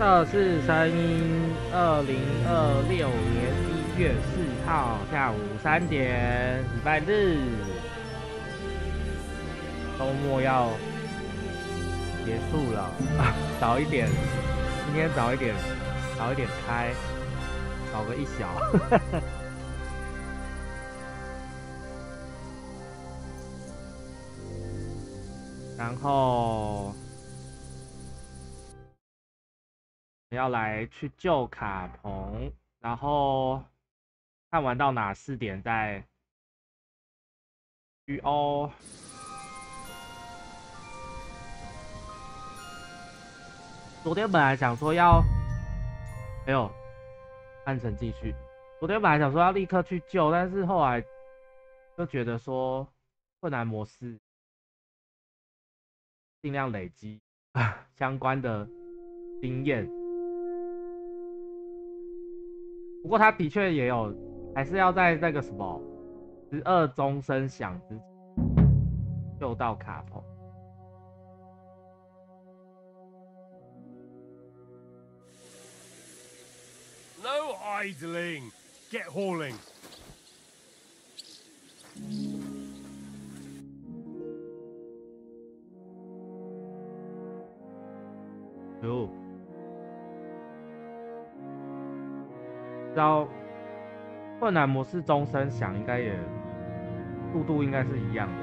这是声音，2026年1月4号下午3点，礼拜日，周末要结束了，早一点，今天早一点开，早个1小。然后要来去救卡彭，然后看完到哪4点再FGO。昨天本来想说要，哎呦，按成继续。昨天本来想说要立刻去救，但是后来就觉得说困难模式尽量累积相关的经验。不过他的确也有，还是要在那个什么12钟声响之前救到卡彭。No idling, get hauling. 哟，知道困难模式钟声响，应该也速度应该是一样的。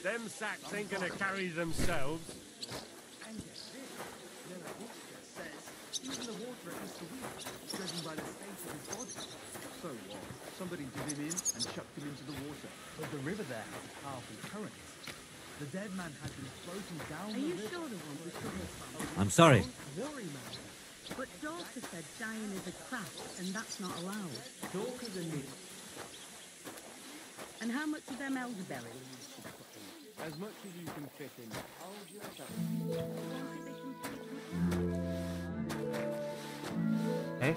Them sacks ain't gonna carry themselves. Even the water against the wheel, judging by the state of his body. So what? Somebody did him in and chucked him into the water. But the river there has powerful currents. The dead man had been floating down the river. Are you sure the one was from? I'm sorry. Don't worry, man. But Dorka said dying is a craft, and that's not allowed. Dorka's a nip. And how much are them elderberries? As much as you can fit in. Eh?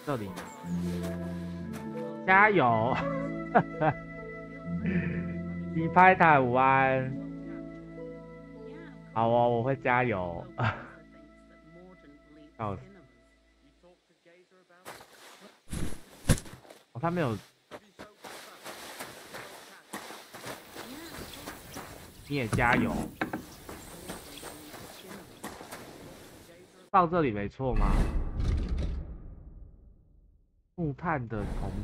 这里，加油！你拍台湾，好哦，我会加油。笑死！哦，他没有。你也加油，到这里没错吗？木炭的虫子。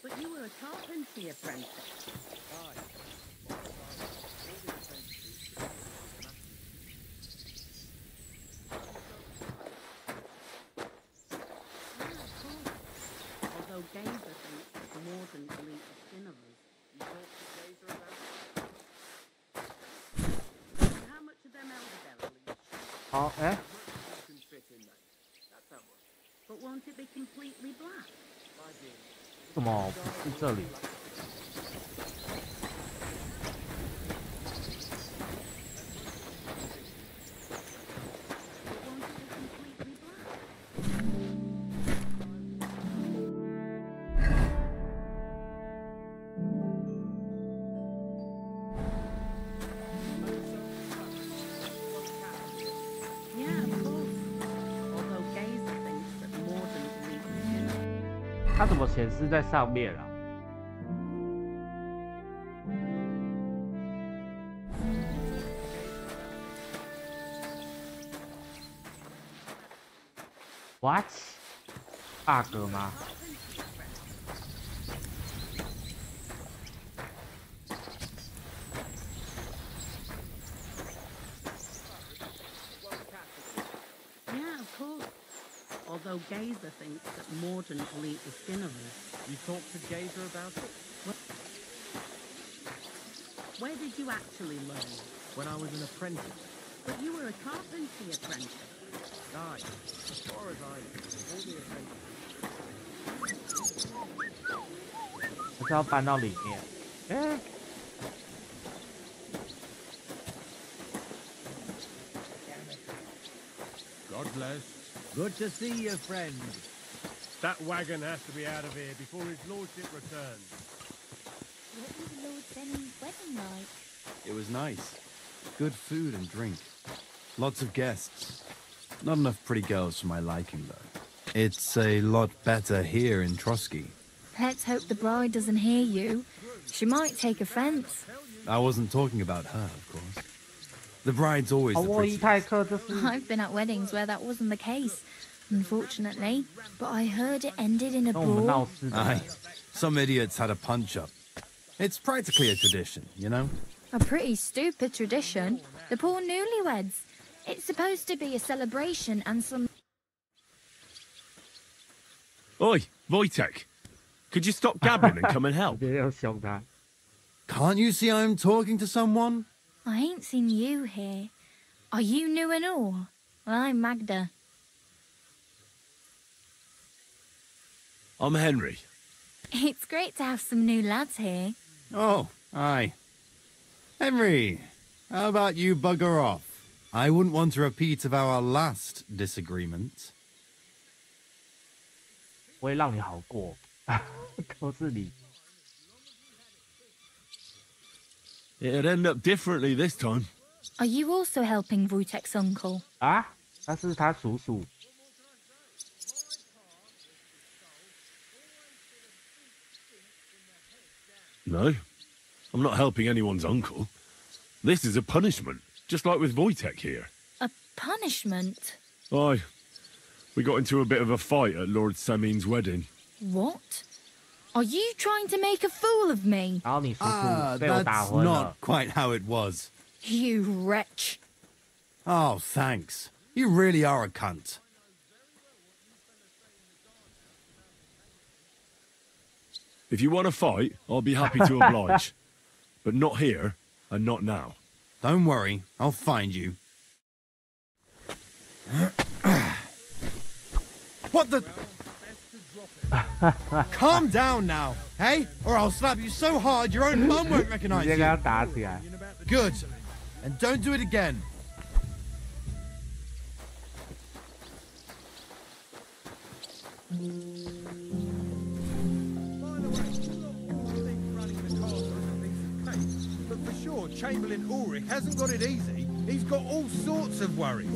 But you were a carpentry apprentice. Although Gazer thinks more than believe the sin of us. You talk to Gazer about it? How much of them elderberries? 好，哎。But won't it be completely black? 怎么不是这里？它怎么显示在上面啊？What？ bug 吗？ although Gazer thinks that Morden will eat the skin of us. You talked to Gazer about it? Where did you actually learn? When I was an apprentice. But you were a carpentry apprentice. Aye. As far as I know, all the apprentices. 还是要搬到里面。哎， God bless. Good to see you, friend. That wagon has to be out of here before his lordship returns. What was Lord Benny's wedding like? It was nice. Good food and drink. Lots of guests. Not enough pretty girls for my liking, though. It's a lot better here in Trotsky. Let's hope the bride doesn't hear you. She might take offense. I wasn't talking about her, of course. The bride's always 好 the 沃伊 prettiest. 泰克就是 I've been at weddings where that wasn't the case, unfortunately. But I heard it ended in a 跟我们 brawl. 闹事的 Aye. Some idiots had a punch-up. It's practically a tradition, you know? A pretty stupid tradition. The poor newlyweds. It's supposed to be a celebration and some... Oi, Wojtek. Could you stop gabbing and come and help? 直接要凶他。 Can't you see I'm talking to someone? I ain't seen you here. Are you new and all? Well, I'm Magda. I'm Henry. It's great to have some new lads here. Oh, aye. Henry, how about you bugger off? I wouldn't want a repeat of our last disagreement. 不会让你好过，都是你。 It'd end up differently this time. Are you also helping Wojtek's uncle? 啊，他是他叔叔。 No, I'm not helping anyone's uncle. This is a punishment, just like with Wojtek here. A punishment? Aye. We got into a bit of a fight at Lord Samin's wedding. What? Are you trying to make a fool of me? 然后你叔 Ah, 叔被我打 that's 昏了 not。quite how it was. You wretch. Oh, thanks. You really are a cunt. If you want to fight, I'll be happy to oblige. But not here, and not now. Don't worry, I'll find you. What the? Calm down now, hey? Or I'll slap you so hard your own mum won't 直 recognize 接跟他 you. 打起来。 Good. And don't do it again. But for sure, Chamberlain Ulrich hasn't got it easy. He's got all sorts of worries.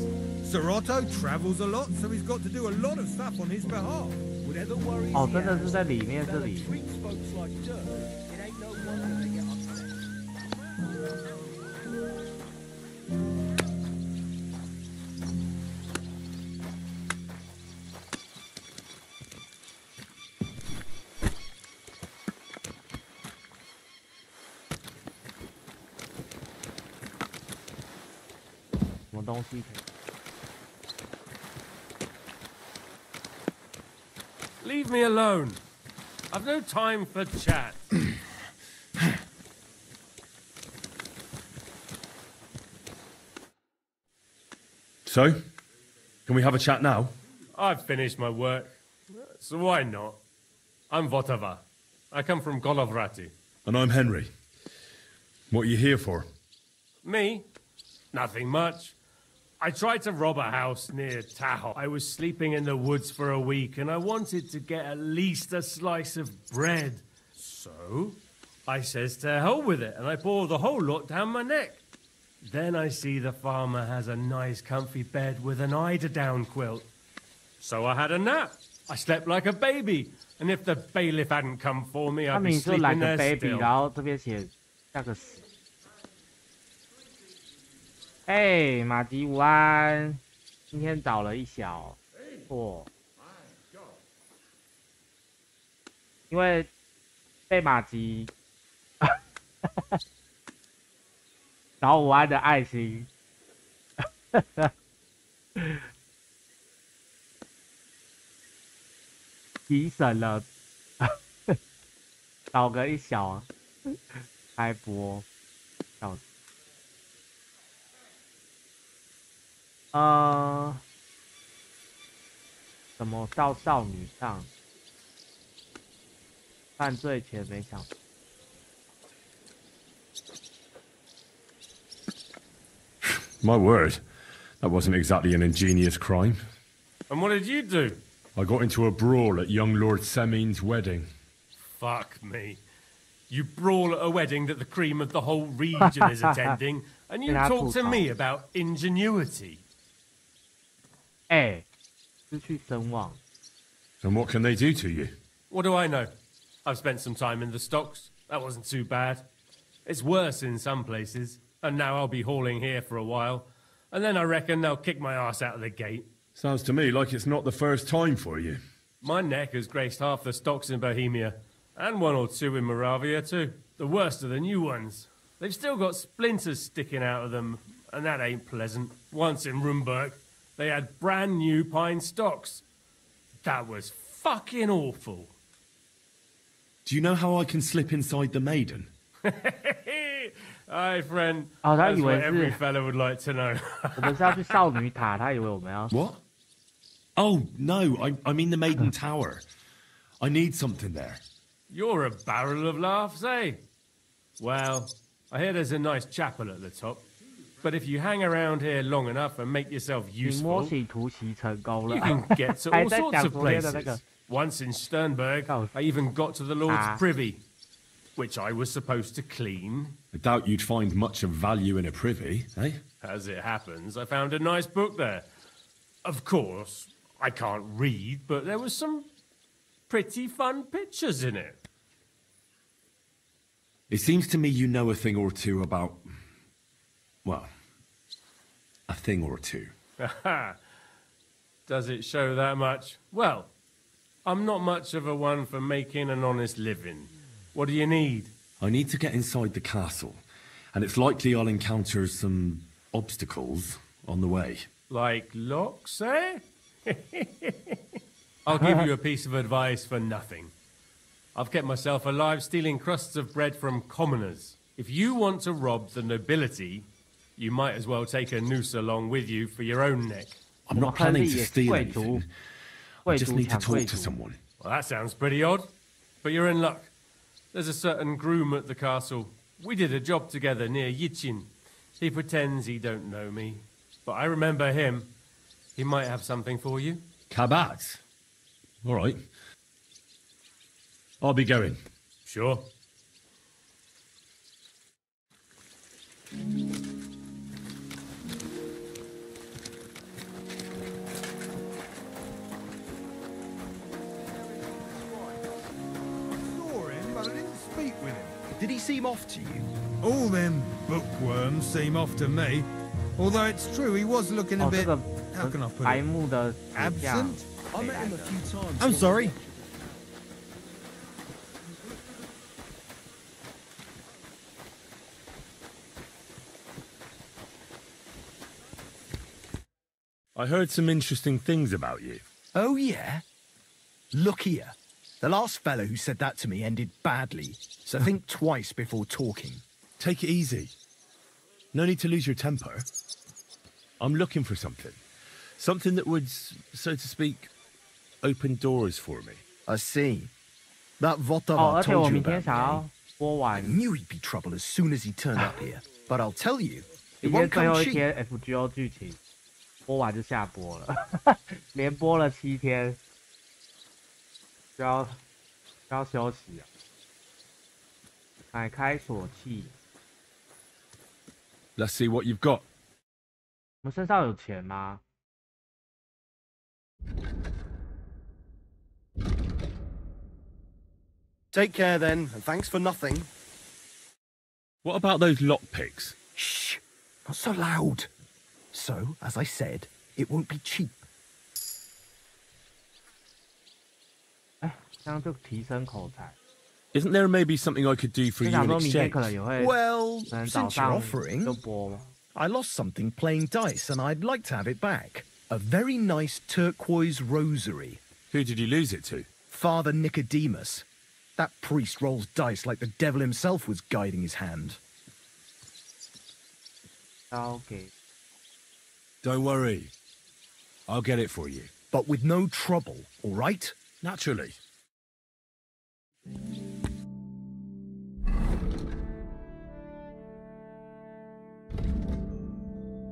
Sir Otto travels a lot, so he's got to do a lot of stuff on his behalf. Whatever worries 哦， he 真的 has, 是在里面这 Bella 里。 treats folks like dirt. It ain't no wonder they get upset. "什么东西可以？ Leave me alone. I've no time for chat. So, can we have a chat now? I've finished my work, so why not? I'm Votava. I come from Golovrati. And I'm Henry. What are you here for? Me? Nothing much. I tried to rob a house near Tahoe. I was sleeping in the woods for a week and I wanted to get at least a slice of bread. So, I says to hell with it and I pour the whole lot down my neck. Then I see the farmer has a nice comfy bed with an eider-down quilt. So I had a nap. I slept like a baby. And if the bailiff hadn't come for me, 他 I'd 明 be 明说来 sleeping 个 there baby， still. 然后这边写像个死。哎，马吉午安，今天找了一小错，因为被马吉，然后午安的爱心。提神了，倒个一小开播，笑死。什么到少女上？犯罪前没想。My word, that wasn't exactly an ingenious crime. And what did you do? I got into a brawl at young Lord Semin's wedding. Fuck me. You brawl at a wedding that the cream of the whole region is attending, and you talk to me about ingenuity. Hey, 失去声望。 And what can they do to you? What do I know? I've spent some time in the stocks. That wasn't too bad. It's worse in some places, and now I'll be hauling here for a while, and then I reckon they'll kick my ass out of the gate. Sounds to me like it's not the first time for you. My neck has graced half the stocks in Bohemia, and one or two in Moravia too. The worst of the new ones. They've still got splinters sticking out of them, and that ain't pleasant. Once in Rumburg, they had brand new pine stocks. That was fucking awful. Do you know how I can slip inside the maiden? Hi, friend. Oh, That's what every fella would like to know. 我们是要去少女塔，他以为我们要。 What? Oh, no, I mean the maiden tower. I need something there. You're a barrel of laughs, eh? Well, I hear there's a nice chapel at the top. But if you hang around here long enough and make yourself 你摸 useful, 洗突袭成功了 you。can get to 还 all 在 sorts 讲 of 昨天的那个 places. Once in Sternberg, Oh. I even got to the Lord's Ah. privy, which I was supposed to clean. I doubt you'd find much of value in a privy, eh? As it happens, I found a nice book there. Of course, I can't read, but there was some pretty fun pictures in it. It seems to me you know a thing or two about... well, a thing or two. Does it show that much? Well, I'm not much of a one for making an honest living. What do you need? I need to get inside the castle, and it's likely I'll encounter some obstacles on the way. Like locks, eh? I'll give you a piece of advice for nothing. I've kept myself alive stealing crusts of bread from commoners. If you want to rob the nobility, you might as well take a noose along with you for your own neck. I'm not planning to steal anything. I just need to talk to someone. Well, that sounds pretty odd, but you're in luck. There's a certain groom at the castle. We did a job together near Yichin. He pretends he don't know me, but I remember him. He might have something for you. Kabat? All right. I'll be going. Sure. Did he seem off to you? All them bookworms seem off to me. Although it's true, he was looking a 哦，这 bit... 个 how can I put 白 it? 目的死相 Absent? I met him a few times. I'm sorry. I heard some interesting things about you. Oh, yeah? Look here. The last fellow who said that to me ended badly, so think twice before talking. Take it easy. No need to lose your temper. I'm looking for something. Something that would, so to speak, open doors for me. I see. That 哦， Votavar 而且我 told you 明天 about 想 me. 要播 I 完 knew he'd be trouble as soon as he turned up here. But I'll tell you, 今 it 天 won't 最 come 后一 cheap. 天 FGO 剧情，播完就下播了，连播了7天，就要休息了。买开锁器， Let's see what you've got. 我们身上有钱吗？ Take care then, and thanks for nothing. What about those lockpicks? Shh, not so loud. So, as I said, it won't be cheap. 哎，这样就提升口才。 Isn't there maybe something I could do for 就 you 想 in 说明天 exchange? 可能也会， Well, 可能早 since you're 上 offering, 就播嘛。 I lost something playing dice and I'd like to have it back. A very nice turquoise rosary. Who did you lose it to? Father Nicodemus. That priest rolls dice like the devil himself was guiding his hand. Okay. Don't worry. I'll get it for you. But with no trouble, all right? Naturally.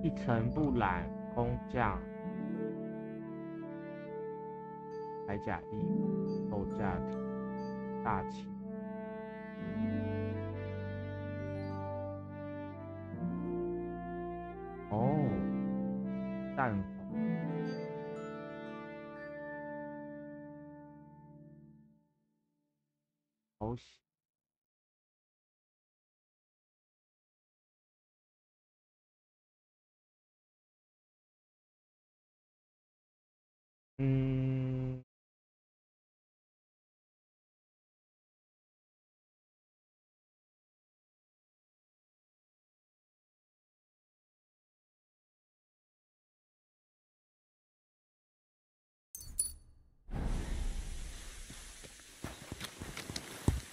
一尘不染，空降，铠甲衣，斗架体，大旗。哦，淡黄，好喜。嗯，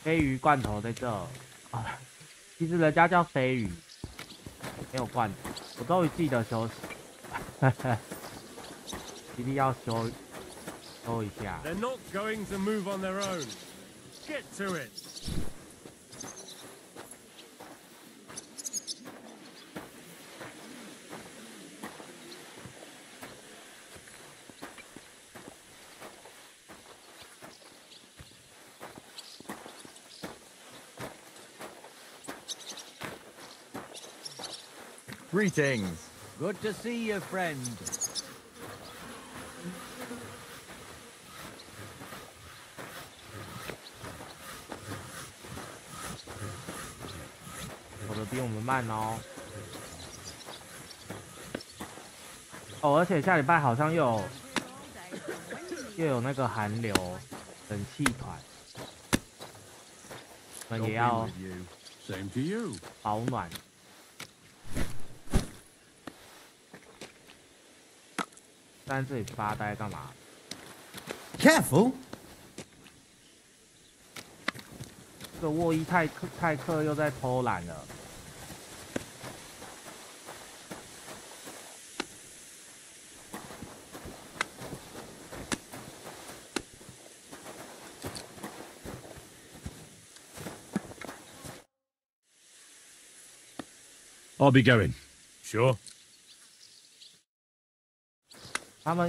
飞鱼罐头在这啊，其实人家叫飞鱼，没有罐头。我终于记得休息，一定要休一下。They're not going to move on their own. Get to it. Greetings. Good to see you, friend. 走的比我们慢哦。哦，而且下礼拜好像又有那个寒流冷气团，我们也要保暖。但是这里发呆干嘛 Careful! 这个沃伊泰克又在偷懒了。I'll be going. Sure.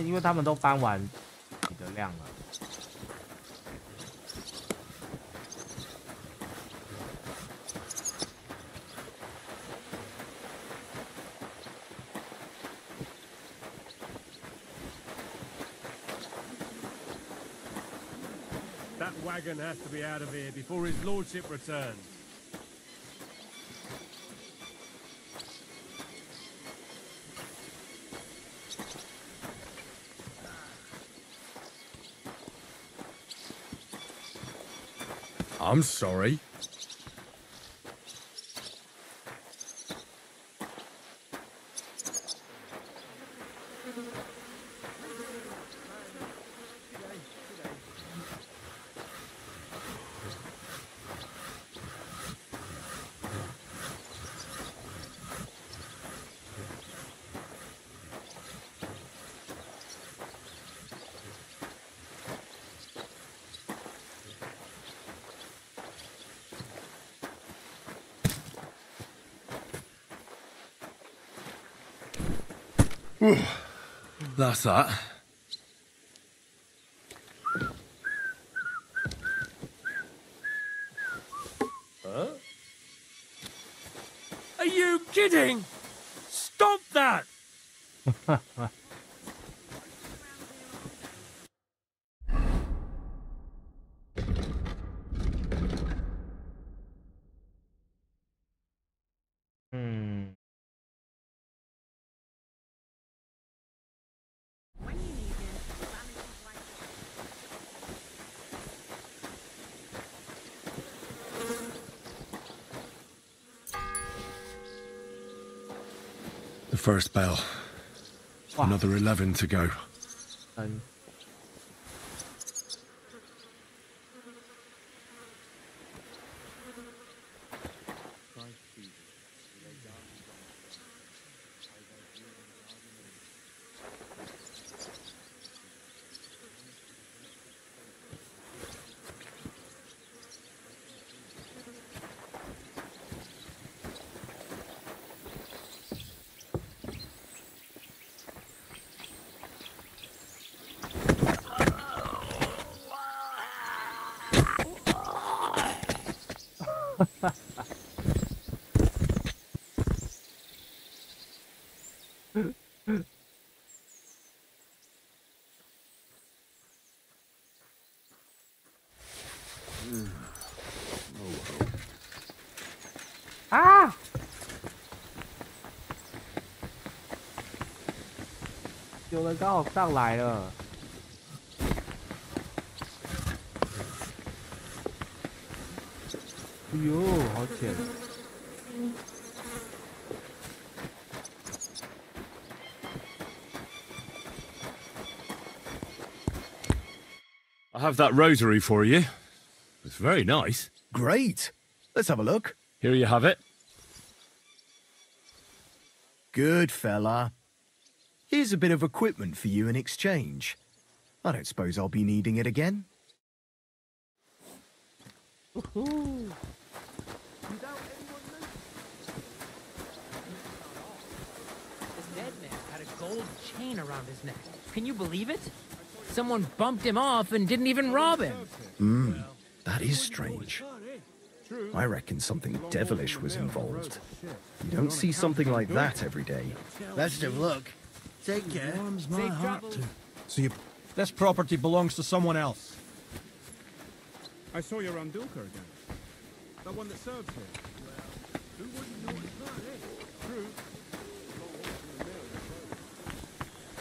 因为他们都搬完你的量了。That wagon has to be out of here before his lordship returns. I'm sorry. That's that. Huh? Are you kidding? Stop that! 嗯。The first bell. Another 11 to go. 啊！有人刚好上来了。哎呦，好浅！ I have that rosary for you. It's very nice. Great. Let's have a look. Here you have it. Good fella. Here's a bit of equipment for you in exchange. I don't suppose I'll be needing it again. Woohoo! This dead man had a gold chain around his neck. Can you believe it? Someone bumped him off and didn't even rob him. That is strange. I reckon something devilish was involved. You don't see something like that every day. Best of luck. Take care. Safe travels. So this property belongs to someone else. I saw you around Dulka again. That one that serves here. Well, who wouldn't notice that, eh? True.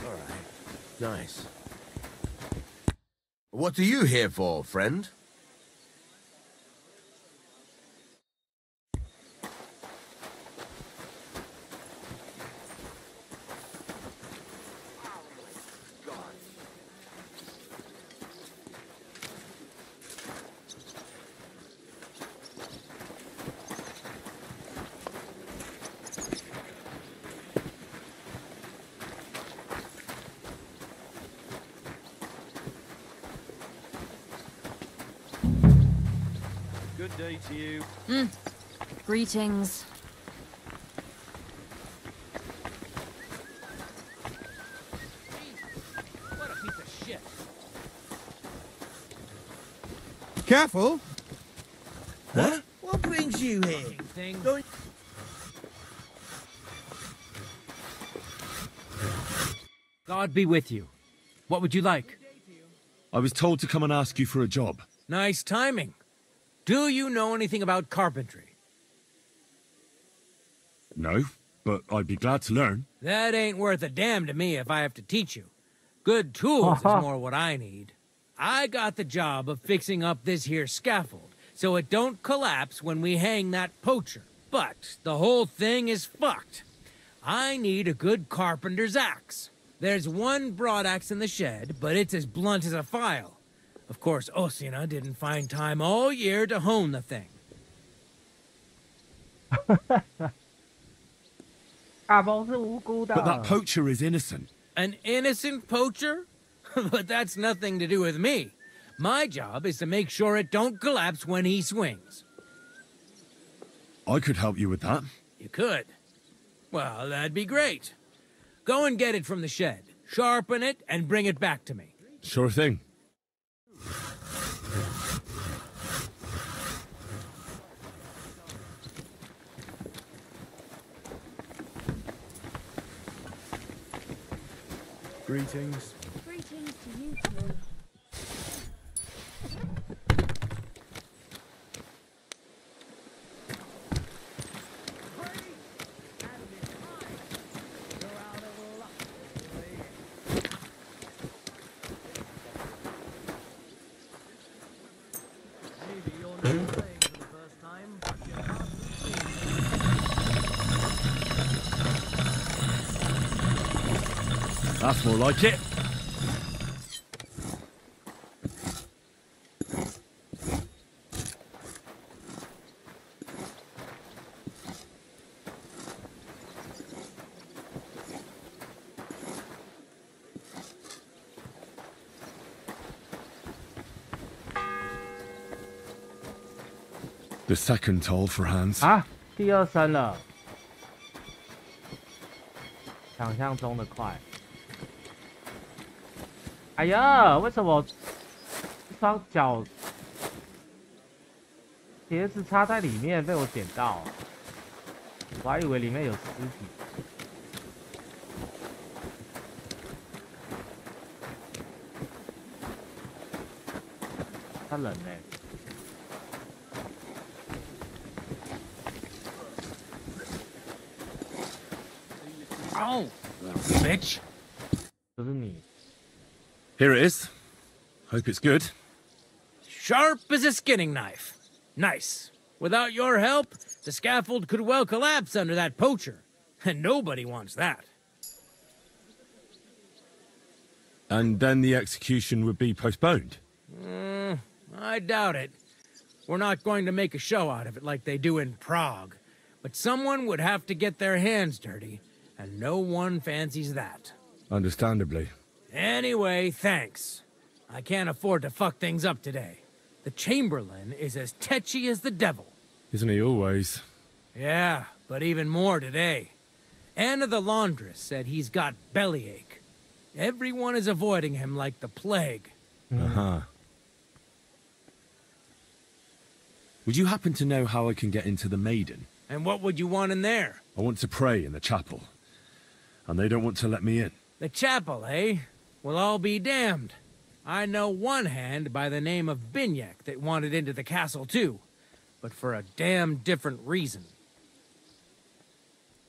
All right. Nice. What are you here for, friend? Good day to you. Greetings. What a piece of shit. Careful! Huh? What brings you here? Thing. God be with you. What would you like? I was told to come and ask you for a job. Nice timing. Do you know anything about carpentry? No, but I'd be glad to learn. That ain't worth a damn to me if I have to teach you. Good tools is more what I need. I got the job of fixing up this here scaffold, so it don't collapse when we hang that poacher. But the whole thing is fucked. I need a good carpenter's axe. There's one broadaxe in the shed, but it's as blunt as a file. Of course, Osina didn't find time all year to hone the thing. But that poacher is innocent. An innocent poacher? But that's nothing to do with me. My job is to make sure it don't collapse when he swings. I could help you with that. You could. Well, that'd be great. Go and get it from the shed, sharpen it, and bring it back to me. Sure thing. Greetings. Greetings to you too. That's more like it. The second toll for hands. 啊，第二声了，想象中的快。哎呀，为什么一双脚鞋子插在里面被我捡到，我还以为里面有尸体。他冷欸。Oh, bitch. 这是你。 Here it is. Hope it's good. Sharp as a skinning knife. Nice. Without your help, the scaffold could well collapse under that poacher. And nobody wants that. And then the execution would be postponed. I doubt it. We're not going to make a show out of it like they do in Prague. But someone would have to get their hands dirty, and no one fancies that. Understandably. Anyway, thanks. I can't afford to fuck things up today. The Chamberlain is as tetchy as the devil. Isn't he always? Yeah, but even more today. Anna the laundress said he's got bellyache. Everyone is avoiding him like the plague. Uh-huh. Would you happen to know how I can get into the Maiden? And what would you want in there? I want to pray in the chapel. And they don't want to let me in. The chapel, eh? Well, I'll be damned. I know one hand by the name of Binyek that wanted into the castle too. But for a damn different reason.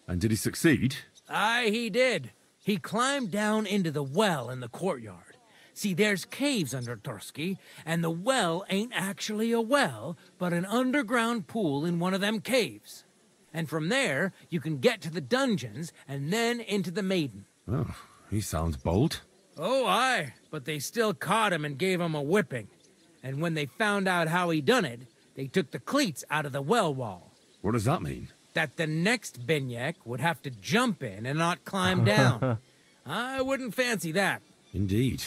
And did he succeed? Aye, he did. He climbed down into the well in the courtyard. See, there's caves under Tursky, and the well ain't actually a well, but an underground pool in one of them caves. And from there, you can get to the dungeons, and then into the Maiden. Oh, he sounds bold. Oh, aye, but they still caught him and gave him a whipping. And when they found out how he done it, they took the cleats out of the well wall. What does that mean? That the next Binyek would have to jump in and not climb down. I wouldn't fancy that. Indeed.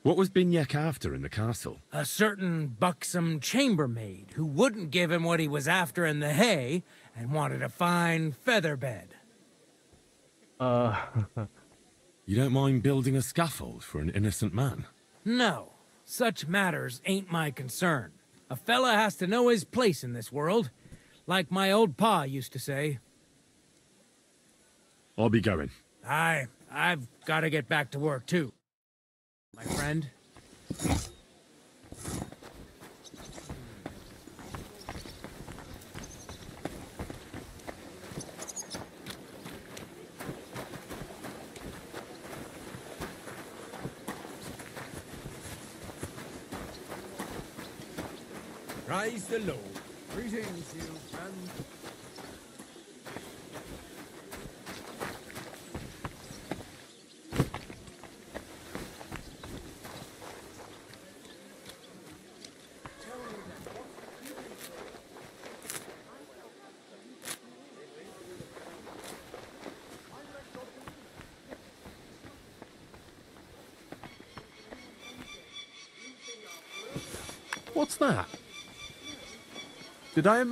What was Binyek after in the castle? A certain buxom chambermaid who wouldn't give him what he was after in the hay and wanted a fine feather bed. You don't mind building a scaffold for an innocent man? No, such matters ain't my concern. A fella has to know his place in this world, like my old pa used to say. I'll be going. I've got to get back to work too, my friend. Praise the Lord. Greetings, you friend. What's that? Did I...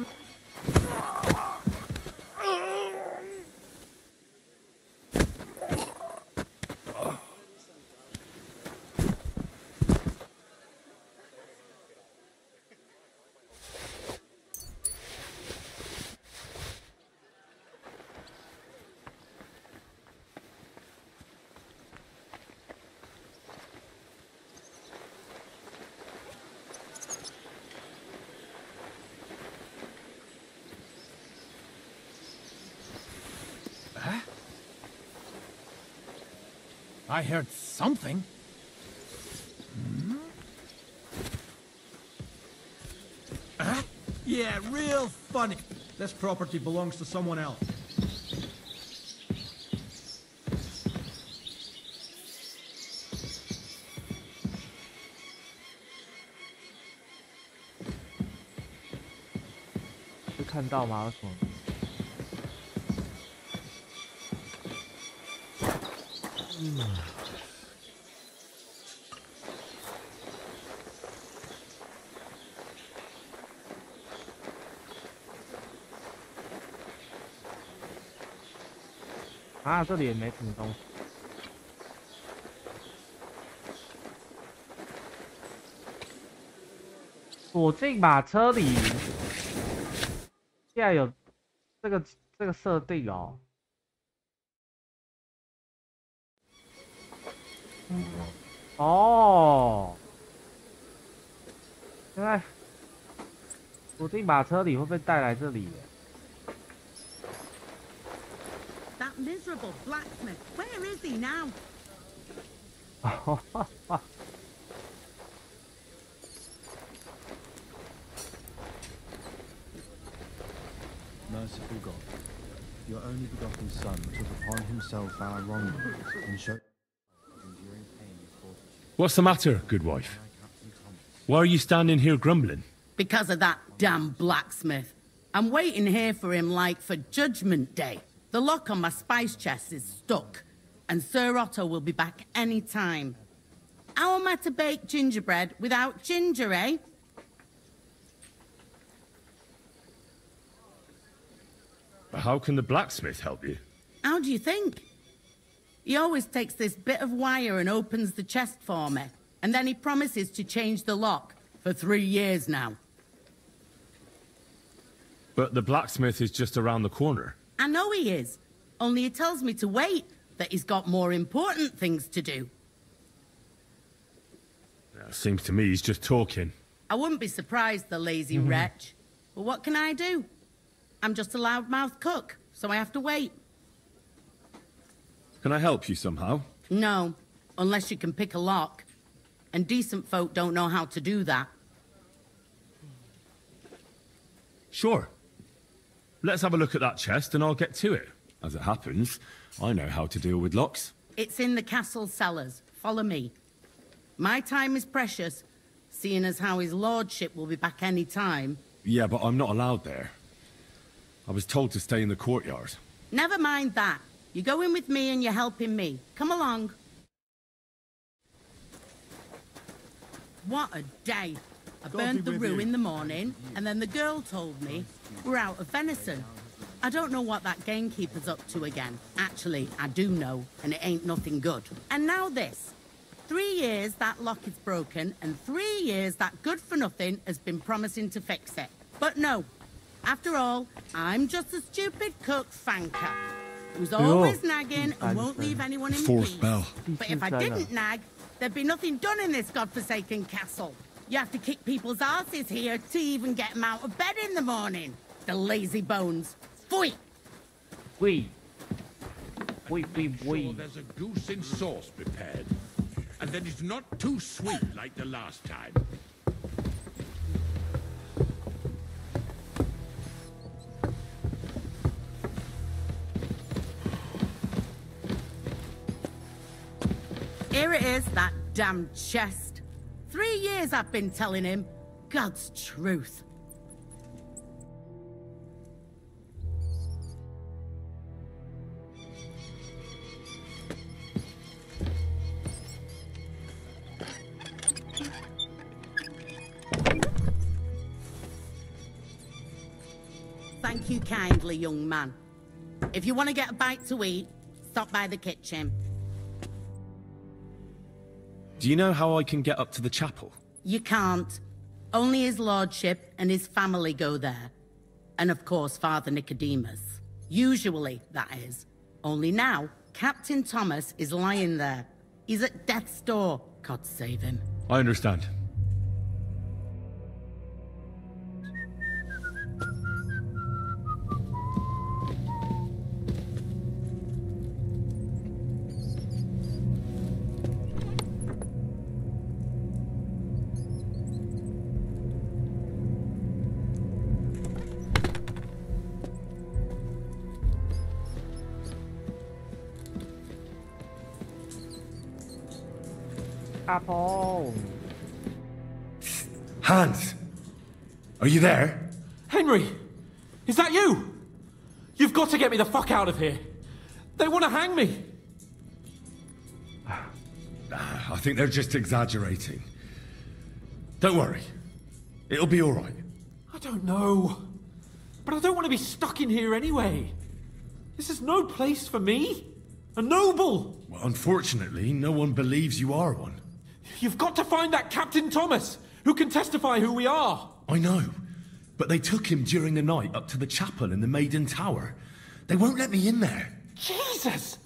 I heard something. Yeah, real funny. This property belongs to someone else. You 看到吗？为什么？啊，这里也没什么东西。躲进马车里，现在有这个设定哦。哦，原来躲进马车里会被带来这里耶。That miserable blacksmith. Where is he now? Merciful God, your only begotten Son took upon himself our wrongdoings and showed enduring pain and fortitude. What's the matter, good wife? Why are you standing here grumbling? Because of that damn blacksmith. I'm waiting here for him like for Judgment Day. The lock on my spice chest is stuck, and Sir Otto will be back any time. How am I to bake gingerbread without ginger, eh? How can the blacksmith help you? How do you think? He always takes this bit of wire and opens the chest for me, and then he promises to change the lock for 3 years now. But the blacksmith is just around the corner. I know he is, only he tells me to wait, that he's got more important things to do. Seems to me he's just talking. I wouldn't be surprised, the lazy wretch. But what can I do? I'm just a loudmouth cook, so I have to wait. Can I help you somehow? No, unless you can pick a lock. And decent folk don't know how to do that. Sure. Let's have a look at that chest and I'll get to it. As it happens, I know how to deal with locks. It's in the castle cellars. Follow me. My time is precious, seeing as how his lordship will be back any time. Yeah, but I'm not allowed there. I was told to stay in the courtyard. Never mind that. You're going with me and you're helping me. Come along. What a day. I burned the roux in the morning, and then the girl told me we're out of venison. I don't know what that gamekeeper's up to again. Actually, I do know, and it ain't nothing good. And now this. 3 years that lock is broken, and 3 years that good-for-nothing has been promising to fix it. But no. After all, I'm just a stupid cook fanker who's always nagging and won't leave anyone in Fourth peace. bell. But if I didn't nag, there'd be nothing done in this godforsaken castle. You have to kick people's asses here to even get them out of bed in the morning. The lazy bones. Pfui! Pfui. Pfui, pfui, Sure pfui. there's a goose in sauce prepared. And that it's not too sweet like the last time. Here it is, that damn chest. 3 years I've been telling him. God's truth. Thank you kindly, young man. If you want to get a bite to eat, stop by the kitchen. Do you know how I can get up to the chapel? You can't. Only his lordship and his family go there. And of course, Father Nicodemus. Usually, that is. Only now, Captain Thomas is lying there. He's at death's door. God save him. I understand. Apple. Hans! Are you there? Henry! Is that you? You've got to get me the fuck out of here. They want to hang me. I think they're just exaggerating. Don't worry. It'll be all right. I don't know. But I don't want to be stuck in here anyway. This is no place for me. A noble. Well, unfortunately, no one believes you are one. You've got to find that Captain Thomas. who can testify who we are. I know, but they took him during the night up to the chapel in the Maiden Tower. They won't let me in there. Jesus!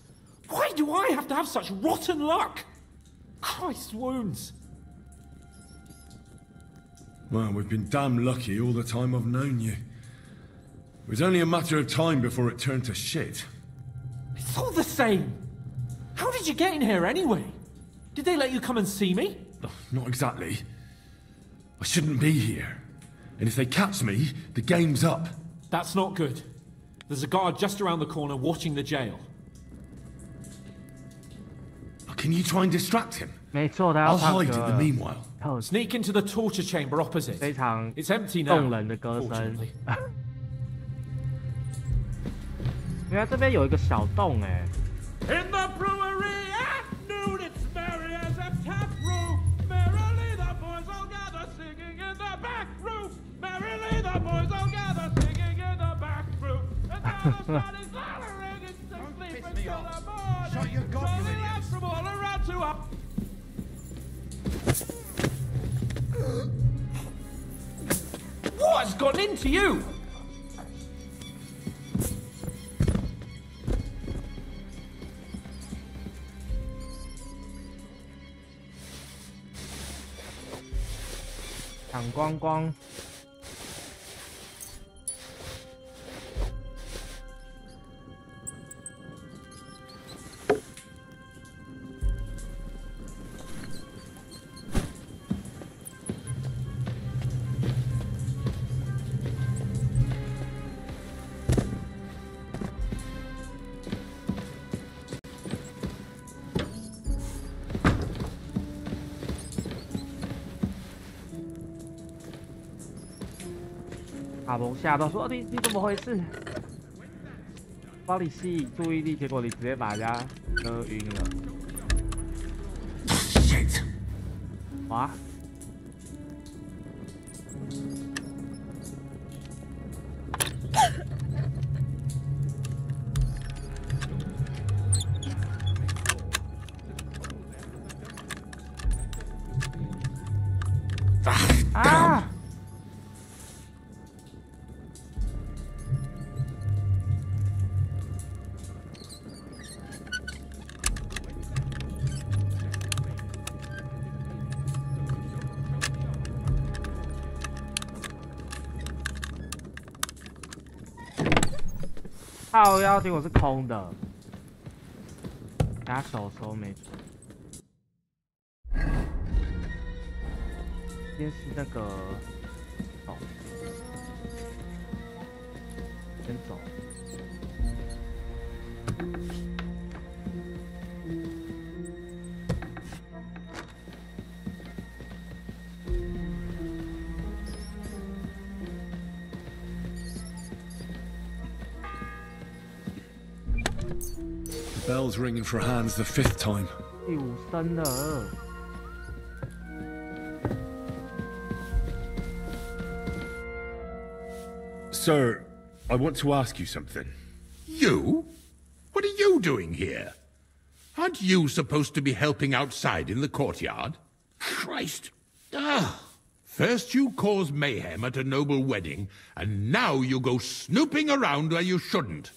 Why do I have to have such rotten luck? Christ's wounds. Well, we've been damn lucky all the time I've known you. It was only a matter of time before it turned to shit. It's all the same. How did you get in here anyway? Did they let you come and see me? Oh, not exactly. I shouldn't be here. And if they catch me, the game's up. That's not good. There's a guard just around the corner watching the jail. Can you try and distract him? 没错，他要 I'll 唱 hide 歌 in the meanwhile. Sneak into the torture chamber opposite. 非常 It's empty 动 now. 人的歌声 Fortunately.。原来这边有一个小洞哎。 In the brewery at noon, it's merry as a tap room. Merrily the boys all gather, singing in the back room. Merrily the boys all gather, singing in the back room. And now the sun is hollering, it's to sleep until the morning. Shut your gob, you Rolling out from all around to up. What's gone into you? Thằng Quang Quang.卡彭吓到说：“你怎么回事？”帮你吸引注意力，结果你直接把人家割晕了。Shit！ 哇！啊！ 靠腰，结果是空的，拿手收没错。先是那个走，先走。Bell's ringing for hands the 5th time. 第5声了。 Sir, I want to ask you something. You? What are you doing here? Aren't you supposed to be helping outside in the courtyard? Christ! Ah! First you cause mayhem at a noble wedding, and now you go snooping around where you shouldn't.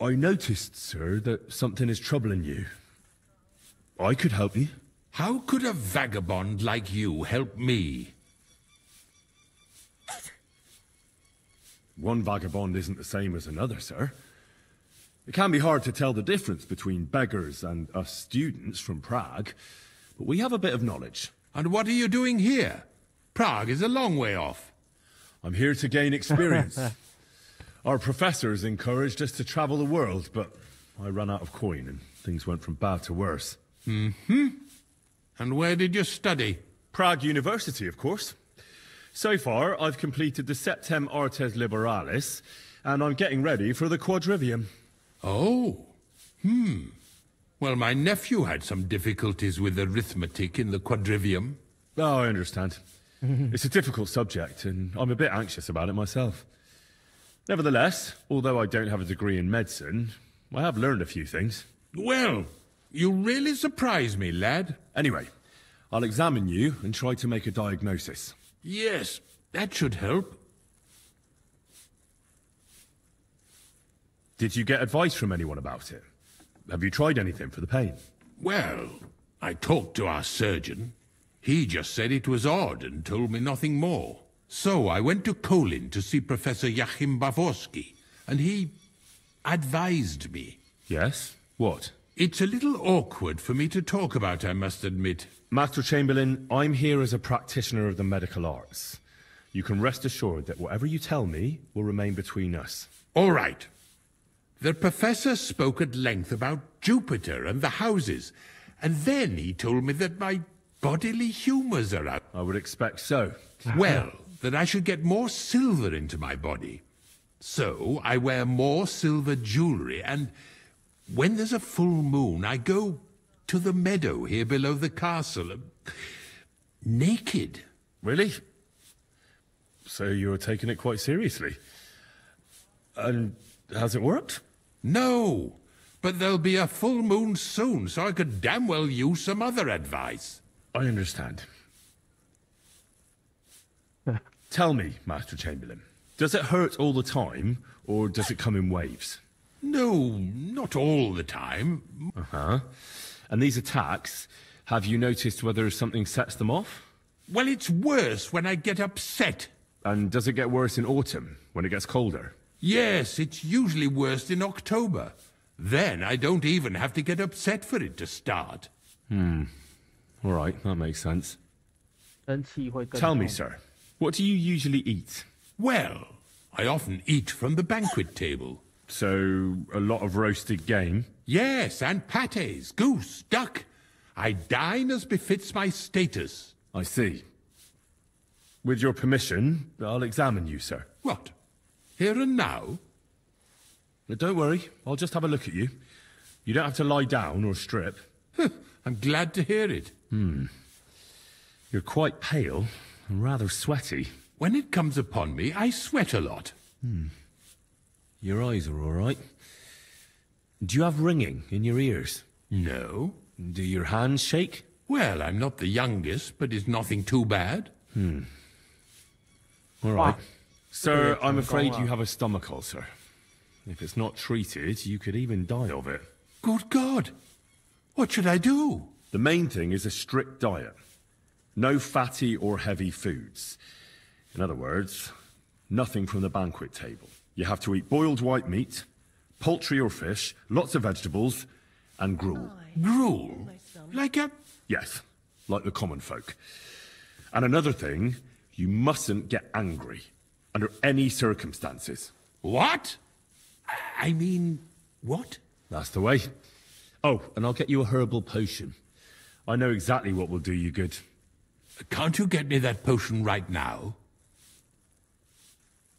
I noticed, sir, that something is troubling you. I could help you. How could a vagabond like you help me? One vagabond isn't the same as another, sir. It can be hard to tell the difference between beggars and us students from Prague, but we have a bit of knowledge. And what are you doing here? Prague is a long way off. I'm here to gain experience. Our professors encouraged us to travel the world, but I ran out of coin and things went from bad to worse. Mm-hmm. And where did you study? Prague University, of course. So far, I've completed the Septem Artes Liberalis, and I'm getting ready for the Quadrivium. Oh. Well, my nephew had some difficulties with arithmetic in the Quadrivium. Oh, I understand. It's a difficult subject, and I'm a bit anxious about it myself. Nevertheless, although I don't have a degree in medicine, I have learned a few things. Well, you really surprise me, lad. Anyway, I'll examine you and try to make a diagnosis. Yes, that should help. Did you get advice from anyone about it? Have you tried anything for the pain? Well, I talked to our surgeon. He just said it was odd and told me nothing more. So I went to Kolin to see Professor Joachim Bavorsky, and he advised me. Yes? What? It's a little awkward for me to talk about, I must admit. Master Chamberlain, I'm here as a practitioner of the medical arts. You can rest assured that whatever you tell me will remain between us. All right. The professor spoke at length about Jupiter and the houses, and then he told me that my bodily humours are out. I would expect so. Well, that I should get more silver into my body. So I wear more silver jewellery, and when there's a full moon, I go to the meadow here below the castle, naked. Really? So you're taking it quite seriously. And has it worked? No, but there'll be a full moon soon, so I could damn well use some other advice. I understand. Tell me, Master Chamberlain, does it hurt all the time, or does it come in waves? No, not all the time. Uh-huh. And these attacks, have you noticed whether something sets them off? Well, it's worse when I get upset. And does it get worse in autumn, when it gets colder? Yes, it's usually worst in October. Then I don't even have to get upset for it to start. All right, that makes sense. Tell me, sir, what do you usually eat? Well, I often eat from the banquet table. So, a lot of roasted game? Yes, and pâtés, goose, duck. I dine as befits my status. I see. With your permission, I'll examine you, sir. What? Here and now? Don't worry, I'll just have a look at you. You don't have to lie down or strip. I'm glad to hear it. You're quite pale and rather sweaty. When it comes upon me, I sweat a lot. Your eyes are all right. Do you have ringing in your ears? No. Do your hands shake? Well, I'm not the youngest, but it's nothing too bad. All right. Sir, I'm afraid you have a stomach ulcer. If it's not treated, you could even die of it. Good God! What should I do? The main thing is a strict diet. No fatty or heavy foods. In other words, nothing from the banquet table. You have to eat boiled white meat, poultry or fish, lots of vegetables, and gruel. Gruel? Like a... Yes, like the common folk. And another thing, you mustn't get angry, under any circumstances. What? I mean, what? That's the way. Oh, and I'll get you a herbal potion. I know exactly what will do you good. Can't you get me that potion right now?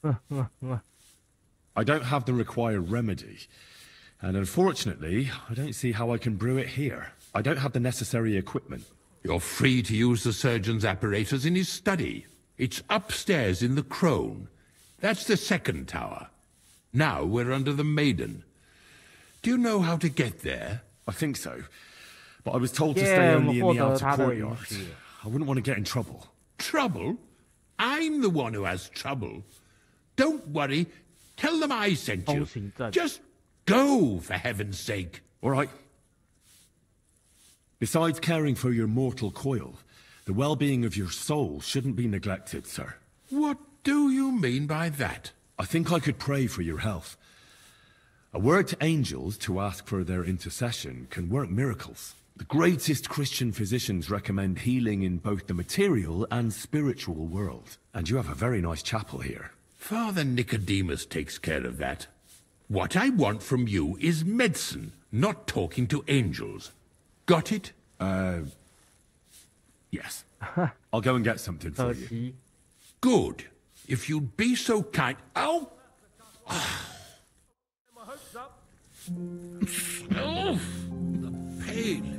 I don't have the required remedy. And unfortunately, I don't see how I can brew it here. I don't have the necessary equipment. You're free to use the surgeon's apparatus in his study. It's upstairs in the Crone. That's the second tower. Now we're under the Maiden. Do you know how to get there? I think so. But I was told to stay only in the outer courtyard. I wouldn't want to get in trouble. Trouble? I'm the one who has trouble. Don't worry. Tell them I sent you. Just go, for heaven's sake. All right. Besides caring for your mortal coil, the well-being of your soul shouldn't be neglected, sir. What do you mean by that? I think I could pray for your health. A word to angels to ask for their intercession can work miracles. The greatest Christian physicians recommend healing in both the material and spiritual world. And you have a very nice chapel here. Father Nicodemus takes care of that. What I want from you is medicine, not talking to angels. Got it? Yes. I'll go and get something for you. Good. If you'd be so kind... Ow! Oh, the pain.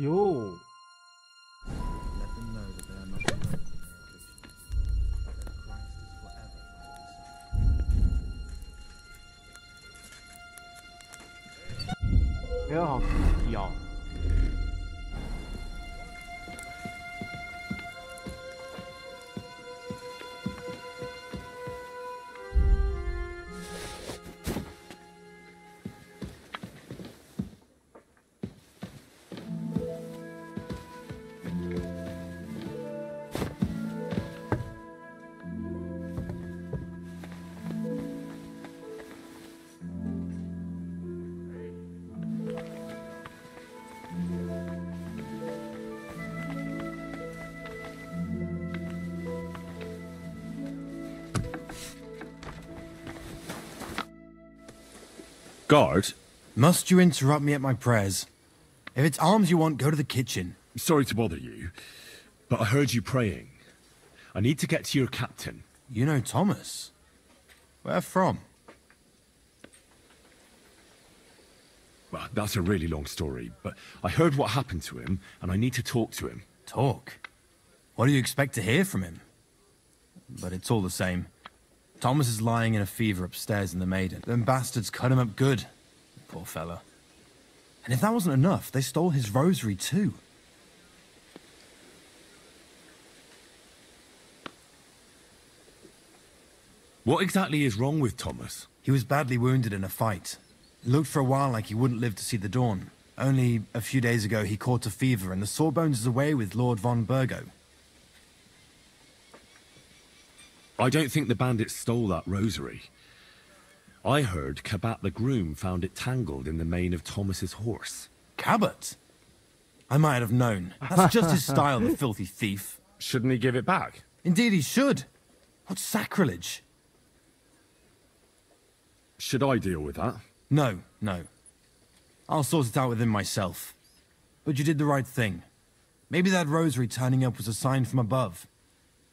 哟， Let them know that they are not alone in their affliction, but that Christ is forever by their side. 没有好刺激哦。Guard? Must you interrupt me at my prayers? If it's arms you want, go to the kitchen. Sorry to bother you, but I heard you praying. I need to get to your captain. You know Thomas? Where from? Well, that's a really long story, but I heard what happened to him, and I need to talk to him. Talk? What do you expect to hear from him? But it's all the same. Thomas is lying in a fever upstairs in the Maiden. Them bastards cut him up good. Poor fella. And if that wasn't enough, they stole his rosary too. What exactly is wrong with Thomas? He was badly wounded in a fight. It looked for a while like he wouldn't live to see the dawn. Only a few days ago he caught a fever and the Sawbones is away with Lord von Burgo. I don't think the bandits stole that rosary. I heard Cabot the groom found it tangled in the mane of Thomas's horse. Cabot? I might have known. That's just his style, the filthy thief. Shouldn't he give it back? Indeed he should. What sacrilege. Should I deal with that? No, no. I'll sort it out with him myself. But you did the right thing. Maybe that rosary turning up was a sign from above.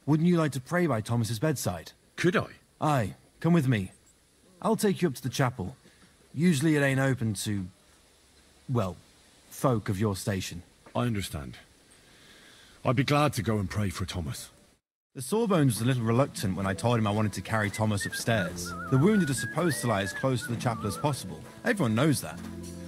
Wouldn't you like to pray by Thomas's bedside? Could I? Aye, come with me. I'll take you up to the chapel. Usually it ain't open to, well, folk of your station. I understand. I'd be glad to go and pray for Thomas. The Sawbones was a little reluctant when I told him I wanted to carry Thomas upstairs. The wounded are supposed to lie as close to the chapel as possible. Everyone knows that.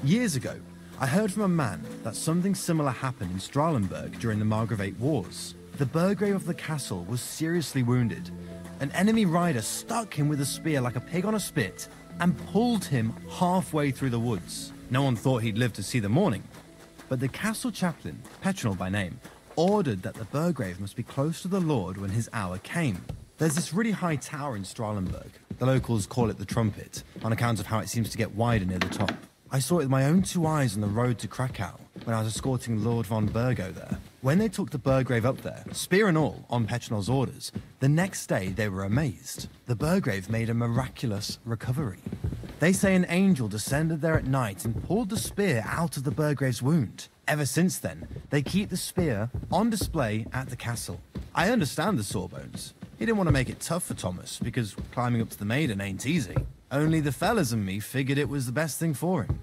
Years ago, I heard from a man that something similar happened in Strahlenberg during the Margravate Wars. The Burgrave of the castle was seriously wounded. An enemy rider stuck him with a spear like a pig on a spit and pulled him halfway through the woods. No one thought he'd live to see the morning. But the castle chaplain, Petronel by name, ordered that the Burgrave must be close to the Lord when his hour came. There's this really high tower in Strahlenberg. The locals call it the Trumpet, on account of how it seems to get wider near the top. I saw it with my own 2 eyes on the road to Krakow when I was escorting Lord von Burgo there. When they took the Burgrave up there, spear and all, on Petronel's orders, the next day they were amazed. The Burgrave made a miraculous recovery. They say an angel descended there at night and pulled the spear out of the Burgrave's wound. Ever since then, they keep the spear on display at the castle. I understand the Sawbones. He didn't want to make it tough for Thomas, because climbing up to the maiden ain't easy. Only the fellas and me figured it was the best thing for him.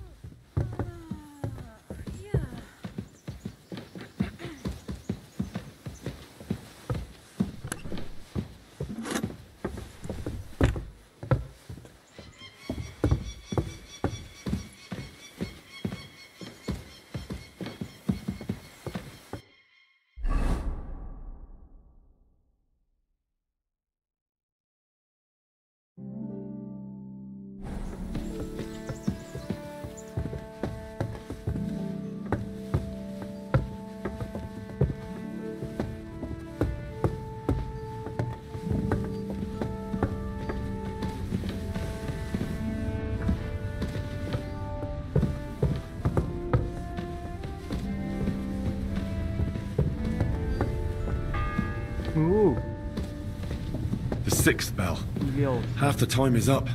Ooh. The 6th bell. Half the time is up.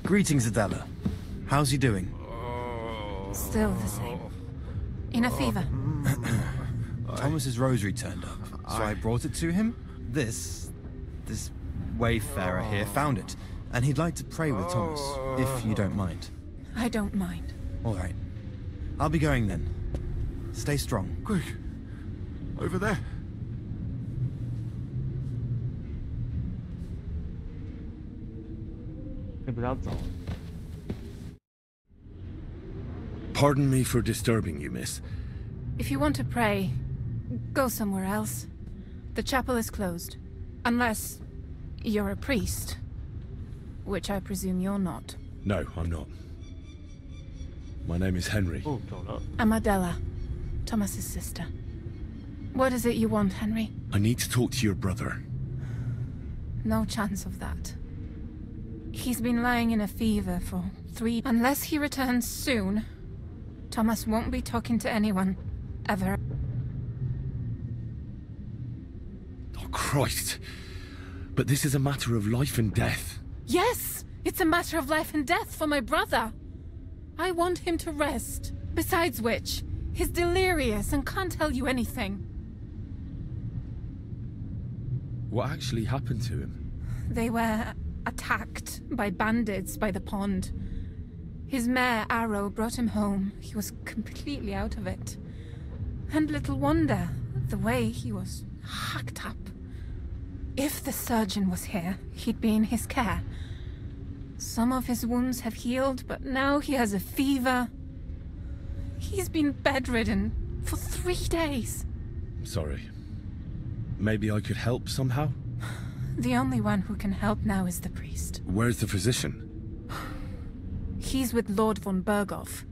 Greetings, Adela. How's he doing? Still the same. In a fever. Thomas's rosary turned up, so I brought it to him. This wayfarer here found it, and he'd like to pray with Thomas, if you don't mind. I don't mind. All right. I'll be going then. Stay strong. Quick. Over there. Pardon me for disturbing you, miss. If you want to pray, go somewhere else. The chapel is closed. Unless you're a priest. Which I presume you're not. No, I'm not. My name is Henry. I'm Adela, Thomas's sister. What is it you want, Henry? I need to talk to your brother. No chance of that. He's been lying in a fever for 3... Unless he returns soon, Thomas won't be talking to anyone, ever. Oh, Christ. But this is a matter of life and death. Yes! It's a matter of life and death for my brother. I want him to rest. Besides which, he's delirious and can't tell you anything. What actually happened to him? They were attacked by bandits by the pond. His mare, Arrow, brought him home. He was completely out of it. And little wonder, the way he was hacked up. If the surgeon was here, he'd be in his care. Some of his wounds have healed, but now he has a fever. He's been bedridden for 3 days. Sorry. Maybe I could help somehow? The only one who can help now is the priest. Where's the physician? He's with Lord von Berghoff.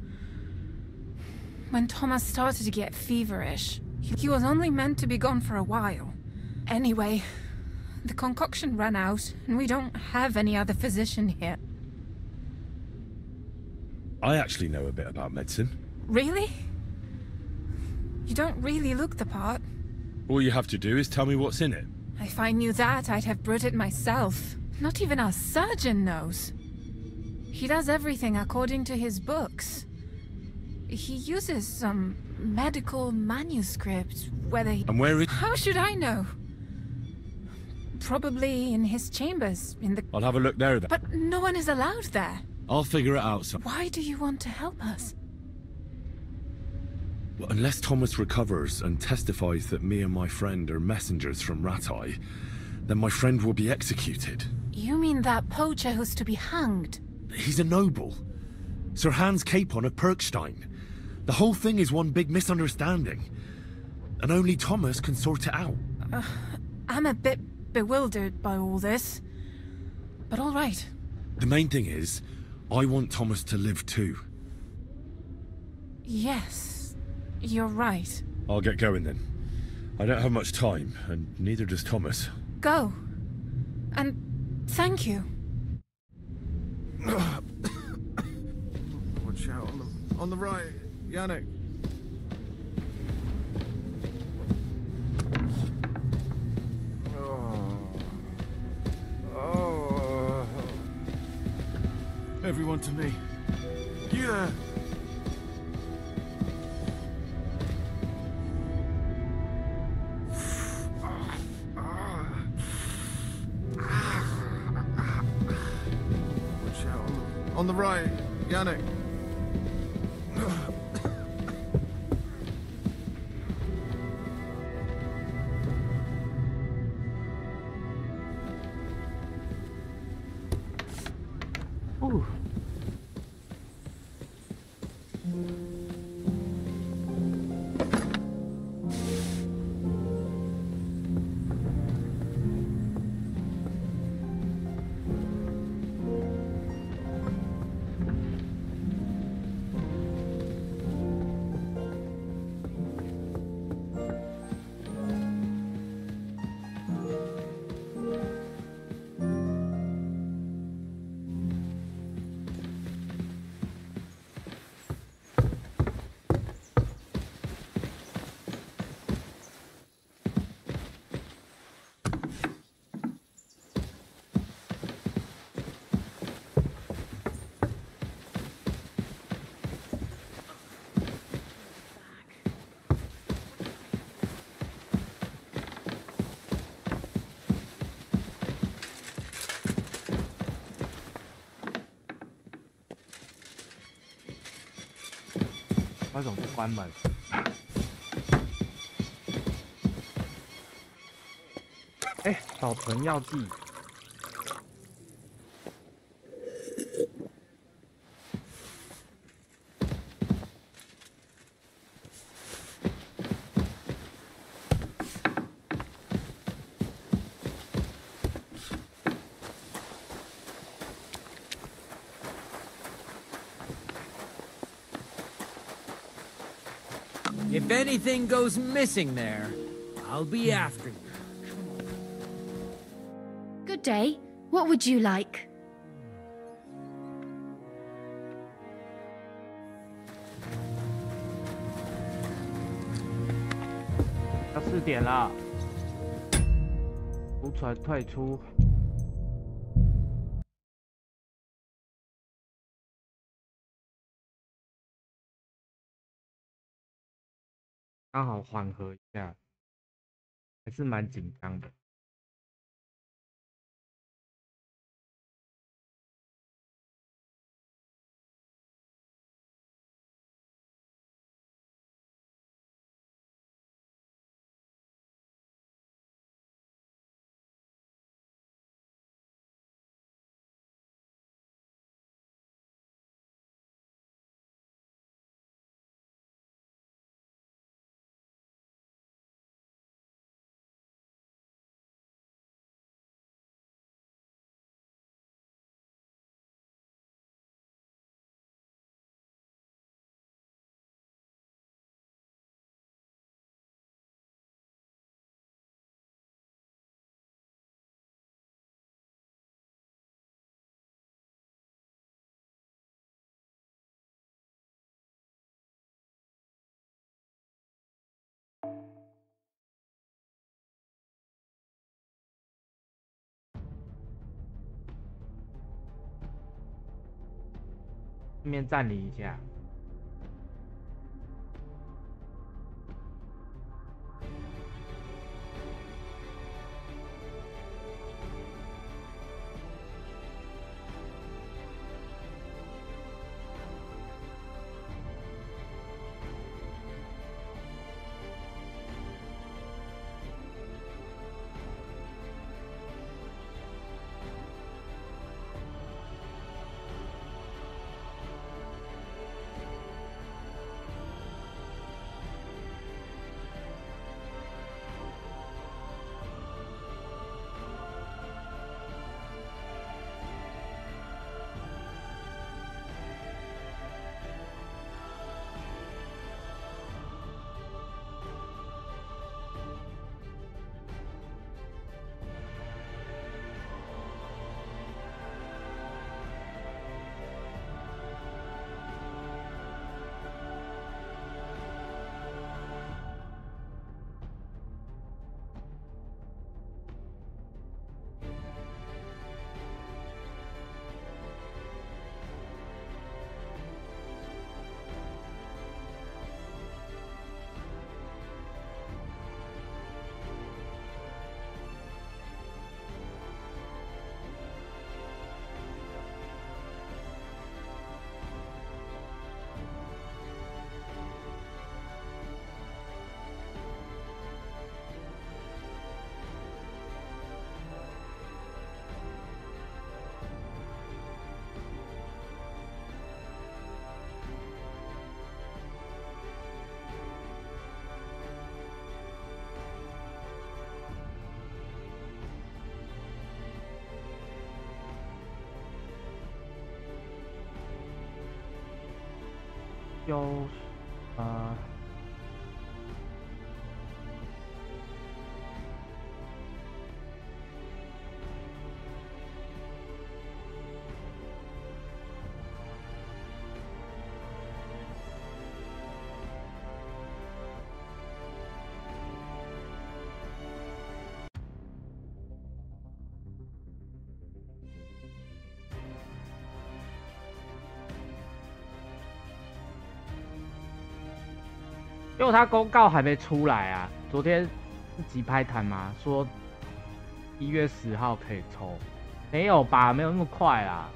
When Thomas started to get feverish, he was only meant to be gone for a while. Anyway, the concoction ran out, and we don't have any other physician here. I actually know a bit about medicine. Really? You don't really look the part. All you have to do is tell me what's in it. If I knew that, I'd have brewed it myself. Not even our surgeon knows. He does everything according to his books. He uses some medical manuscript, whether he... And where is... How should I know? Probably in his chambers, in the... I'll have a look there then. But no one is allowed there. I'll figure it out, son. Why do you want to help us? Well, unless Thomas recovers and testifies that me and my friend are messengers from Ratai, then my friend will be executed. You mean that poacher who's to be hanged? He's a noble. Sir Hans Capon of Perkstein. The whole thing is one big misunderstanding. And only Thomas can sort it out. I'm a bit bewildered by all this. But all right. The main thing is, I want Thomas to live too. Yes, you're right. I'll get going then. I don't have much time, and neither does Thomas. Go. And thank you. Watch out on the right, Yannick. Oh. Everyone to me. You there? Watch out on the right, Yannick. Ooh. 那种就关门。哎，保存药剂。If anything goes missing there, I'll be after you. Good day. What would you like?要4点了，浮船退出。刚好缓和一下，还是蛮紧张的。顺便占领一下。就因为他公告还没出来啊，昨天是即拍摊吗？说1月10号可以抽，没有吧？没有那么快啊，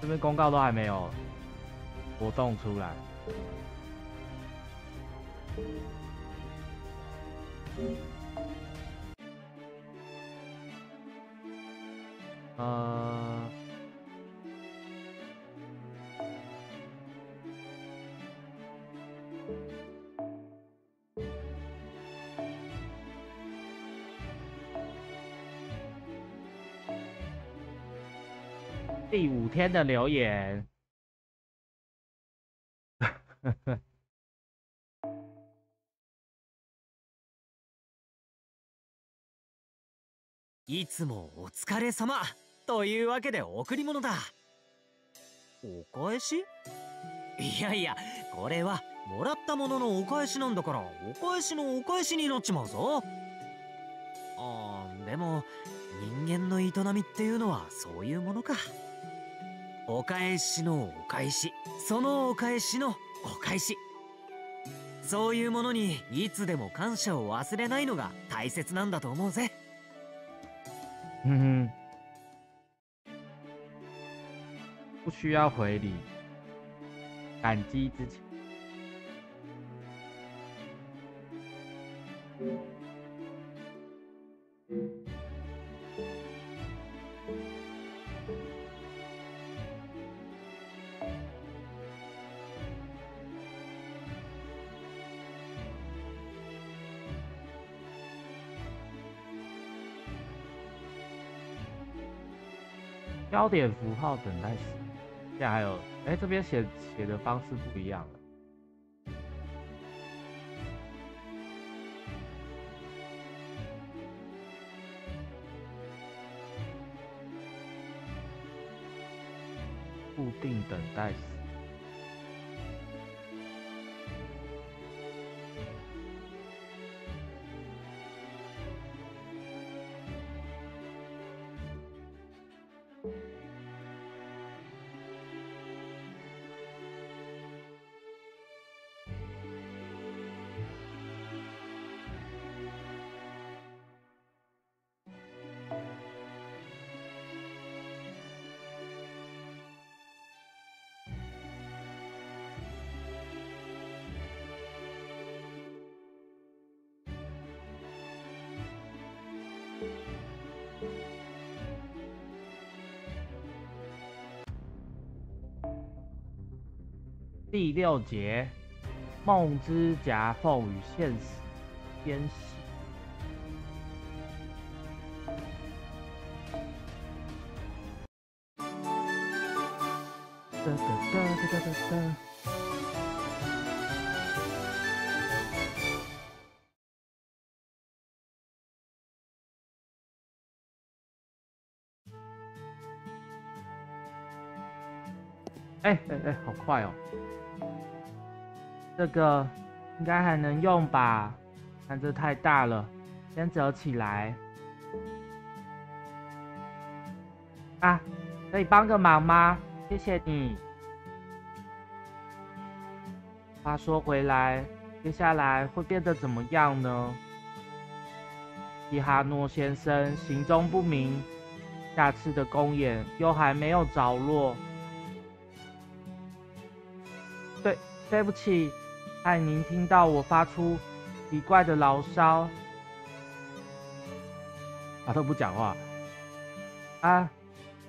这边公告都还没有活动出来。第5天的留言，いつもお疲れ様というわけで贈り物だ。お返し？いやいや、これはもらったもののお返しなんだから、お返しのお返しになっちまうぞ。でも人間の営みっていうのはそういうものか。お返しのお返し、そのお返しのお返し。そういうものにいつでも感謝を忘れないのが大切なんだと思うぜ。不需要回礼，感激之情。标点符号等待时，现在还有，这边写的方式不一样了。固定等待时。第6节，梦之夹缝与现实间隙。好快哦！这个应该还能用吧？但这太大了，先折起来。啊，可以帮个忙吗？谢谢你。话说回来，接下来会变得怎么样呢？伊哈诺先生行踪不明，下次的公演又还没有着落。对不起，害您听到我发出奇怪的牢骚。他都不讲话啊，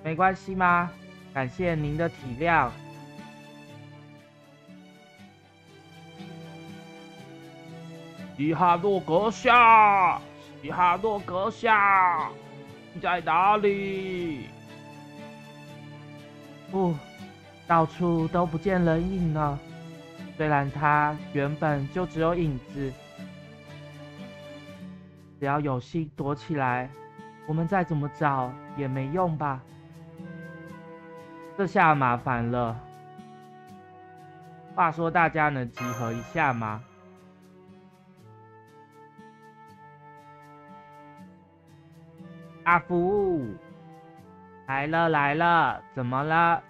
没关系吗？感谢您的体谅。伊哈诺阁下，伊哈诺阁下，你在哪里？到处都不见人影了。虽然他原本就只有影子，只要有心躲起来，我们再怎么找也没用吧？这下麻烦了。话说大家能集合一下吗？阿福，来了来了，怎么了？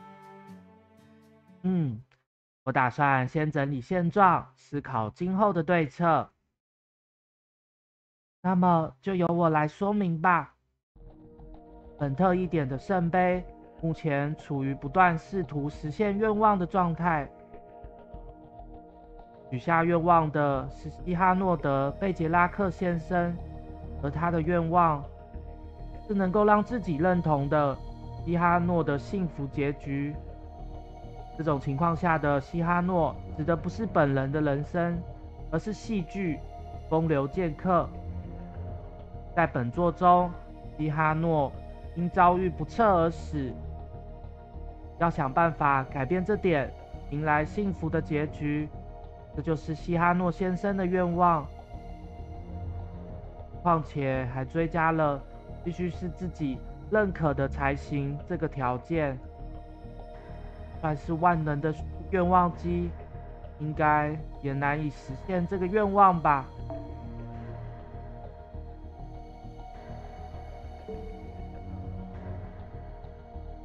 我打算先整理现状，思考今后的对策。那么就由我来说明吧。本特一点的圣杯目前处于不断试图实现愿望的状态。许下愿望的是西哈诺德·贝杰拉克先生，而他的愿望是能够让自己认同的西哈诺的幸福结局。这种情况下的西哈诺指的不是本人的人生，而是戏剧《风流剑客》。在本作中，西哈诺因遭遇不测而死，要想办法改变这点，迎来幸福的结局。这就是西哈诺先生的愿望。况且还追加了必须是自己认可的才行这个条件。算是万能的愿望机，应该也难以实现这个愿望吧。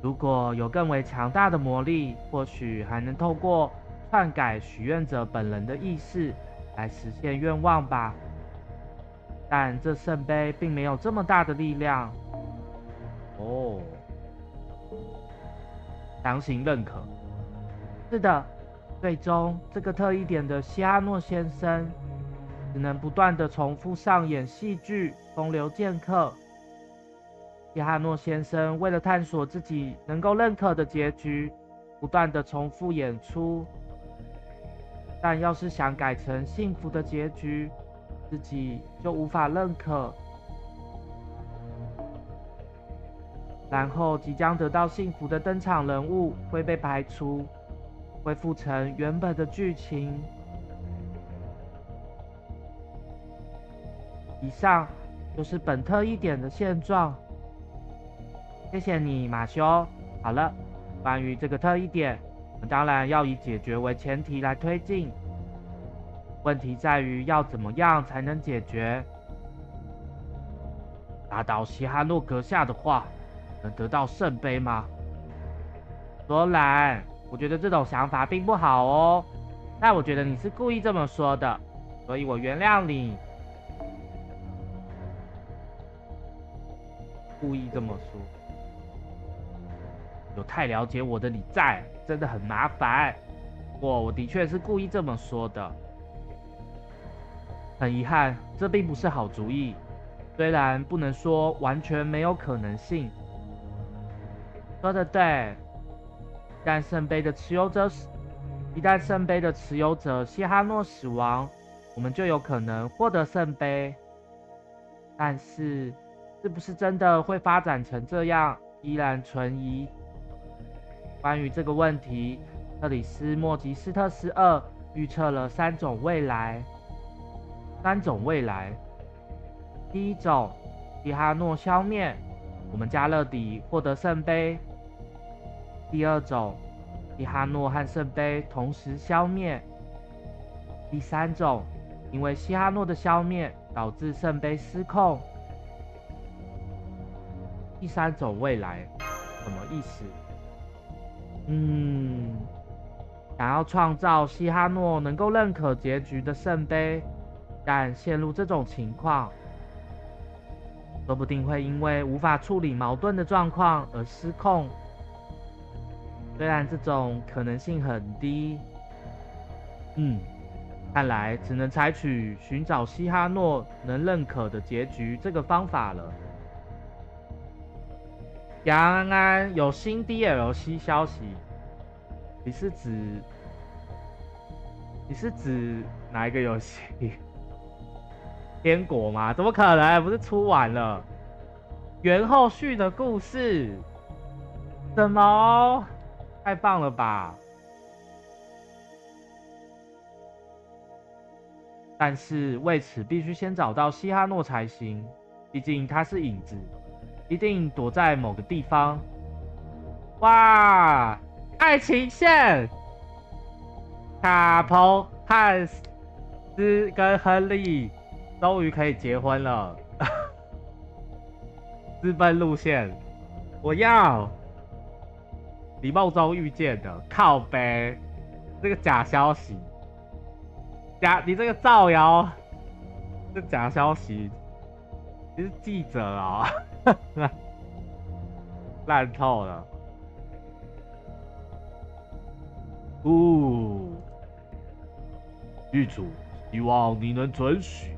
如果有更为强大的魔力，或许还能透过篡改许愿者本人的意识来实现愿望吧。但这圣杯并没有这么大的力量。强行认可。是的，最终这个特异点的西哈诺先生只能不断的重复上演戏剧《风流剑客》。西哈诺先生为了探索自己能够认可的结局，不断的重复演出。但要是想改成幸福的结局，自己就无法认可。然后即将得到幸福的登场人物会被排除，恢复成原本的剧情。以上就是本特异点的现状。谢谢你，马修。好了，关于这个特异点，我们当然要以解决为前提来推进。问题在于要怎么样才能解决？打倒西哈诺阁下的话，能得到圣杯吗？罗兰，我觉得这种想法并不好哦。但我觉得你是故意这么说的，所以我原谅你。故意这么说，有太了解我的你在，真的很麻烦。不过我的确是故意这么说的。很遗憾，这并不是好主意。虽然不能说完全没有可能性。说得对，一旦圣杯的持有者西哈诺死亡，我们就有可能获得圣杯。但是，是不是真的会发展成这样，依然存疑。关于这个问题，克里斯莫吉斯特斯2预测了3种未来。第一种，西哈诺消灭，我们加勒底获得圣杯。第二种，西哈诺和圣杯同时消灭。第三种，因为西哈诺的消灭导致圣杯失控。第三种未来什么意思？想要创造西哈诺能够认可结局的圣杯，但陷入这种情况，说不定会因为无法处理矛盾的状况而失控。虽然这种可能性很低，看来只能采取寻找西哈诺能认可的结局这个方法了。杨安安有新 DLC 消息，你是指哪一个游戏？天国吗？怎么可能？不是出完了？原后续的故事？什么？太棒了吧！但是为此必须先找到西哈诺才行，毕竟他是影子，一定躲在某个地方。哇，爱情线！卡彭、汉斯跟亨利终于可以结婚了。私奔路线，我要李梦中遇见的，靠北，这个假消息，你这个造谣，这假消息，你是记者哦，烂透了。剧组希望你能准许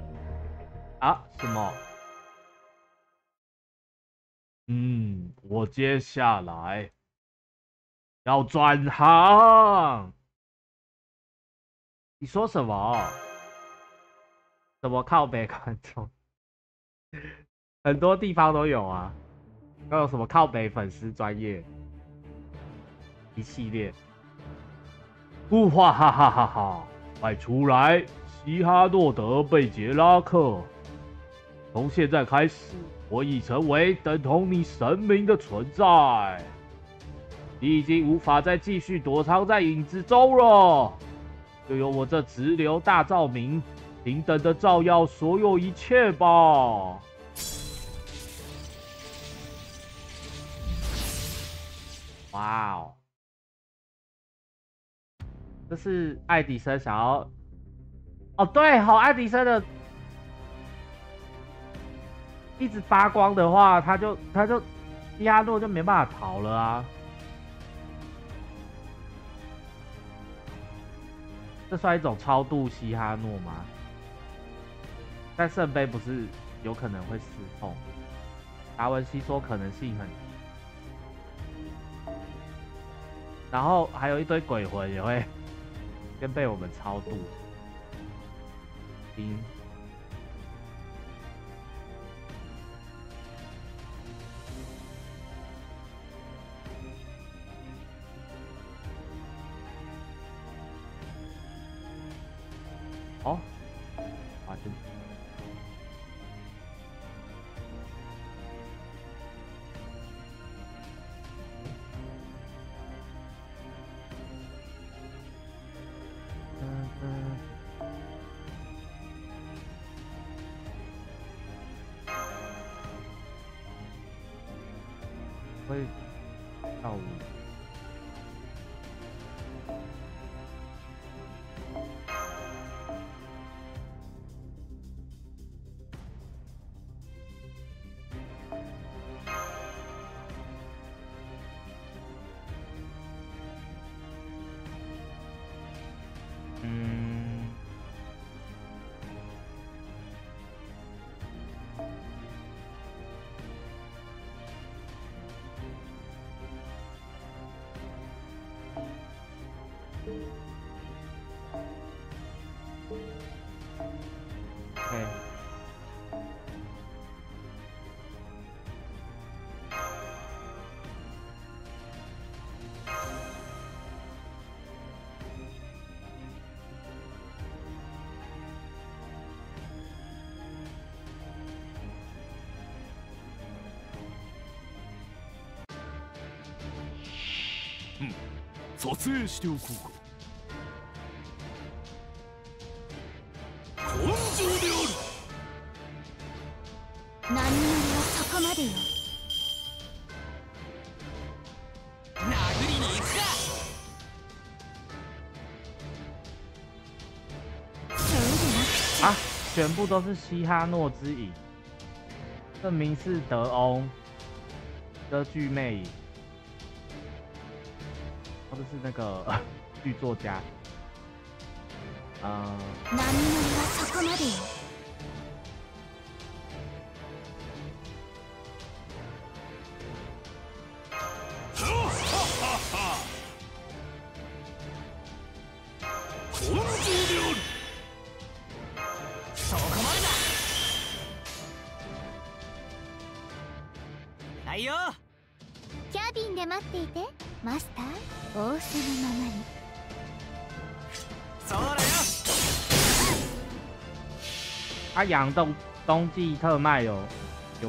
啊？什么？我接下来要转行。你说什么？什么靠北观众？很多地方都有啊，都有什么靠北粉丝专业一系列。哈哈哈哈哈！快出来！西哈诺德贝杰拉克，从现在开始，我已成为等同你神明的存在。你已经无法再继续躲藏在影子中了，就由我这直流大照明平等的照耀所有一切吧。哇哦！这是爱迪生想要，哦对，好，爱迪生的一直发光的话，他就西哈诺就没办法逃了啊。这算一种超度西哈诺吗？但圣杯不是有可能会失控？达文西说可能性很，然后还有一堆鬼魂也会先被我们超度。哦，啊，真的。会跳舞。撮影しておこうか。根性である。何よりはそこまでよ。殴りに行くか。啊，全部都是西哈诺之影，证明是德翁歌剧魅影。这是那个剧作家，何者はそこまでよ。根性である。そこまでだ。はいよ。キャビンで待っていて、マスター。仰せのままに。そうだよ。他养冬季特卖有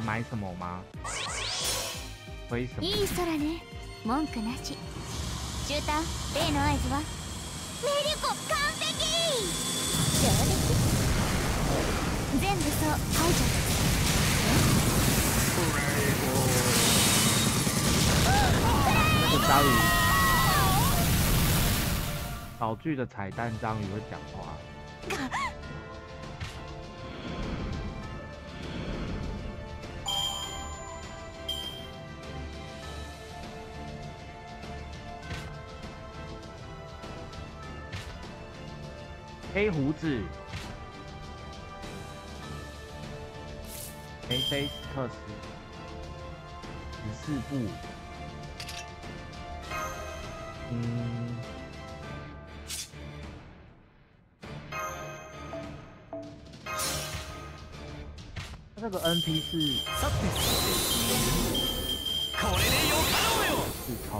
买什么吗？为什么？いい空ね。文句なし。シューター、例の合図は？メリコ完璧。上出来。全部そう排除。那个章鱼，岛剧的彩蛋章鱼会讲话。黑胡子，梅菲斯特斯14部，那个 NP 是四冲。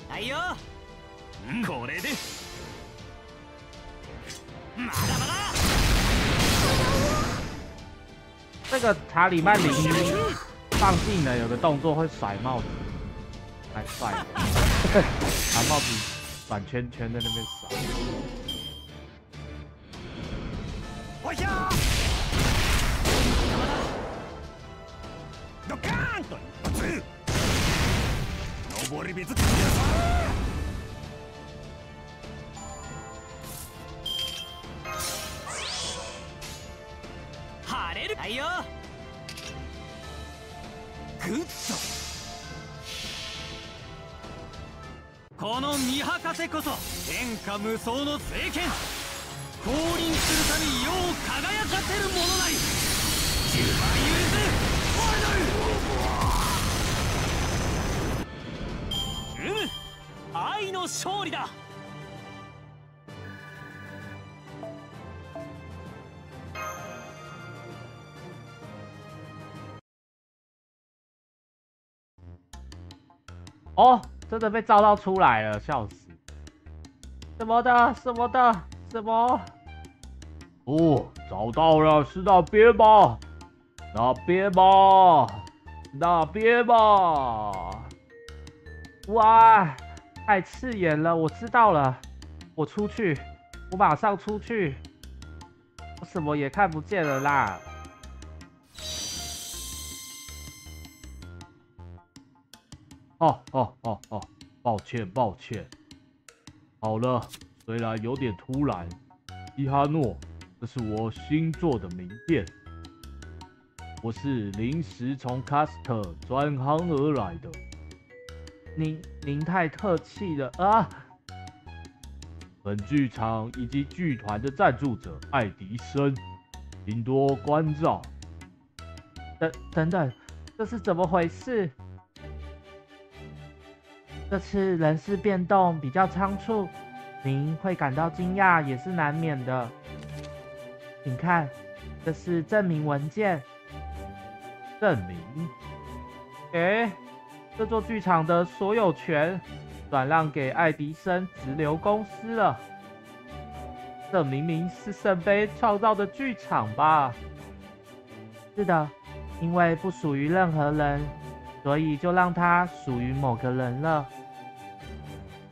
はいよ。これで。まだまだ。这个查理曼邻居放技能有个动作会甩帽子，蛮帅的，把帽子转圈圈在那边甩。おひゃー。ドカーンと一発。登り火づかみだぞ。晴れる。はいよ。グッド。この見博士こそ天下無双の聖剣。降臨するため世を輝かせるものなり。10万許す。ファイナル。愛の勝利だ。哦，真的被照到出来了，笑死！什么的，什么的，什么？哦，找到了，是那边吗？那边吗？那边吗？哇，太刺眼了！我知道了，我出去，我马上出去，我什么也看不见了啦！哦，抱歉。好了，虽然有点突然，伊哈诺，这是我新做的名片，我是临时从卡斯特转行而来的。您太客气了啊！本剧场以及剧团的赞助者爱迪生，请多关照。等等，这是怎么回事？这次人事变动比较仓促，您会感到惊讶也是难免的。请看，这是证明文件。证明？这座剧场的所有权转让给爱迪生直流公司了。这明明是圣杯创造的剧场吧？是的，因为不属于任何人，所以就让它属于某个人了。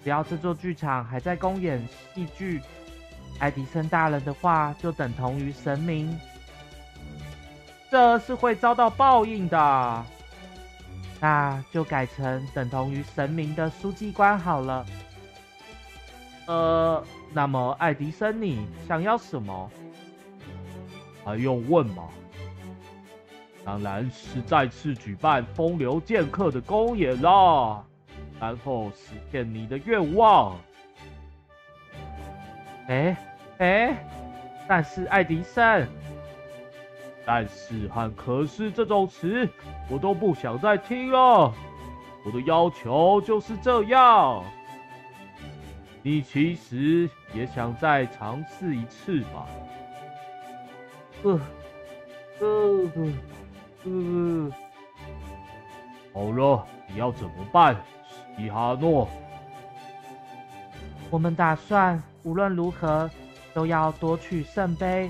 只要这座剧场还在公演戏剧，爱迪生大人的话就等同于神明，这是会遭到报应的。那就改成等同于神明的书记官好了。那么爱迪生你想要什么？还用问吗？当然是再次举办风流剑客的公演啦，然后实现你的愿望。但是爱迪生，但是和可是这种词我都不想再听了。我的要求就是这样。你其实也想再尝试一次吧？好了，你要怎么办，史蒂哈诺？我们打算无论如何都要夺取圣杯，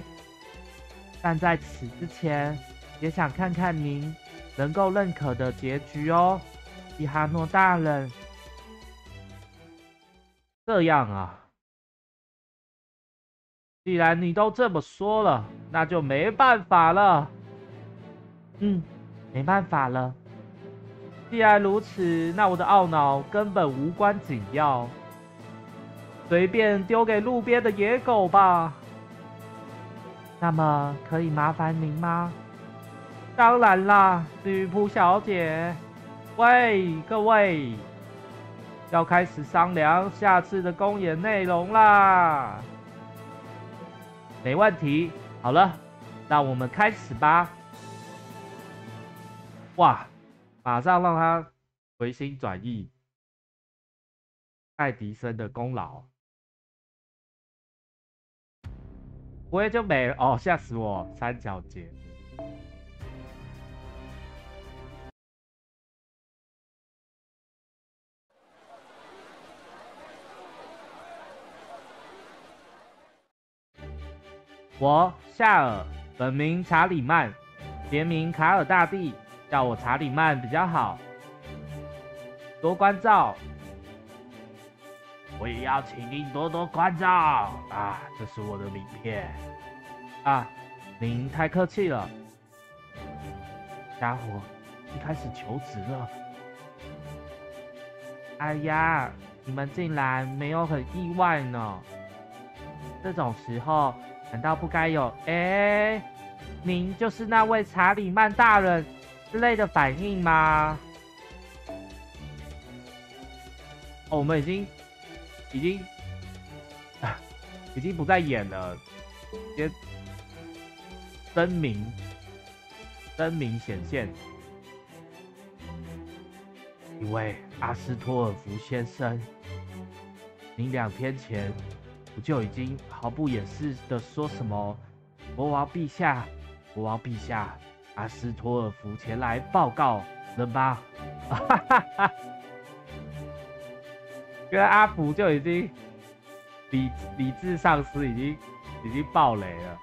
但在此之前，也想看看您能够认可的结局哦，史蒂哈诺大人。这样啊，既然你都这么说了，那就没办法了。没办法了。既然如此，那我的懊恼根本无关紧要，随便丢给路边的野狗吧。那么，可以麻烦您吗？当然啦，女仆小姐。喂，各位，要开始商量下次的公演内容啦。没问题。好了，让我们开始吧。哇！马上让他回心转意，爱迪生的功劳，不会就没了哦！吓死我！三角节，我夏尔，本名查理曼，别名卡尔大帝。叫我查理曼比较好，多关照。我也要请您多多关照啊！这是我的名片啊，您太客气了。家伙一开始求职了。哎呀，你们竟然没有很意外呢？这种时候难道不该有您就是那位查理曼大人之类的反应吗？我们已经不再演了，直接声明显现。一位阿斯托尔福先生，您2天前不就已经毫不掩饰的说什么国王陛下，阿斯托尔福前来报告了吗？原来阿福就已经理智丧失，已经爆雷了。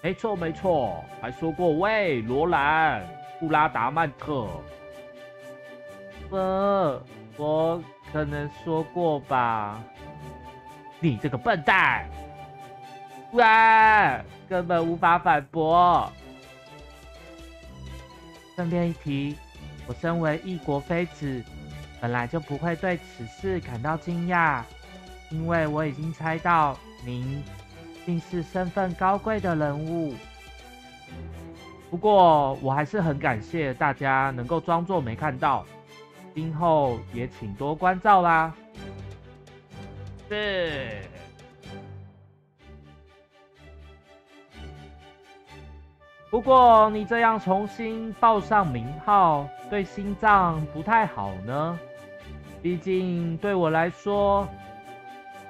没错，还说过喂罗兰布拉达曼特，我可能说过吧。你这个笨蛋！哇，根本无法反驳。顺便一提，我身为异国妃子，本来就不会对此事感到惊讶，因为我已经猜到您竟是身份高贵的人物。不过，我还是很感谢大家能够装作没看到，今后也请多关照啦。是。不过你这样重新报上名号，对心脏不太好呢。毕竟对我来说，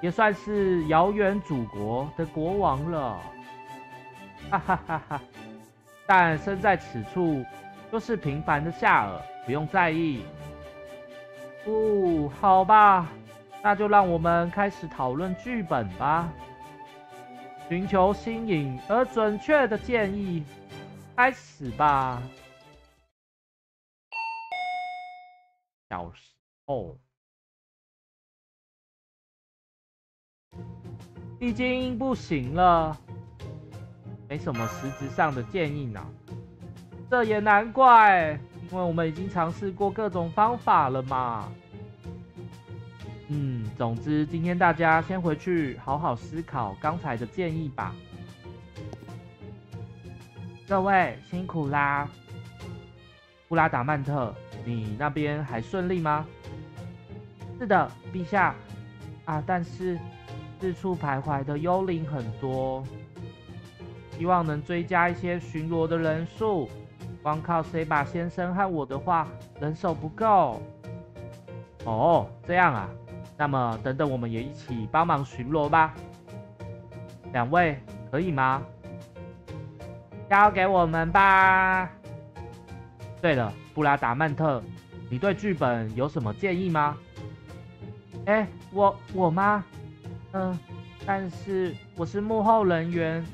也算是遥远祖国的国王了。哈哈哈哈！但身在此处，就是平凡的夏尔，不用在意。好吧，那就让我们开始讨论剧本吧。寻求新颖而准确的建议。开始吧。小时候，已经不行了，没什么实质上的建议呢。这也难怪，因为我们已经尝试过各种方法了嘛。总之，今天大家先回去好好思考刚才的建议吧。各位辛苦啦，布拉达曼特，你那边还顺利吗？是的，陛下。但是四处徘徊的幽灵很多，希望能追加一些巡逻的人数。光靠塞巴先生和我的话，人手不够。哦，这样啊，那么等等我们也一起帮忙巡逻吧。两位可以吗？交给我们吧。对了，布拉达曼特，你对剧本有什么建议吗？哎，我吗？但是我是幕后人员，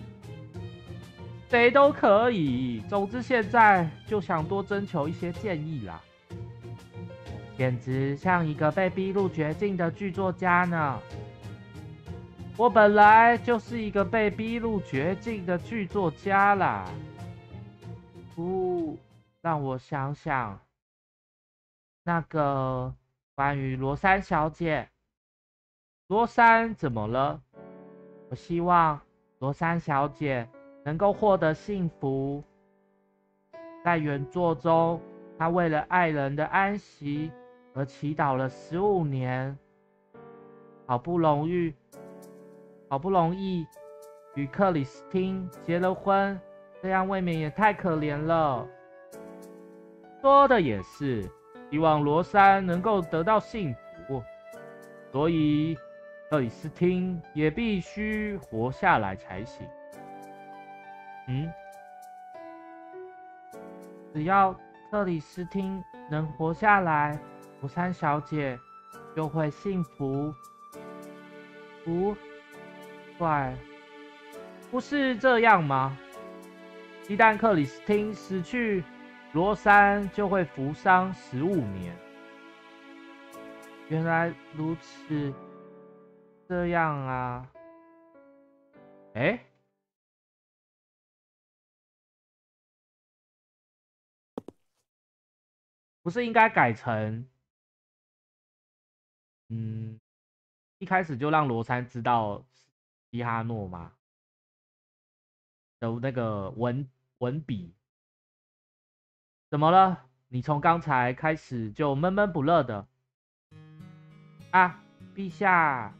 谁都可以。总之现在就想多征求一些建议啦。简直像一个被逼入绝境的剧作家呢。我本来就是一个被逼入绝境的剧作家啦。让我想想，那个关于罗珊小姐，罗珊怎么了？我希望罗珊小姐能够获得幸福。在原作中，她为了爱人的安息而祈祷了15年，好不容易与克里斯汀结了婚，这样未免也太可怜了。说的也是，希望罗珊能够得到幸福，所以克里斯汀也必须活下来才行。只要克里斯汀能活下来，罗珊小姐就会幸福。怪，不是这样吗？一旦克里斯汀死去，罗珊就会服丧15年。原来如此，这样啊？不是应该改成，一开始就让罗珊知道西哈诺吗？的那个文笔怎么了？你从刚才开始就闷闷不乐的啊，陛下。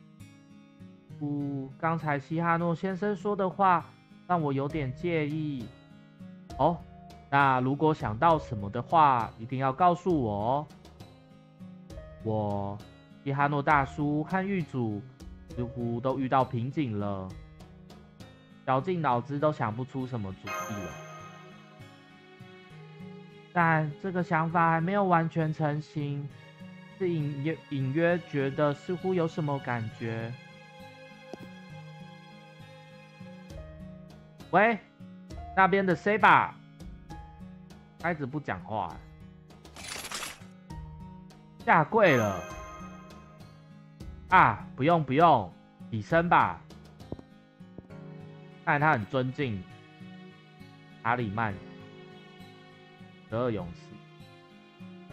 刚才西哈诺先生说的话让我有点介意。哦，那如果想到什么的话，一定要告诉我哦。西哈诺大叔和狱主似乎都遇到瓶颈了，绞尽脑汁都想不出什么主意了。但这个想法还没有完全成型，是隐约觉得似乎有什么感觉。喂，那边的 C 吧，开始不讲话，下跪了啊！不用，起身吧。看来他很尊敬查理曼12勇士。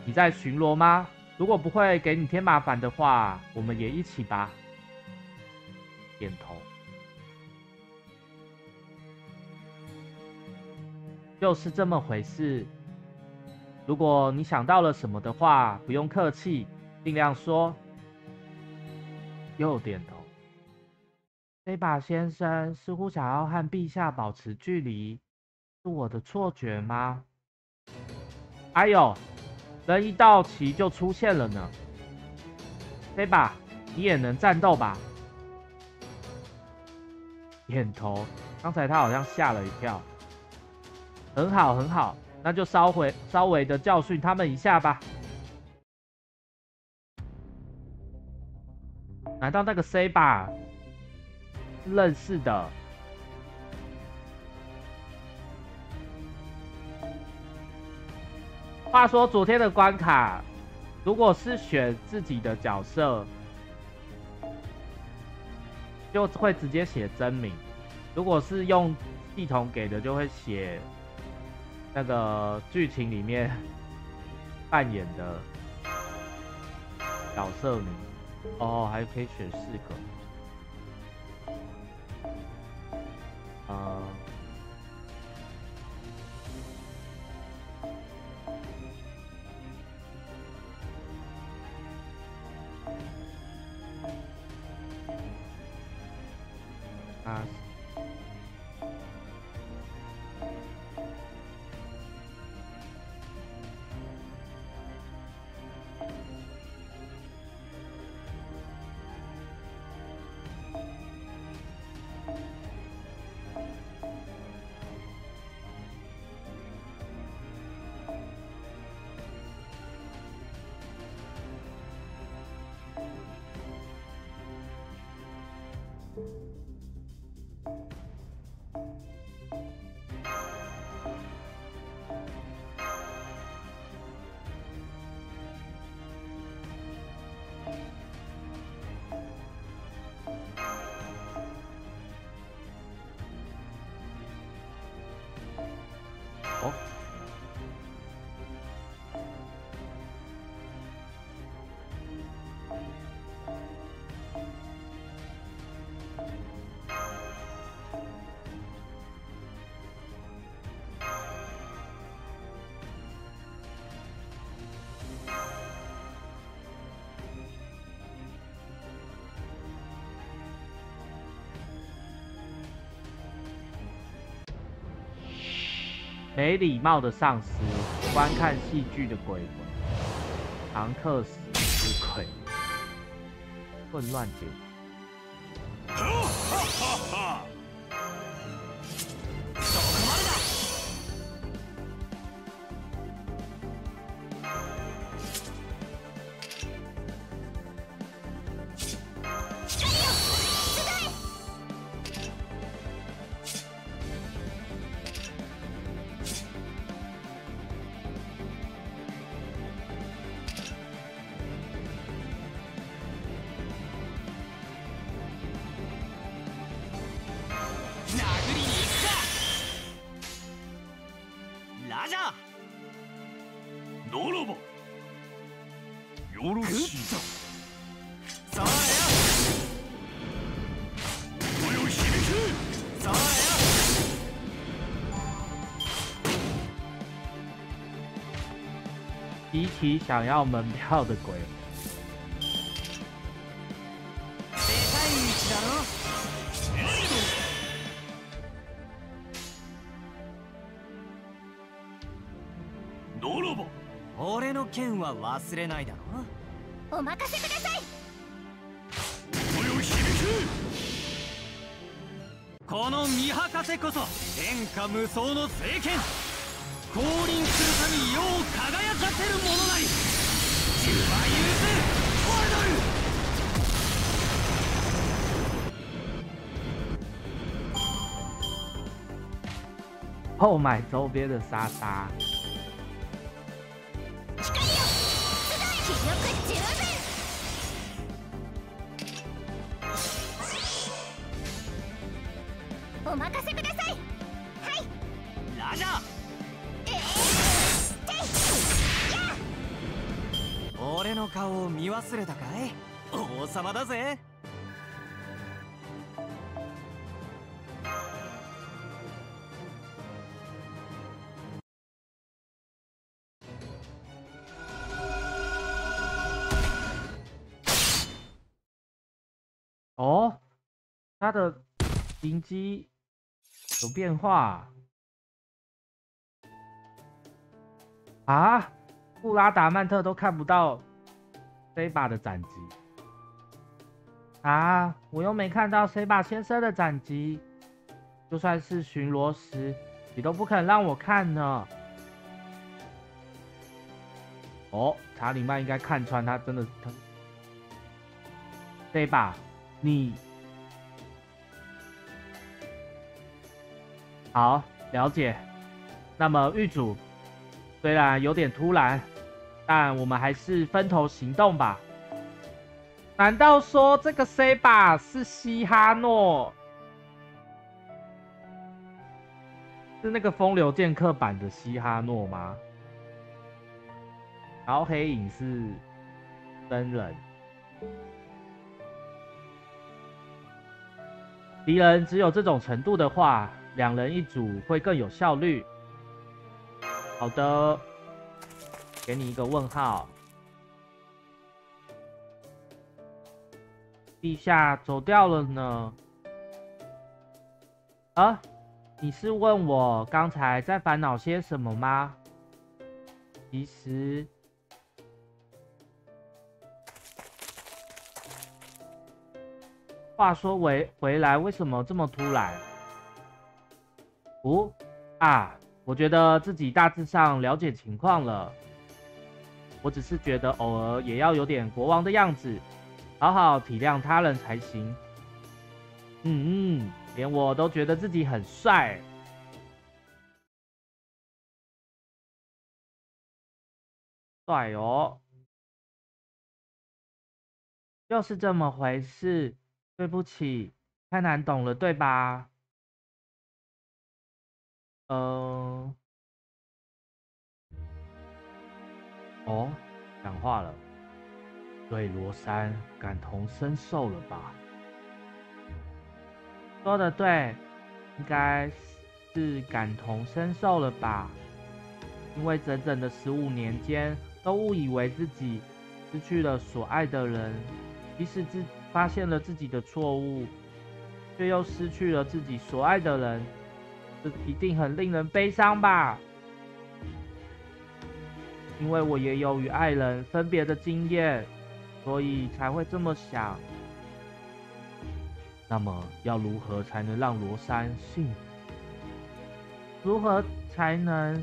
你在巡逻吗？如果不会给你添麻烦的话，我们也一起吧。点头。就是这么回事。如果你想到了什么的话，不用客气，尽量说。又点头。这把先生似乎想要和陛下保持距离，是我的错觉吗？哎呦，人一到齐就出现了呢。这把你也能战斗吧？点头。刚才他好像吓了一跳。很好，那就稍微的教训他们一下吧。难道那个 C 吧认识的？话说昨天的关卡，如果是选自己的角色，就会直接写真名；如果是用系统给的，就会写那个剧情里面扮演的角色名。哦，还可以选4个。哦。没礼貌的上司，观看戏剧的鬼魂，常客死鬼，混乱点。集体想要门票的鬼。俺の剣は忘れないだろ。お任せください。この見博士こそ天下無双の聖剣。降臨する神よう輝かせるものなり。十番許すオードル。购买周边的莎莎。お任せください。はい。ラジャー。俺の顔を見忘れたかい？王様だぜ。哦，他的灵机有变化啊！布拉达曼特都看不到这把的斩击啊！我又没看到谁把先生的斩击，就算是巡逻时，你都不肯让我看呢。哦，查理曼应该看穿他真的这一把。你好，了解。那么狱主虽然有点突然，但我们还是分头行动吧。难道说这个 C 把是西哈诺？是那个风流剑客版的西哈诺吗？然后黑影是真人。敌人只有这种程度的话，2人一组会更有效率。好的，给你一个问号。地下走掉了呢？啊，你是问我刚才在烦恼些什么吗？其实。话说回来，为什么这么突然？哦啊，我觉得自己大致上了解情况了。我只是觉得偶尔也要有点国王的样子，好好体谅他人才行。连我都觉得自己很帅。帅哦，就是这么回事。对不起，太难懂了，对吧？哦，讲话了，对罗珊感同身受了吧？说的对，应该是感同身受了吧？因为整整的15年间，都误以为自己失去了所爱的人，即使发现了自己的错误，却又失去了自己所爱的人，这一定很令人悲伤吧？因为我也有与爱人分别的经验，所以才会这么想。那么，要如何才能让罗珊幸福？如何才能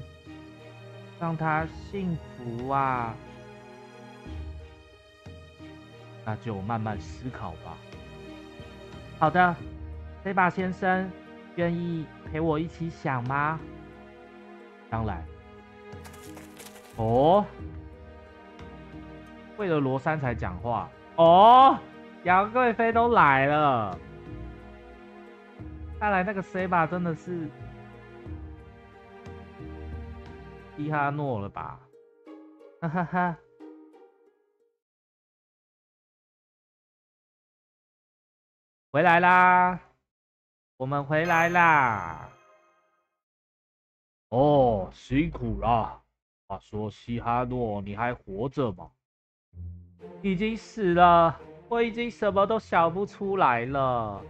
让她幸福啊？那就慢慢思考吧。好的，这把先生，愿意陪我一起想吗？当然。哦，为了罗珊才讲话哦，杨贵妃都来了，看来那个 Seba 真的是伊哈诺了吧？哈哈哈。回来啦，我们回来啦。哦，辛苦啦。话说西哈诺，你还活着吗？已经死了，我已经什么都想不出来了。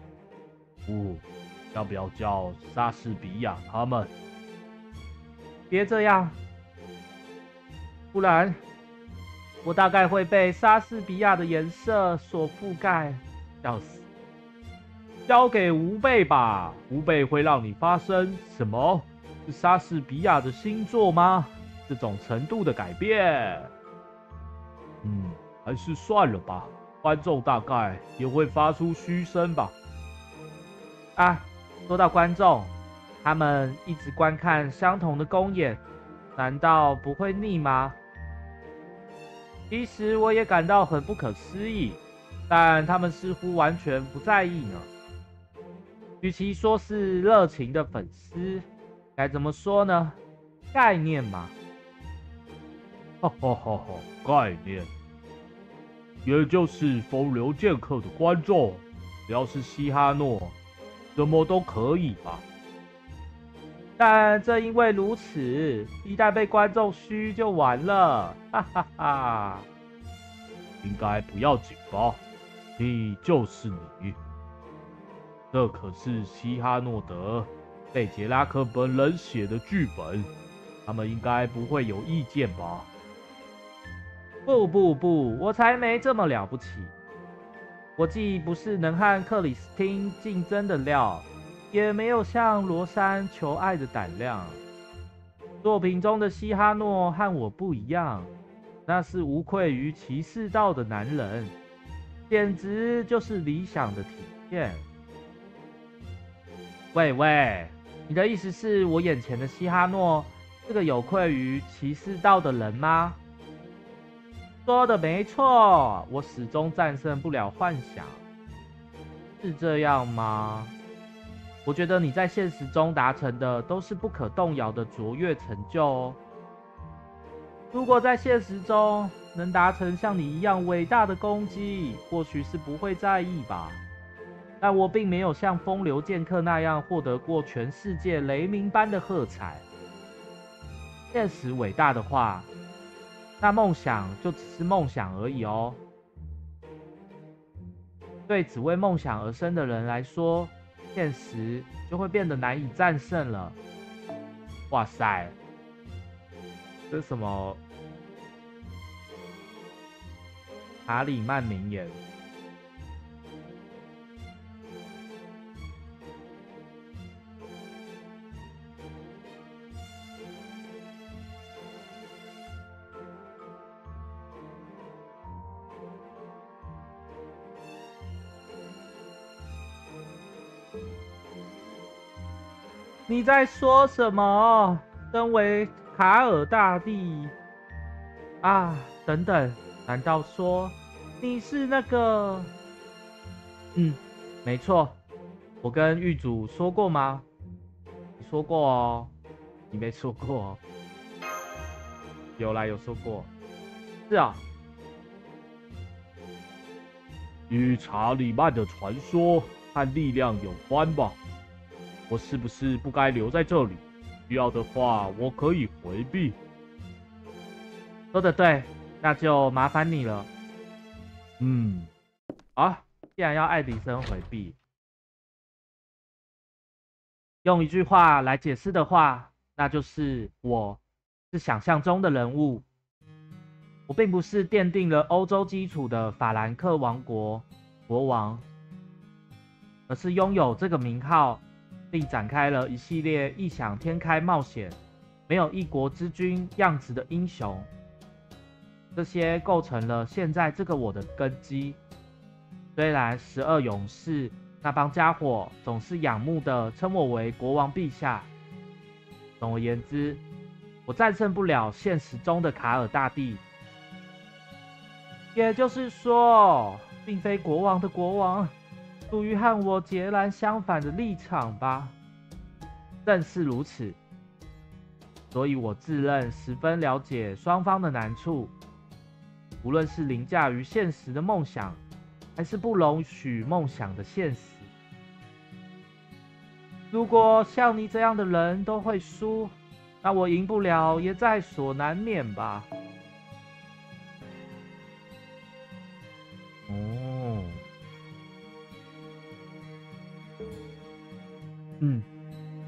要不要叫莎士比亚他们？别这样，不然我大概会被莎士比亚的颜色所覆盖，笑死。交给吾辈吧，吾辈会让你发生什么？是莎士比亚的星座吗？这种程度的改变，还是算了吧。观众大概也会发出嘘声吧。啊，说到观众，他们一直观看相同的公演，难道不会腻吗？其实我也感到很不可思议，但他们似乎完全不在意呢。与其说是热情的粉丝，该怎么说呢？概念嘛。概念，也就是风流剑客的观众，只要是西哈诺，什么都可以吧。但正因为如此，一旦被观众嘘就完了，哈哈哈。应该不要紧吧？你就是你，这可是西哈诺德·贝杰拉克本人写的剧本，他们应该不会有意见吧？不，我才没这么了不起。我既不是能和克里斯汀竞争的料，也没有向罗珊求爱的胆量。作品中的西哈诺和我不一样，那是无愧于骑士道的男人，简直就是理想的体现。喂，你的意思是我眼前的西哈诺是个有愧于骑士道的人吗？说的没错，我始终战胜不了幻想，是这样吗？我觉得你在现实中达成的都是不可动摇的卓越成就哦。如果在现实中能达成像你一样伟大的功绩，或许是不会在意吧。但我并没有像风流剑客那样获得过全世界雷鸣般的喝彩。现实伟大的话，那梦想就只是梦想而已哦。对只为梦想而生的人来说，现实就会变得难以战胜了。哇塞，这是什么查理曼名言？你在说什么？身为卡尔大帝啊，等等，难道说你是那个……没错，我跟狱主说过吗？你说过哦，你没说过哦。有啦，有说过。是啊。与查理曼的传说和力量有关吧？我是不是不该留在这里？需要的话，我可以回避。说得对，那就麻烦你了。啊，既然要爱迪生回避，用一句话来解释的话，那就是我是想象中的人物。我并不是奠定了欧洲基础的法兰克王国国王，而是拥有这个名号，并展开了一系列异想天开冒险、没有一国之君样子的英雄。这些构成了现在这个我的根基。虽然12勇士那帮家伙总是仰慕地称我为国王陛下，总而言之，我战胜不了现实中的卡尔大帝。也就是说，并非国王的国王属于和我截然相反的立场吧？正是如此，所以我自认十分了解双方的难处，无论是凌驾于现实的梦想，还是不容许梦想的现实。如果像你这样的人都会输，那我赢不了也在所难免吧。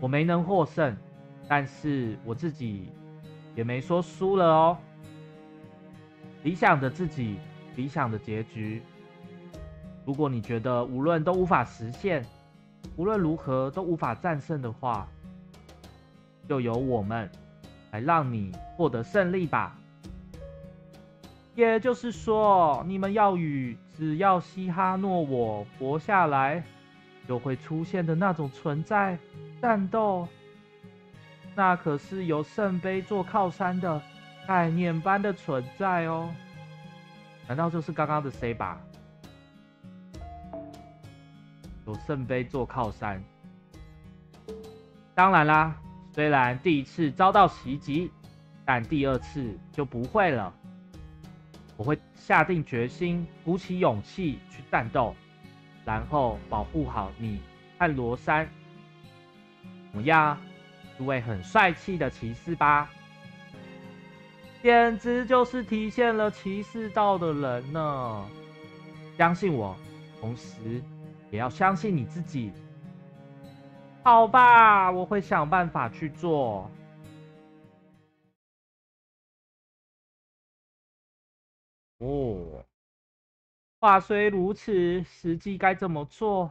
我没能获胜，但是我自己也没说输了哦。理想的自己，理想的结局。如果你觉得无论都无法实现，无论如何都无法战胜的话，就由我们来让你获得胜利吧。也就是说，你们要与只要西哈诺我活下来，就会出现的那种存在战斗，那可是有圣杯做靠山的概念般的存在哦。难道就是刚刚的 C 吧？有圣杯做靠山。当然啦，虽然第一次遭到袭击，但第二次就不会了。我会下定决心，鼓起勇气去战斗，然后保护好你和罗珊。怎么样，诸位很帅气的骑士吧？简直就是体现了骑士道的人呢！相信我，同时也要相信你自己。好吧，我会想办法去做。话虽如此，实际该怎么做？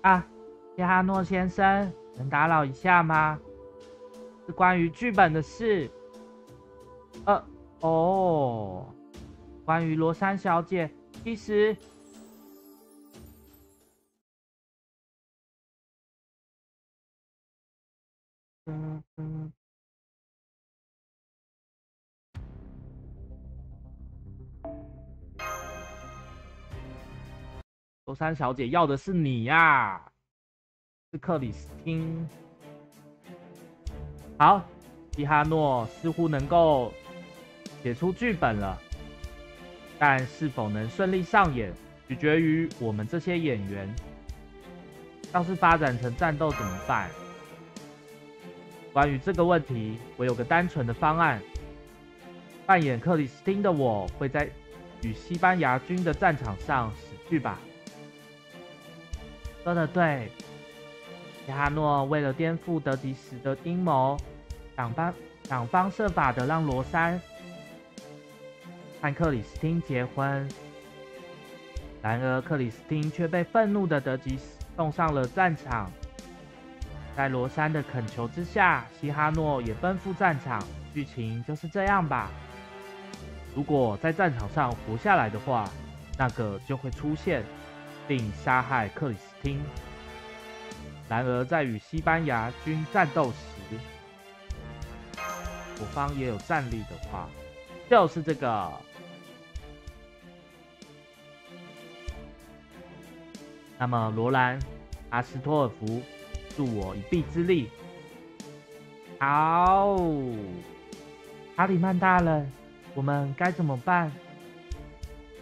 啊，谢哈诺先生，能打扰一下吗？是关于剧本的事。关于罗珊小姐，其实罗珊小姐要的是你呀，是克里斯汀。好，西哈诺似乎能够写出剧本了，但是否能顺利上演，取决于我们这些演员。要是发展成战斗怎么办？关于这个问题，我有个单纯的方案。扮演克里斯汀的我会在与西班牙军的战场上死去吧。说得对，西哈诺为了颠覆德吉时的阴谋，想方设法的让罗珊和克里斯汀结婚。然而克里斯汀却被愤怒的德吉时送上了战场。在罗珊的恳求之下，西哈诺也奔赴战场。剧情就是这样吧。如果在战场上活下来的话，那个就会出现并杀害克里斯汀。然而在与西班牙军战斗时，我方也有战力的话，就是这个。那么罗兰·阿斯托尔夫助我一臂之力。好，查理曼大人，我们该怎么办？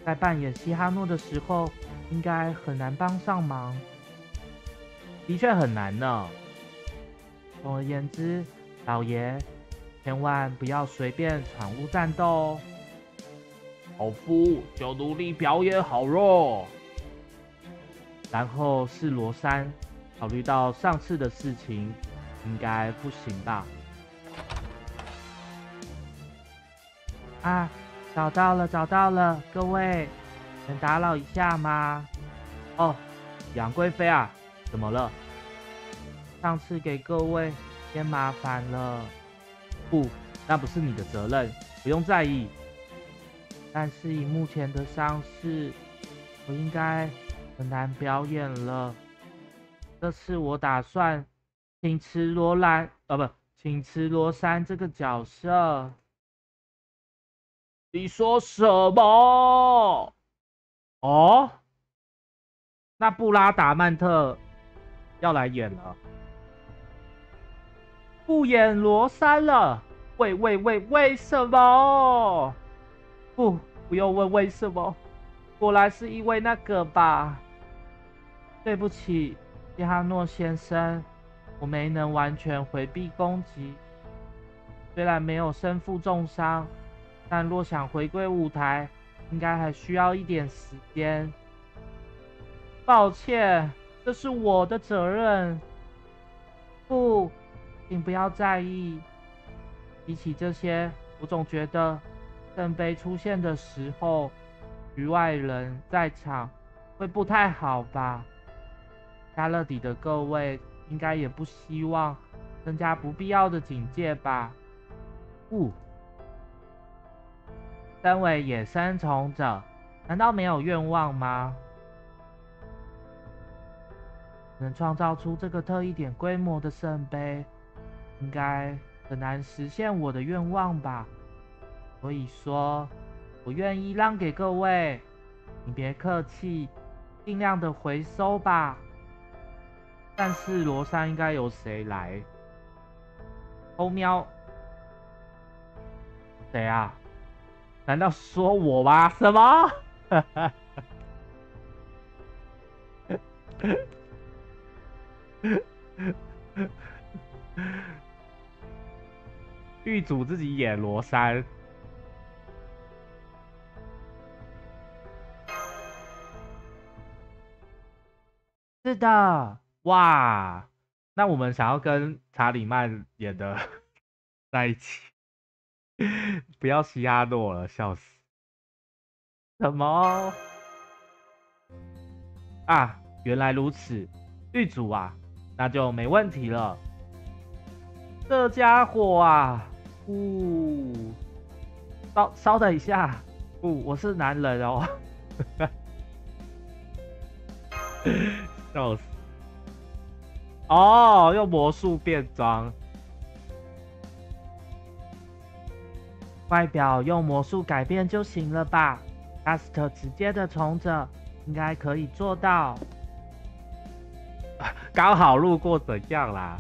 在扮演西哈诺的时候，应该很难帮上忙。的确很难呢。总而言之，老爷，千万不要随便闯入战斗哦。老夫就努力表演好咯。然后是罗珊，考虑到上次的事情，应该不行吧？啊，找到了，找到了，各位，能打扰一下吗？哦，杨贵妃啊，怎么了？上次给各位添麻烦了。不，那不是你的责任，不用在意。但是以目前的伤势，我应该很难表演了。这次我打算请辞请辞罗珊这个角色。你说什么？哦，那布拉达曼特要来演了，不演罗珊了？为什么？不用问为什么，果然是因为那个吧。对不起，西哈诺先生，我没能完全回避攻击。虽然没有身负重伤，但若想回归舞台，应该还需要一点时间。抱歉，这是我的责任。不，请不要在意。比起这些，我总觉得圣杯出现的时候，局外人在场会不太好吧？加勒底的各位应该也不希望增加不必要的警戒吧？身为野生从者，难道没有愿望吗？能创造出这个特一点规模的圣杯，应该很难实现我的愿望吧？所以说，我愿意让给各位，你别客气，尽量的回收吧。但是罗珊应该由谁来？偷喵，谁啊？难道说我吗？什么？狱主自己演罗珊，是的，哇！那我们想要跟查理曼演的在一起，不要西哈诺了，笑死！什么？啊，原来如此，狱主啊，那就没问题了。这家伙啊，稍等一下，我是男人哦，笑死！哦，用魔术变装，外表用魔术改变就行了吧 ？Cast 直接的从者应该可以做到。刚好路过怎样啦？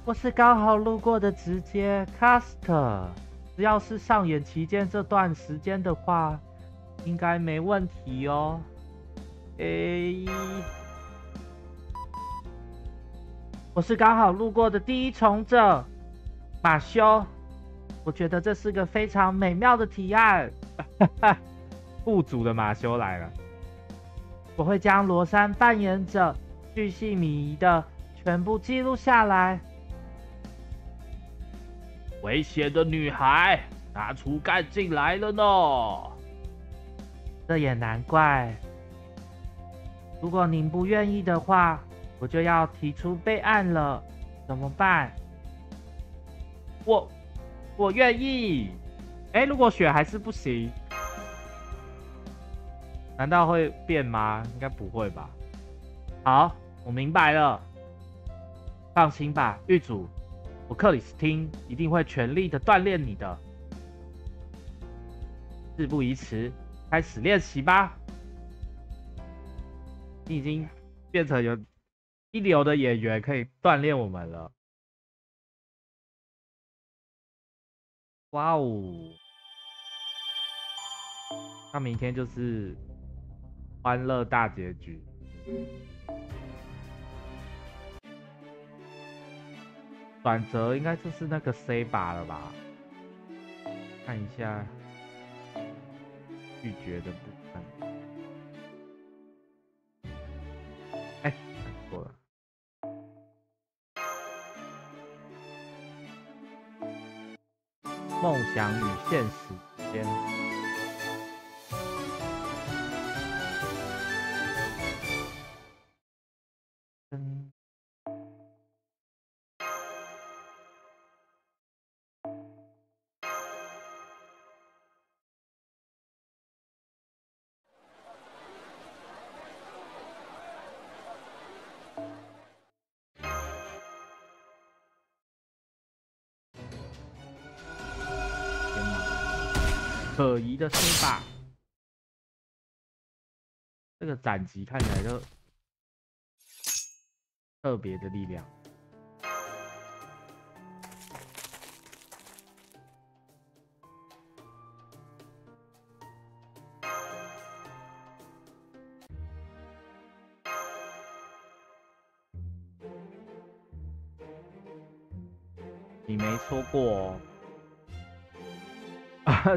我是刚好路过的直接 Cast， 只要是上演期间这段时间的话，应该没问题哦。我是刚好路过的第一从者马修，我觉得这是个非常美妙的提案。副主的马修来了，我会将罗珊扮演者巨细靡遗的全部记录下来。危险的女孩拿出干劲来了呢，这也难怪。如果您不愿意的话，我就要提出备案了，怎么办？我愿意。如果选还是不行，难道会变吗？应该不会吧。好，我明白了。放心吧，狱主，我克里斯汀一定会全力的锻炼你的。事不宜迟，开始练习吧。你已经变成有一流的演员，可以锻炼我们了。哇哦！那明天就是欢乐大结局。转折应该就是那个 C 把了吧？看一下拒绝的部分。哎，看错了。梦想与现实之间。可疑的C把，这个斩击看起来就特别的力量。你没说过哦。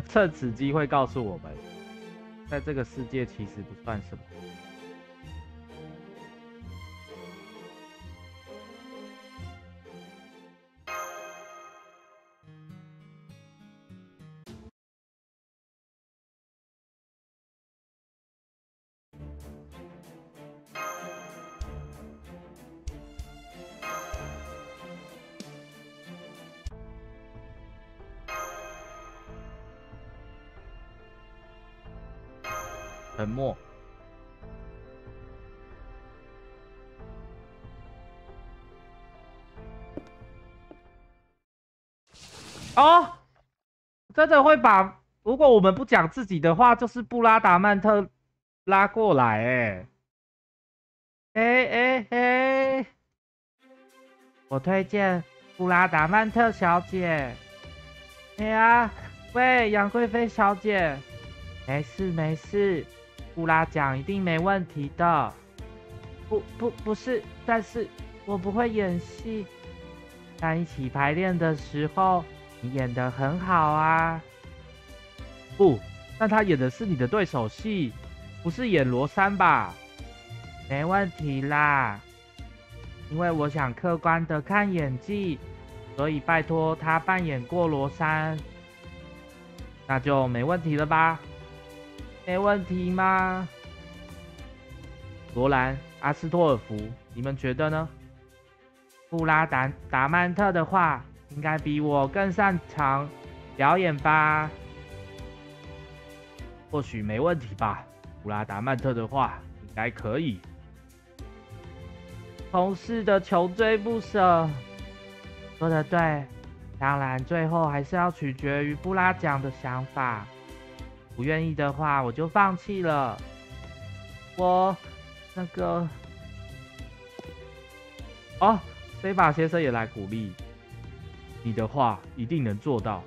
趁此机会告诉我们，在这个世界其实不算什么。沉默。哦，真的会把，如果我们不讲自己的话，就是布拉达曼特拉过来，哎，我推荐布拉达曼特小姐。哎呀，喂，杨贵妃小姐。没事，布拉讲一定没问题的。不是，但是我不会演戏。但一起排练的时候，你演得很好啊。不，但他演的是你的对手戏，不是演罗珊吧？没问题啦，因为我想客观的看演技，所以拜托他扮演过罗珊，那就没问题了吧？没问题吗？罗兰、阿斯托尔福，你们觉得呢？布拉达曼特的话，应该比我更擅长表演吧？或许没问题吧。布拉达曼特的话，应该可以。同事的穷追不舍，说得对。当然，最后还是要取决于布拉奖的想法。不愿意的话，我就放弃了。我那个哦，C把先生也来鼓励你的话，一定能做到。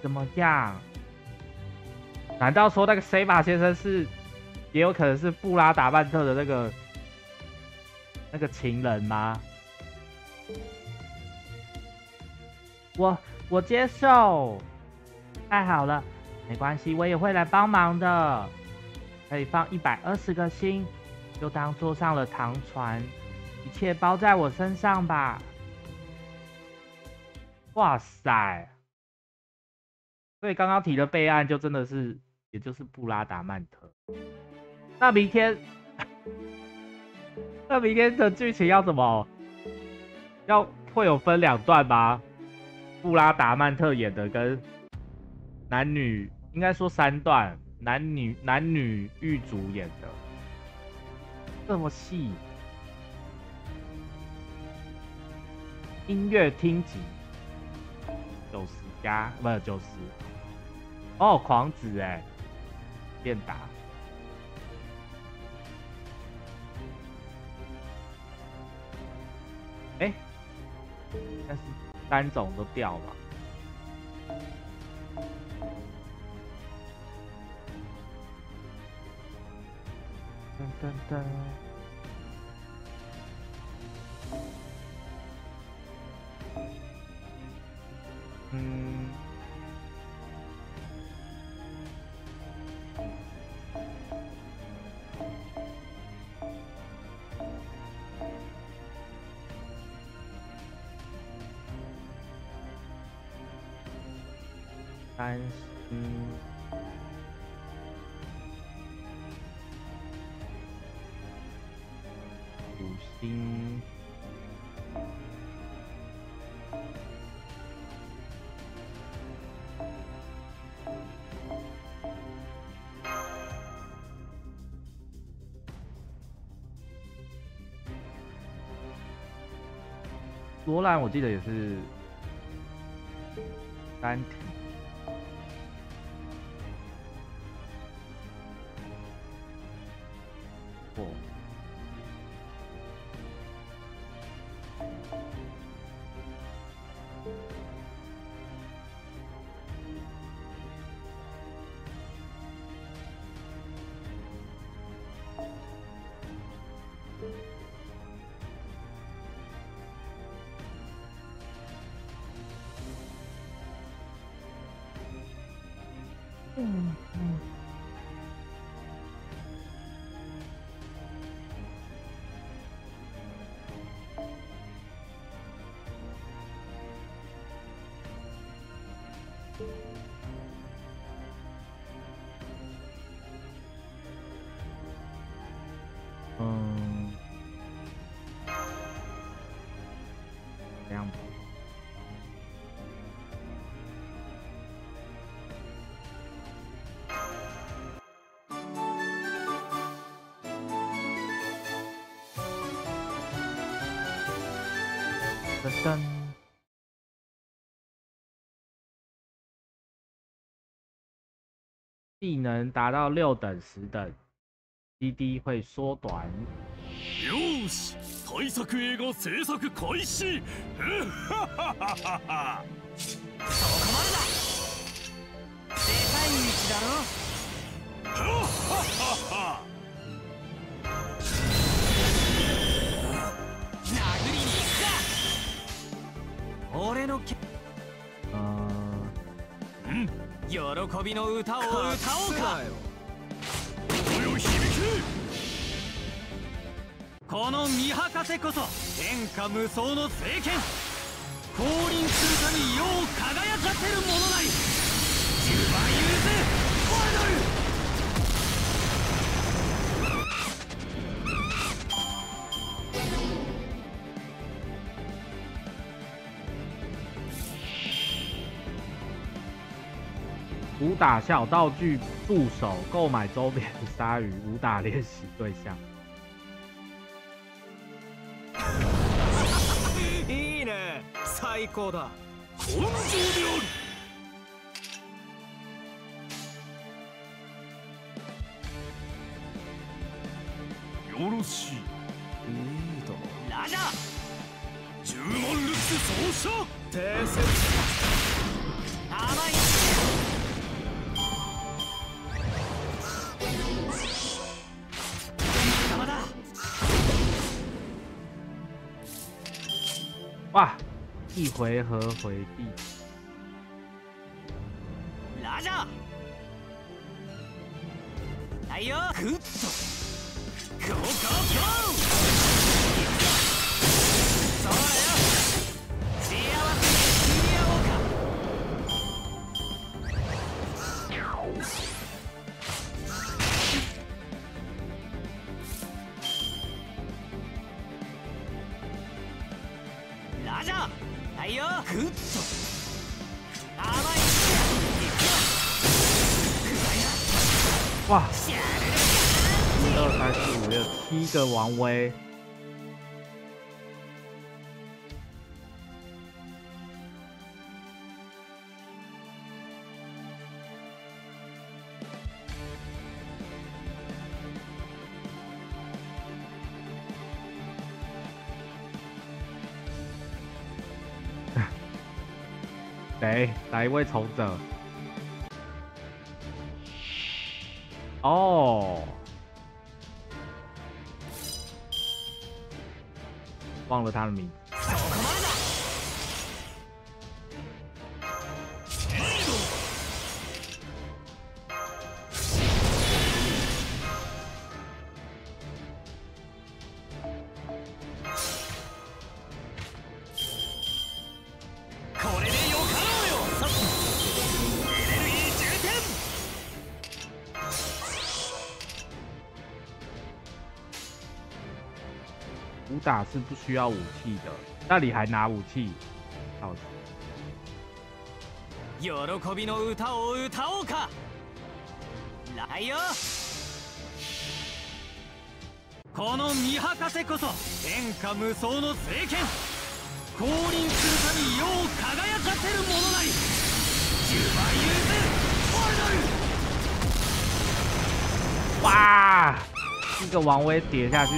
怎么样？难道说那个 C把先生是也有可能是布拉达曼特的那个情人吗？我接受，太好了，没关系，我也会来帮忙的。可以放120个心，就当坐上了糖船，一切包在我身上吧。哇塞！所以刚刚提的备案就真的是，也就是布拉达曼特。那明天的剧情要怎么？会有分2段吗？布拉达曼特演的跟男女，应该说3段，男女狱卒演的，这么细。音乐厅集90+，不是90。哦，狂子哎，变打。但是3种都掉嘛。噔噔噔。30，5星，罗兰我记得也是3题。这样。噔噔。技能达到6等、10等 ，CD 会缩短。よし、対策映画制作開始。ははははは。そこまでだ。世界一だろ。はははは。殴りに行くか。俺の喜びの歌を歌おうか。声を響け。この見博士こそ天下無双の聖剣。降臨するかに世を輝かせるものなり。10番許せファイナル。武打小道具助手，购买周边鲨鱼武打练习对象。いいね、最高だ。根性である。よろしい。ラジャー。10万ルクス総射。停戦。甘い。哇！一回合回避。ラジャー。はいよ。グッと。ゴーゴーゴー。そうだよ。幸せに付き合おうか。ラジャー。はいよ。グッと。甘い。哇！1、2、3、4、5、6，7个王威。谁？哪一位从者？哦，忘了他的名字。武打是不需要武器的，那里还拿武器，笑死！喜びの歌を歌おうか。来よ。この見博士こそ天下無双の聖剣。降臨するたび世を輝かせる者なり。10倍ユーズオールドル。哇！一个王威跌下去。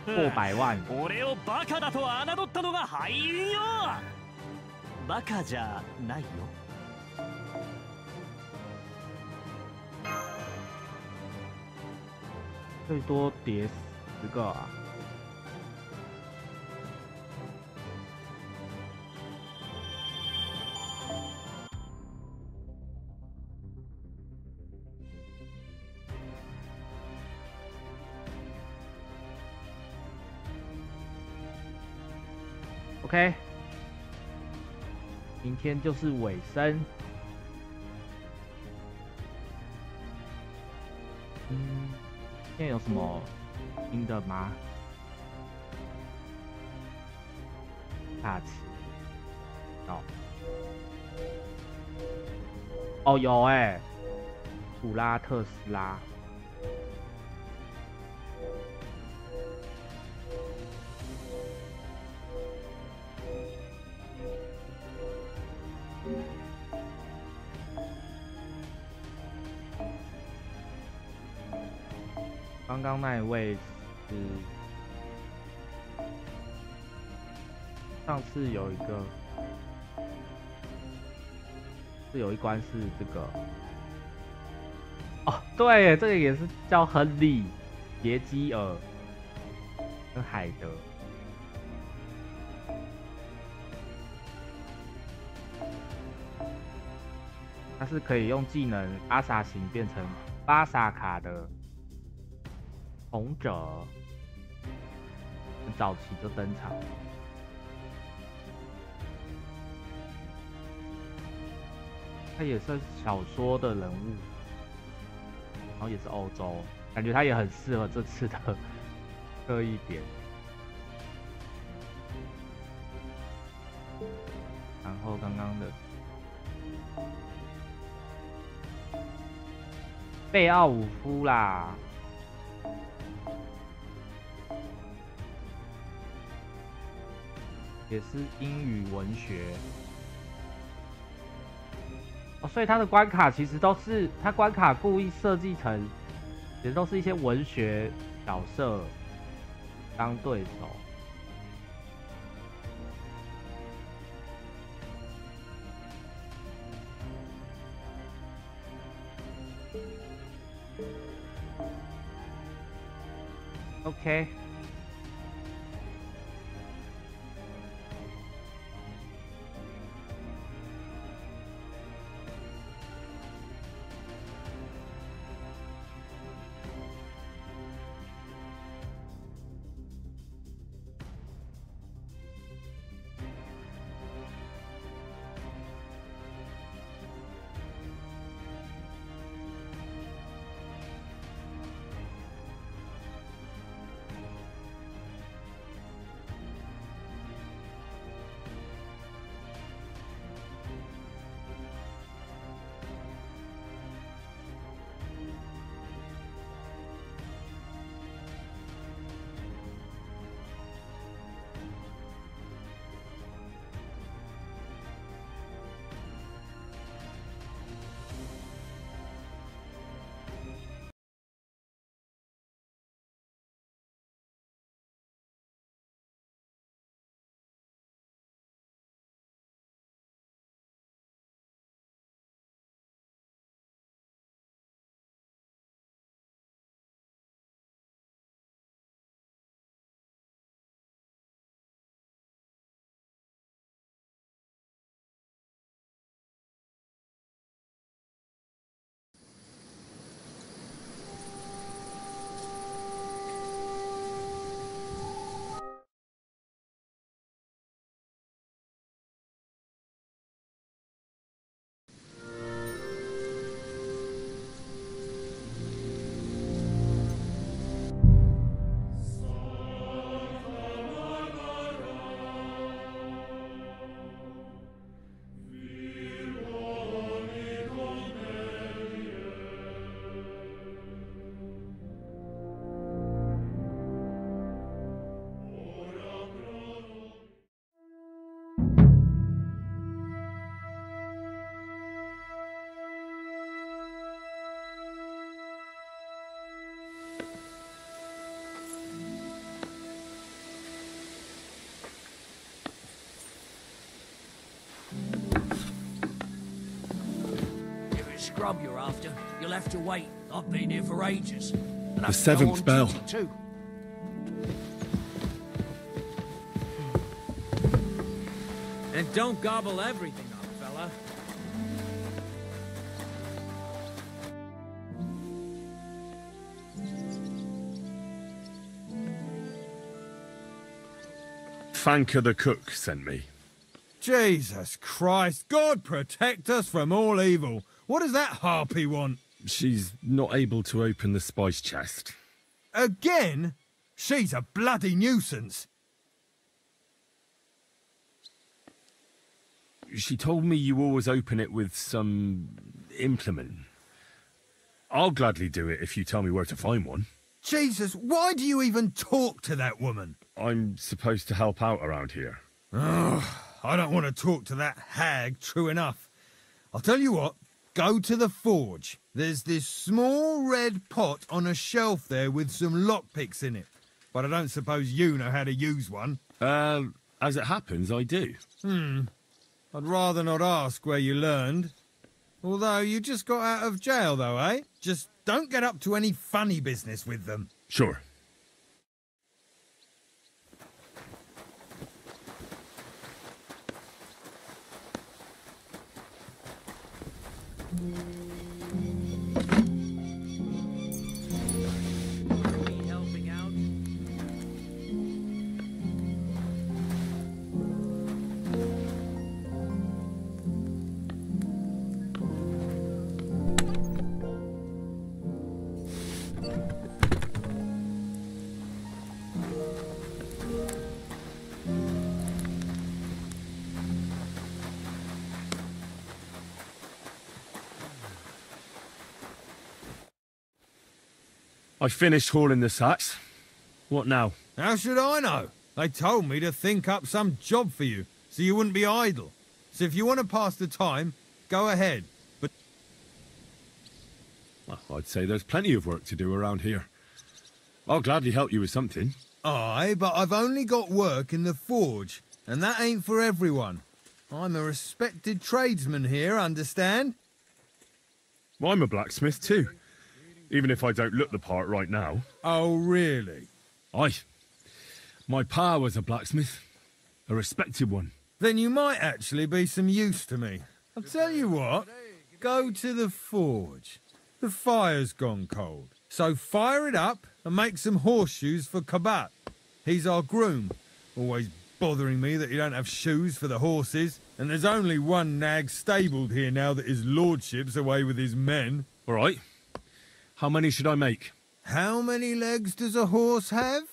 破100万。俺をバカだと侮ったのが敗因よ。バカじゃないよ。最多叠10个啊。OK， 明天就是尾声。今天有什么新的吗？大词哦，有哎，普拉特斯拉。刚刚那一位是上次有一个，是有一关是这个哦，对耶，这个也是叫亨利、杰基尔跟海德。它是可以用技能阿萨型变成巴萨卡的红者，很早期就登场。他也是小说的人物，然后也是欧洲，感觉他也很适合这次的特异点。然后刚刚的贝奥武夫啦。也是英语文学哦，所以他的关卡其实都是他关卡故意设计成，其实都是一些文学角色当对手。OK。scrub you're after. You'll have to wait. I've been here for ages. The seventh bell. Too. And don't gobble everything up, fella. Fanka the cook sent me. Jesus Christ, God protect us from all evil. What does that harpy want? She's not able to open the spice chest. Again? She's a bloody nuisance. She told me you always open it with some implement. I'll gladly do it if you tell me where to find one. Jesus, why do you even talk to that woman? I'm supposed to help out around here. Oh, I don't want to talk to that hag, true enough. I'll tell you what, go to the forge. There's this small red pot on a shelf there with some lockpicks in it. But I don't suppose you know how to use one. As it happens, I do. I'd rather not ask where you learned. Although you just got out of jail, though, eh? Just don't get up to any funny business with them. Sure. I finished hauling the sacks. What now? How should I know? They told me to think up some job for you, so you wouldn't be idle. So if you want to pass the time, go ahead. But Well, I'd say there's plenty of work to do around here. I'll gladly help you with something. Aye, but I've only got work in the forge, and that ain't for everyone. I'm a respected tradesman here, understand? Well, I'm a blacksmith too. Even if I don't look the part right now. Oh, really? Aye. My pa was a blacksmith. A respected one. Then you might actually be some use to me. I'll tell you what, go to the forge. The fire's gone cold. So fire it up and make some horseshoes for Kabat. He's our groom. Always bothering me that you don't have shoes for the horses. And there's only one nag stabled here now that his lordship's away with his men. All right. How many should I make? How many legs does a horse have?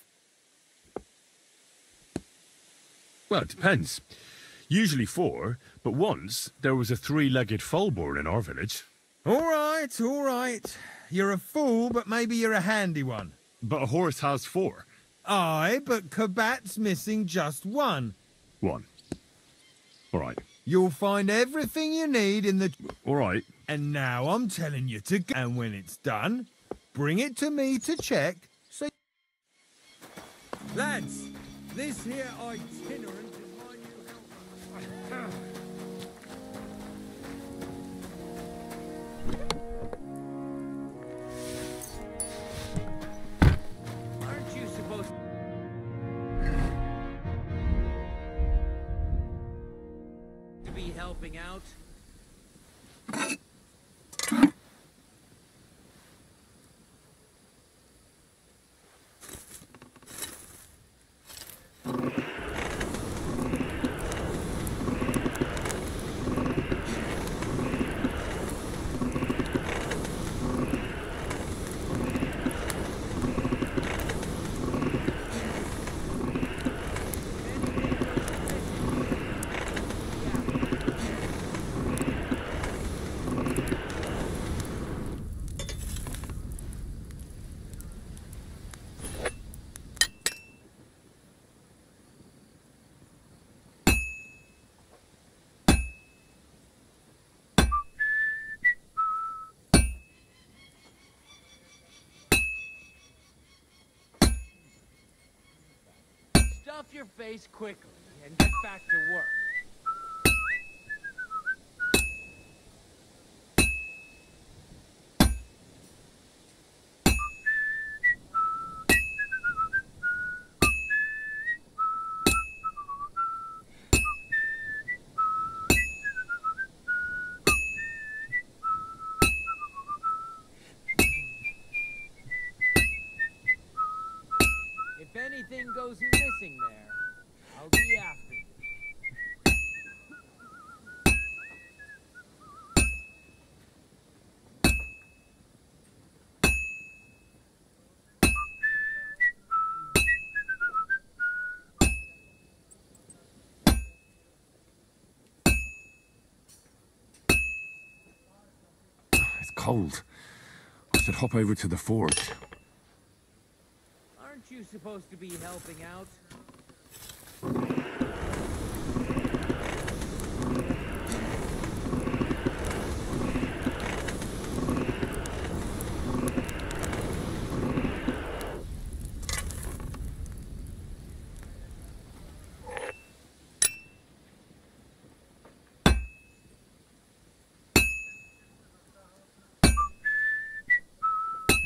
Well, it depends. Usually 4, but once there was a 3-legged foal born in our village. All right, all right. You're a fool, but maybe you're a handy one. But a horse has 4. Aye, but Kabat's missing just 1. 1. All right. You'll find everything you need in the... All right. And now I'm telling you to go. And when it's done, bring it to me to check. So... Lads, this here itinerant is my new helper. Aren't you supposed to be helping out? Stuff your face quickly and get back to work. anything goes missing there, I'll be after you. It's cold. I should hop over to the forge. Aren't you supposed to be helping out?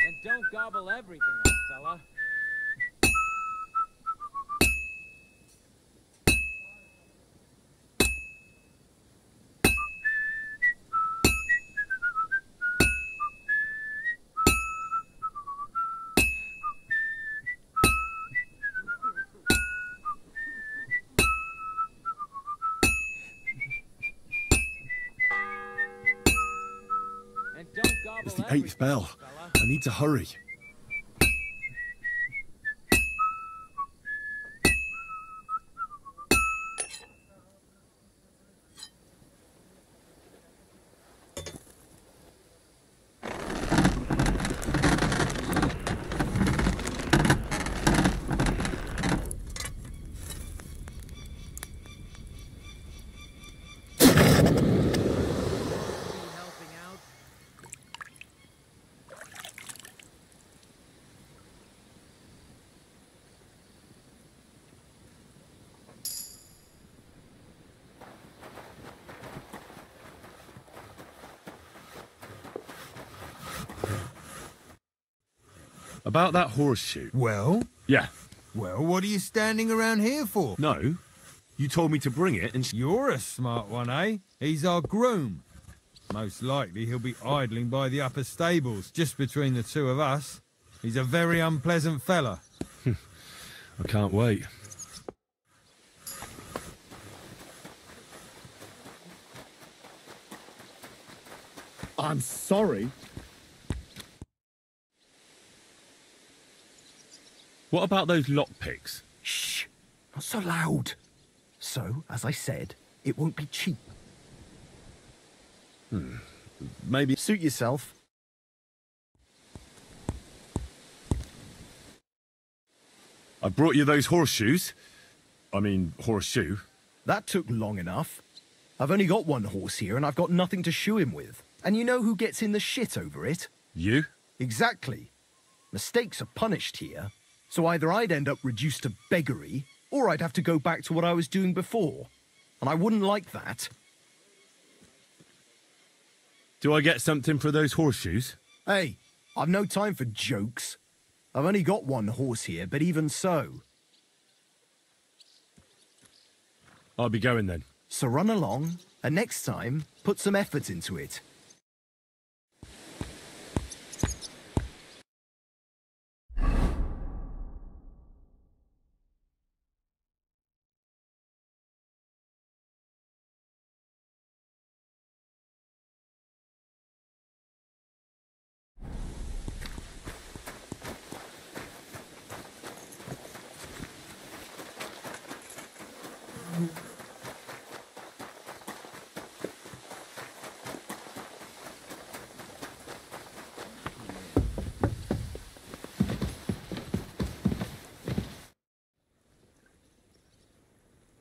And don't gobble everything up, fella. And don't gobble It's the everything 8th bell. up, fella. I need to hurry. Helping out. About that horseshoe. Well? Yeah. Well, what are you standing around here for? No. You told me to bring it and... You're a smart one, eh? He's our groom. Most likely he'll be idling by the upper stables, just between the two of us. He's a very unpleasant fella. I can't wait. I'm sorry. What about those lockpicks? Shh! Not so loud. So, as I said, it won't be cheap. Maybe... Suit yourself. I brought you those horseshoes. I mean, horseshoe. That took long enough. I've only got one horse here and I've got nothing to shoe him with. And you know who gets in the shit over it? You? Exactly. Mistakes are punished here. So either I'd end up reduced to beggary, or I'd have to go back to what I was doing before. And I wouldn't like that. Do I get something for those horseshoes? Hey, I've no time for jokes. I've only got one horse here, but even so. I'll be going then. So run along, and next time, put some effort into it.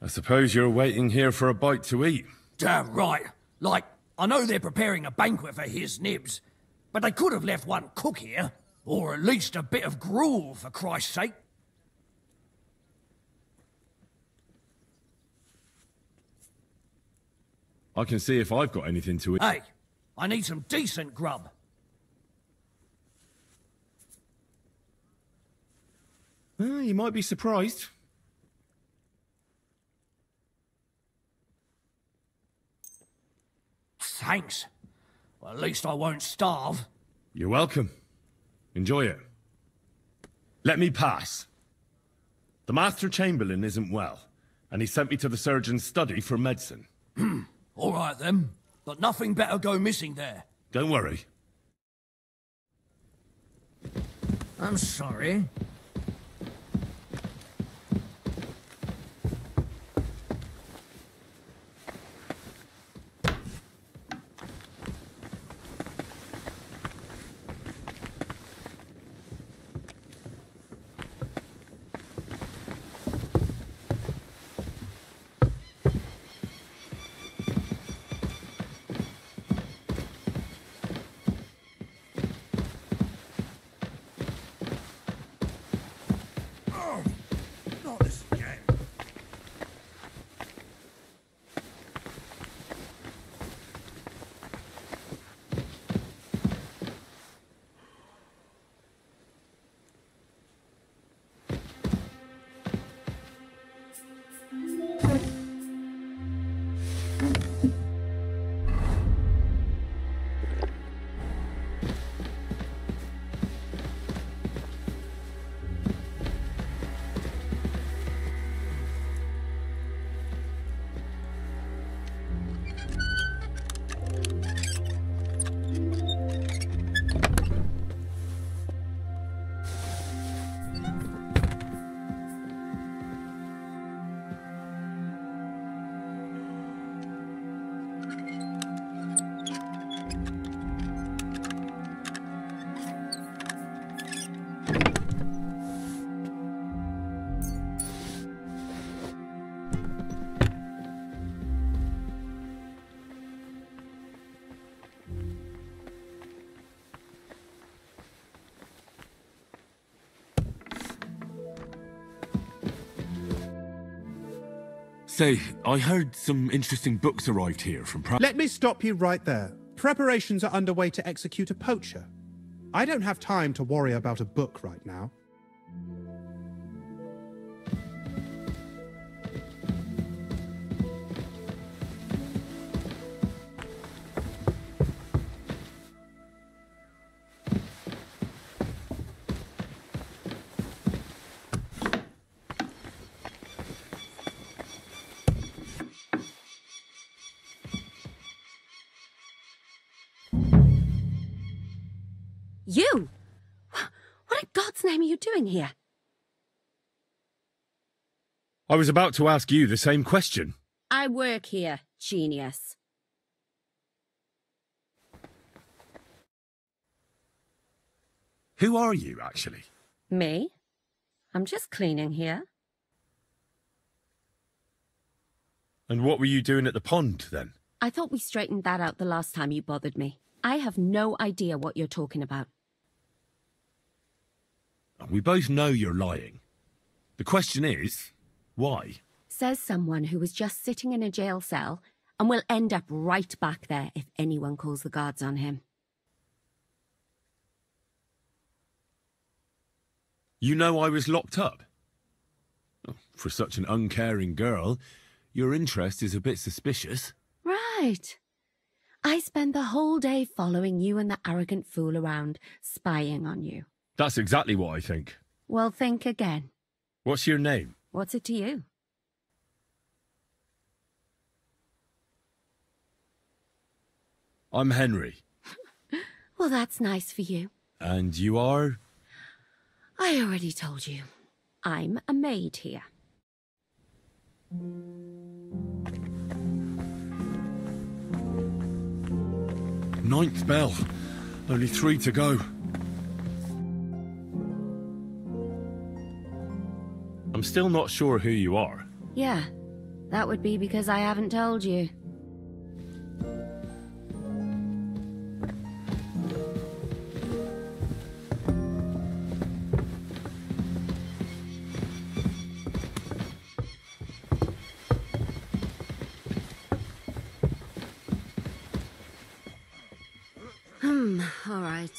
I suppose you're waiting here for a bite to eat. Damn right. Like, I know they're preparing a banquet for his nibs, but they could have left one cook here, or at least a bit of gruel, for Christ's sake. I can see if I've got anything to eat. Hey, I need some decent grub. Well, you might be surprised. Thanks. Well, at least I won't starve. You're welcome. Enjoy it. Let me pass. The Master Chamberlain isn't well, and he sent me to the surgeon's study for medicine. All right, then. But nothing better go missing there. Don't worry. I'm sorry. Say, I heard some interesting books arrived here from Let me stop you right there. Preparations are underway to execute a poacher. I don't have time to worry about a book right now. You? What in God's name are you doing here? I was about to ask you the same question. I work here, genius. Who are you, actually? Me? I'm just cleaning here. And what were you doing at the pond, then? I thought we straightened that out the last time you bothered me. I have no idea what you're talking about. We both know you're lying. The question is, why? Says someone who was just sitting in a jail cell and will end up right back there if anyone calls the guards on him. You know I was locked up? For such an uncaring girl, your interest is a bit suspicious. Right. I spend the whole day following you and the arrogant fool around, spying on you. That's exactly what I think. Well, think again. What's your name? What's it to you? I'm Henry. Well, that's nice for you. And you are? I already told you. I'm a maid here. Ninth bell. Only 3 to go. I'm still not sure who you are. Yeah, that would be because I haven't told you. All right.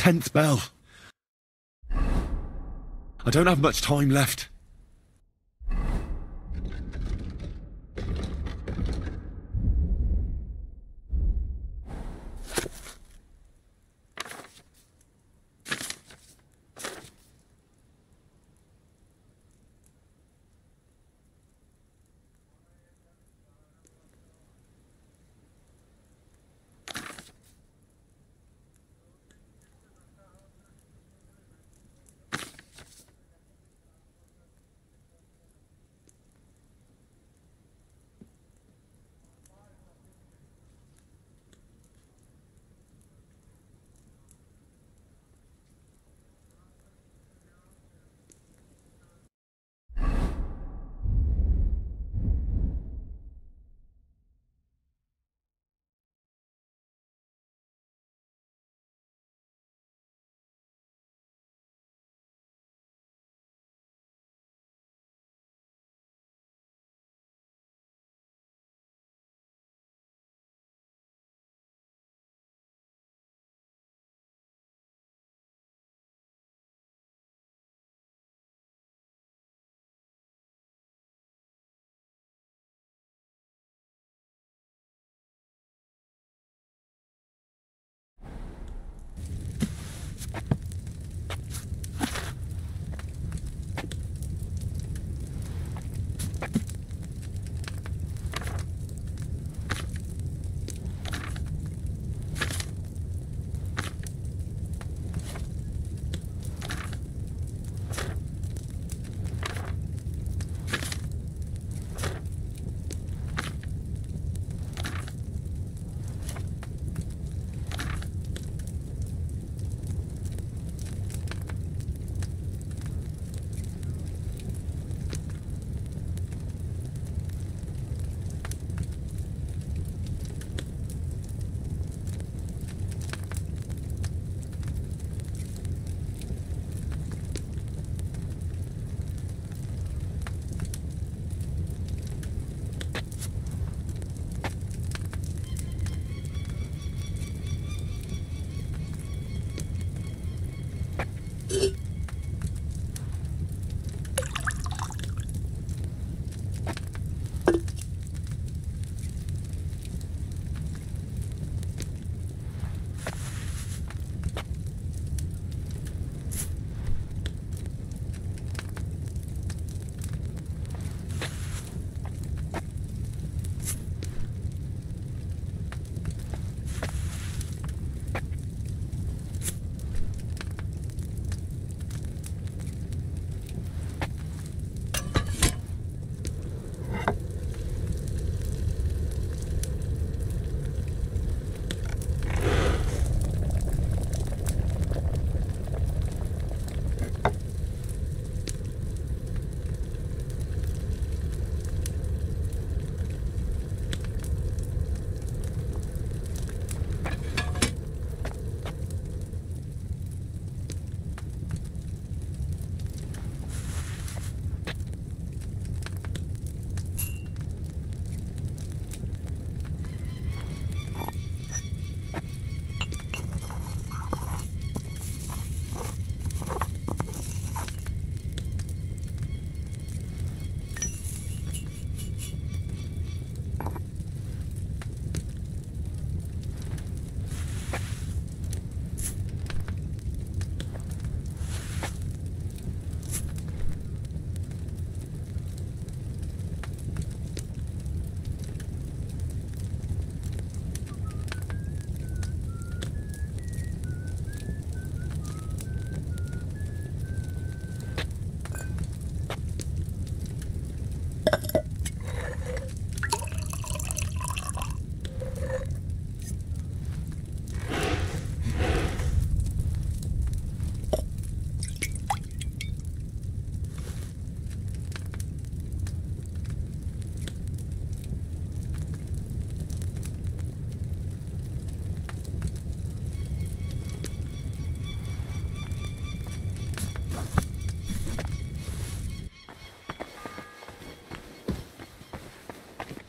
10th bell. I don't have much time left.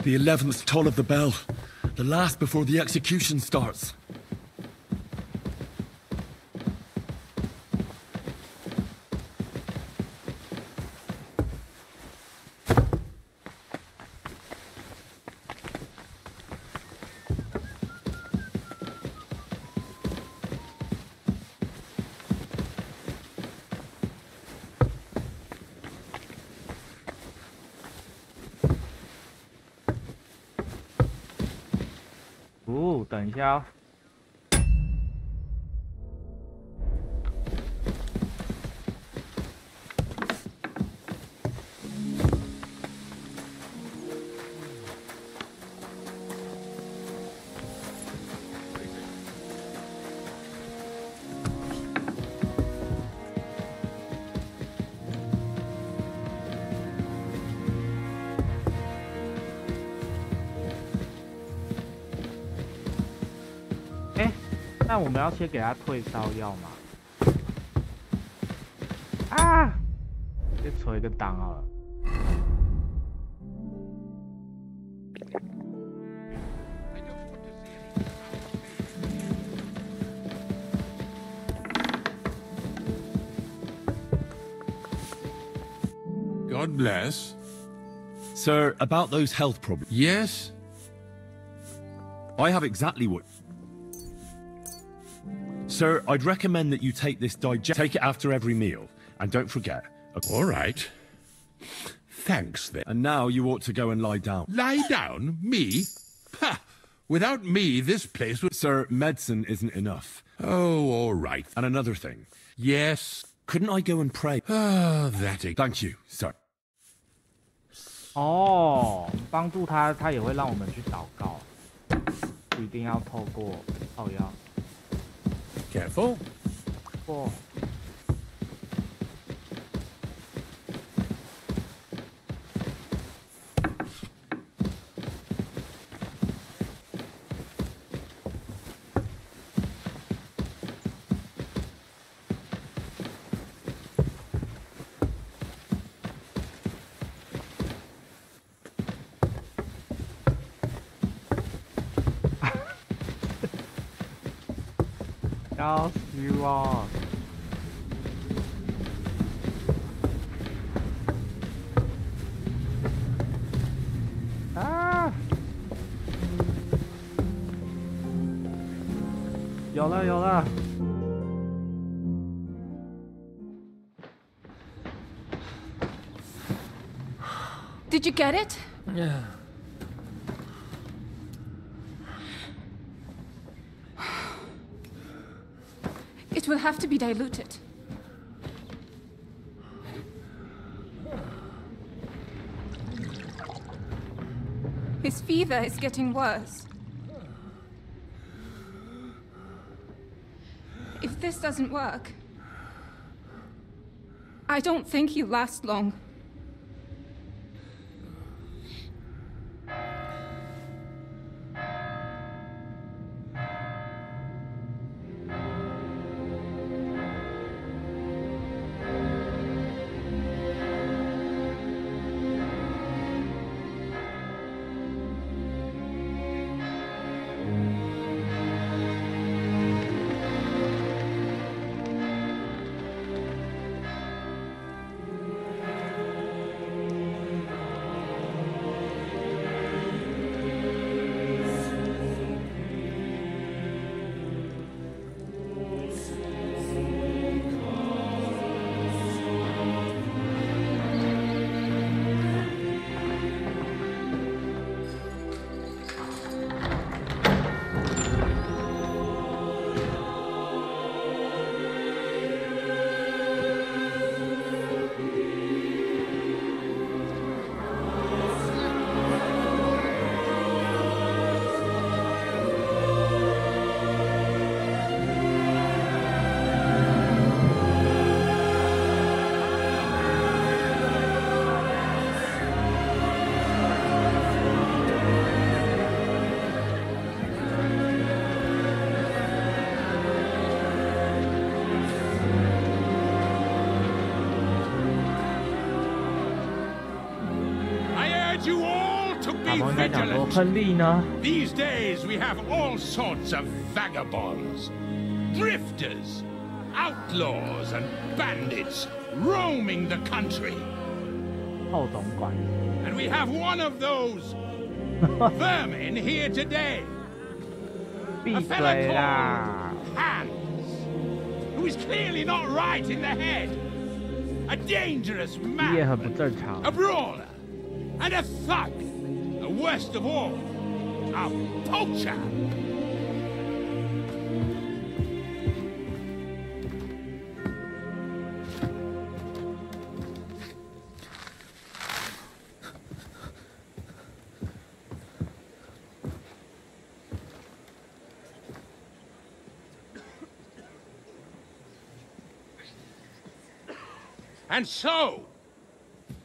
The 11th toll of the bell. The last before the execution starts. 等一下哦。那我们要先给他退烧药吗？啊！先捶一个档好了。God bless. Sir, about those health problems. Yes? I have exactly what... Sir, I'd recommend that you take this Take it after every meal. And don't forget... All right. Thanks, then. And now you ought to go and lie down. Lie down? Me? Ha! Without me, this place would... Sir, medicine isn't enough. Oh, all right. And another thing. Yes? Couldn't I go and pray? Ah, that... Thank you, sir. 哦，帮助他，他也会让我们去祷告，不一定要透过靠药。Careful. 哦。要死我！啊！有了有了！ Did you get it? Yeah. It will have to be diluted. His fever is getting worse. If this doesn't work, I don't think he'll last long. These days we have all sorts of vagabonds, drifters, outlaws and bandits roaming the country. And we have one of those vermin here today. A fella called Hans, who is clearly not right in the head. A dangerous man, a brawler, and a thug. The worst of all, a poacher. And so,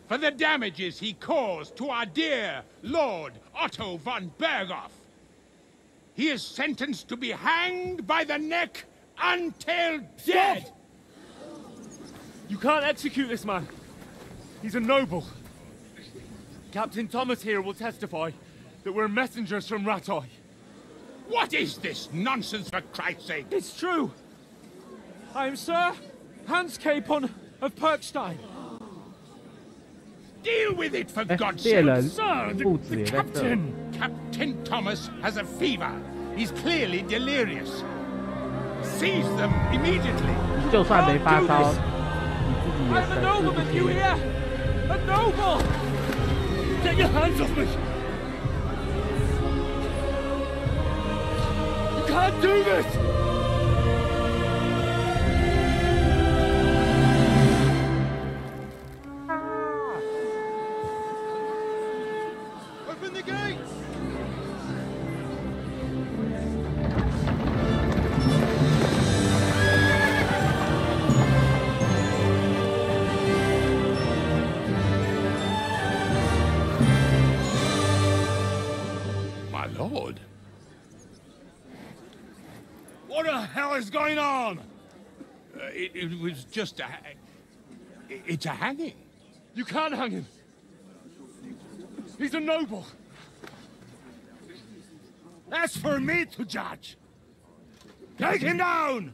for the damages he caused to our dear Lord Otto von Berghoff, he is sentenced to be hanged by the neck until dead! Stop! You can't execute this man. He's a noble. Captain Thomas here will testify that we're messengers from Rattay. What is this nonsense, for Christ's sake? It's true. I am Sir Hans Capon of Perkstein. Deal with it, for God's sake! Sir, the captain! Captain Thomas has a fever. He's clearly delirious. Seize them immediately. 就算没发烧， I'm a nobleman, you hear? A noble! Get your hands off me! You can't do this! Open the gates! My lord. What the hell is going on? It was just a... It's a hanging. You can't hang him. He's a noble. That's for me to judge. Take him down!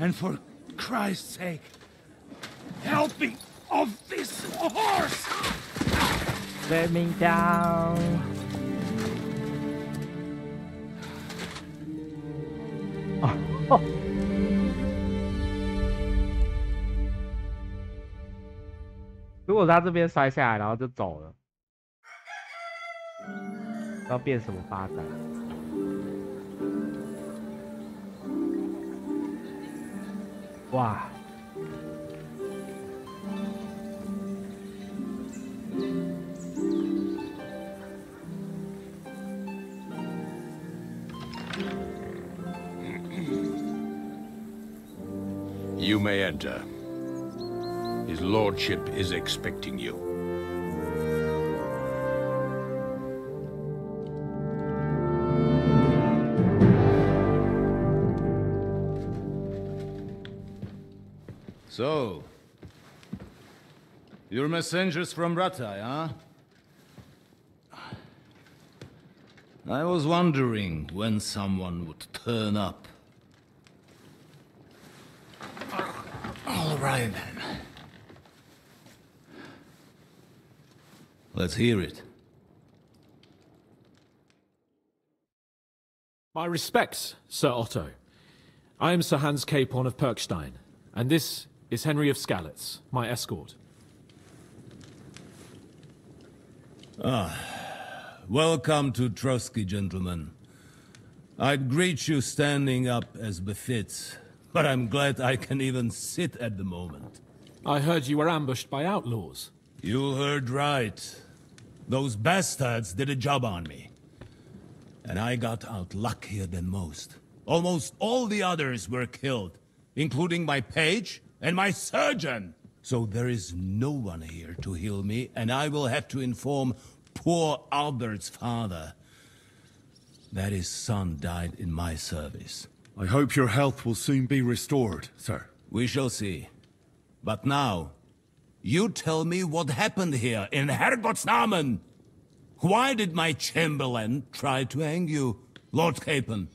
And for Christ's sake, help me off this horse! Let me down. 哦，如果他这边摔下来，然后就走了，要变什么发展？哇！ You may enter. His lordship is expecting you. So, you're messengers from Rattay, huh? I was wondering when someone would turn up. All right, then. Let's hear it. My respects, Sir Otto. I am Sir Hans Capon of Perkstein, and this is Henry of Skalitz, my escort. Welcome to Trotsky, gentlemen. I'd greet you standing up as befits, but I'm glad I can even sit at the moment. I heard you were ambushed by outlaws. You heard right. Those bastards did a job on me. And I got out luckier than most. Almost all the others were killed, including my page and my surgeon. So there is no one here to heal me, and I will have to inform poor Albert's father that his son died in my service. I hope your health will soon be restored, sir. We shall see. But now, you tell me what happened here in Herrgottsnamen. Why did my chamberlain try to hang you, Lord Capon?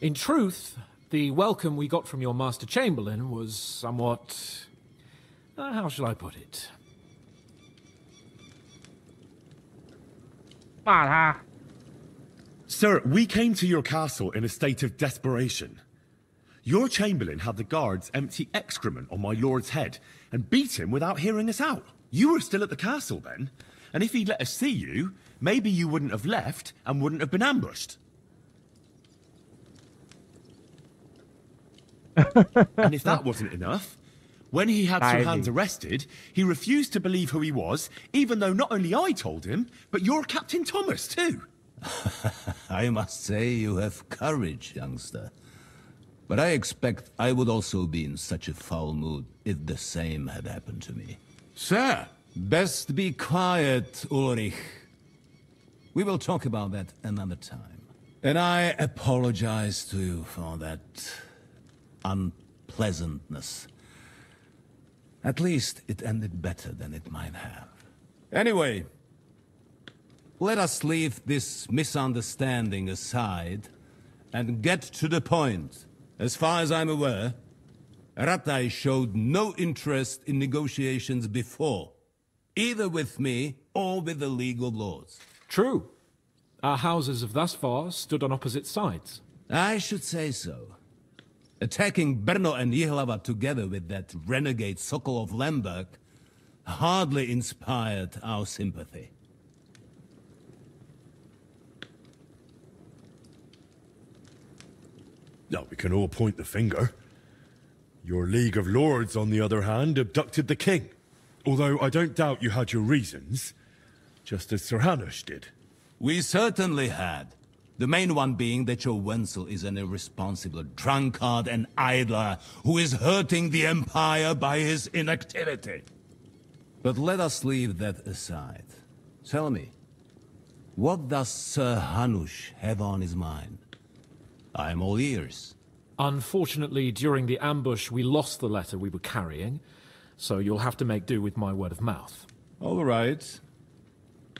In truth, the welcome we got from your Master Chamberlain was somewhat... how shall I put it? 骂他. Sir, we came to your castle in a state of desperation. Your chamberlain had the guards empty excrement on my lord's head and beat him without hearing us out. You were still at the castle then, and if he'd let us see you, maybe you wouldn't have left and wouldn't have been ambushed. And if that wasn't enough, when he had Sir Hans arrested, he refused to believe who he was, even though not only I told him, but your Captain Thomas too. I must say you have courage, youngster. But I expect I would also be in such a foul mood if the same had happened to me. Sir! Best be quiet, Ulrich. We will talk about that another time. And I apologize to you for that unpleasantness. At least it ended better than it might have. Anyway, let us leave this misunderstanding aside and get to the point. As far as I'm aware, Ratai showed no interest in negotiations before, either with me or with the League of Lords. True. Our houses have thus far stood on opposite sides. I should say so. Attacking Brno and Jihlava together with that renegade Sokol of Lemberg hardly inspired our sympathy. Now we can all point the finger. Your League of Lords, on the other hand, abducted the king. Although I don't doubt you had your reasons, just as Sir Hanush did. We certainly had. The main one being that your Wenzel is an irresponsible drunkard and idler who is hurting the Empire by his inactivity. But let us leave that aside. Tell me, what does Sir Hanush have on his mind? I am all ears. Unfortunately, during the ambush, we lost the letter we were carrying, so you'll have to make do with my word of mouth. All right.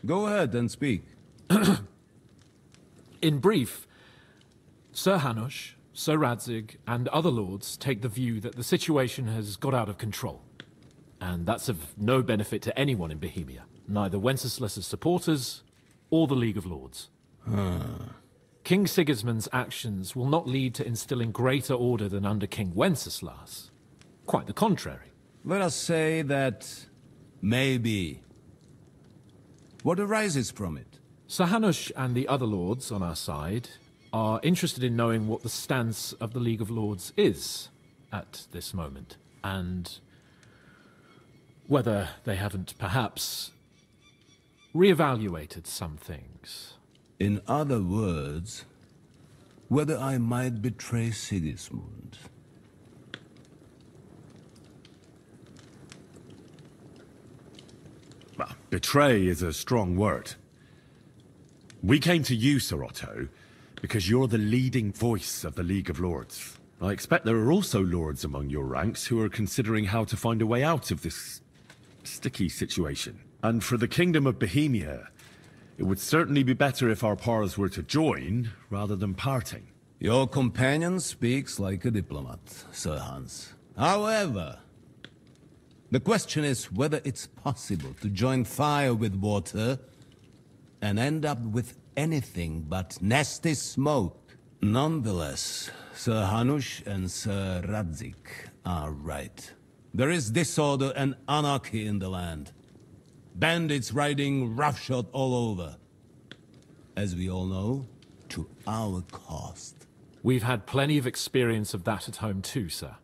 Go ahead and speak. In brief, Sir Hanush, Sir Radzig, and other lords take the view that the situation has got out of control. And that's of no benefit to anyone in Bohemia, neither Wenceslas's supporters or the League of Lords. King Sigismund's actions will not lead to instilling greater order than under King Wenceslas. Quite the contrary. Let us say that maybe. What arises from it? Sir Hanush and the other lords on our side are interested in knowing what the stance of the League of Lords is at this moment, and whether they haven't perhaps reevaluated some things. In other words, whether I might betray Sigismund. Well, betray is a strong word. We came to you, Sir Otto, because you're the leading voice of the League of Lords. I expect there are also lords among your ranks who are considering how to find a way out of this sticky situation. And for the Kingdom of Bohemia, it would certainly be better if our powers were to join, rather than parting. Your companion speaks like a diplomat, Sir Hans. However, the question is whether it's possible to join fire with water and end up with anything but nasty smoke. Nonetheless, Sir Hanush and Sir Radzig are right. There is disorder and anarchy in the land. Bandits riding roughshod all over. As we all know, to our cost. We've had plenty of experience of that at home too, sir.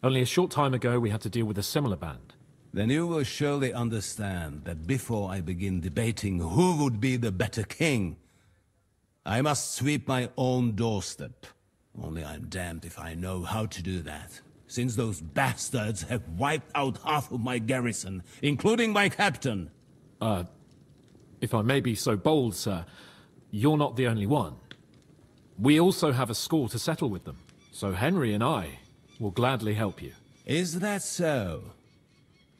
Only a short time ago we had to deal with a similar band. Then you will surely understand that before I begin debating who would be the better king, I must sweep my own doorstep. Only I'm damned if I know how to do that, since those bastards have wiped out half of my garrison, including my captain. If I may be so bold, sir, you're not the only one. We also have a score to settle with them, so Henry and I will gladly help you. Is that so?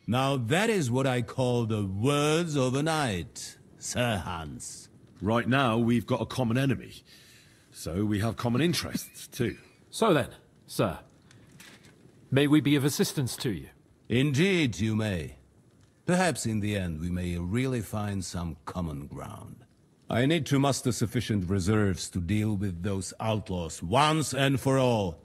Now that is what I call the words of a knight, Sir Hans. Right now, we've got a common enemy, so we have common interests, too. So then, sir, may we be of assistance to you? Indeed, you may. Perhaps in the end we may really find some common ground. I need to muster sufficient reserves to deal with those outlaws once and for all.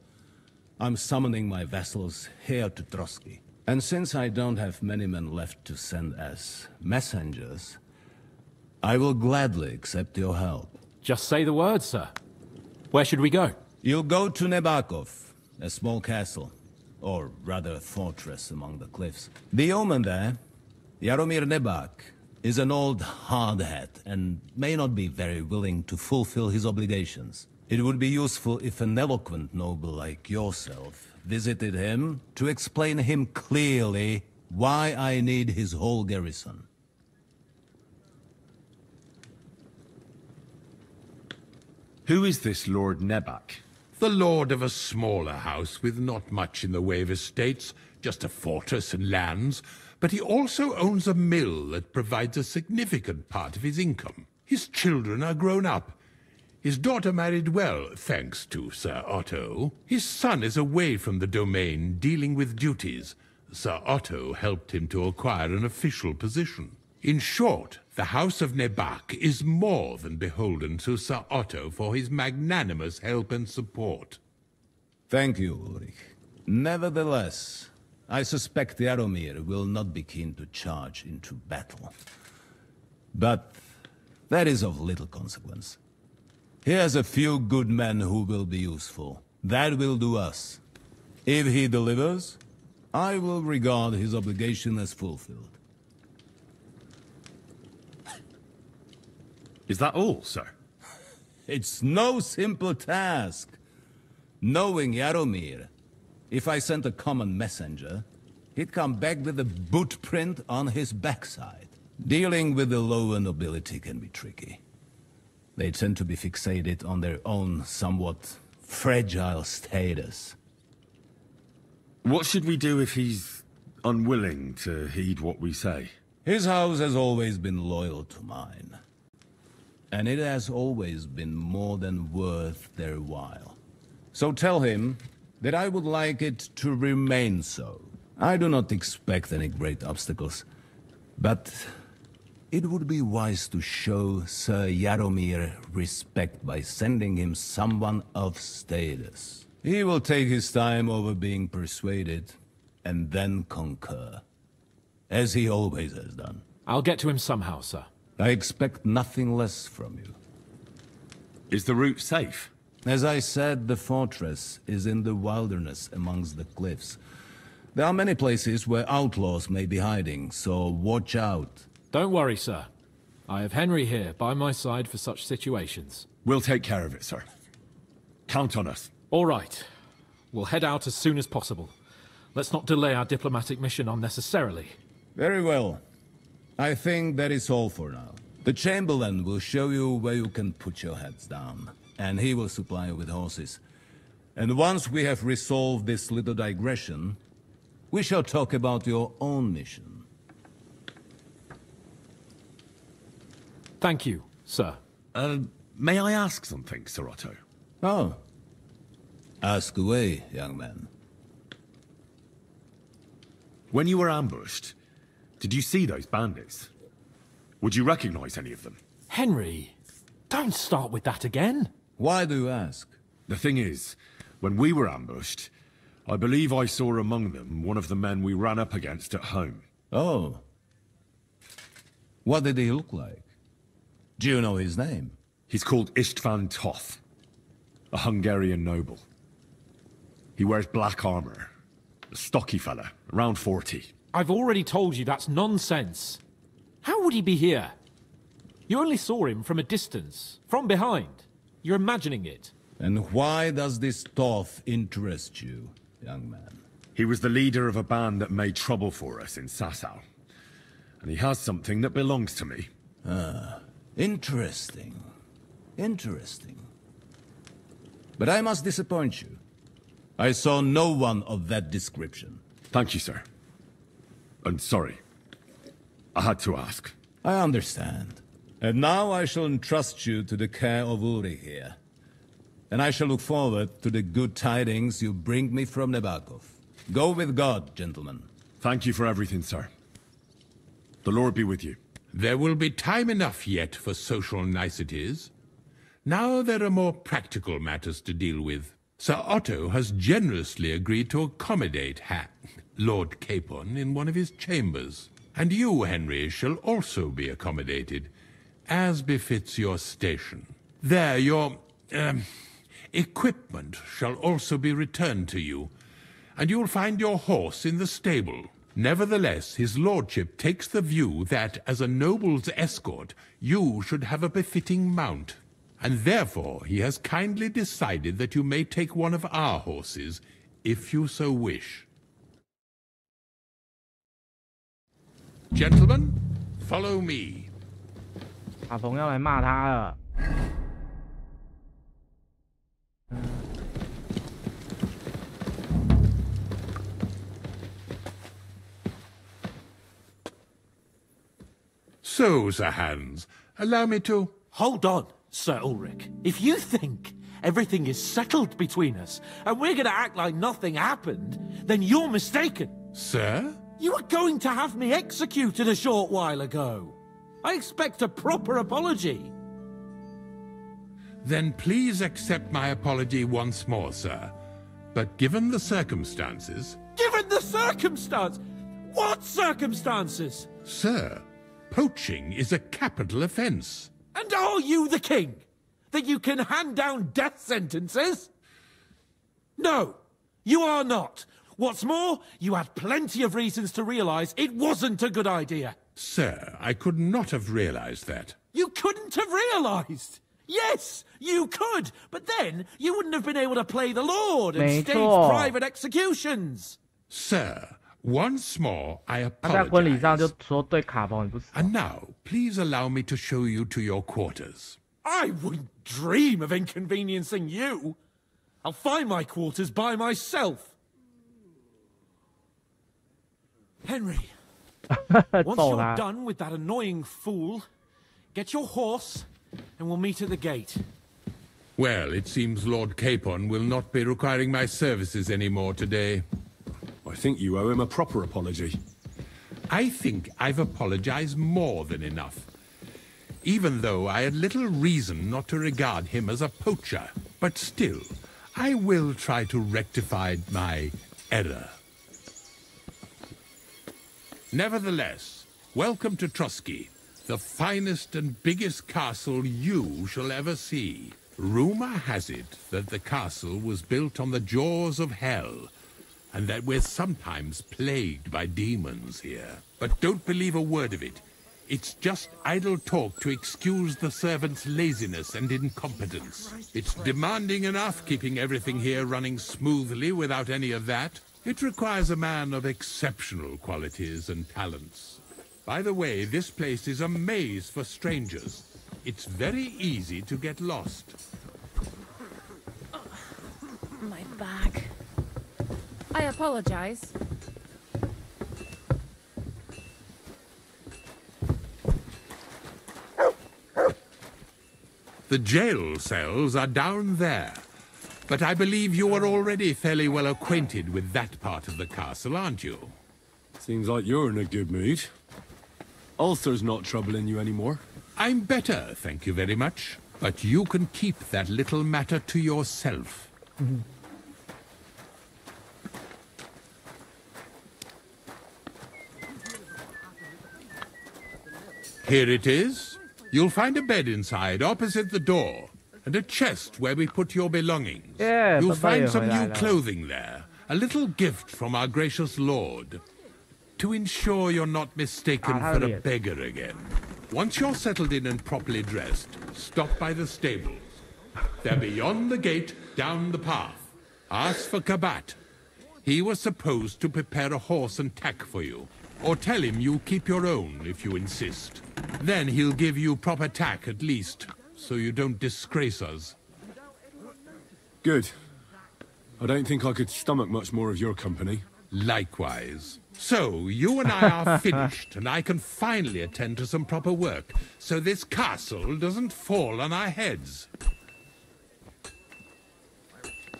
I'm summoning my vassals here to Trotsky. And since I don't have many men left to send as messengers, I will gladly accept your help. Just say the word, sir. Where should we go? You'll go to Nebakov, a small castle, or rather a fortress among the cliffs. The yeoman there, Jaromir Nebak, is an old hardhat and may not be very willing to fulfill his obligations. It would be useful if an eloquent noble like yourself visited him to explain him clearly why I need his whole garrison. Who is this Lord Nebak? The lord of a smaller house with not much in the way of estates, just a fortress and lands, but he also owns a mill that provides a significant part of his income. His children are grown up. His daughter married well, thanks to Sir Otto. His son is away from the domain, dealing with duties. Sir Otto helped him to acquire an official position. In short, the House of Nebak is more than beholden to Sir Otto for his magnanimous help and support. Thank you, Ulrich. Nevertheless, I suspect Jaromir will not be keen to charge into battle. But that is of little consequence. He has a few good men who will be useful. That will do us. If he delivers, I will regard his obligation as fulfilled. Is that all, sir? It's no simple task. Knowing Jaromir, if I sent a common messenger, he'd come back with a boot print on his backside. Dealing with the lower nobility can be tricky. They tend to be fixated on their own somewhat fragile status. What should we do if he's unwilling to heed what we say? His house has always been loyal to mine. And it has always been more than worth their while. So tell him that I would like it to remain so. I do not expect any great obstacles, but it would be wise to show Sir Jaromir respect by sending him someone of status. He will take his time over being persuaded, and then concur, as he always has done. I'll get to him somehow, sir. I expect nothing less from you. Is the route safe? As I said, the fortress is in the wilderness amongst the cliffs. There are many places where outlaws may be hiding, so watch out. Don't worry, sir. I have Henry here by my side for such situations. We'll take care of it, sir. Count on us. All right. We'll head out as soon as possible. Let's not delay our diplomatic mission unnecessarily. Very well. I think that is all for now. The Chamberlain will show you where you can put your heads down, and he will supply you with horses. And once we have resolved this little digression, we shall talk about your own mission. Thank you, sir. May I ask something, Sir Otto? Oh. Ask away, young man. When you were ambushed, did you see those bandits? Would you recognize any of them? Henry, don't start with that again. Why do you ask? The thing is, when we were ambushed, I believe I saw among them one of the men we ran up against at home. Oh. What did he look like? Do you know his name? He's called Istvan Toth, a Hungarian noble. He wears black armor. A stocky fella, around 40. I've already told you that's nonsense. How would he be here? You only saw him from a distance, from behind. You're imagining it. And why does this Toth interest you, young man? He was the leader of a band that made trouble for us in Sasau. And he has something that belongs to me. Ah, interesting. Interesting. But I must disappoint you. I saw no one of that description. Thank you, sir. And sorry. I had to ask. I understand. And now I shall entrust you to the care of Ulrich here. And I shall look forward to the good tidings you bring me from Nebakov. Go with God, gentlemen. Thank you for everything, sir. The Lord be with you. There will be time enough yet for social niceties. Now there are more practical matters to deal with. Sir Otto has generously agreed to accommodate Lord Capon in one of his chambers. And you, Henry, shall also be accommodated, as befits your station. There, your, equipment shall also be returned to you, and you'll find your horse in the stable. Nevertheless, his lordship takes the view that, as a noble's escort, you should have a befitting mount. And therefore he has kindly decided that you may take one of our horses, if you so wish. Gentlemen, follow me. 卡冯要来骂他了。So, Sir Hans, allow me to... Hold on, Sir Ulrich. If you think everything is settled between us, and we're gonna act like nothing happened, then you're mistaken. Sir? You were going to have me executed a short while ago. I expect a proper apology. Then please accept my apology once more, sir. But given the circumstances... Given the circumstance? What circumstances? Sir, poaching is a capital offence. And are you the king? That you can hand down death sentences? No, you are not. What's more, you had plenty of reasons to realise it wasn't a good idea. Sir, I could not have realised that. You couldn't have realised? Yes, you could, but then you wouldn't have been able to play the Lord and stage private executions. Sir, once more, I apologize. And now, please allow me to show you to your quarters. I wouldn't dream of inconveniencing you. I'll find my quarters by myself. Henry, once you're done with that annoying fool, get your horse and we'll meet at the gate. Well, it seems Lord Capon will not be requiring my services anymore today. I think you owe him a proper apology. I think I've apologized more than enough. Even though I had little reason not to regard him as a poacher. But still, I will try to rectify my error. Nevertheless, welcome to Trotsky, the finest and biggest castle you shall ever see. Rumor has it that the castle was built on the jaws of hell, and that we're sometimes plagued by demons here. But don't believe a word of it. It's just idle talk to excuse the servants' laziness and incompetence. It's demanding enough keeping everything here running smoothly without any of that. It requires a man of exceptional qualities and talents. By the way, this place is a maze for strangers. It's very easy to get lost. My bag. I apologize. The jail cells are down there. But I believe you are already fairly well acquainted with that part of the castle, aren't you? Seems like you're in a good mood. Ulcer's not troubling you anymore. I'm better, thank you very much. But you can keep that little matter to yourself. Here it is. You'll find a bed inside, opposite the door. And a chest where we put your belongings. Yeah, you'll find some new clothing there. A little gift from our gracious lord. To ensure you're not mistaken for a beggar again. Once you're settled in and properly dressed, stop by the stables. They're beyond the gate, down the path. Ask for Kabat. He was supposed to prepare a horse and tack for you. Or tell him you keep your own if you insist. Then he'll give you proper tack at least, so you don't disgrace us. Good. I don't think I could stomach much more of your company. Likewise. So, you and I are finished, and I can finally attend to some proper work, so this castle doesn't fall on our heads.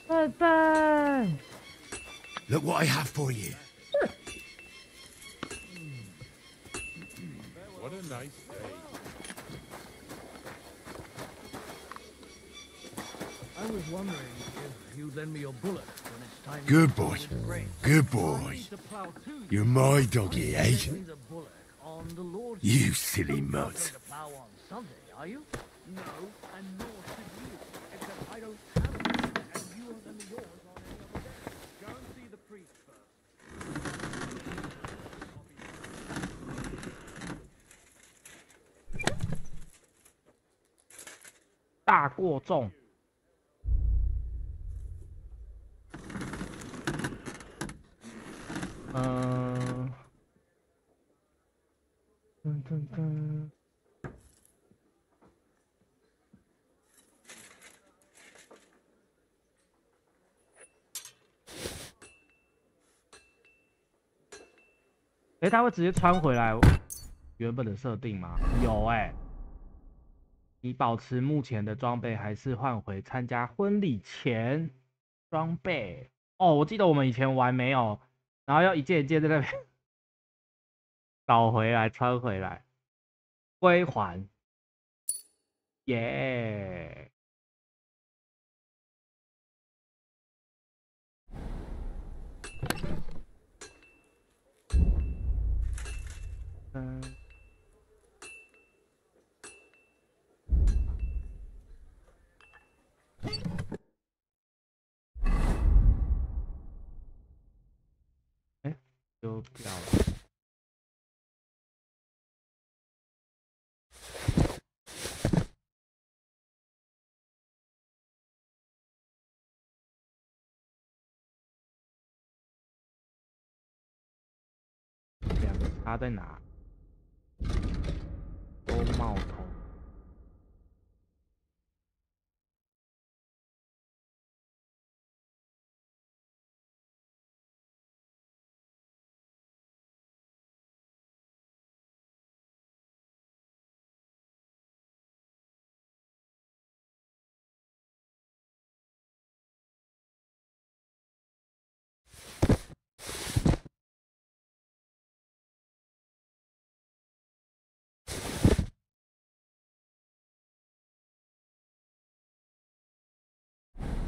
Bye-bye. Look what I have for you. What a nice day. I was wondering if you'd lend me your bullock when it's time. Good boy. Good boy. You're my doggy, eh? You silly mutt. Are you? No, and nor should you. Except I don't have it, and you won't lend me yours on any other day. Go and see the priest first. 大过重。他会直接穿回来原本的设定吗？有你保持目前的装备，还是换回参加婚礼前装备？哦，我记得我们以前玩没有，然后要一件一件在那边找回来穿回来，归还，耶！丢掉了。两个差在哪？都冒头。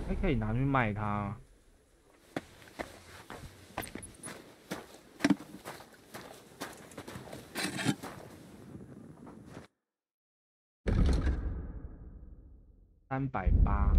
还可以拿去卖它。380。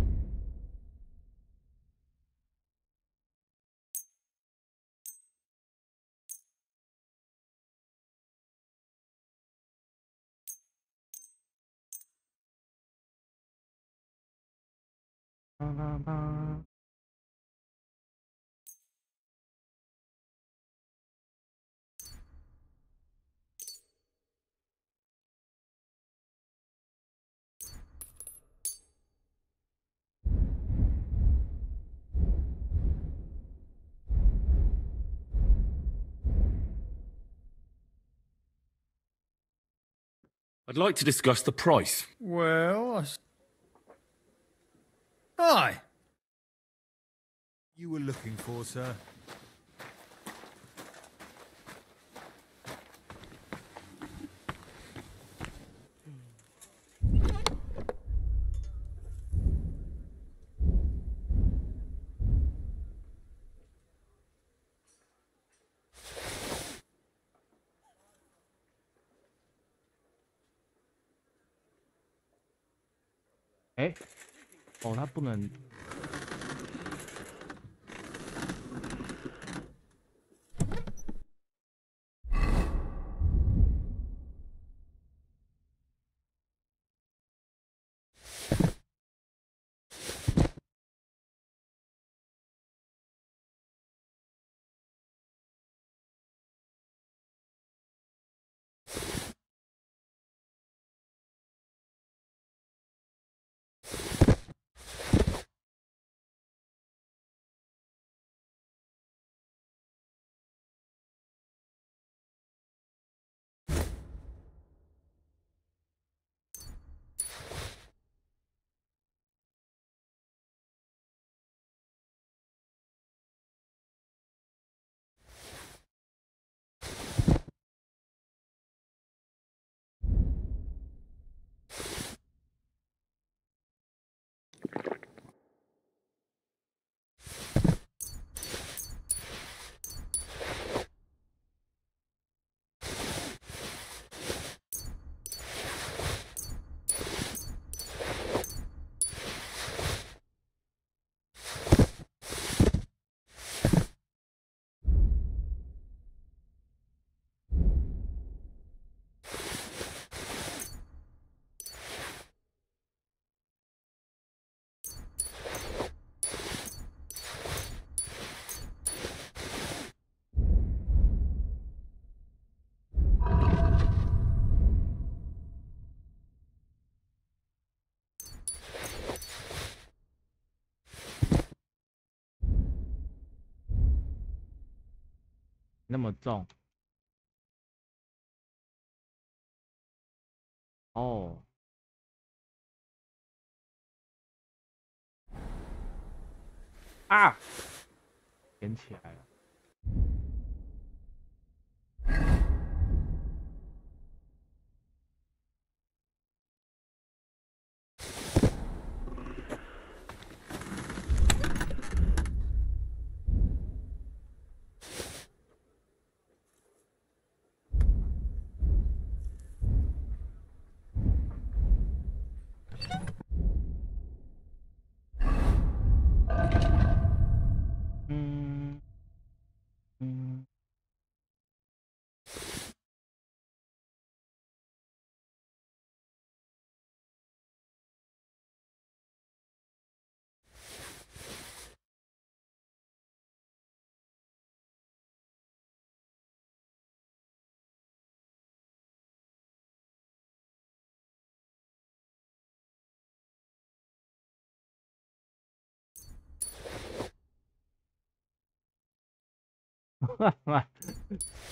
I'd like to discuss the price. Well, Hi. You were looking for, sir? Oh, 它不能。那么重。哦。啊！捡起来了。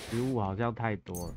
食物好像太多了。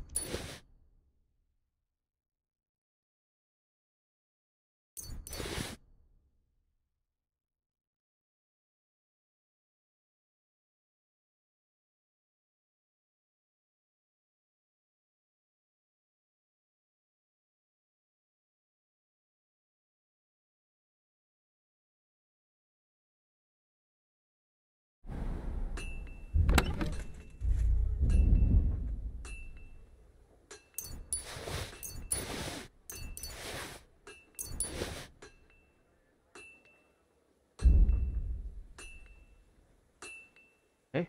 哎，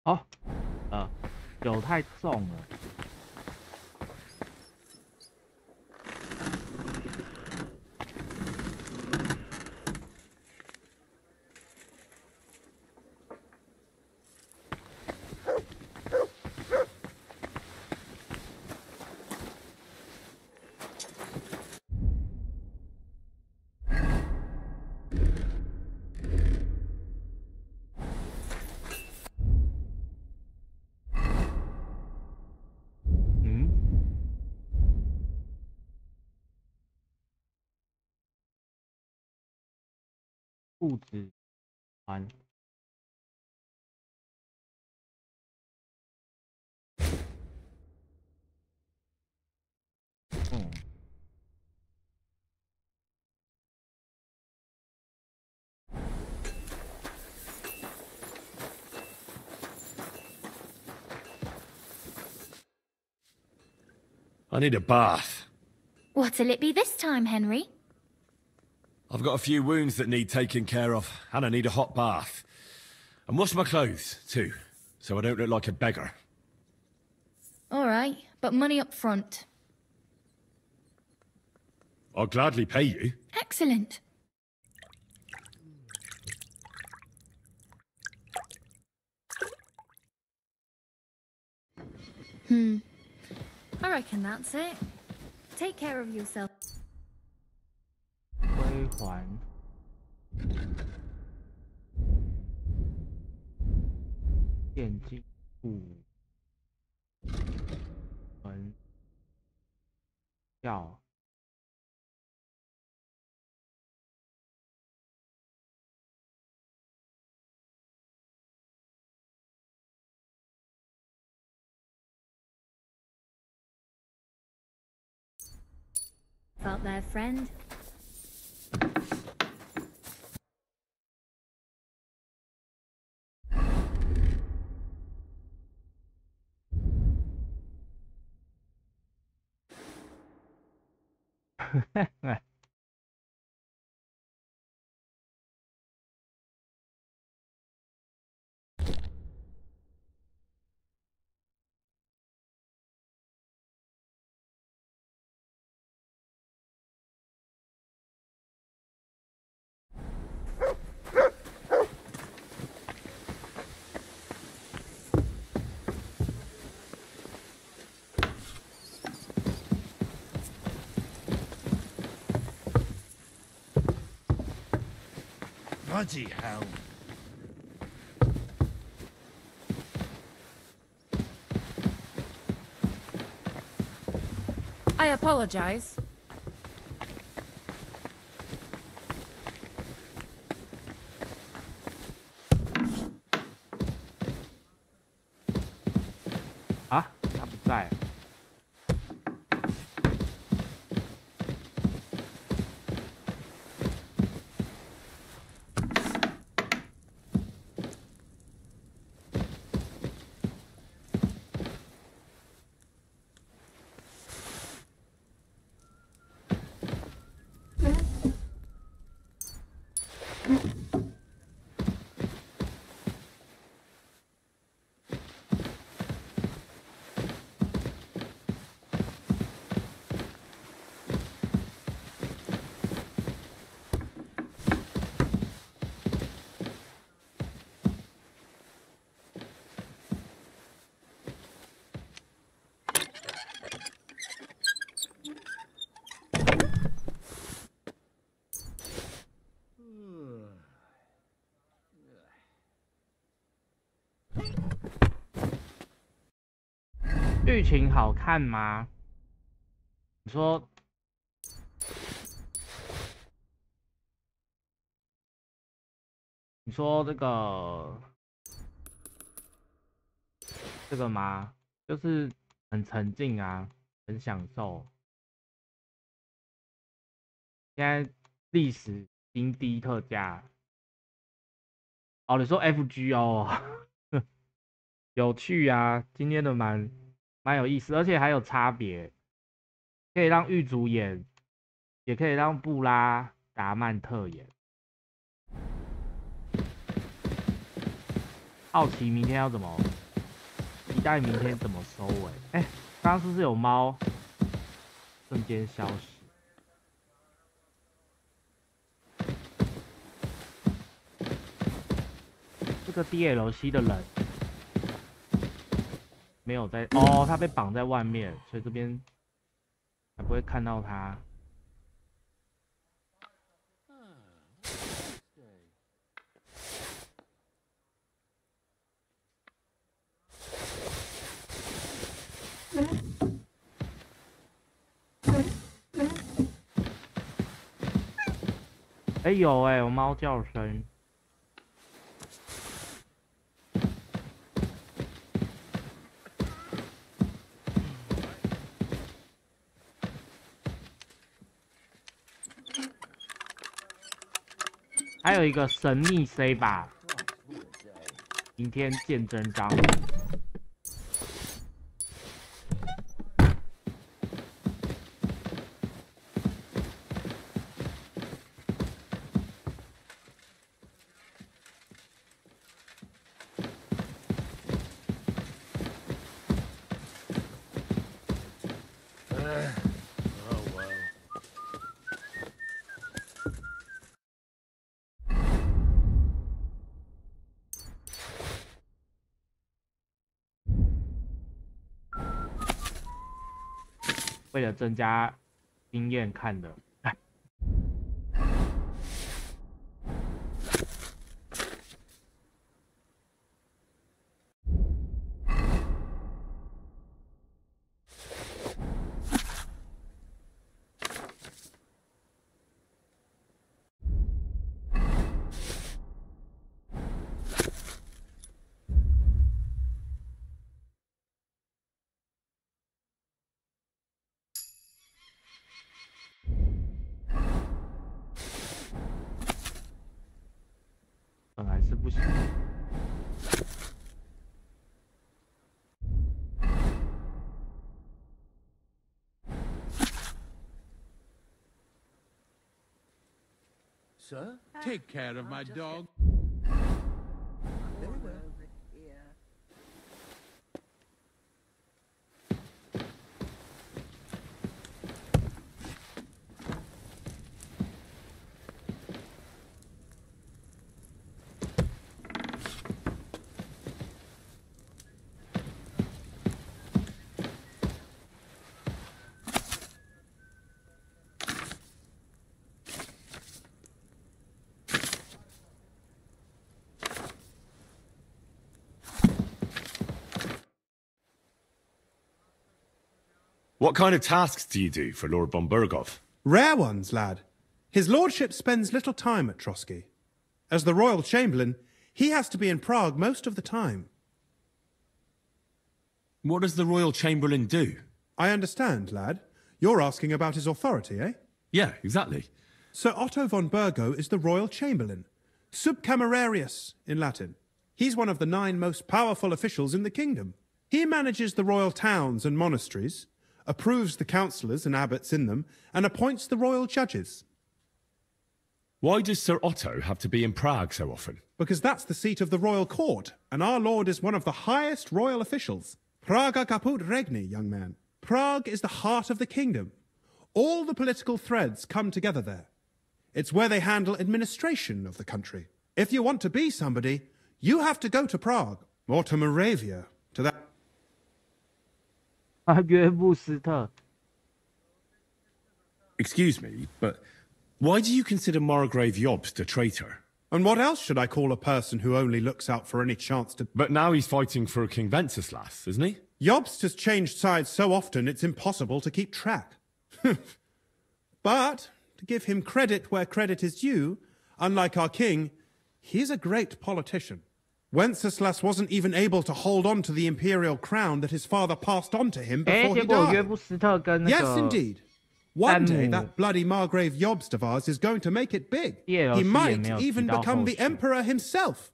哦，酒太重了。物质环。I need a bath. What'll it be this time, Henry? I've got a few wounds that need taking care of, and I need a hot bath. And wash my clothes, too, so I don't look like a beggar. All right, but money up front. I'll gladly pay you. Excellent. I reckon that's it. Take care of yourself. 归还。电击物。门。药。heartfelt there, friend. Bloody hell. I apologize. Ah, 他不在。剧情好看吗？你说，这个吗？就是很沉浸啊，很享受。现在历史新低特价。哦，你说 FGO 有趣啊，今天的蛮有意思，而且还有差别，可以让狱卒演，也可以让布拉达曼特演。好奇明天要怎么，期待明天怎么收尾。哎，刚刚是不是有猫瞬间消失？这个 DLC 的人没有在哦，他被绑在外面，所以这边才不会看到他。哎有哎，有猫叫声。还有一个神秘 C 吧，明天见真章。为了增加经验看的。不行。Sir, take care of my dog. Very well. What kind of tasks do you do for Lord von Berghoff? Rare ones, lad. His lordship spends little time at Trotsky. As the royal chamberlain, he has to be in Prague most of the time. What does the royal chamberlain do? I understand, lad. You're asking about his authority, eh? Yeah, exactly. Sir Otto von Bergo is the royal chamberlain, subcamerarius in Latin. He's one of the 9 most powerful officials in the kingdom. He manages the royal towns and monasteries, approves the councillors and abbots in them, and appoints the royal judges. Why does Sir Otto have to be in Prague so often? Because that's the seat of the royal court, and our lord is one of the highest royal officials. Praga caput regni, young man. Prague is the heart of the kingdom. All the political threads come together there. It's where they handle administration of the country. If you want to be somebody, you have to go to Prague, or to Moravia, to that... 约布斯特。 Excuse me, but why do you consider Margrave Jobst a traitor? And what else should I call a person who only looks out for any chance to... But now he's fighting for King Wenceslas, isn't he? Jobst has changed sides so often it's impossible to keep track. But, to give him credit where credit is due, unlike our king, he's a great politician. Wenceslas wasn't even able to hold on to the imperial crown that his father passed on to him before he died. Yes, indeed. One day, that bloody Margrave Jobst of ours is going to make it big. He might even become the emperor himself.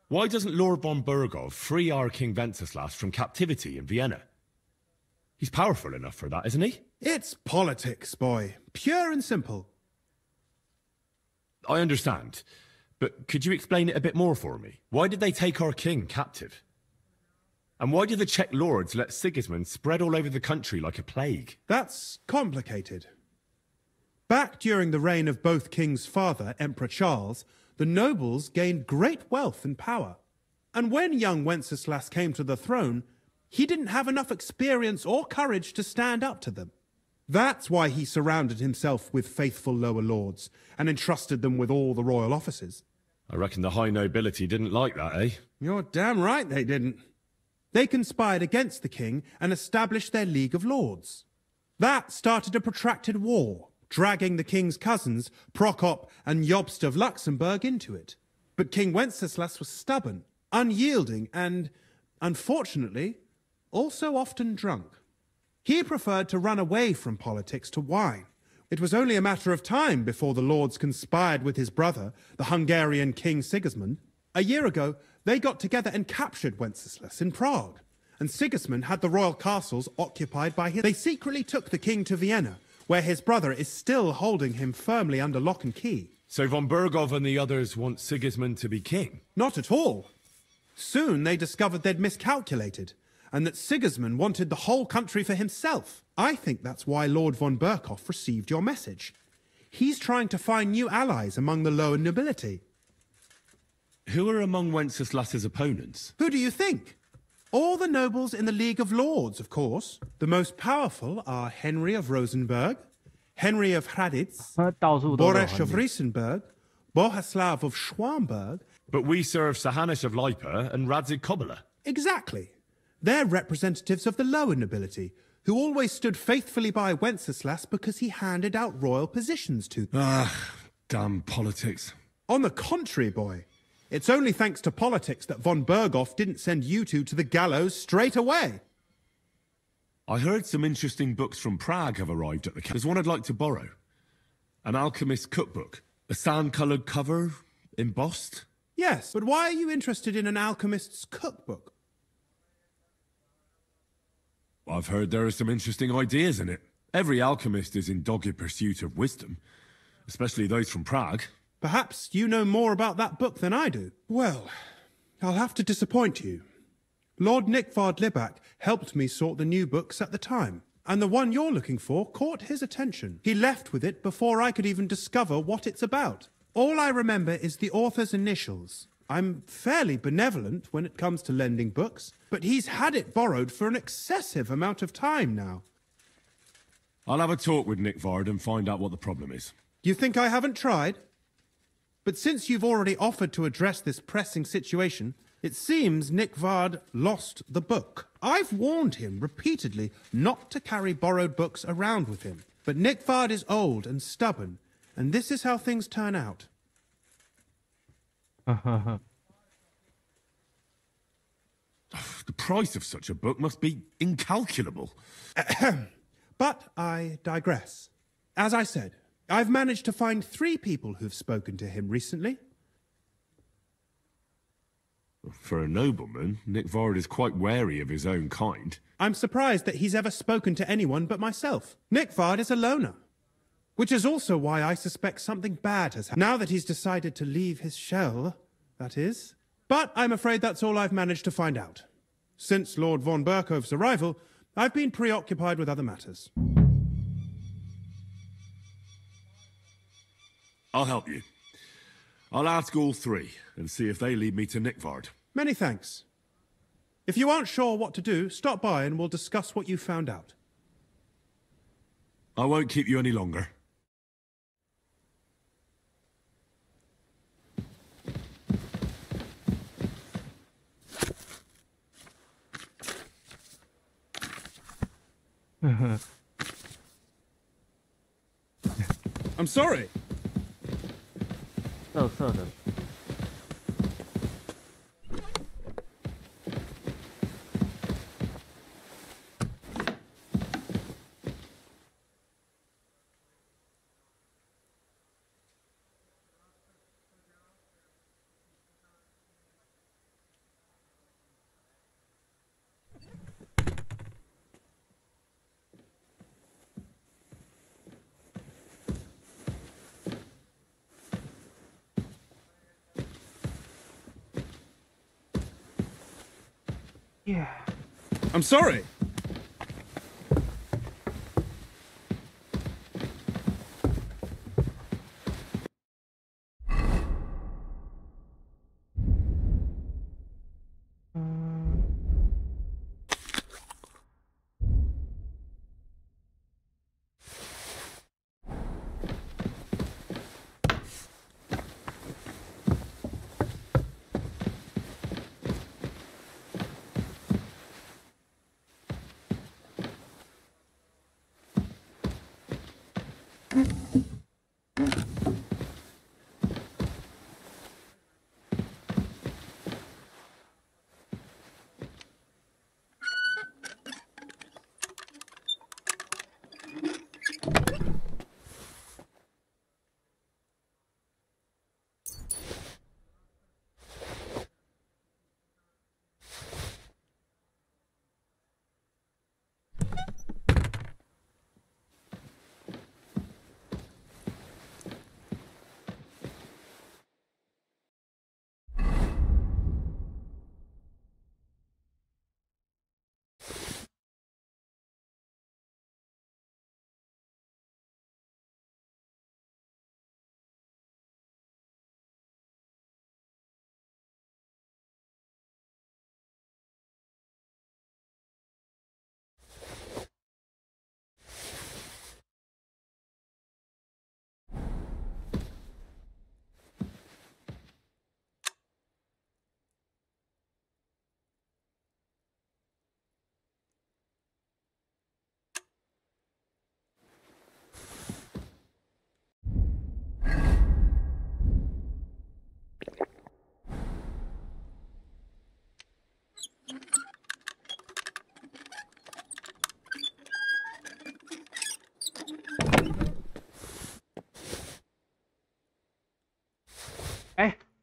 Why doesn't Lord von Berghoff free our King Wenceslas from captivity in Vienna? He's powerful enough for that, isn't he? It's politics, boy. Pure and simple. I understand, but could you explain it a bit more for me? Why did they take our king captive? And why did the Czech lords let Sigismund spread all over the country like a plague? That's complicated. Back during the reign of both King's father, Emperor Charles, the nobles gained great wealth and power. And when young Wenceslas came to the throne, he didn't have enough experience or courage to stand up to them. That's why he surrounded himself with faithful lower lords and entrusted them with all the royal offices. I reckon the high nobility didn't like that, eh? You're damn right they didn't. They conspired against the king and established their League of Lords. That started a protracted war, dragging the king's cousins, Prokop and Jobst of Luxembourg, into it. But King Wenceslas was stubborn, unyielding, and, unfortunately, also often drunk. He preferred to run away from politics to wine. It was only a matter of time before the lords conspired with his brother, the Hungarian King Sigismund. A year ago, they got together and captured Wenceslas in Prague, and Sigismund had the royal castles occupied by his... They secretly took the king to Vienna, where his brother is still holding him firmly under lock and key. So von Berghoff and the others want Sigismund to be king? Not at all. Soon they discovered they'd miscalculated, and that Sigismund wanted the whole country for himself. I think that's why Lord von Berghoff received your message. He's trying to find new allies among the lower nobility. Who are among Wenceslas's opponents? Who do you think? All the nobles in the League of Lords, of course. The most powerful are Henry of Rosenberg, Henry of Hraditz, Boresh of Riesenberg, Bohuslav of Schwamberg. But we serve Sahanush of Lippe and Radzig Kobyla. Exactly. They're representatives of the lower nobility, who always stood faithfully by Wenceslas because he handed out royal positions to them. Ah, damn politics. On the contrary, boy. It's only thanks to politics that von Berghoff didn't send you two to the gallows straight away. I heard some interesting books from Prague have arrived at the camp. There's one I'd like to borrow. An alchemist's cookbook. A sand-coloured cover, embossed? Yes, but why are you interested in an alchemist's cookbook? I've heard there are some interesting ideas in it. Every alchemist is in dogged pursuit of wisdom, especially those from Prague. Perhaps you know more about that book than I do. Well, I'll have to disappoint you. Lord Nickvard Libak helped me sort the new books at the time, and the one you're looking for caught his attention. He left with it before I could even discover what it's about. All I remember is the author's initials. I'm fairly benevolent when it comes to lending books, but he's had it borrowed for an excessive amount of time now. I'll have a talk with Nickvard and find out what the problem is. You think I haven't tried? But since you've already offered to address this pressing situation, it seems Nickvard lost the book. I've warned him repeatedly not to carry borrowed books around with him. But Nickvard is old and stubborn, and this is how things turn out. The price of such a book must be incalculable. But I digress. As I said, I've managed to find 3 people who've spoken to him recently. For a nobleman, Nickvard is quite wary of his own kind. I'm surprised that he's ever spoken to anyone but myself. Nickvard is a loner, which is also why I suspect something bad has happened. Now that he's decided to leave his shell, that is. But I'm afraid that's all I've managed to find out. Since Lord von Berkov's arrival, I've been preoccupied with other matters. I'll help you. I'll ask all 3 and see if they lead me to Nickvard. Many thanks. If you aren't sure what to do, stop by and we'll discuss what you found out. I won't keep you any longer. I'm sorry. 色色的。Yeah. I'm sorry.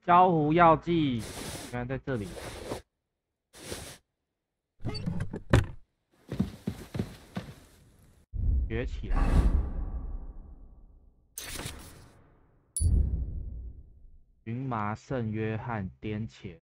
焦糊药剂原来在这里。学起来。荨麻圣约翰颠茄。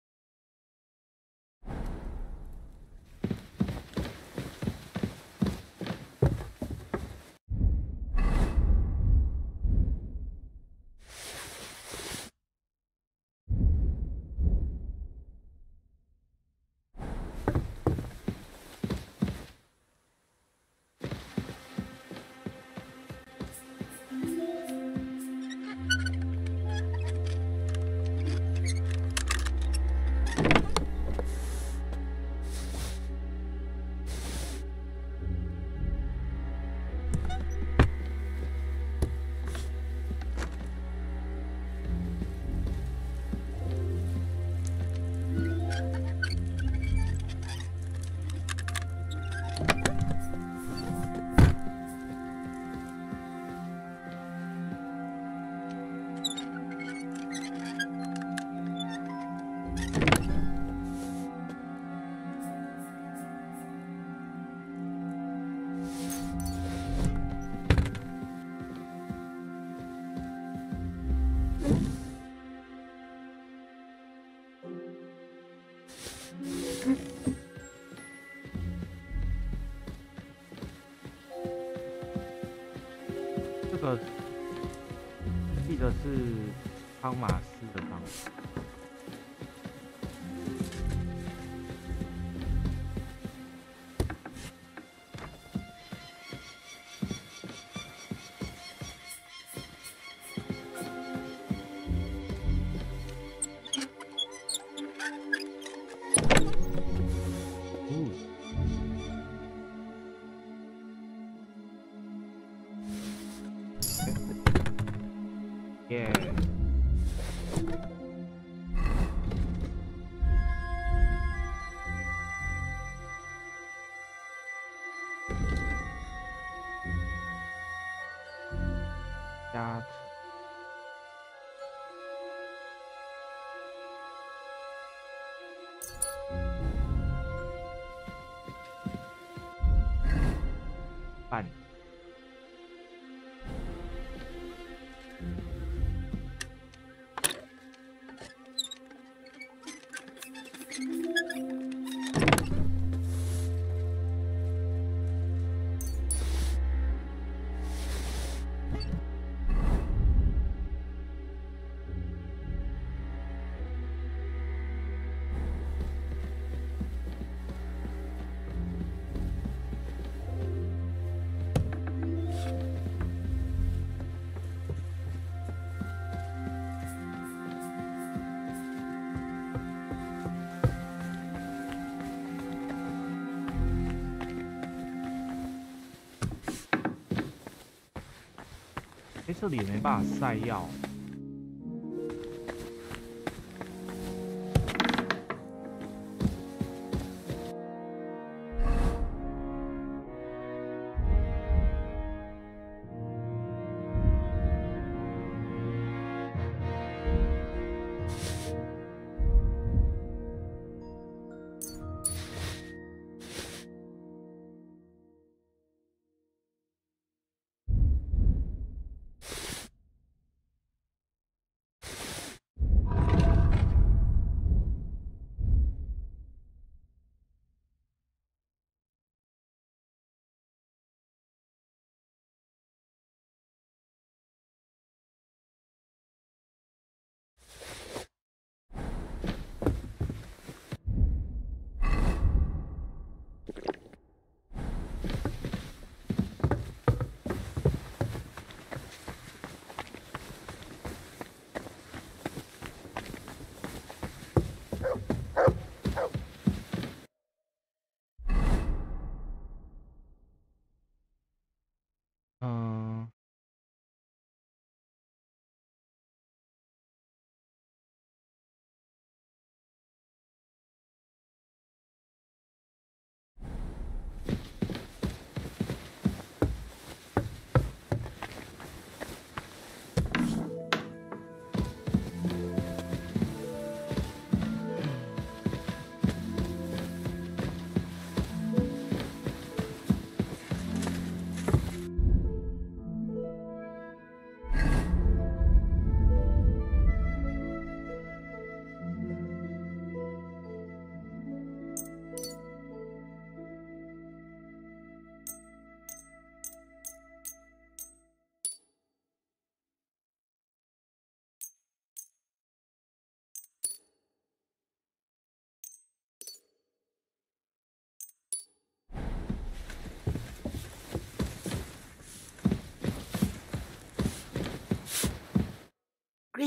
这个记得是汤马斯的方式。耶！加持。半。这里也没办法晒药。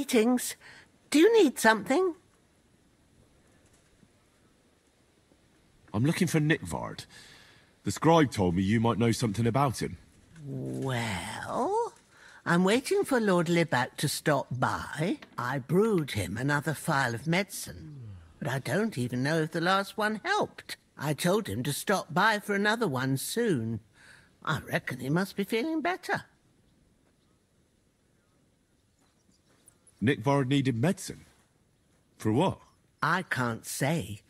Greetings. Do you need something? I'm looking for Nickvard. The scribe told me you might know something about him. Well, I'm waiting for Lord Libak to stop by. I brewed him another phial of medicine, but I don't even know if the last one helped. I told him to stop by for another one soon. I reckon he must be feeling better. Nickvard needed medicine? For what? I can't say.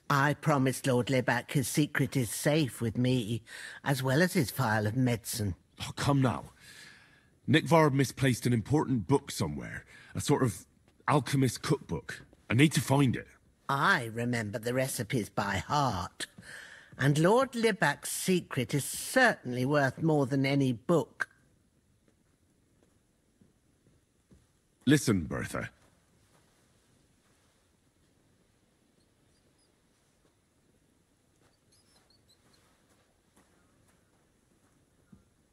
I promised Lord Libak his secret is safe with me, as well as his phial of medicine. Oh, come now. Nickvard misplaced an important book somewhere. A sort of alchemist cookbook. I need to find it. I remember the recipes by heart. And Lord Libak's secret is certainly worth more than any book. Listen, Bertha.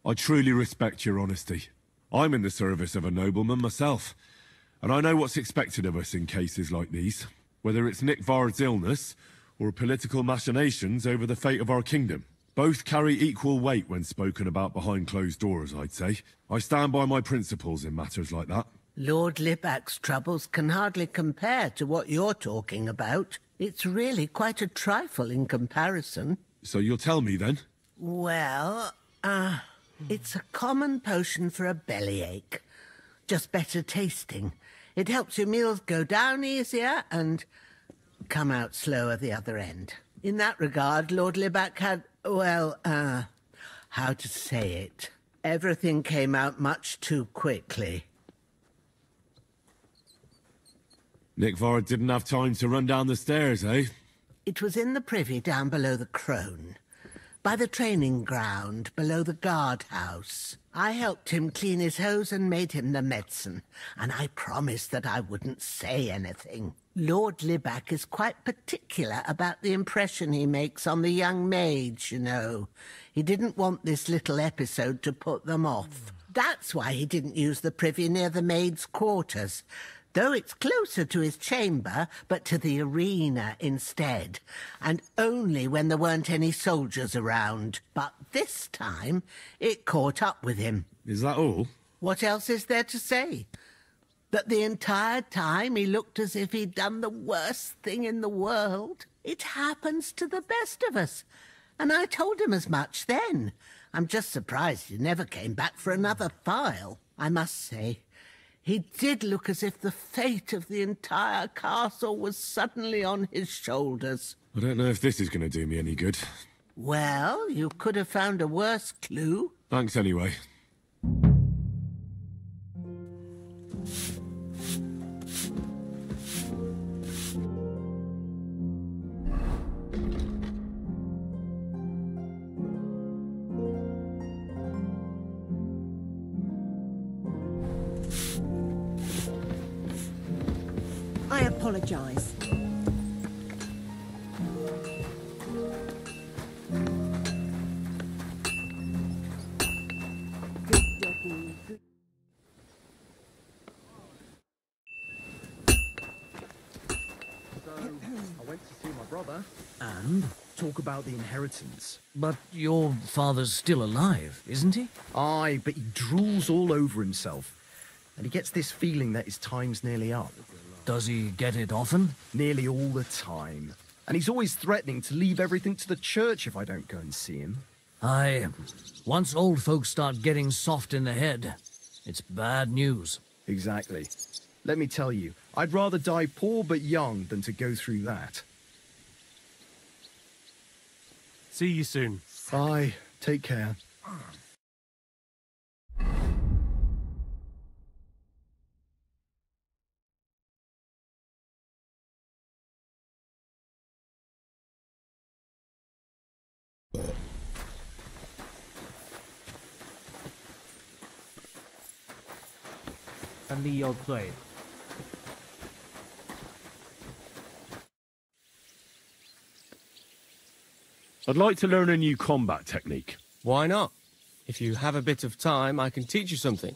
I truly respect your honesty. I'm in the service of a nobleman myself, and I know what's expected of us in cases like these, whether it's Nickvard's illness or political machinations over the fate of our kingdom. Both carry equal weight when spoken about behind closed doors, I'd say. I stand by my principles in matters like that. Lord Libak's troubles can hardly compare to what you're talking about. It's really quite a trifle in comparison. So you'll tell me then? Well, it's a common potion for a bellyache. Just better tasting. It helps your meals go down easier and come out slower the other end. In that regard, Lord Libak had, well, how to say it? Everything came out much too quickly. Nickvard didn't have time to run down the stairs, eh? It was in the privy down below the crone. By the training ground, below the guardhouse. I helped him clean his hose and made him the medicine, and I promised that I wouldn't say anything. Lord Libak is quite particular about the impression he makes on the young maids, you know. He didn't want this little episode to put them off. That's why he didn't use the privy near the maids' quarters, though it's closer to his chamber, but to the arena instead, and only when there weren't any soldiers around. But this time, it caught up with him. Is that all? What else is there to say? That the entire time he looked as if he'd done the worst thing in the world. It happens to the best of us, and I told him as much then. I'm just surprised he never came back for another file. I must say, he did look as if the fate of the entire castle was suddenly on his shoulders. I don't know if this is going to do me any good. Well, you could have found a worse clue. Thanks anyway. I apologize. I went to see my brother. And talk about the inheritance. But your father's still alive, isn't he? Aye, but he drools all over himself. And he gets this feeling that his time's nearly up. Does he get it often? Nearly all the time. And he's always threatening to leave everything to the church if I don't go and see him. Aye. Once old folks start getting soft in the head, it's bad news. Exactly. Let me tell you, I'd rather die poor but young than to go through that. See you soon. Bye. Take care. I'd like to learn a new combat technique. Why not? If you have a bit of time, I can teach you something.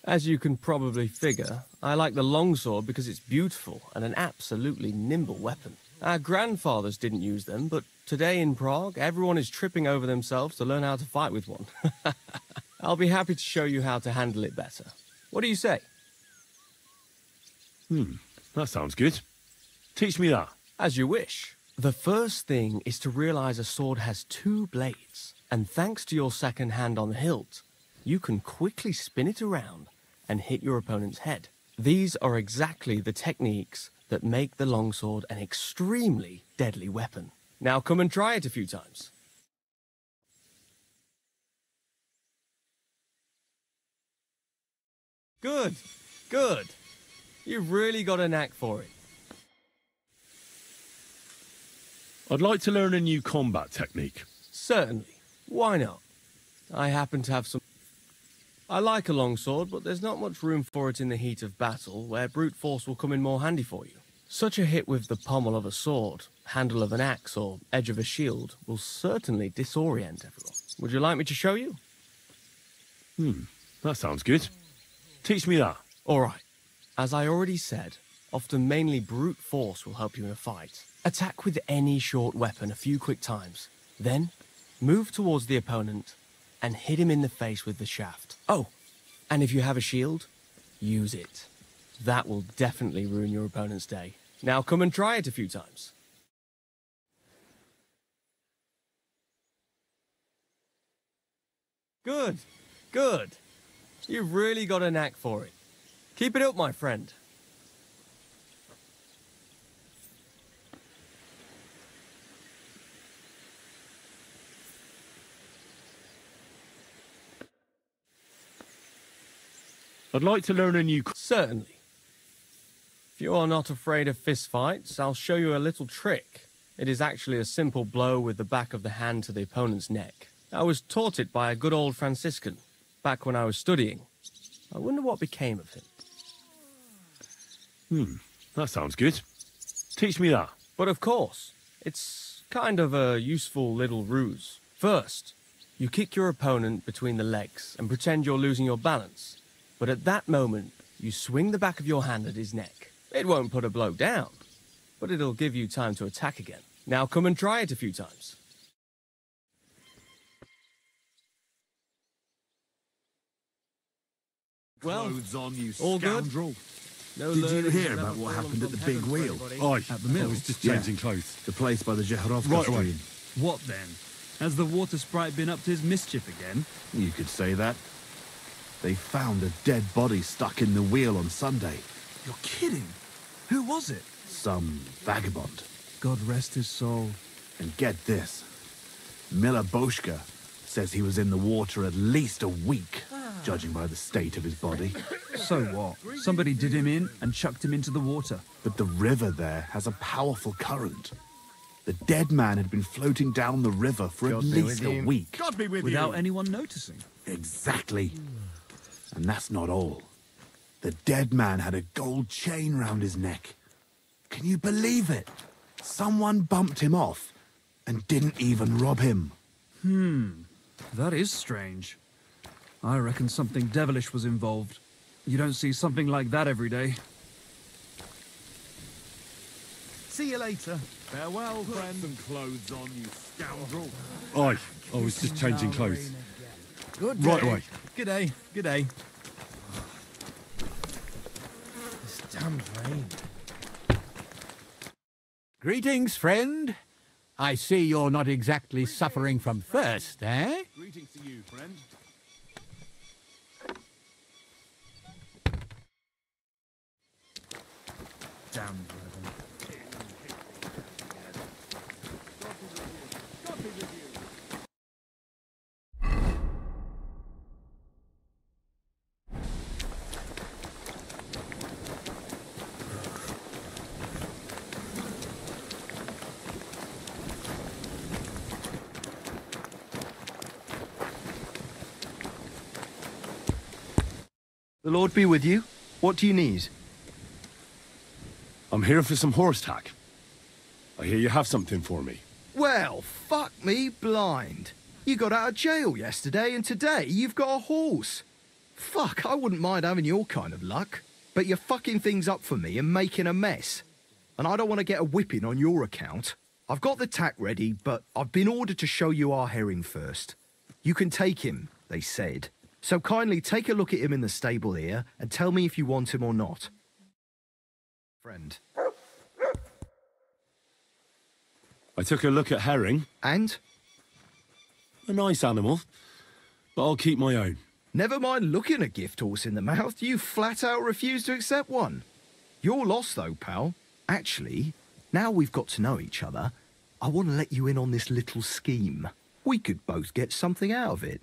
As you can probably figure, I like the longsword because it's beautiful and an absolutely nimble weapon. Our grandfathers didn't use them, but today in Prague, everyone is tripping over themselves to learn how to fight with one. I'll be happy to show you how to handle it better. What do you say? That sounds good. Teach me that. As you wish. The first thing is to realize a sword has 2 blades, and thanks to your second hand on the hilt, you can quickly spin it around and hit your opponent's head. These are exactly the techniques that make the longsword an extremely deadly weapon. Now come and try it a few times. Good, good. You've really got a knack for it. I'd like to learn a new combat technique. Certainly. Why not? I happen to have some... I like a longsword, but there's not much room for it in the heat of battle, where brute force will come in more handy for you. Such a hit with the pommel of a sword, handle of an axe, or edge of a shield will certainly disorient everyone. Would you like me to show you? That sounds good. Teach me that. All right. As I already said, often mainly brute force will help you in a fight. Attack with any short weapon a few quick times. Then, move towards the opponent and hit him in the face with the shaft. Oh, and if you have a shield, use it. That will definitely ruin your opponent's day. Now come and try it a few times. Good, good. You've really got a knack for it. Keep it up, my friend. I'd like to learn a new... Certainly. If you are not afraid of fistfights, I'll show you a little trick. It is actually a simple blow with the back of the hand to the opponent's neck. I was taught it by a good old Franciscan, back when I was studying. I wonder what became of him. That sounds good. Teach me that. But of course, it's kind of a useful little ruse. First, you kick your opponent between the legs and pretend you're losing your balance. But at that moment, you swing the back of your hand at his neck. It won't put a blow down, but it'll give you time to attack again. Now come and try it a few times. Well, on, you all scoundrel. Good? No Did you learning hear is about ever what fallen happened at from the big heaven for wheel? everybody. At the mill? I was just changing clothes. The place by the Jehorovka Right away. stream. What then? Has the water sprite been up to his mischief again? You could say that. They found a dead body stuck in the wheel on Sunday. You're kidding. Who was it? Some vagabond. God rest his soul. And get this. Miller Boschka says he was in the water at least a week, judging by the state of his body. So what? Somebody did him in and chucked him into the water. But the river there has a powerful current. The dead man had been floating down the river for at least a week. God be with Without anyone noticing. Exactly. And that's not all. The dead man had a gold chain round his neck. Can you believe it? Someone bumped him off and didn't even rob him. That is strange. I reckon something devilish was involved. You don't see something like that every day. See you later. Farewell, friend. Some clothes on, you scoundrel. I was just changing clothes. Good Right day. away. Good day. Good day. This damn rain. Greetings, friend. I see you're not exactly suffering from thirst, eh? Greetings to you, friend. Damn brethren. The Lord be with you. What do you need? I'm here for some horse tack. I hear you have something for me. Well, fuck me blind. You got out of jail yesterday and today you've got a horse. Fuck, I wouldn't mind having your kind of luck. But you're fucking things up for me and making a mess. And I don't want to get a whipping on your account. I've got the tack ready, but I've been ordered to show you our herring first. You can take him, they said. So kindly take a look at him in the stable here and tell me if you want him or not. Friend. I took a look at herring. And? A nice animal, but I'll keep my own. Never mind looking a gift horse in the mouth, you flat out refuse to accept one. You're lost though, pal. Actually, now we've got to know each other, I want to let you in on this little scheme. We could both get something out of it.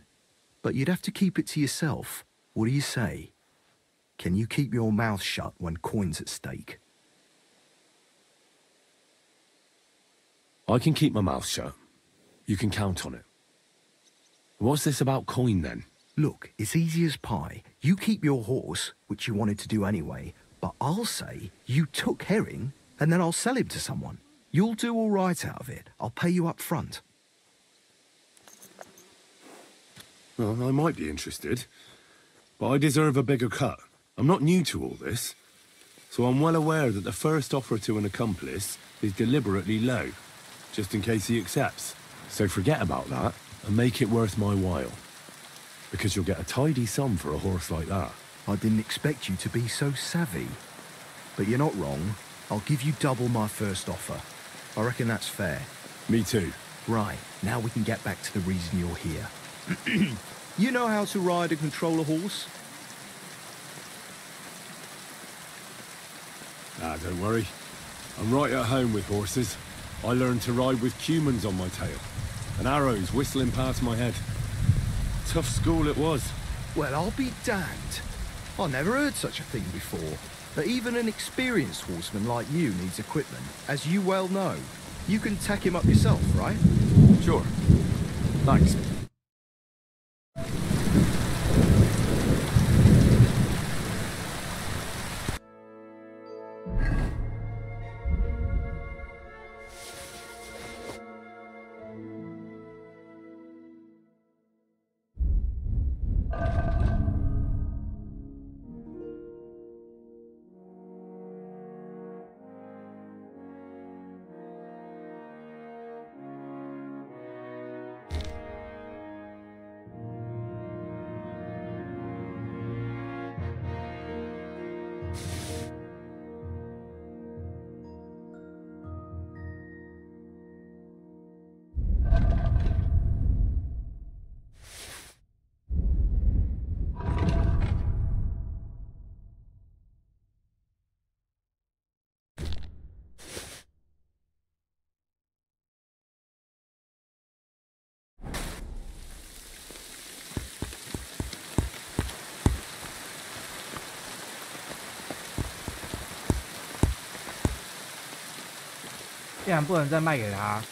But you'd have to keep it to yourself. What do you say? Can you keep your mouth shut when coin's at stake? I can keep my mouth shut. You can count on it. What's this about coin then? Look, it's easy as pie. You keep your horse, which you wanted to do anyway, but I'll say you took herring, and then I'll sell him to someone. You'll do all right out of it. I'll pay you up front. Well, I might be interested, but I deserve a bigger cut. I'm not new to all this, so I'm well aware that the first offer to an accomplice is deliberately low, just in case he accepts. So forget about that and make it worth my while, because you'll get a tidy sum for a horse like that. I didn't expect you to be so savvy. But you're not wrong. I'll give you double my first offer. I reckon that's fair. Me too. Right, now we can get back to the reason you're here. You know how to ride and control a horse? Ah, don't worry. I'm right at home with horses. I learned to ride with cumans on my tail, and arrows whistling past my head. Tough school it was. Well, I'll be damned. I never heard such a thing before. But even an experienced horseman like you needs equipment, as you well know. You can tack him up yourself, right? Sure. Thanks.竟然不能再卖给他。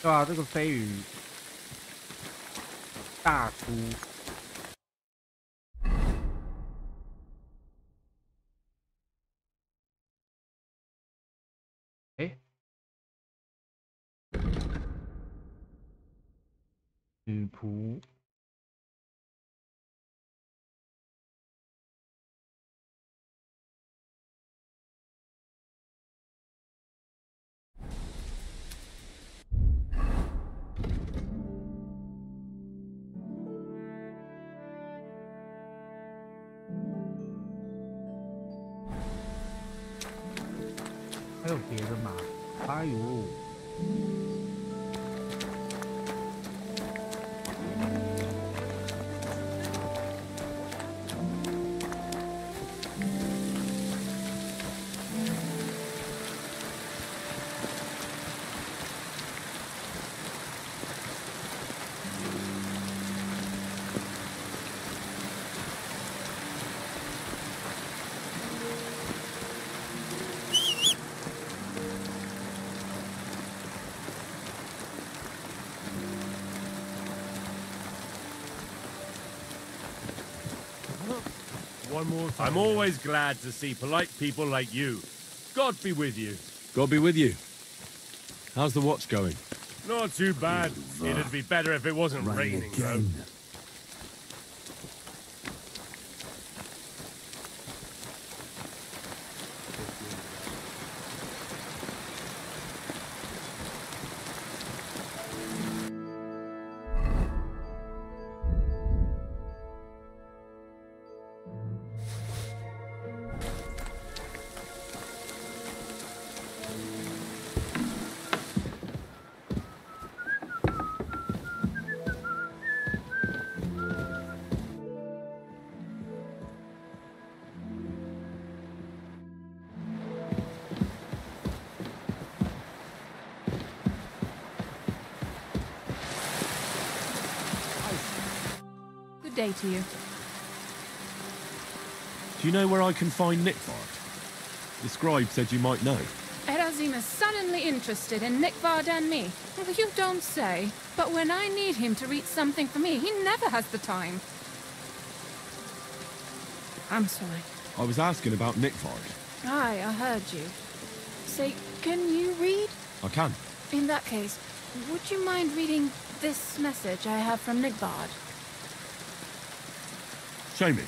对啊，这个飞鱼大叔。哎，女仆。还有别的吗？哎呦！One more time. I'm always glad to see polite people like you. God be with you. God be with you. How's the watch going? Not too bad. It'd be better if it wasn't raining, though. Good day to you. Do you know where I can find Nickvard? The scribe said you might know. Erazim is suddenly interested in Nickvard and me. Well, you don't say. But when I need him to read something for me, he never has the time. I'm sorry. I was asking about Nickvard. Aye, I heard you. Say, can you read? I can. In that case, would you mind reading this message I have from Nickvard? Show me.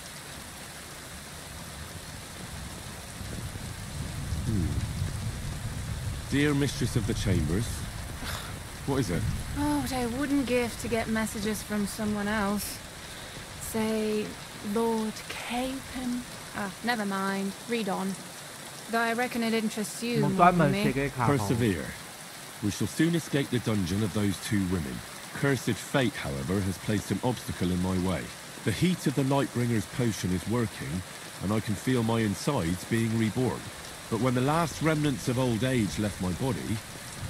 Dear Mistress of the Chambers. What is it? Oh, what I wouldn't give to get messages from someone else. Say, Lord Capon. Ah, never mind. Read on. Though I reckon it interests you more than me. Persevere. We shall soon escape the dungeon of those two women. Cursed fate, however, has placed an obstacle in my way. The heat of the Lightbringer's potion is working, and I can feel my insides being reborn. But when the last remnants of old age left my body,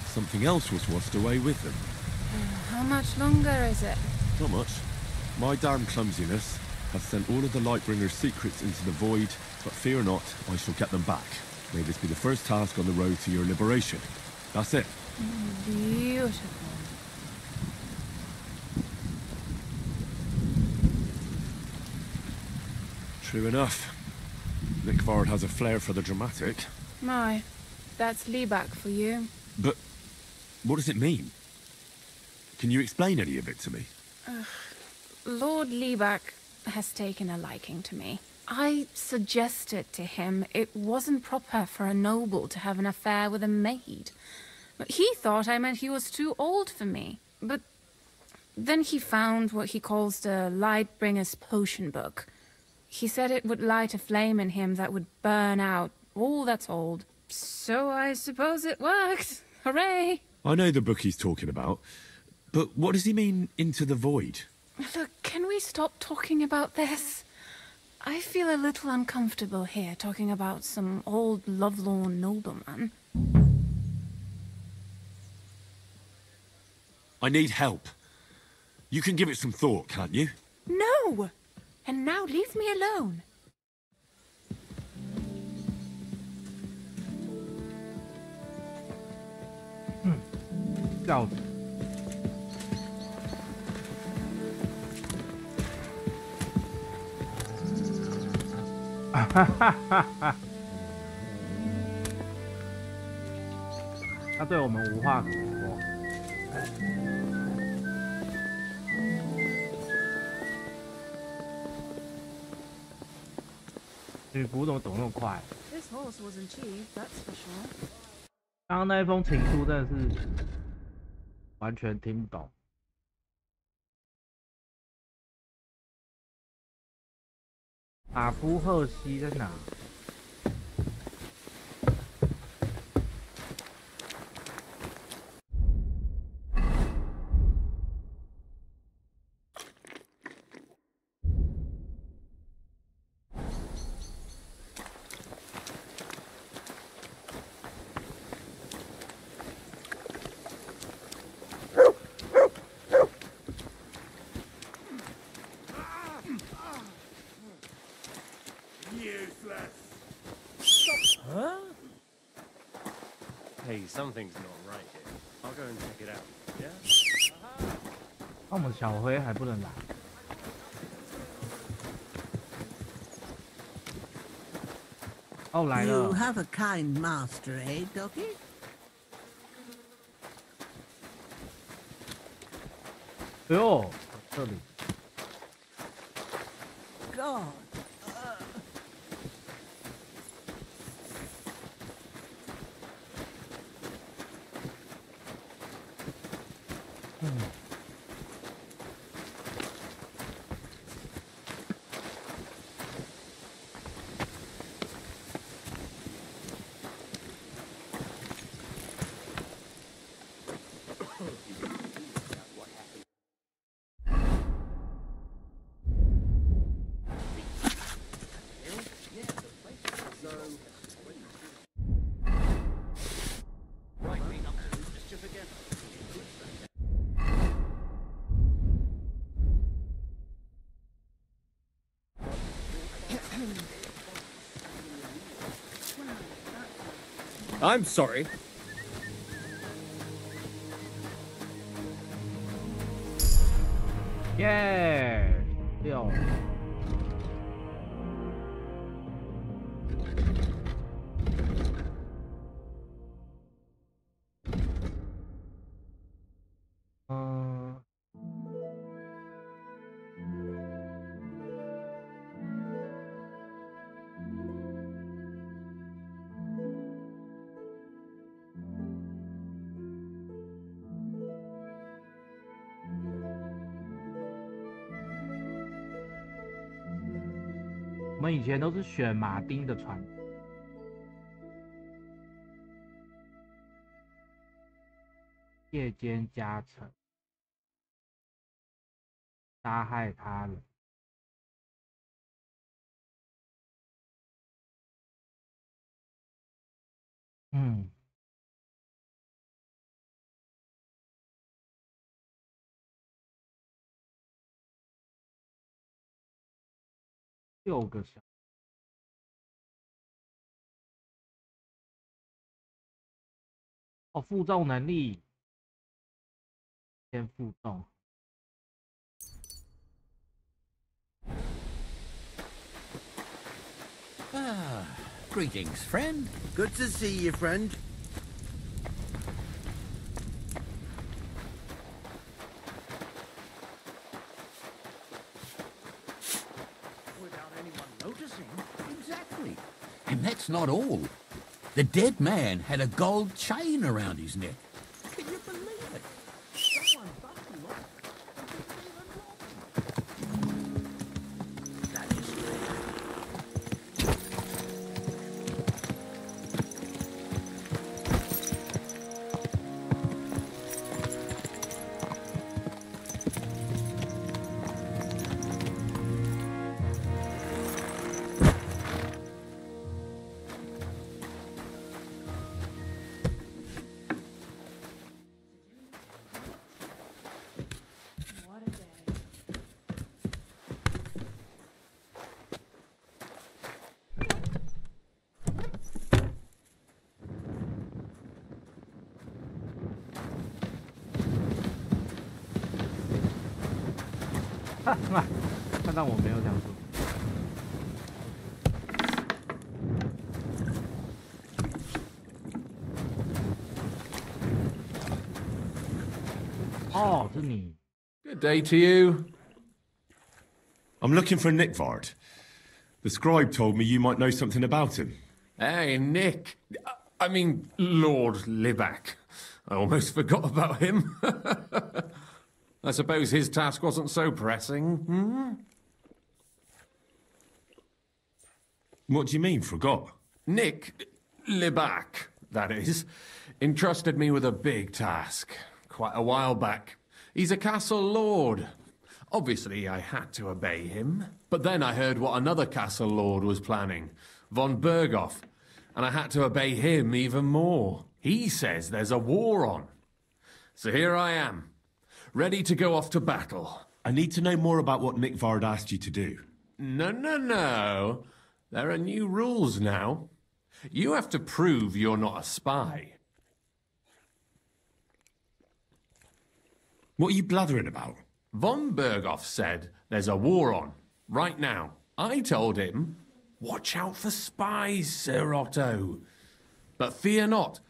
something else was washed away with them. How much longer is it? Not much. My damn clumsiness has sent all of the Lightbringer's secrets into the void, but fear not, I shall get them back. May this be the first task on the road to your liberation. That's it. Beautiful. True enough. Nickvard has a flair for the dramatic. My, that's Liebach for you. But what does it mean? Can you explain any of it to me? Lord Liebach has taken a liking to me. I suggested to him it wasn't proper for a noble to have an affair with a maid. But he thought I meant he was too old for me. But then he found what he calls the Lightbringer's potion book. He said it would light a flame in him that would burn out all that's old. So I suppose it worked. Hooray! I know the book he's talking about, but what does he mean, into the void? Look, can we stop talking about this? I feel a little uncomfortable here, talking about some old lovelorn nobleman. I need help. You can give it some thought, can't you? No! And now leave me alone. Go. 他对我们无话可说。女仆怎么走那么快？ This horse wasn't cheap, that's for sure. 刚刚那一封情书真的是完全听不懂。马夫赫西在哪？Something's not right here. I'll go and check it out. Yeah? 那我们小灰还不能来。哦，来了。 You have a kind master, eh, Doggy? 哎呦，这里。God. Hmm. I'm sorry. Yeah. 6。我们以前都是选马丁的船，夜间加成，杀害他人。嗯。6个小。哦，负重能力，先负重。Greetings, friend. Good to see you, friend. Without anyone noticing. Exactly. And that's not all. The dead man had a gold chain around his neck. Can you believe it? Someone bumped him off and didn't even rob him. That is看到我没有想说。哦，是你。Good day to you. I'm looking for Nickvard. The scribe told me you might know something about him. Hey, Nick. I mean, Lord Libac. I almost forgot about him. I suppose his task wasn't so pressing, hmm? What do you mean, forgot? Nick Libac, that is, entrusted me with a big task quite a while back. He's a castle lord. Obviously, I had to obey him. But then I heard what another castle lord was planning, von Berghoff, and I had to obey him even more. He says there's a war on. So here I am, ready to go off to battle. I need to know more about what Nickvard asked you to do. No. There are new rules now. You have to prove you're not a spy. What are you blathering about? Von Berghoff said there's a war on, right now. I told him, watch out for spies, Sir Otto. But fear not,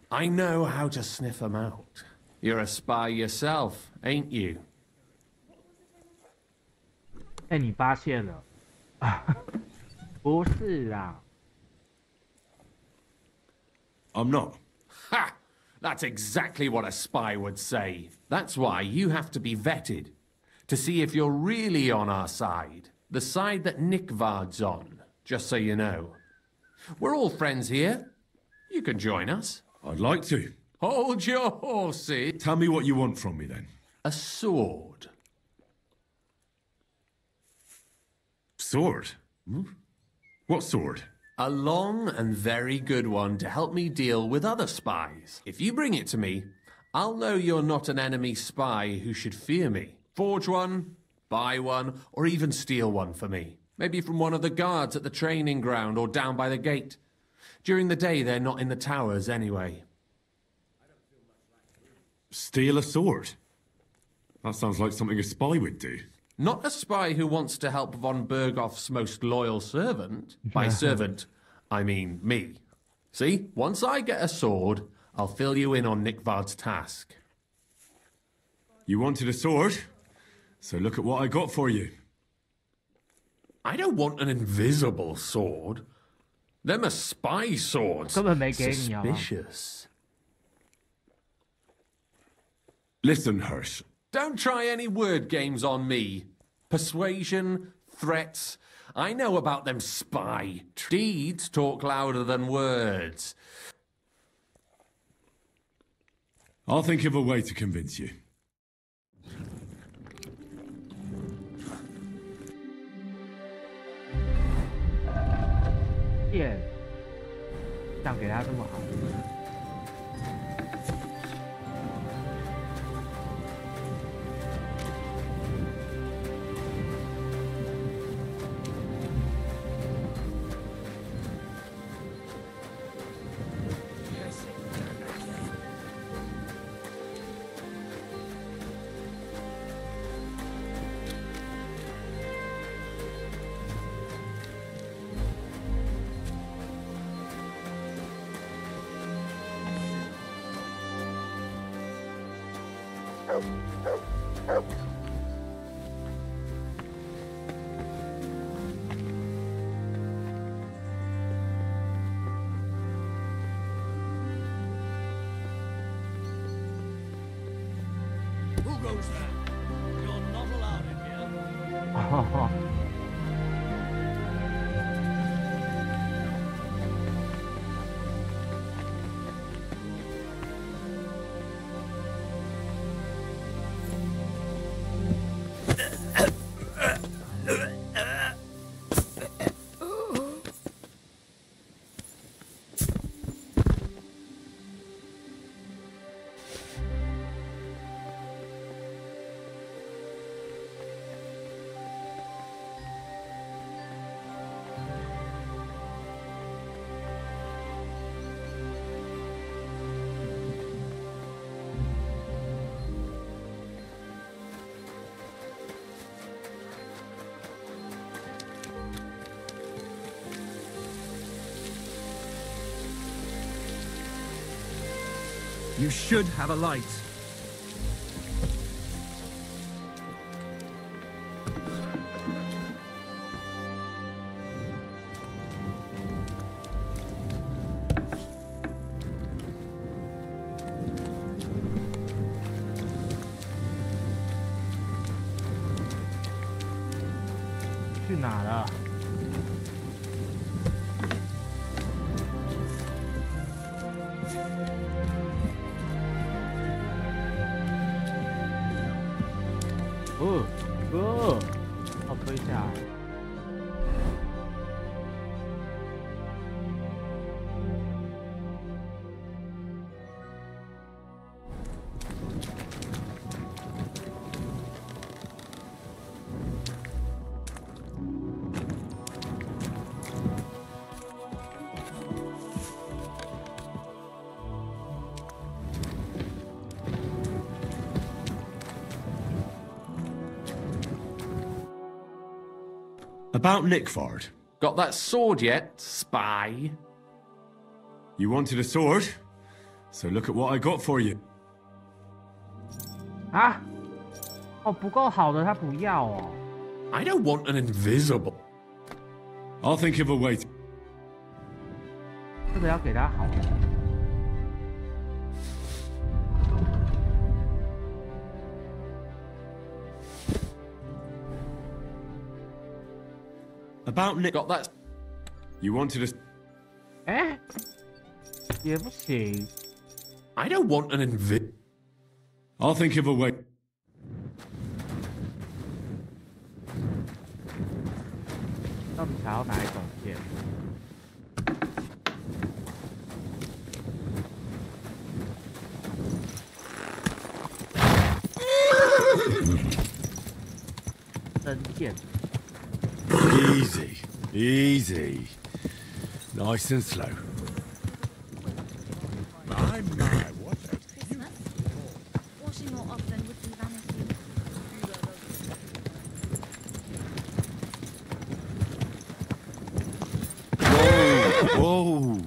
I know how to sniff them out. You're a spy yourself, ain't you? 被你发现了。不是啦。I'm not. Ha! That's exactly what a spy would say. That's why you have to be vetted. To see if you're really on our side. The side that Nickvard's on, just so you know. We're all friends here. You can join us. I'd like to. Hold your horses. Tell me what you want from me, then. A sword. Sword? Hmm? What sword? A long and very good one to help me deal with other spies. If you bring it to me, I'll know you're not an enemy spy who should fear me. Forge one, buy one, or even steal one for me. Maybe from one of the guards at the training ground or down by the gate. During the day, they're not in the towers anyway. Steal a sword? That sounds like something a spy would do. Not a spy who wants to help von Berghoff's most loyal servant. By servant, I mean me. See, once I get a sword, I'll fill you in on Nickvard's task. You wanted a sword? So look at what I got for you. I don't want an invisible sword. Them are spy swords. Suspicious. Listen, Hirsch. Don't try any word games on me. Persuasion, threats. I know about them spy. Deeds talk louder than words. I'll think of a way to convince you. Yeah. 想给他这么好。Who goes there? You're not allowed in here. 'You should have a light. “去哪了？”要推下来。About Nickvard. Got that sword yet, spy? You wanted a sword? So look at what I got for you. 啊？哦，不够好的他不要哦。I don't want an invisible. I'll think of a way. 这个要给他好。About Nick. Got that. You wanted us. 哎，也不行。I don't want an I'll think of a way. 到底想要哪一种剑？真剑。Easy, easy. Nice and slow. My, what a Washing more often would be vanity. Whoa!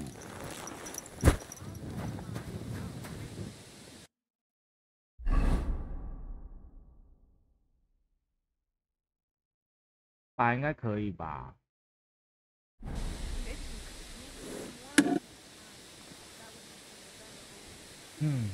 吧，应该可以吧？嗯。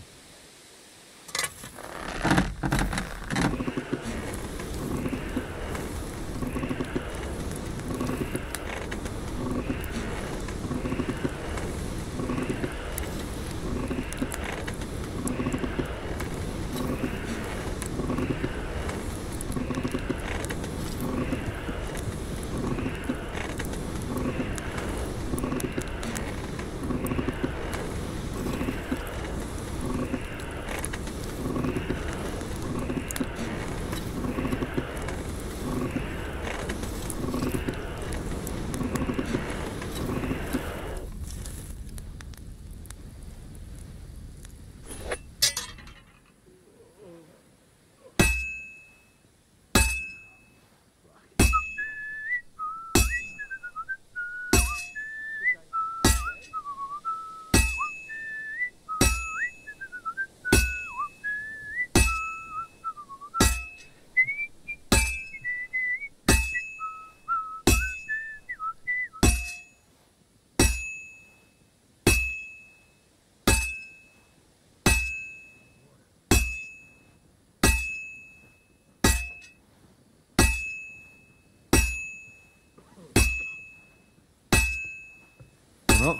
Well,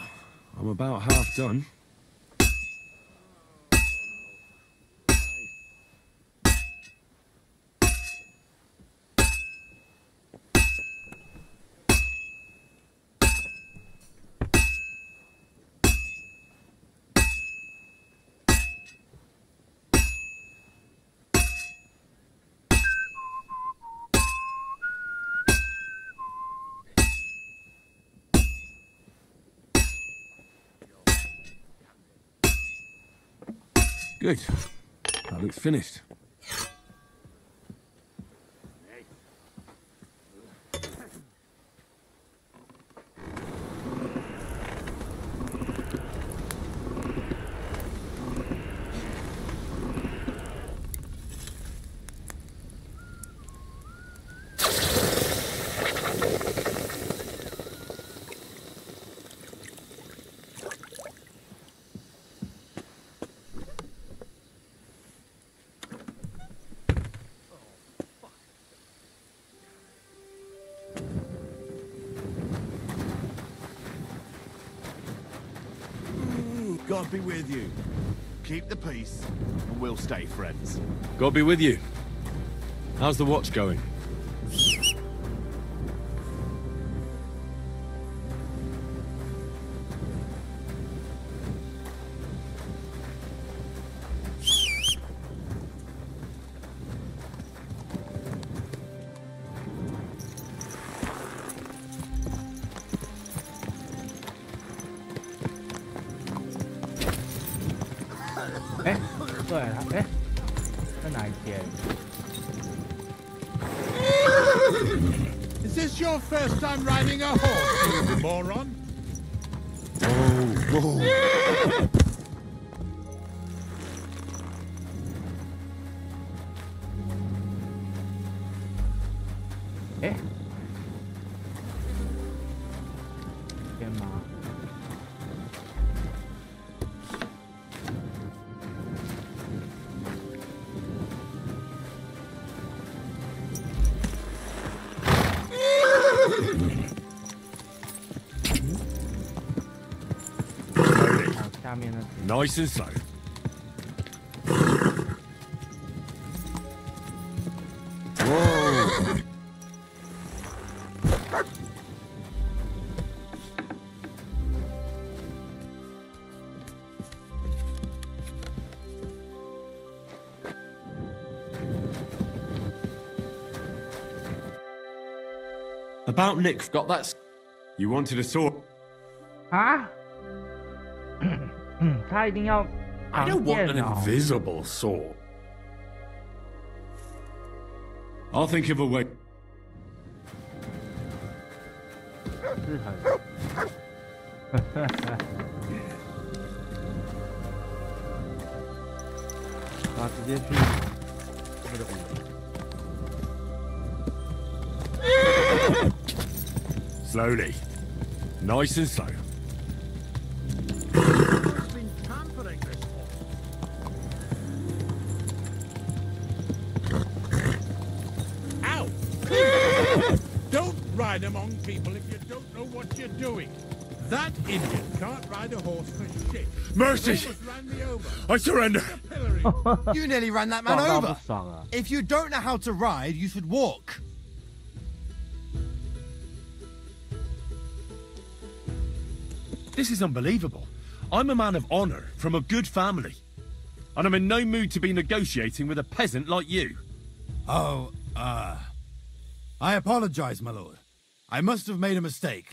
I'm about half done. Good. That looks finished. God be with you. Keep the peace, and we'll stay friends. God be with you. How's the watch going? Is this your first time riding a horse, you moron? Oh. 哎，天吗？下面呢 Nice and slow. Whoa. About Nick. Got that? You wanted a sword? 啊？他一定要 I don't want an 哦 invisible sword. I'll think of a way. 是很，啊，直接去那个Slowly. Nice and slow. Ow! Don't ride among people if you don't know what you're doing. That Indian can't ride a horse for shit. Mercy! He almost ran me over. I surrender. You nearly ran that man 爽到 over. 不爽啊！ If you don't know how to ride, you should walk. This is unbelievable. I'm a man of honor from a good family. And I'm in no mood to be negotiating with a peasant like you. Oh, I apologize, my lord. I must have made a mistake.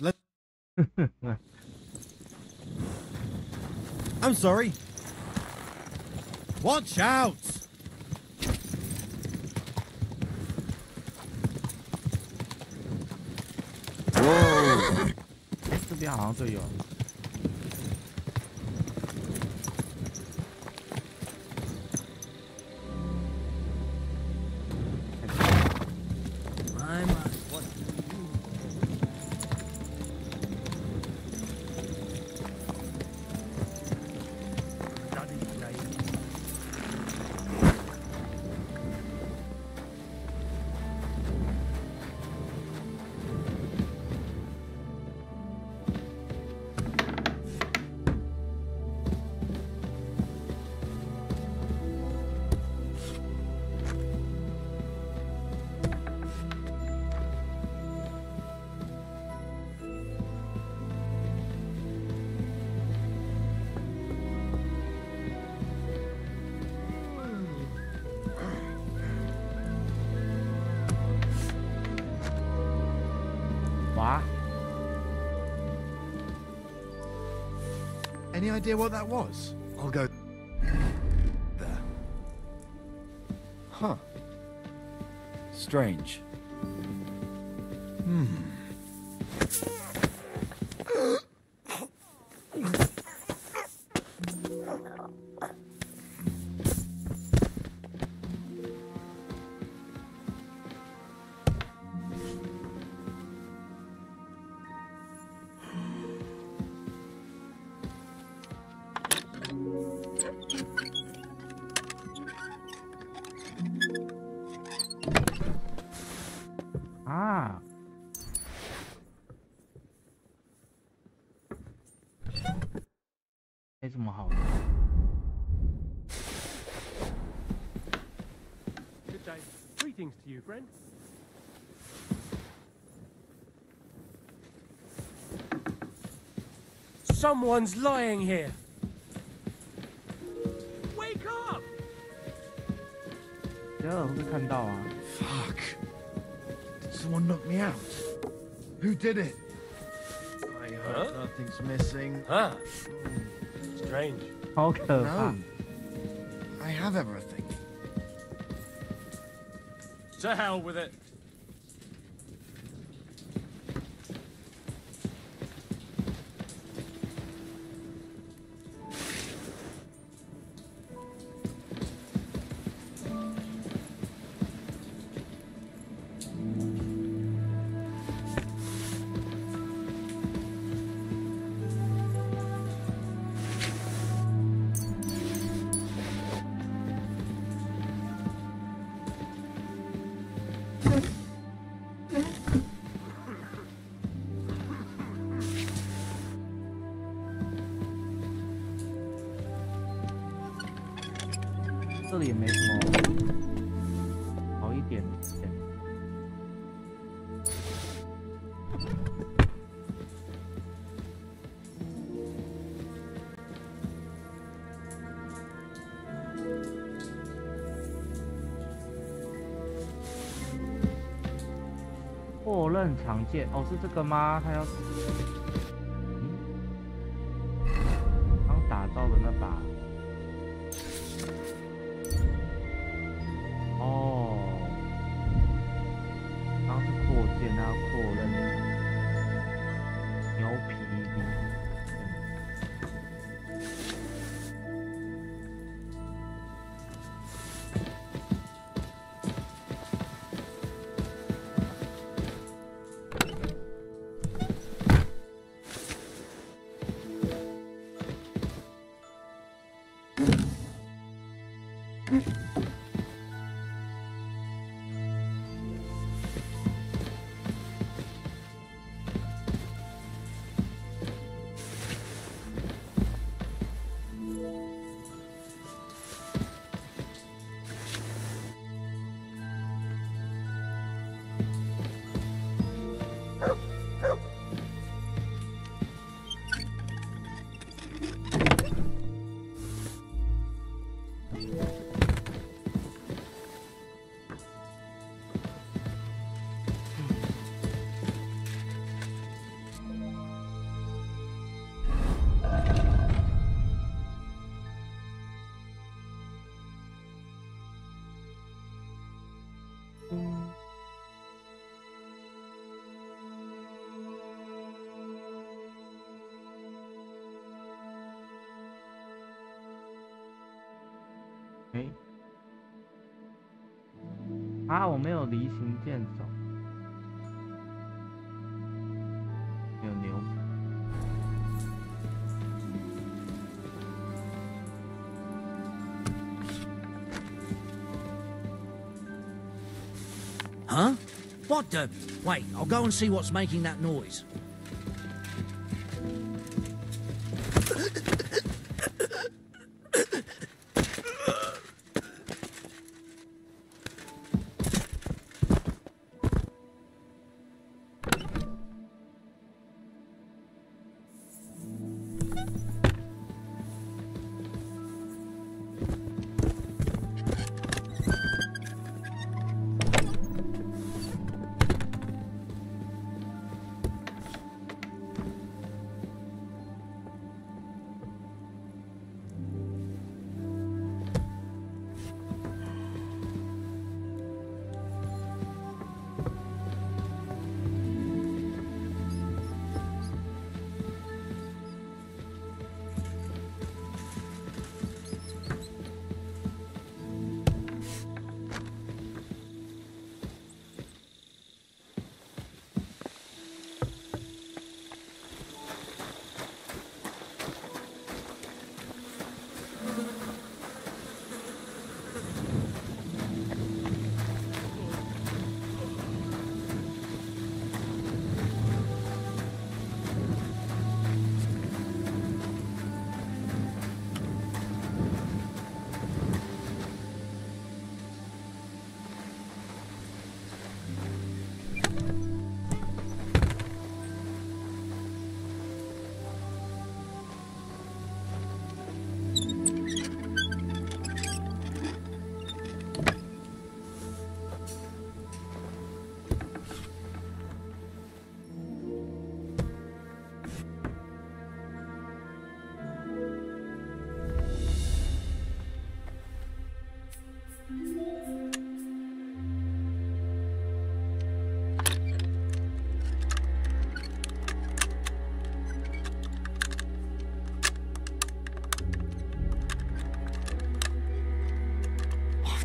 I'm sorry. Watch out! Whoa! 这边好像队友。哇！ Any idea what that was? I'll go there. Huh. Strange. Ah. 没什么好的。 Good day. Greetings to you, friend. Someone's lying here. Wake up! 第二会看到啊。 Fuck. Did someone knock me out? Who did it? I hope nothing's missing. Huh? Strange. 好可怕。 No. I have everything. To hell with it. 这里也没什么好一点的线。破刃长剑哦，是这个吗？他要刚打造的那把。 哦，刚是扩建，它要扩刃，牛皮里。哎，啊，我没有离形剑手，没有牛。 Huh? What the? Wait, I'll go and see what's making that noise.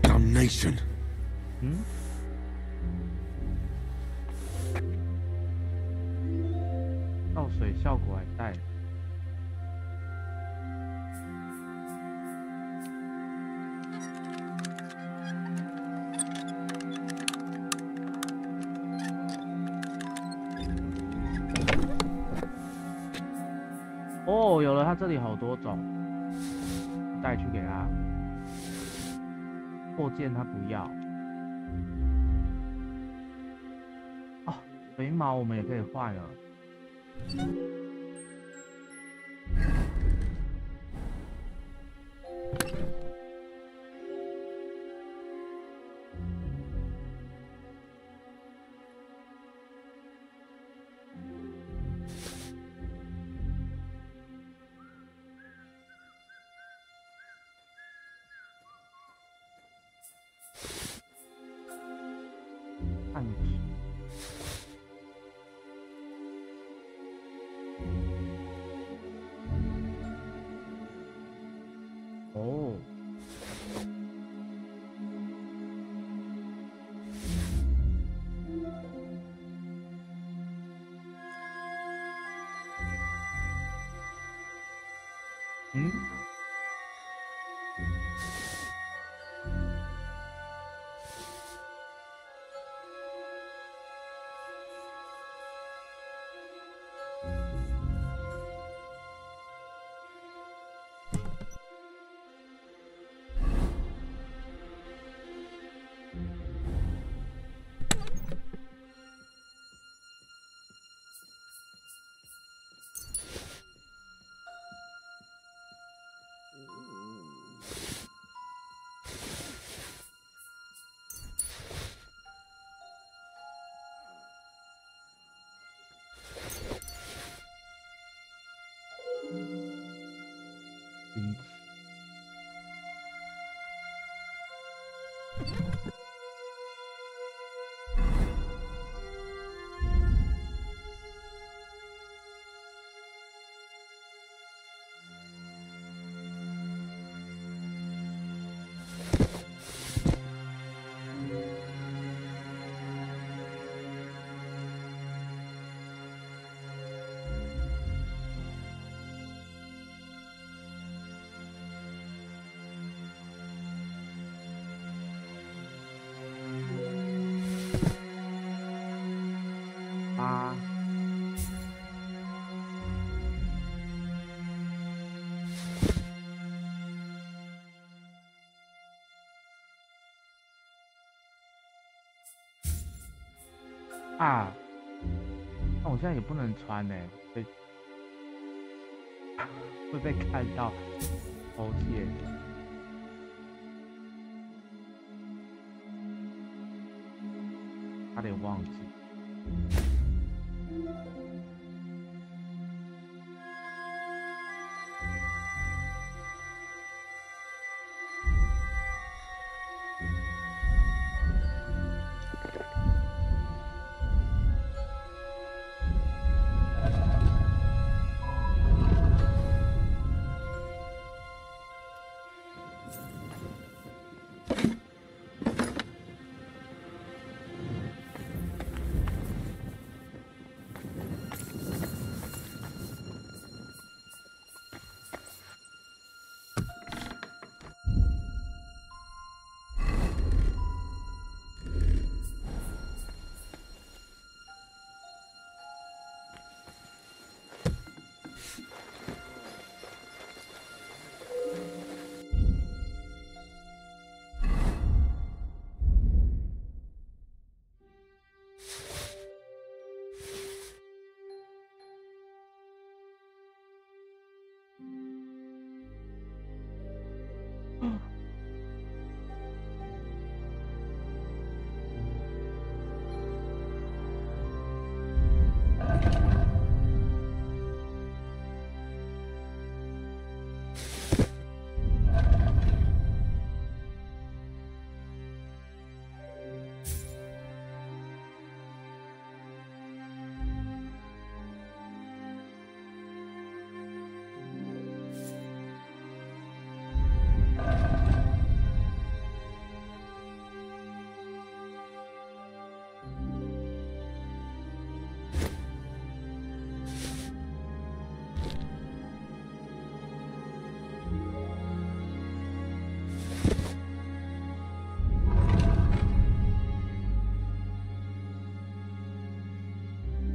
Damnation. 倒水效果还带。哦，有了，它这里好多种，带去给他。破剑他不要。哦，眉毛我们也可以换了。哦，嗯。啊，那我现在也不能穿呢，会被看到偷窃。差点忘记。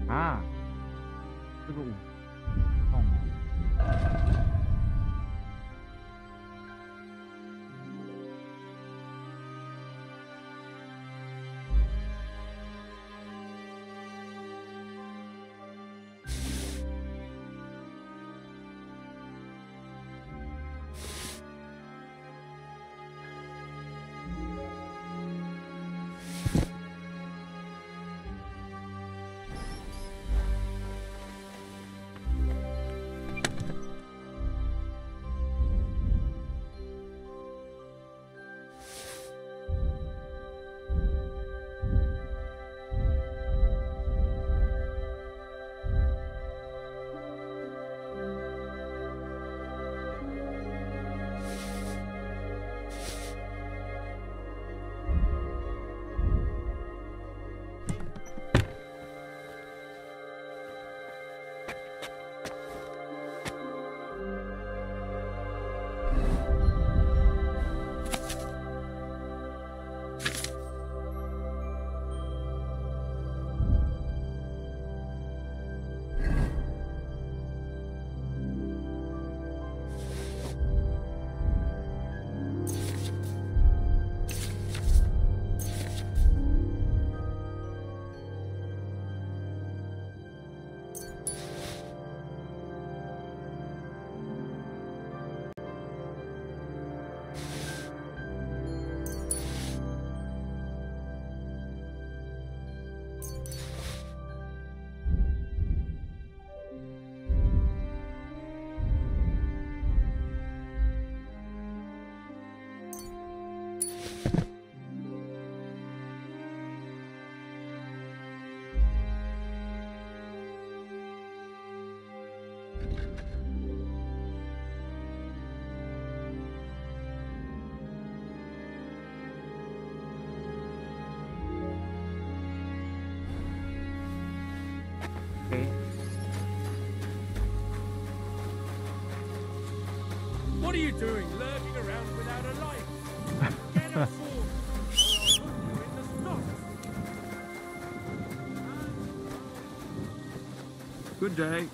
啊，这个舞痛。OK。What are you doing, lurking around without a light? Get a sword. You're in the stocks. Good day.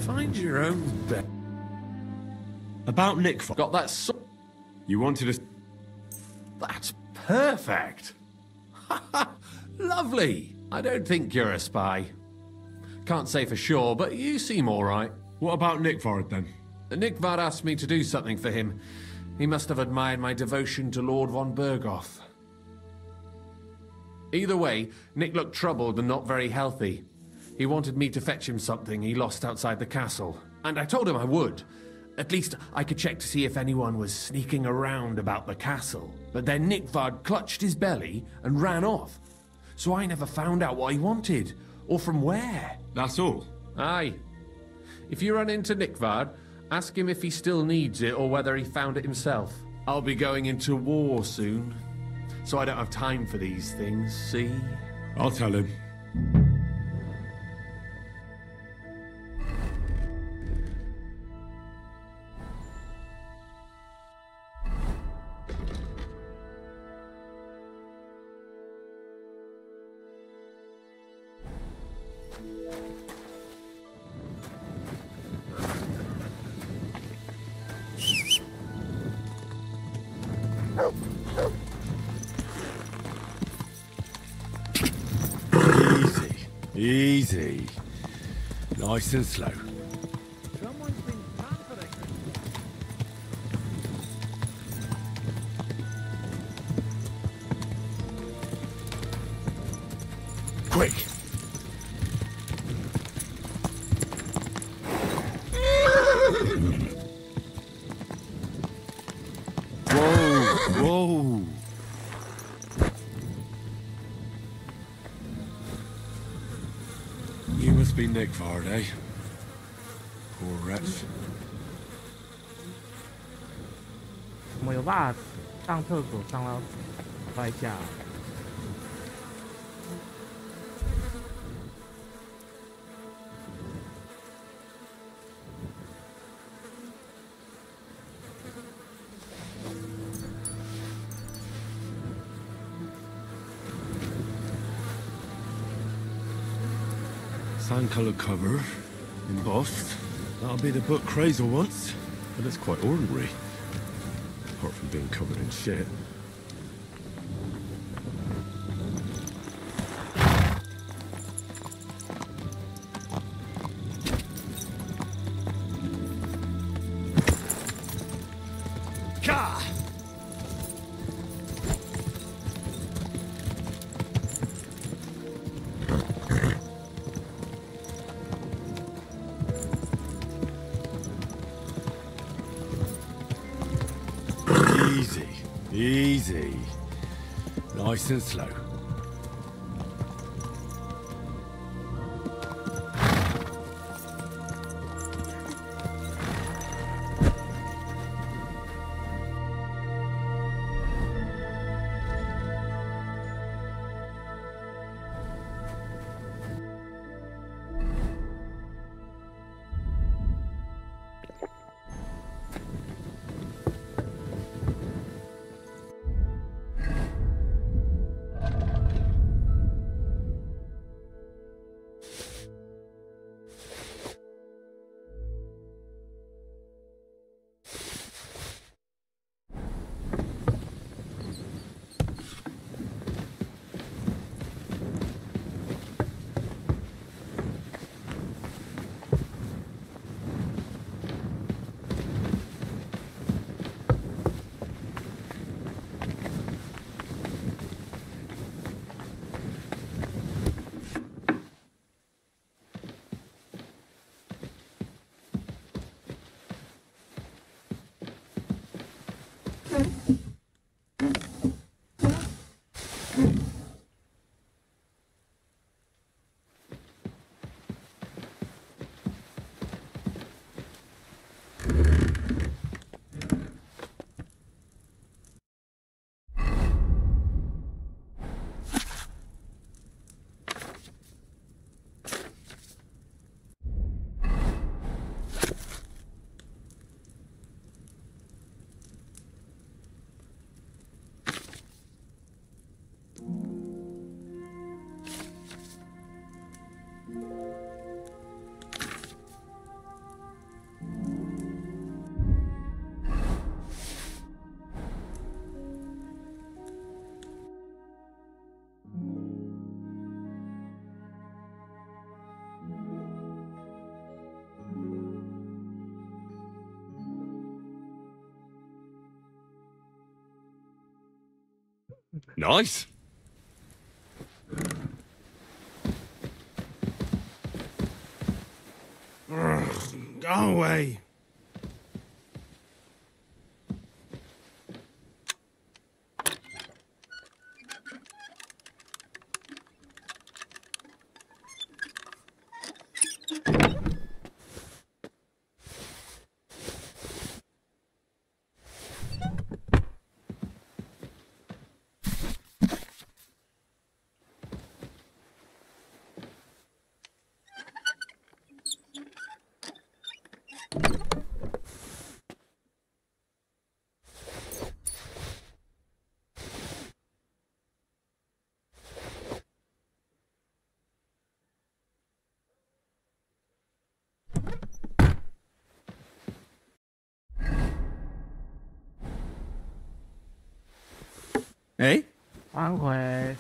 Find your own bed. About Nick. Got that You wanted us. That's perfect. Lovely. I don't think you're a spy. Can't say for sure, but you seem all right. What about Nickvard then? Nickvard asked me to do something for him. He must have admired my devotion to Lord von Berghoff. Either way, Nick looked troubled and not very healthy. He wanted me to fetch him something he lost outside the castle, and I told him I would. At least I could check to see if anyone was sneaking around about the castle. But then Nickvard clutched his belly and ran off. So I never found out what he wanted, or from where. That's all? Aye. If you run into Nickvard, ask him if he still needs it or whether he found it himself. I'll be going into war soon, so I don't have time for these things, see? I'll tell him. Easy. Nice and slow. Quick. Whoa. You must be Nickvard, eh? Poor wretch. 我们有办法上厕所上到外下。Sand-coloured cover, embossed. That'll be the book Crazel wants, but it's quite ordinary, apart from being covered in shit. Ka! Easy. Nice and slow. Nice. Go away. Hey? 返回。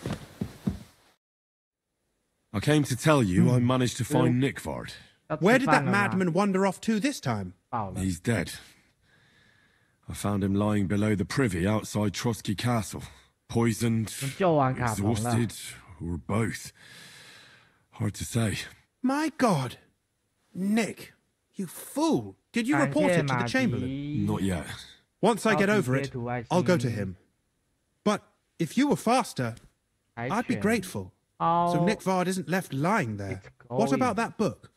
I came to tell you I managed to find Nick Vard. Where did that madman wander off to this time? He's dead. I found him lying below the privy outside Trotsky Castle. Poisoned, exhausted, or both. Hard to say. My God. Nick, you fool. Did you report it to the Chamberlain? Not yet. Once I get over it, I'll go to him. But if you were faster, I'd be grateful. So Nick Vard isn't left lying there. What about that book?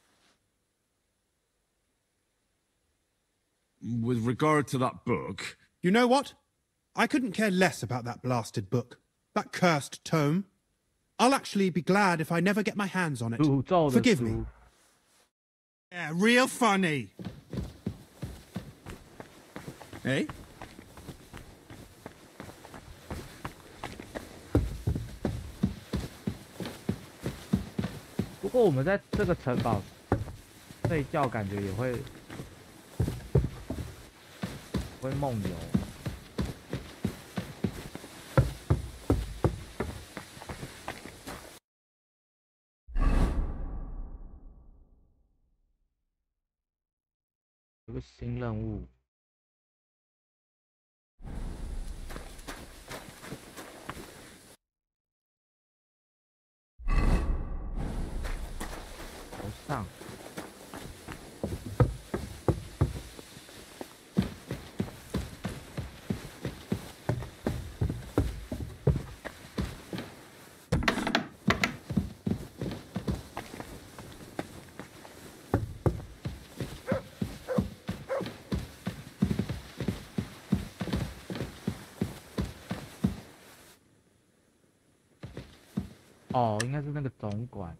With regard to that book... You know what? I couldn't care less about that blasted book. That cursed tome. I'll actually be glad if I never get my hands on it. Forgive me. Yeah, real funny. Hey?不过我们在这个城堡睡觉，感觉也会梦游。有个新任务。 上。哦，应该是那个总管。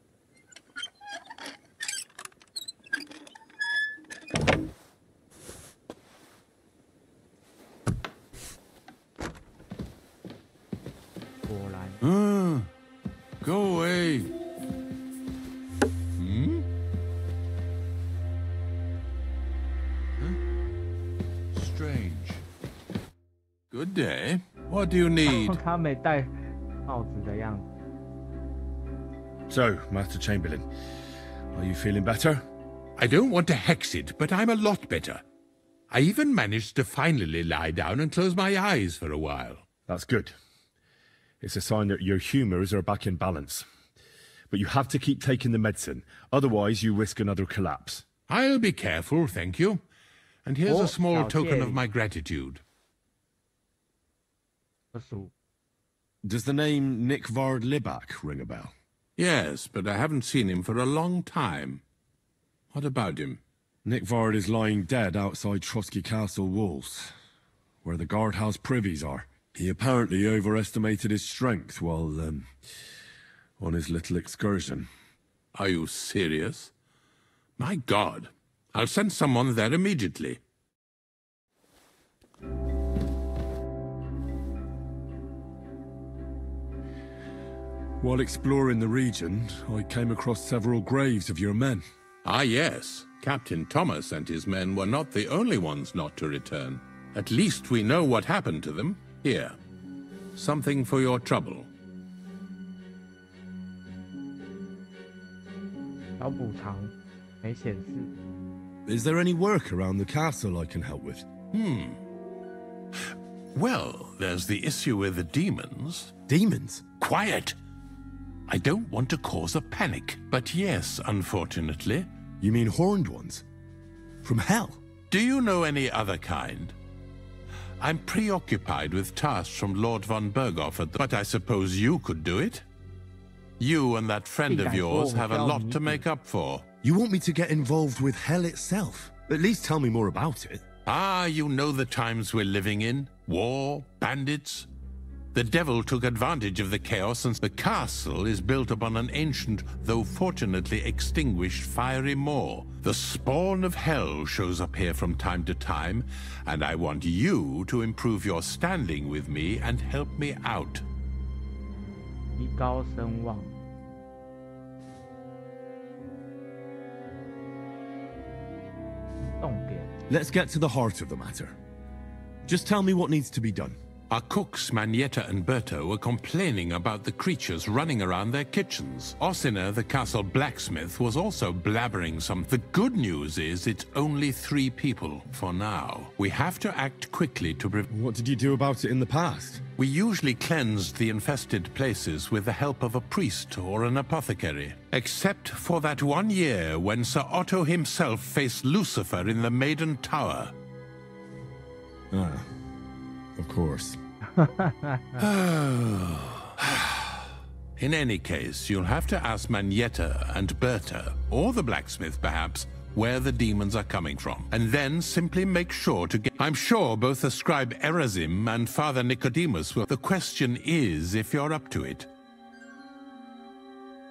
Go away. Hmm? Huh? Strange. Good day. What do you need? 他没戴帽子的样子。 So, Master Chamberlain, are you feeling better? I don't want to hex it, but I'm a lot better. I even managed to finally lie down and close my eyes for a while. That's good. It's a sign that your humours are back in balance. But you have to keep taking the medicine, otherwise you risk another collapse. I'll be careful, thank you. And here's a small token of my gratitude. Does the name Nick Vard Libak ring a bell? Yes, but I haven't seen him for a long time. What about him? Nick Vard is lying dead outside Trotsky Castle walls, where the guardhouse privies are. He apparently overestimated his strength while, on his little excursion. Are you serious? My God. I'll send someone there immediately. While exploring the region, I came across several graves of your men. Ah, yes. Captain Thomas and his men were not the only ones not to return. At least we know what happened to them. Here. Something for your trouble. 小补偿没显示。 Is there any work around the castle I can help with? Well, there's the issue with the demons, Demons? Quiet! I don't want to cause a panic, but yes, unfortunately. You mean horned ones? From hell? Do you know any other kind? I'm preoccupied with tasks from Lord von Berghoff, but I suppose you could do it? You and that friend of yours have a lot to make up for. You want me to get involved with hell itself? At least tell me more about it. Ah, you know the times we're living in. War, bandits. The devil took advantage of the chaos, and the castle is built upon an ancient, though fortunately extinguished, fiery moor. The spawn of hell shows up here from time to time, and I want you to improve your standing with me and help me out. 提高声望。重点。Let's get to the heart of the matter. Just tell me what needs to be done. Our cooks, Manietta and Berto, were complaining about the creatures running around their kitchens. Ossina, the castle blacksmith, was also blabbering some. The good news is it's only 3 people for now. We have to act quickly to What did you do about it in the past? We usually cleansed the infested places with the help of a priest or an apothecary. Except for that one year when Sir Otto himself faced Lucifer in the Maiden Tower. Ah. Of course. In any case, you'll have to ask Manietta and Berta, or the blacksmith perhaps, where the demons are coming from, and then simply make sure to get... I'm sure both the scribe Erazim and Father Nicodemus will... The question is if you're up to it.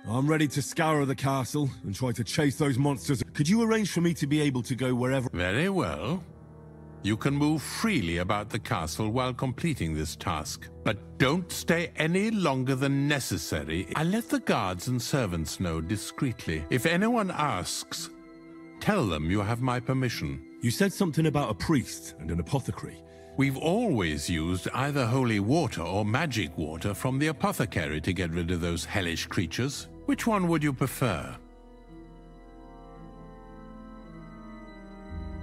I'm ready to scour the castle and try to chase those monsters. Could you arrange for me to be able to go wherever... Very well. You can move freely about the castle while completing this task, but don't stay any longer than necessary. I'll let the guards and servants know discreetly. If anyone asks, tell them you have my permission. You said something about a priest and an apothecary. We've always used either holy water or magic water from the apothecary to get rid of those hellish creatures. Which one would you prefer?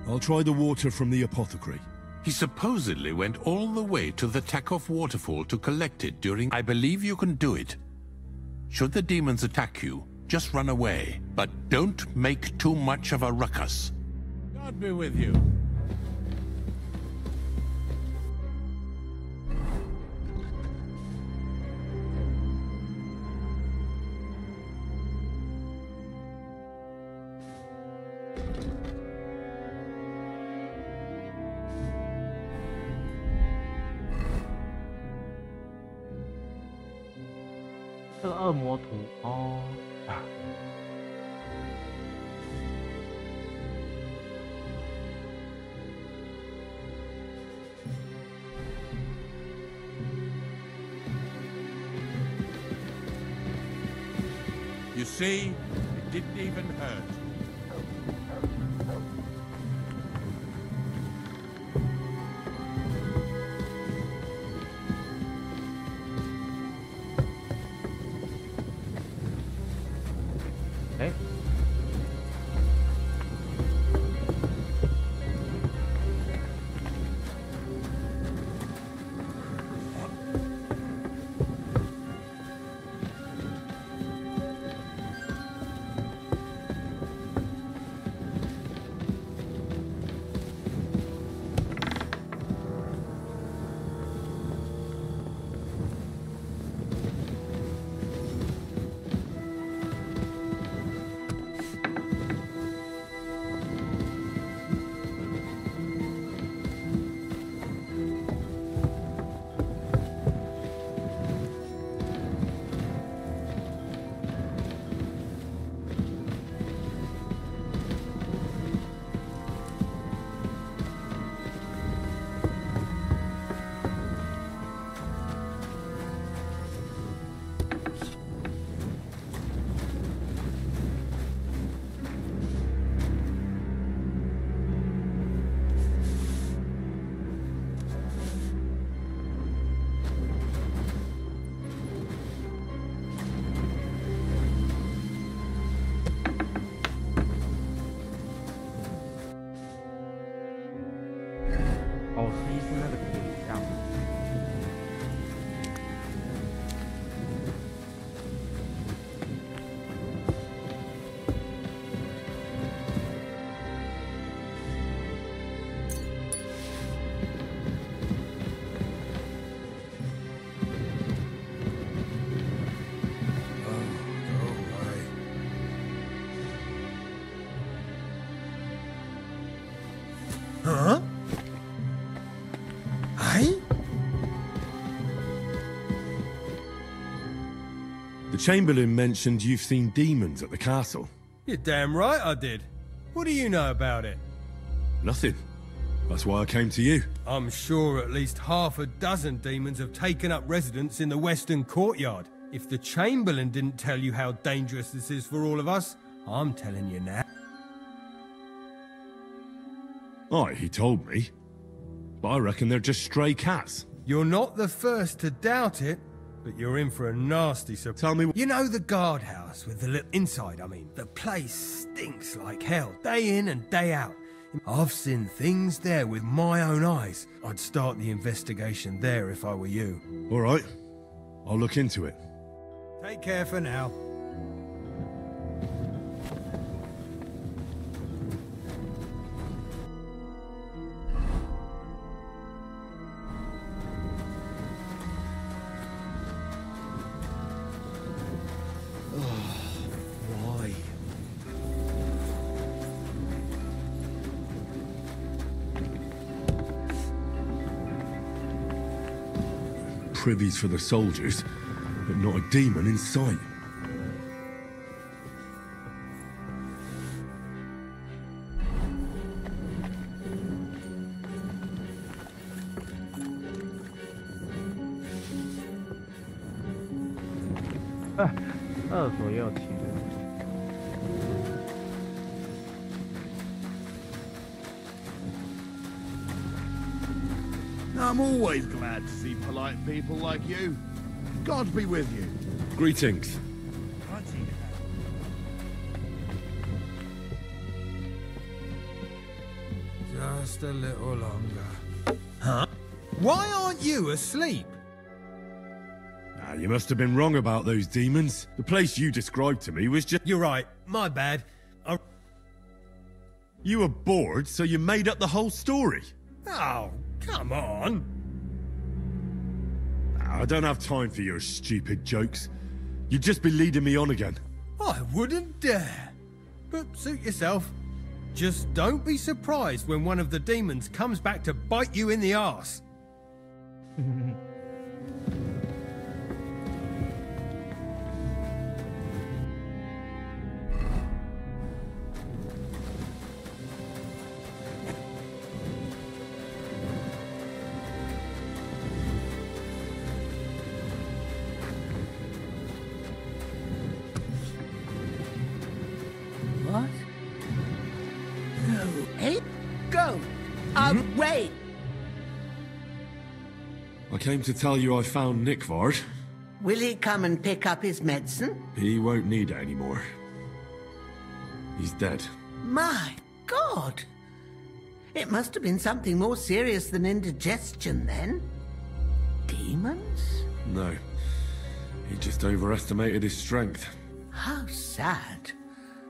I'll try the water from the apothecary. He supposedly went all the way to the Takoff waterfall to collect it during... I believe you can do it. Should the demons attack you, just run away. But don't make too much of a ruckus. God be with you.这个恶魔图哦。You see, it didn't even hurt. The Chamberlain mentioned you've seen demons at the castle. You're damn right I did. What do you know about it? Nothing. That's why I came to you. I'm sure at least half a dozen demons have taken up residence in the western courtyard. If the Chamberlain didn't tell you how dangerous this is for all of us, I'm telling you now. Aye, he told me. But I reckon they're just stray cats. You're not the first to doubt it, but you're in for a nasty surprise. Tell me... You know the guardhouse with the little... Inside, I mean. The place stinks like hell, day in and day out. I've seen things there with my own eyes. I'd start the investigation there if I were you. All right. I'll look into it. Take care for now. Why? Privies for the soldiers, but not a demon in sight.厕所也有骑士。I'm always glad to see polite people like you. God be with you. Greetings. Just a little longer. Huh? Why aren't you asleep? Ah, you must have been wrong about those demons. The place you described to me was just... You're right. My bad. You were bored, so you made up the whole story. Oh, come on. I don't have time for your stupid jokes. You'd just be leading me on again. I wouldn't dare. But suit yourself. Just don't be surprised when one of the demons comes back to bite you in the arse. What? No. Hey, go! Wait! I came to tell you I found Nickvard. Will he come and pick up his medicine? He won't need it anymore. He's dead. My God! It must have been something more serious than indigestion, then. Demons? No. He just overestimated his strength. How sad.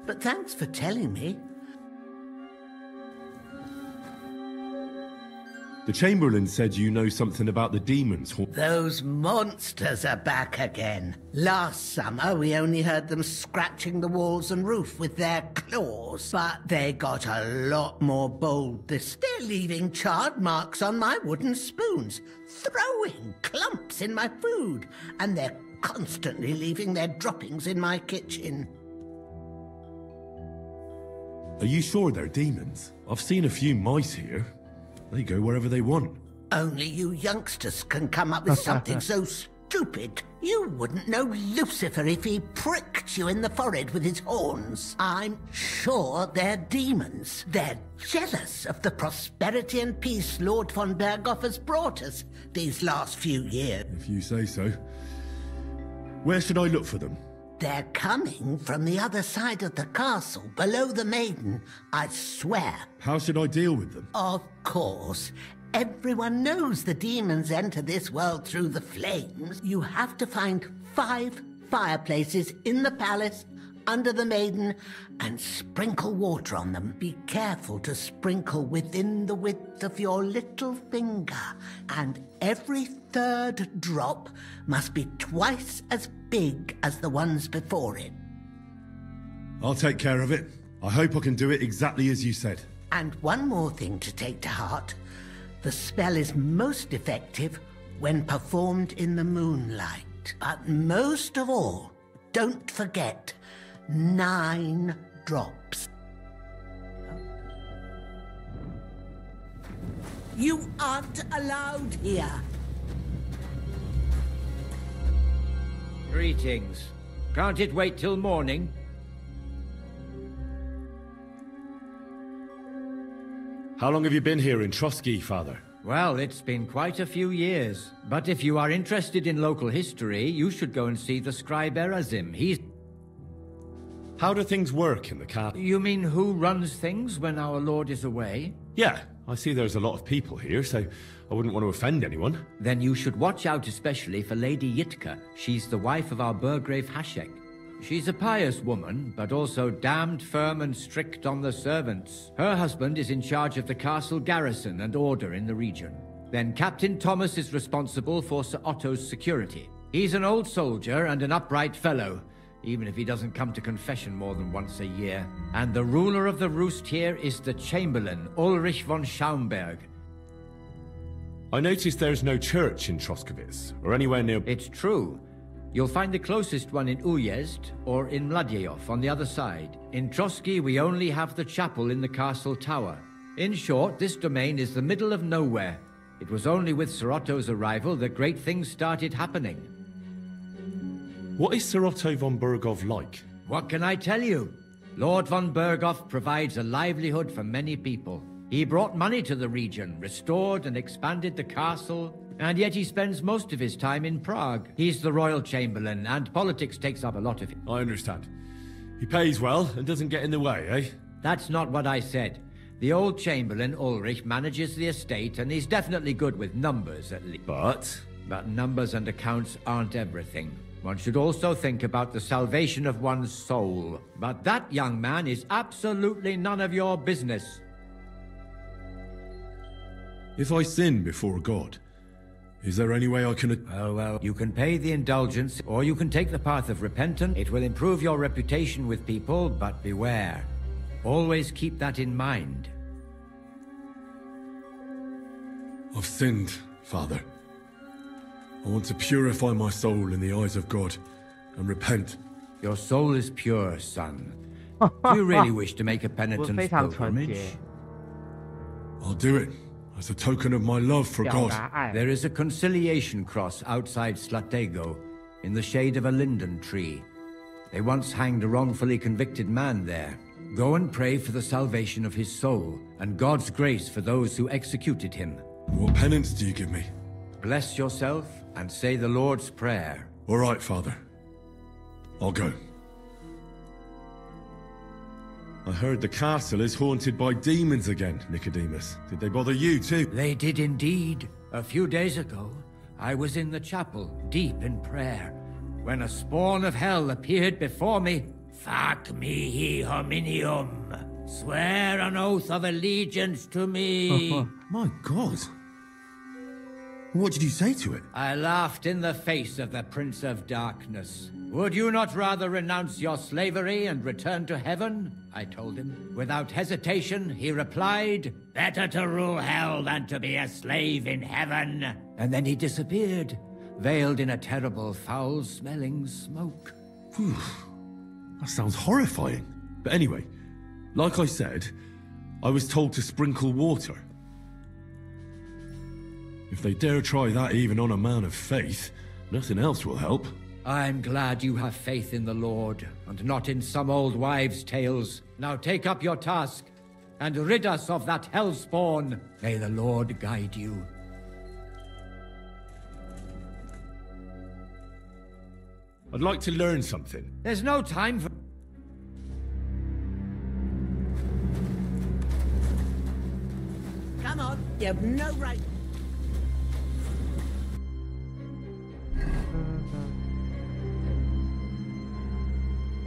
But thanks for telling me. The Chamberlain said you know something about the demons. Those monsters are back again. Last summer, we only heard them scratching the walls and roof with their claws. But they got a lot more bold this. They're leaving charred marks on my wooden spoons, throwing clumps in my food, and they're constantly leaving their droppings in my kitchen. Are you sure they're demons? I've seen a few mice here. They go wherever they want. Only you youngsters can come up with something so stupid. You wouldn't know Lucifer if he pricked you in the forehead with his horns. I'm sure they're demons. They're jealous of the prosperity and peace Lord von Berghoff has brought us these last few years. If you say so. Where should I look for them? They're coming from the other side of the castle, below the Maiden, I swear. How should I deal with them? Of course. Everyone knows the demons enter this world through the flames. You have to find 5 fireplaces in the palace, under the Maiden, and sprinkle water on them. Be careful to sprinkle within the width of your little finger, and every 3rd drop must be twice as big as the ones before it. I'll take care of it. I hope I can do it exactly as you said. And one more thing to take to heart. The spell is most effective when performed in the moonlight. But most of all, don't forget, 9 drops. You aren't allowed here. Greetings. Can't it wait till morning? How long have you been here in Trotsky, Father? Well, it's been quite a few years. But if you are interested in local history, you should go and see the scribe Erazim. He's... How do things work in the castle? You mean who runs things when our lord is away? Yeah, I see there's a lot of people here, so I wouldn't want to offend anyone. Then you should watch out especially for Lady Yitka. She's the wife of our Burgrave Hashek. She's a pious woman, but also damned firm and strict on the servants. Her husband is in charge of the castle garrison and order in the region. Then Captain Thomas is responsible for Sir Otto's security. He's an old soldier and an upright fellow, even if he doesn't come to confession more than once a year. And the ruler of the roost here is the Chamberlain, Ulrich von Schaumburg. I noticed there's no church in Troskowitz, or anywhere near... It's true. You'll find the closest one in Uyezd or in Mladyeyov on the other side. In Trotsky, we only have the chapel in the castle tower. In short, this domain is the middle of nowhere. It was only with Sir Otto's arrival that great things started happening. What is Sir Otto von Berghoff like? What can I tell you? Lord von Berghoff provides a livelihood for many people. He brought money to the region, restored and expanded the castle, and yet he spends most of his time in Prague. He's the royal chamberlain, and politics takes up a lot of it. I understand. He pays well and doesn't get in the way, eh? That's not what I said. The old chamberlain, Ulrich, manages the estate, and he's definitely good with numbers, at least. But numbers and accounts aren't everything. One should also think about the salvation of one's soul. But that young man is absolutely none of your business. If I sin before God, is there any way I can... Oh, well, you can pay the indulgence, or you can take the path of repentance. It will improve your reputation with people, but beware. Always keep that in mind. I've sinned, Father. I want to purify my soul in the eyes of God and repent. Your soul is pure, son. Do you really wish to make a penitence pilgrimage? I'll do it. As a token of my love for God. There is a conciliation cross outside Slatego, in the shade of a linden tree. They once hanged a wrongfully convicted man there. Go and pray for the salvation of his soul, and God's grace for those who executed him. What penance do you give me? Bless yourself, and say the Lord's Prayer. All right, Father. I'll go. I heard the castle is haunted by demons again, Nicodemus. Did they bother you too? They did indeed. A few days ago, I was in the chapel, deep in prayer, when a spawn of hell appeared before me. Fac mihi hominium. Swear an oath of allegiance to me. My God. What did you say to it? I laughed in the face of the Prince of Darkness. Would you not rather renounce your slavery and return to heaven? I told him. Without hesitation, he replied, better to rule hell than to be a slave in heaven. And then he disappeared, veiled in a terrible, foul-smelling smoke. Whew. That sounds horrifying. But anyway, like I said, I was told to sprinkle water. If they dare try that even on a man of faith, nothing else will help. I'm glad you have faith in the Lord, and not in some old wives' tales. Now take up your task, and rid us of that hellspawn. May the Lord guide you. I'd like to learn something. There's no time for... Come on, you have no right...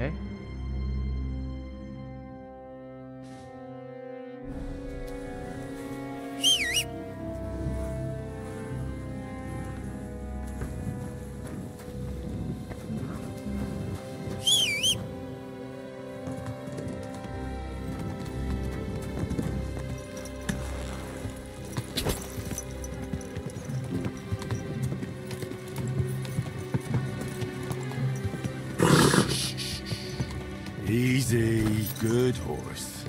Eh? Easy, good horse.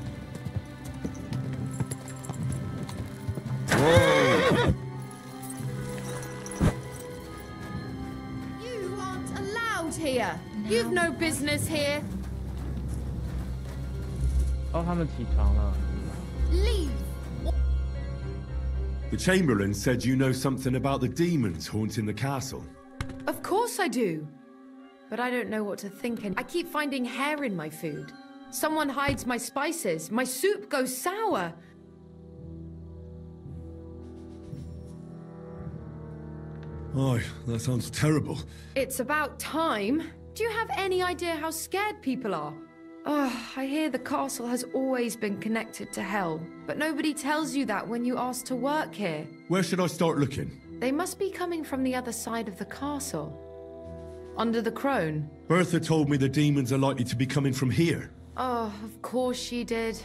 Whoa! You aren't allowed here. You've no business here. 哦，他们起床了。 Leave. The Chamberlain said you know something about the demons haunting the castle. Of course I do. But I don't know what to think, and I keep finding hair in my food. Someone hides my spices. My soup goes sour. Oh, that sounds terrible. It's about time. Do you have any idea how scared people are? I hear the castle has always been connected to hell, but nobody tells you that when you ask to work here. Where should I start looking? They must be coming from the other side of the castle. Under the crone. Bertha told me the demons are likely to be coming from here. Oh, of course she did.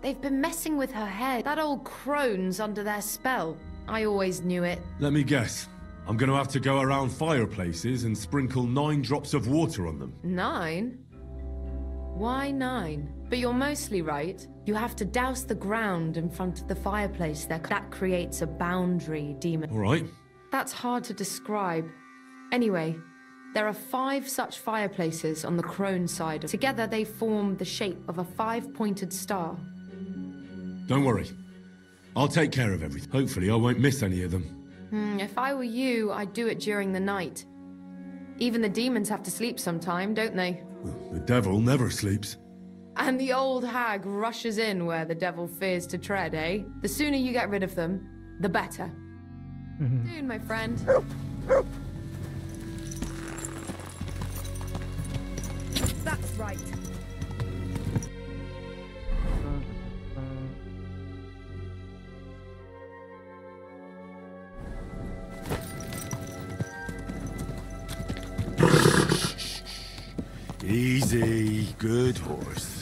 They've been messing with her head. That old crone's under their spell. I always knew it. Let me guess. I'm going to have to go around fireplaces and sprinkle 9 drops of water on them. 9? Why 9? But you're mostly right. You have to douse the ground in front of the fireplace. That creates a boundary demon. All right. That's hard to describe. Anyway, there are 5 such fireplaces on the crone side. Together they form the shape of a 5-pointed star. Don't worry. I'll take care of everything. Hopefully I won't miss any of them. If I were you, I'd do it during the night. Even the demons have to sleep sometime, don't they? The devil never sleeps. And the old hag rushes in where the devil fears to tread, eh? The sooner you get rid of them, the better. Soon, my friend. That's right. Easy, good horse.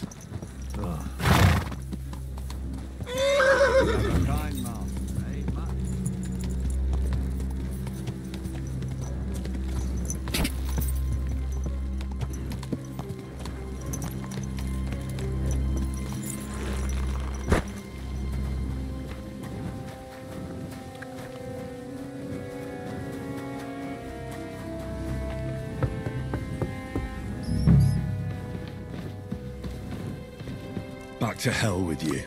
Back to hell with you.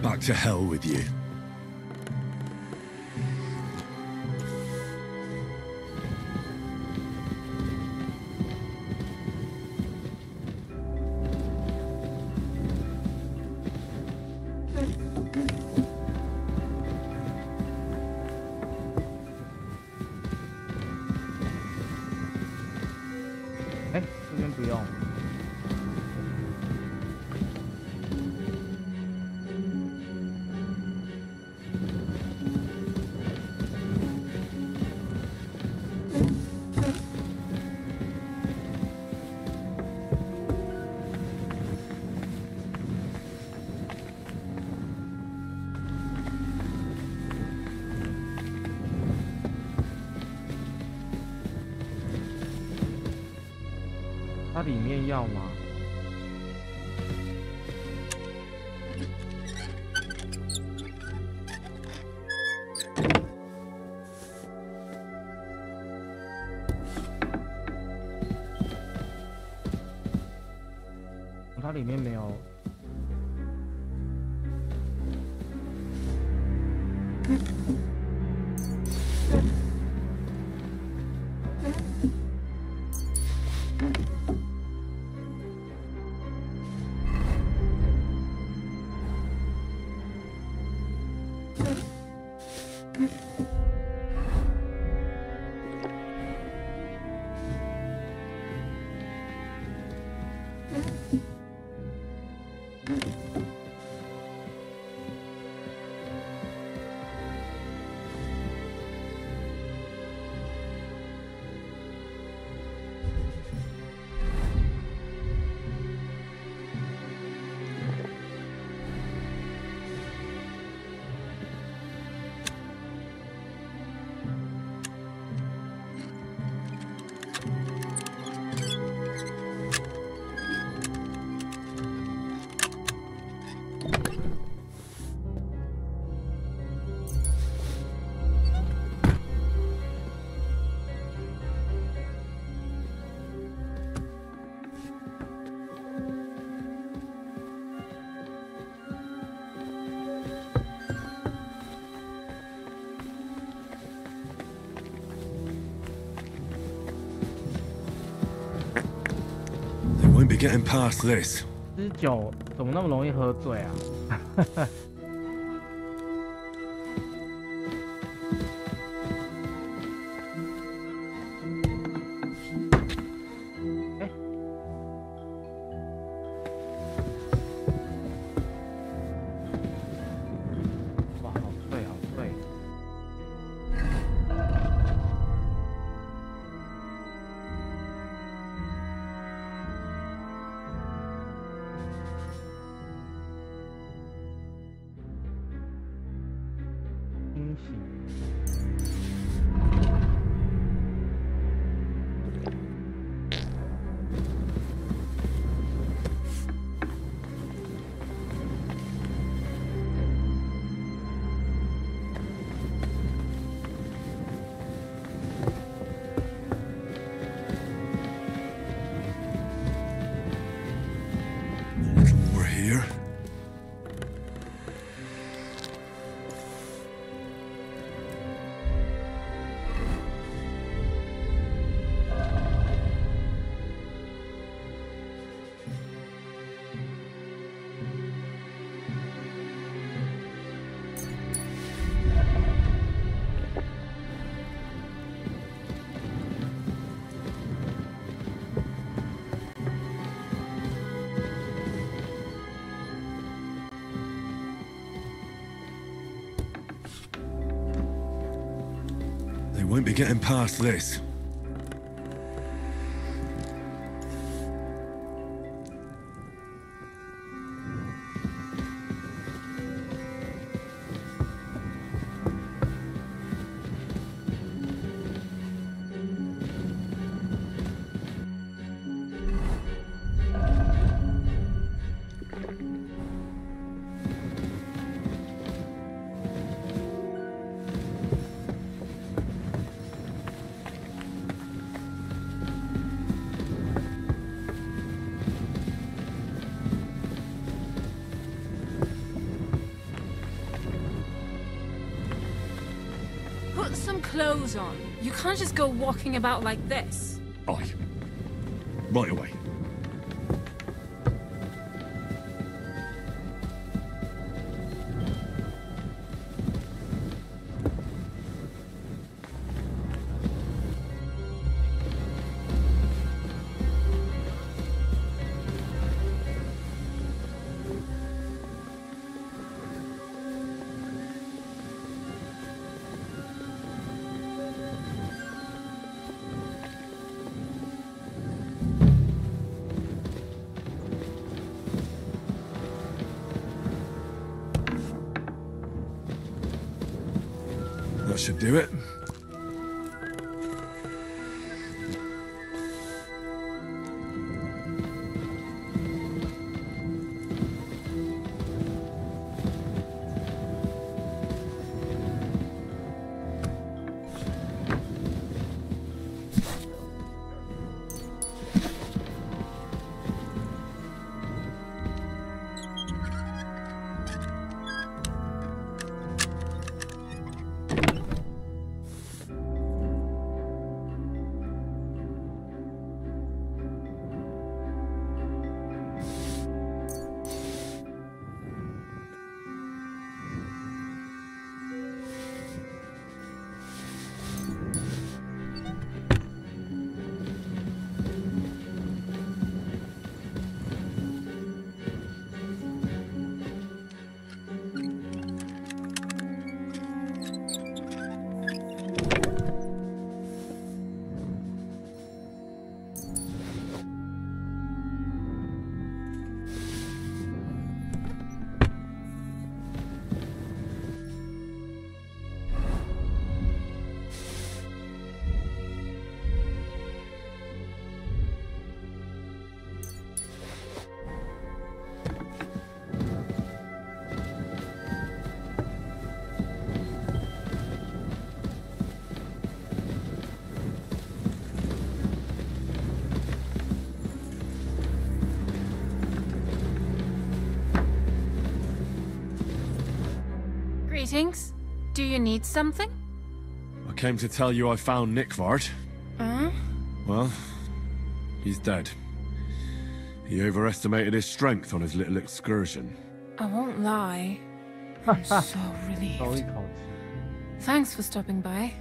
Back to hell with you. "它里面要吗？它里面没有。be getting past this. 吃酒怎么那么容易喝醉啊？哇，好醉，好醉！惊喜。A little more here. They won't be getting past this. Put some clothes on. You can't just go walking about like this. Aye. Right away. That should do it. Greetings. Do you need something? I came to tell you I found Nickvart. Huh? Well, he's dead. He overestimated his strength on his little excursion. I won't lie. I'm so relieved. Thanks for stopping by.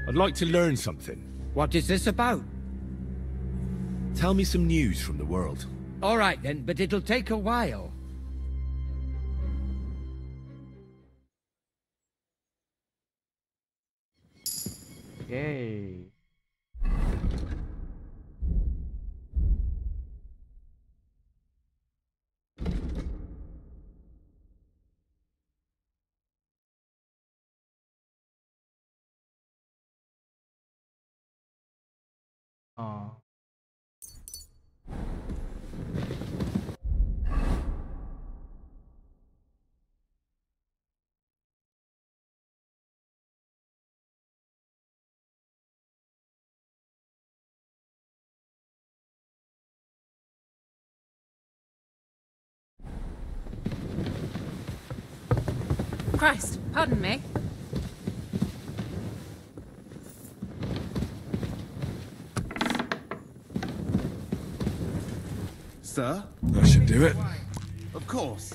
I'd like to learn something. What is this about? Tell me some news from the world. All right then, but it'll take a while. Yay. Oh. Christ, pardon me. Sir? That should do it. Of course.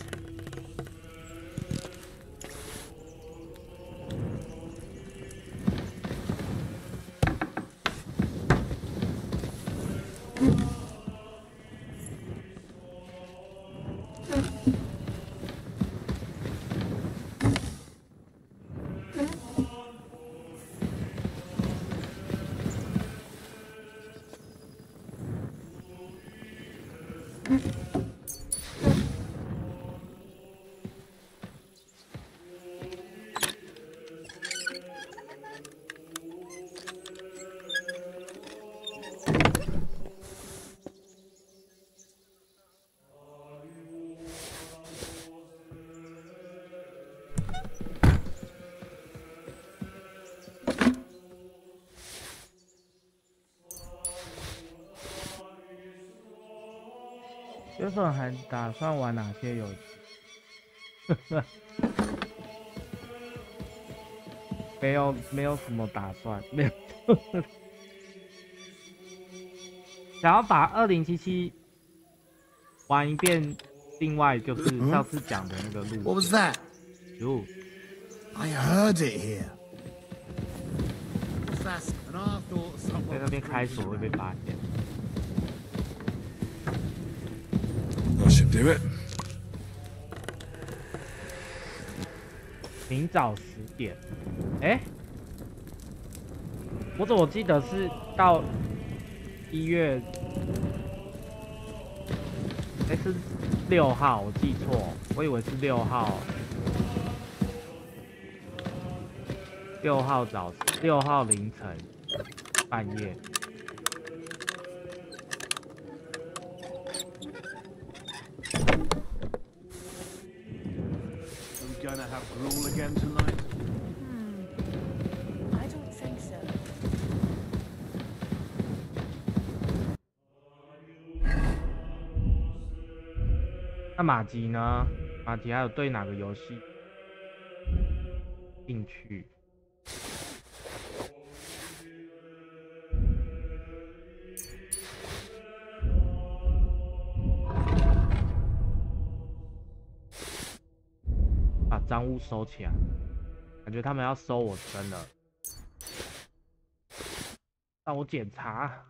学粉还打算玩哪些游戏？没有什么打算，没有。想要把2077玩一遍，另外就是上次讲的那个路。What was that? You. I heard it here. What's that? And I thought 在那边开锁会被发现。That should do it. 明早10点。哎，我怎么记得是到1月？哎，是6号，我记错，我以为是6号。6号6号凌晨半夜。Are we gonna have gruel again tonight? I don't think so. 那马吉呢？马吉还有对哪个游戏兴趣？把赃物收起来，感觉他们要收我身了。让我检查。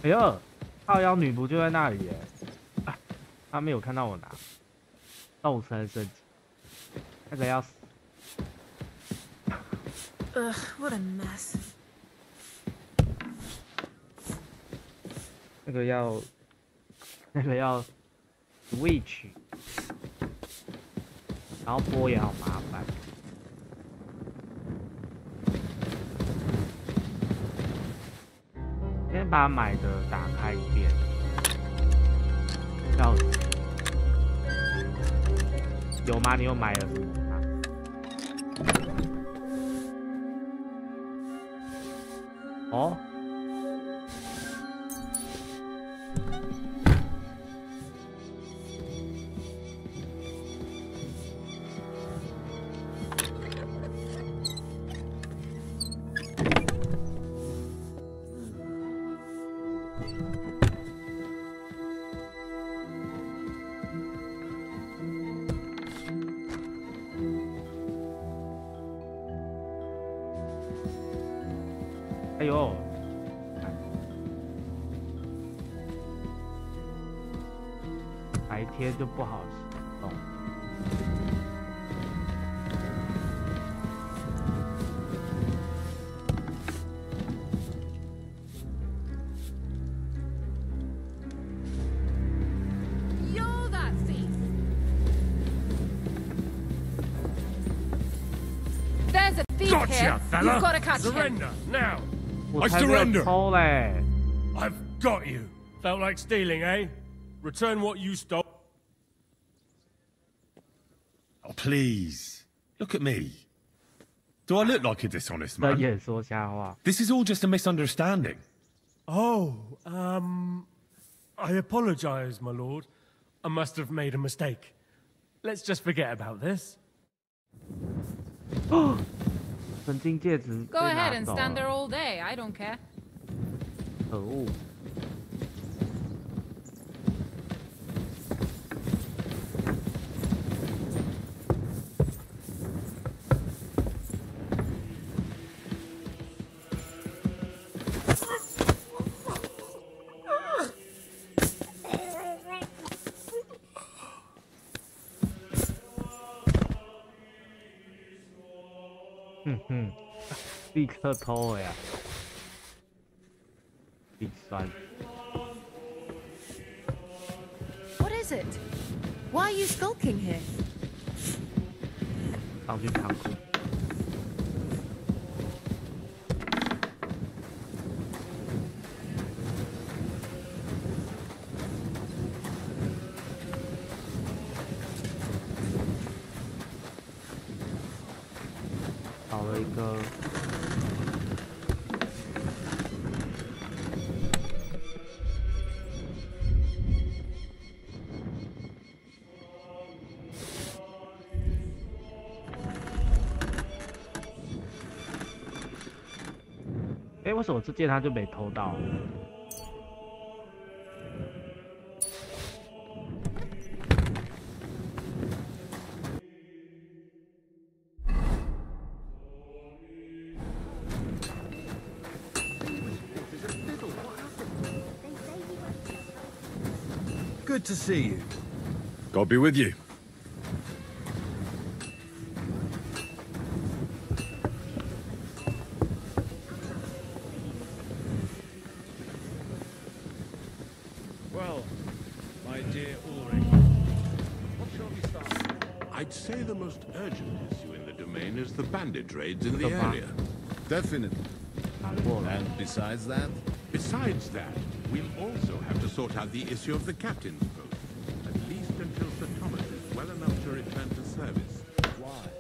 哎呦，靠腰女仆就在那里耶！啊，他没有看到我拿斗身升级，那个要死。What a mess. 那个要 switch， 然后播也好麻烦。先把买的打开一遍，要有吗？你有买了是吗？哦。哎呦，白天就不好行动。You're that thief. There's a thief Gotcha, here. fella. You've got to catch him. Surrender now. 我才没有偷嘞。I've got you. Felt like stealing, eh? Return what you stole. Oh, please. Look at me. Do I look like a dishonest man? 也说瞎话。 This is all just a misunderstanding. Oh, I apologize, my lord. I must have made a mistake. Let's just forget about this. 曾经戒指 Go ahead and stand there all day. I don't care. 可恶！立刻偷了呀！鼻酸。 What is it? Why are you skulking here? 上去仓库。找了一个。 哎，为什么这件他就没偷到？ Good to see you. God be with you. Well, my dear Ulrich, I'd say the most urgent issue in the domain is the bandit raids in the area. Definitely. And besides that? Besides that, we'll also have to sort out the issue of the captain's post. At least until Sir Thomas is well enough to return to service. Why?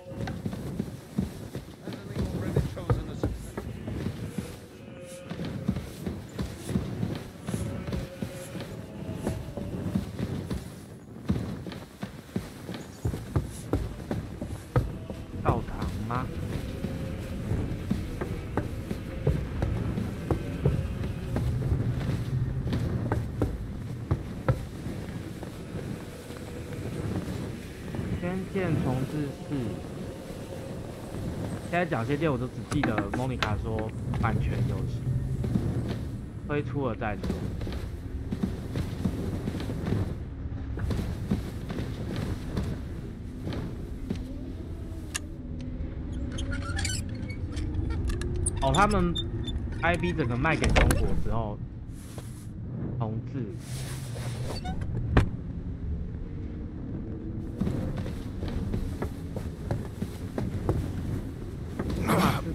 重置4，现在讲些店我都只记得莫妮卡说版权游戏推出了再说。哦，他们 IP 整个卖给中国之后重置。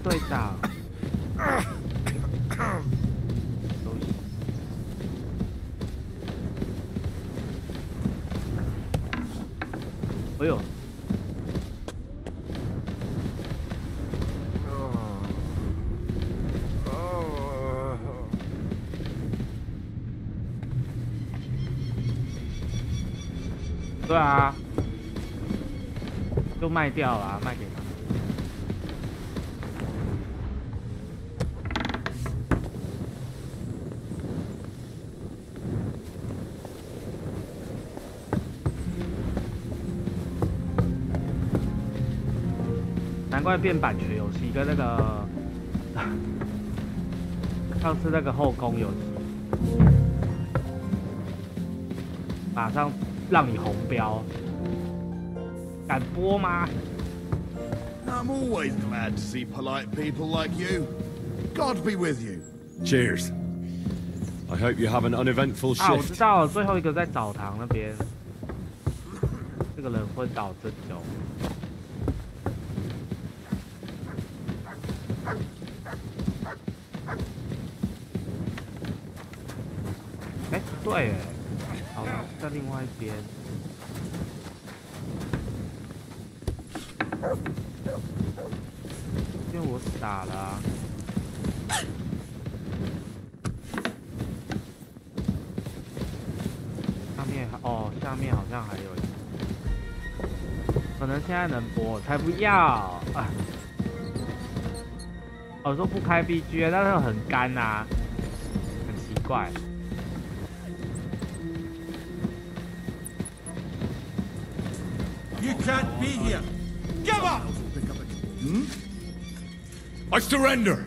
队长，哎呦，对啊，就卖掉了，卖给他。难怪变版权游戏，跟那个上次那个后宫游戏，马上让你红标，敢播吗 I'm always glad to see polite people like you. God be with you. Cheers. I hope you have an uneventful shift. 啊，我知道了，最后一个在澡堂那边，这个人昏倒真久。哎，对，好了，在另外一边。因为我傻了啊。下面好像还有一个，可能现在能播，才不要啊！我说不开 BG， 但是很干啊，很奇怪。You can't be here. Give up. I surrender.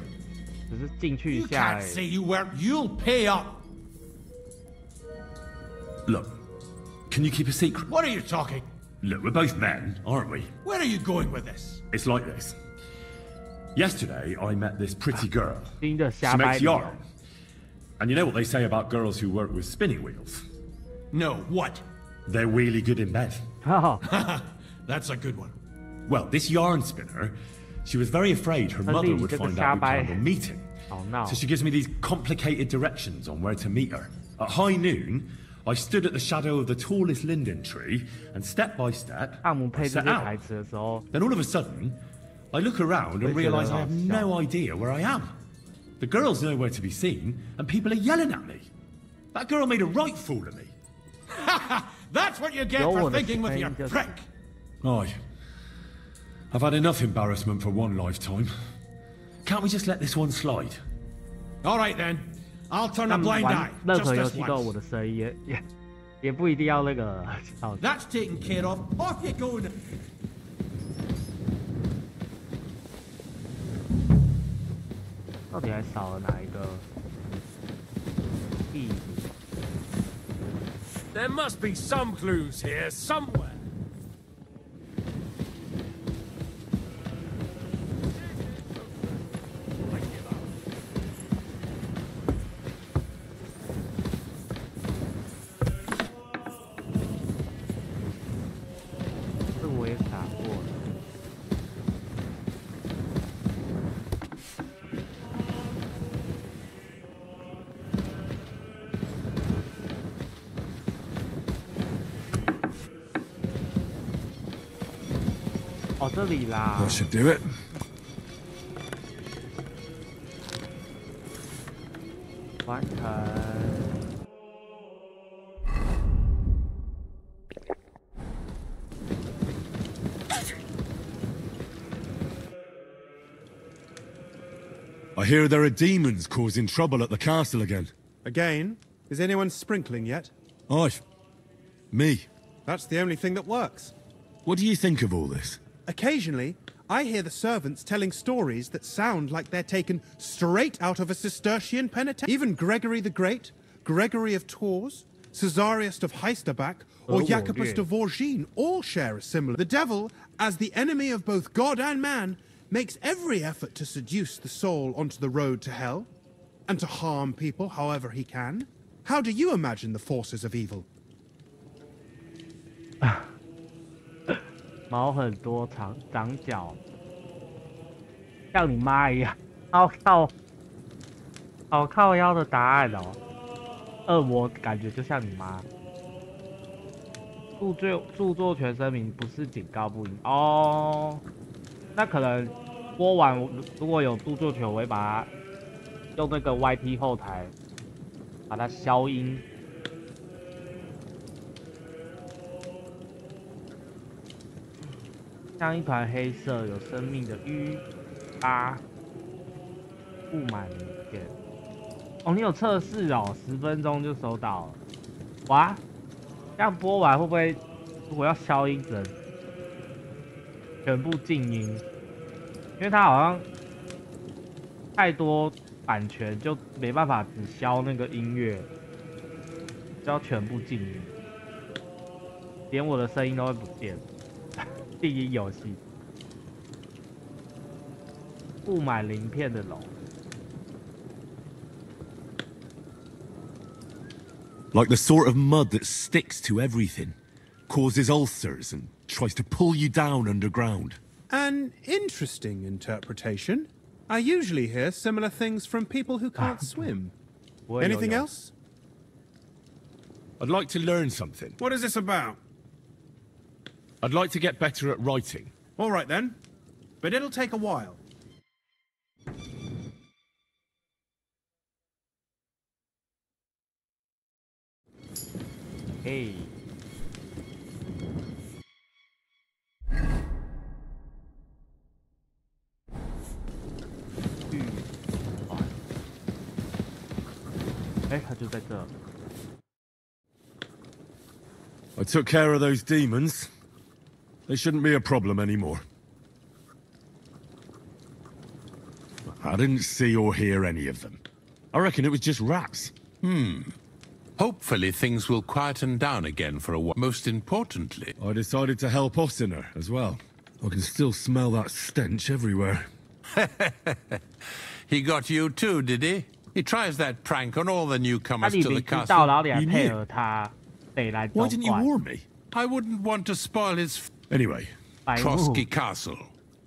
只是进去一下。You can't say you weren't. You'll pay up. Look, can you keep a secret? What are you talking? Look, we're both men, aren't we? Where are you going with this? It's like this. Yesterday, I met this pretty girl. She makes yarn. And you know what they say about girls who work with spinning wheels? No, what? They're really good in bed. Oh. That's a good one. Well, this yarn spinner, she was very afraid her mother would find out we planned on meeting. Oh, no. So she gives me these complicated directions on where to meet her. At high noon, I stood at the shadow of the tallest linden tree, and step by step, I set out. Then all of a sudden, I look around and realise I have no idea where I am. The girl's nowhere to be seen, and people are yelling at me. That girl made a right fool of me. That's what you get for thinking with your prick. Aye. I've had enough embarrassment for one lifetime. Can't we just let this one slide? All right then. I'll turn a blind eye. 任何游戏都有我的声音，也不一定要那个。That's taken care of. Off you go. 到底还少了哪一个地图 There must be some clues here somewhere. 哦，这里啦。That should do it. What I hear there are demons causing trouble at the castle again. Again? Is anyone sprinkling yet? Me. That's the only thing that works. What do you think of all this? Occasionally, I hear the servants telling stories that sound like they're taken straight out of a Cistercian penitentiary. Even Gregory the Great, Gregory of Tours, Caesarius of Heisterbach, or Jacobus de Vorgine all share a similar. The devil, as the enemy of both God and man, makes every effort to seduce the soul onto the road to hell, and to harm people however he can. How do you imagine the forces of evil? 毛很多，长脚，像你妈一样，好靠腰的答案哦。恶魔感觉就像你妈。著作权声明不是警告不应哦。那可能播完如果有著作权，我会把它用那个 YT 后台把它消音。像一团黑色有生命的淤疤，布满鳞片。哦，你有测试哦，10分钟就收到了。哇，这样播完会不会？如果要消音，只能全部静音，因为它好像太多版权，就没办法只消那个音乐，就要全部静音，连我的声音都会不见。静音游戏，布满鳞片的龙。Like the sort of mud that sticks to everything, causes ulcers and tries to pull you down underground. An interesting interpretation. I usually hear similar things from people who can't swim. Anything else? I'd like to learn something. What is this about? I'd like to get better at writing. All right then, but it'll take a while. Hey. I took care of those demons. They shouldn't be a problem anymore. I didn't see or hear any of them. I reckon it was just rats. Hopefully things will quieten down again for a while. Most importantly, I decided to help Ossiner as well. I can still smell that stench everywhere. He got you too, did he? He tries that prank on all the newcomers to the castle. Why didn't you warn me? I wouldn't want to spoil his... Anyway. Trotsky Castle,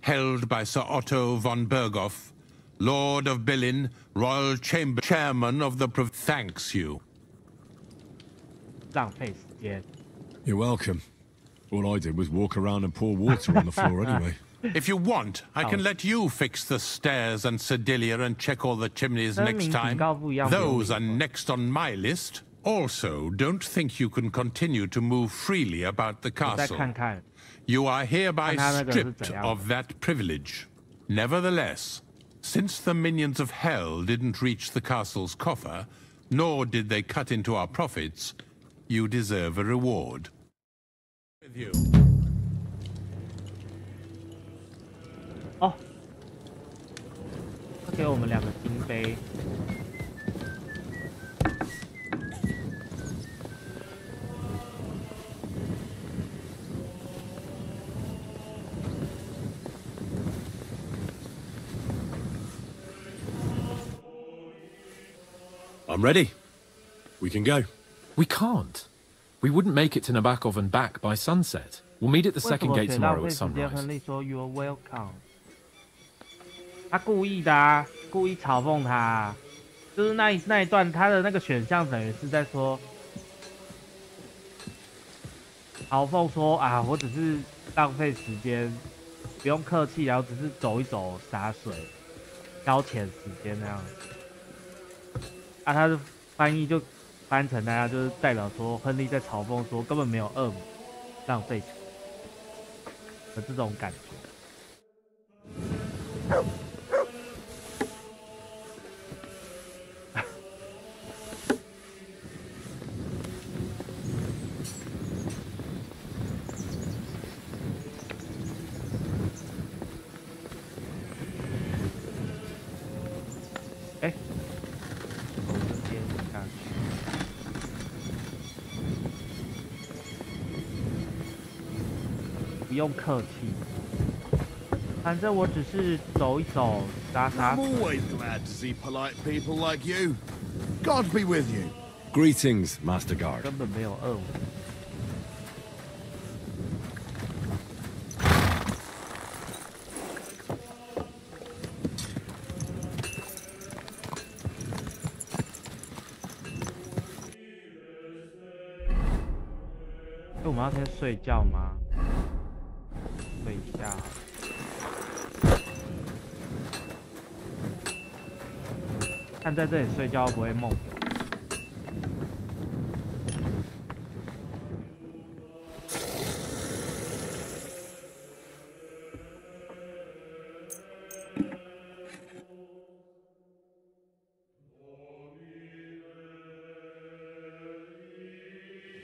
held by Sir Otto von Berghoff, Lord of Billin, Royal Chamber Chairman of the... Thanks you. You're welcome. All I did was walk around and pour water on the floor anyway. If you want, I can let you fix the stairs and Sedilia and check all the chimneys next time. Those are next on my list. Also, don't think you can continue to move freely about the castle. You are hereby stripped of that privilege. Nevertheless, since the minions of hell didn't reach the castle's coffer, nor did they cut into our profits, you deserve a reward. With you. Oh, 给我们2个金杯。I'm ready. We can go. We can't. We wouldn't make it to Nabokov and back by sunset. We'll meet at the second gate tomorrow at sunrise. 他故意的啊，故意嘲讽他啊，就是那一段他的那个选项等于是在说嘲讽说啊，我只是浪费时间不用客气，然后只是走一走洒水，消遣时间那样。啊，他的翻译就翻成大家就是代表说，亨利在嘲讽说根本没有恶魔，浪费钱的这种感觉。哎，从这边下去，不用客气，反正我只是走一走，洒洒水。 I'm always glad to see polite people like you. God be with you. Greetings, Master Guard. 根本没有恶魔。我们要先睡觉吗？睡一下。看在这里睡觉不会梦游。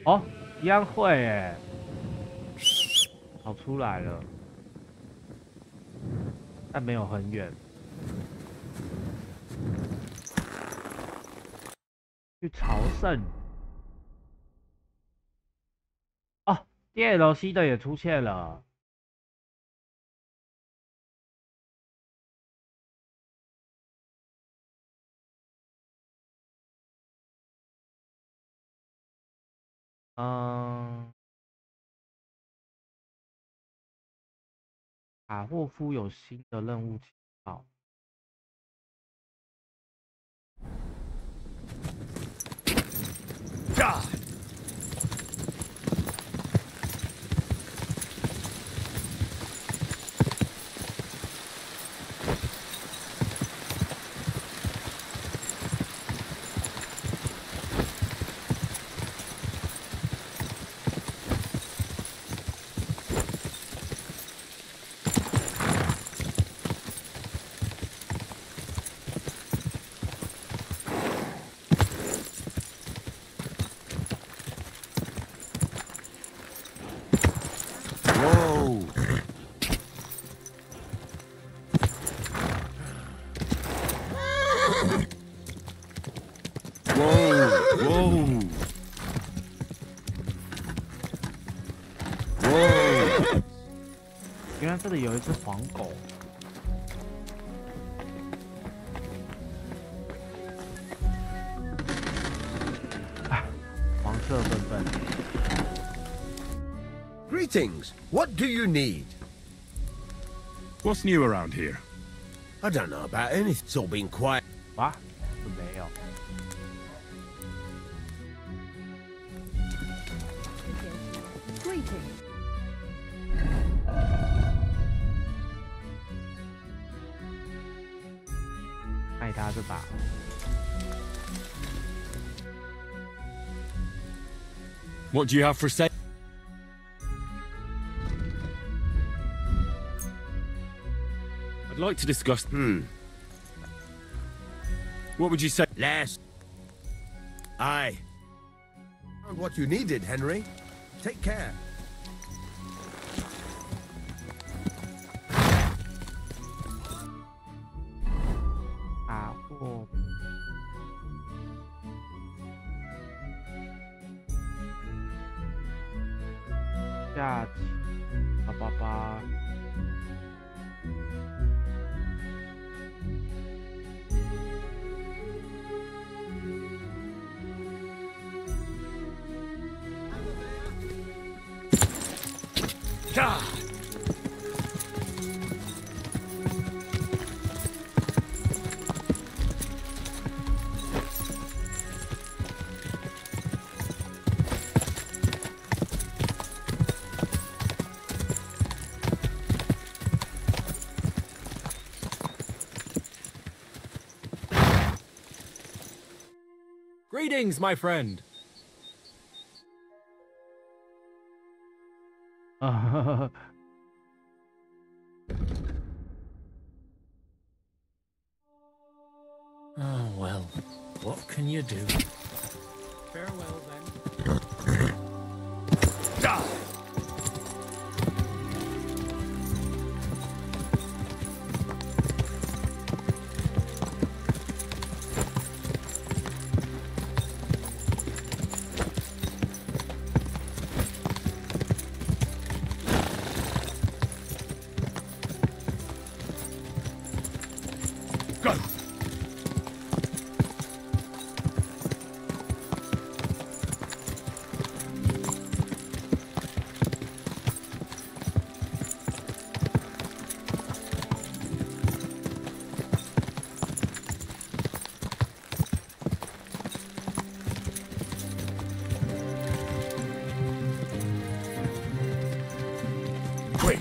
哦。 一样会诶，跑出来了，但没有很远。去朝圣。哦 ，DLC 的也出现了。卡霍夫有新的任务情报。原来这里有一只黄狗。啊，黄色笨笨。Greetings. What do you need? What's new around here? I don't know about anything. It's all been quiet. 啊，没有。 爱他这把。What do you have for sale? I'd like to discuss. What would you say? Last. Aye. Found what you needed, Henry. Take care. Yeah. 888。Greetings, my friend. Oh well, what can you do? Farewell then. Quick!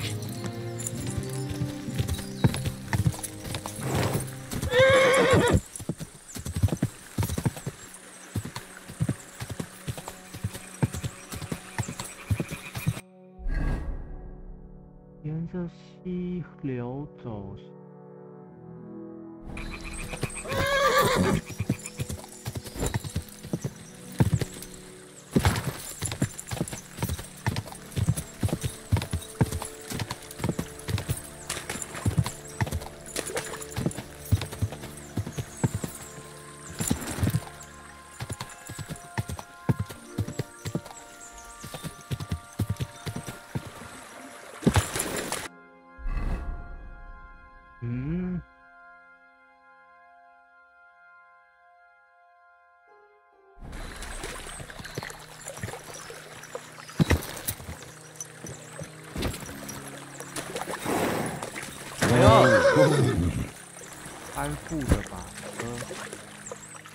沿着溪流走。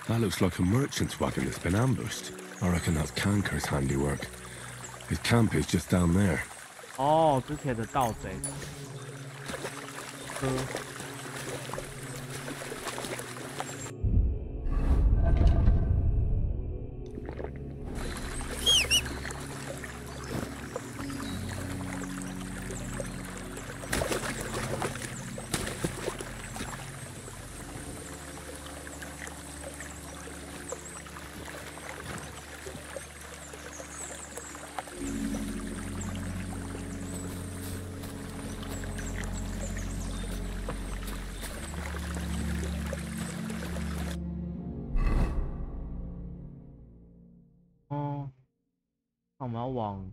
That looks like a merchant's wagon that's been ambushed. I reckon that's Kanker's handiwork. His camp is just down there. 哦，之前的盗贼。那我们要往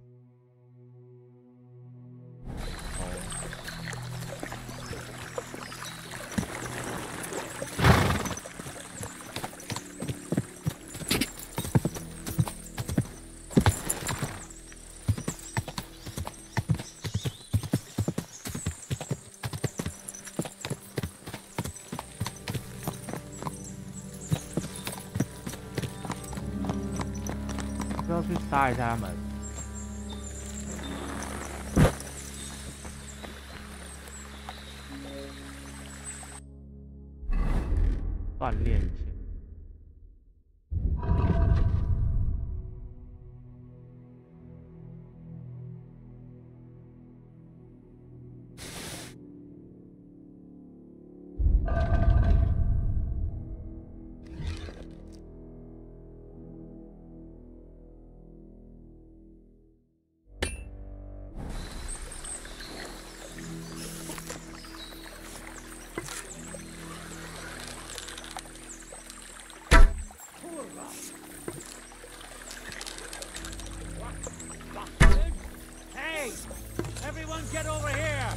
要去杀一下他们。锻炼一下。Hey! Everyone get over here!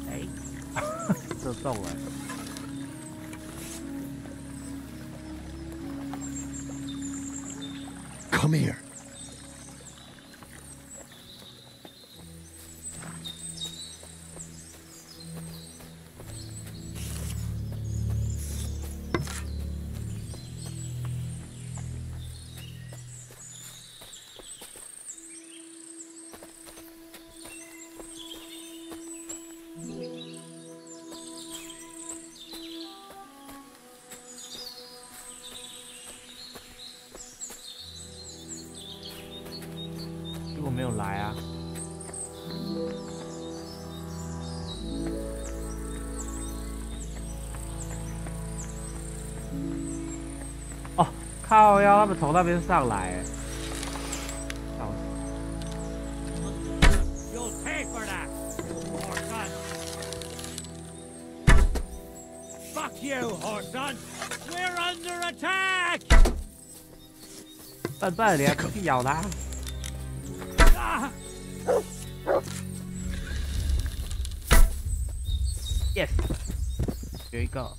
Hey! 这动了。Come here. 有来啊。哦，靠腰，他们从那边上来。You'll pay for that, Horson. Fuck you, Horson. We're under attack. 笨笨，你还去咬他？Yes， 有一个。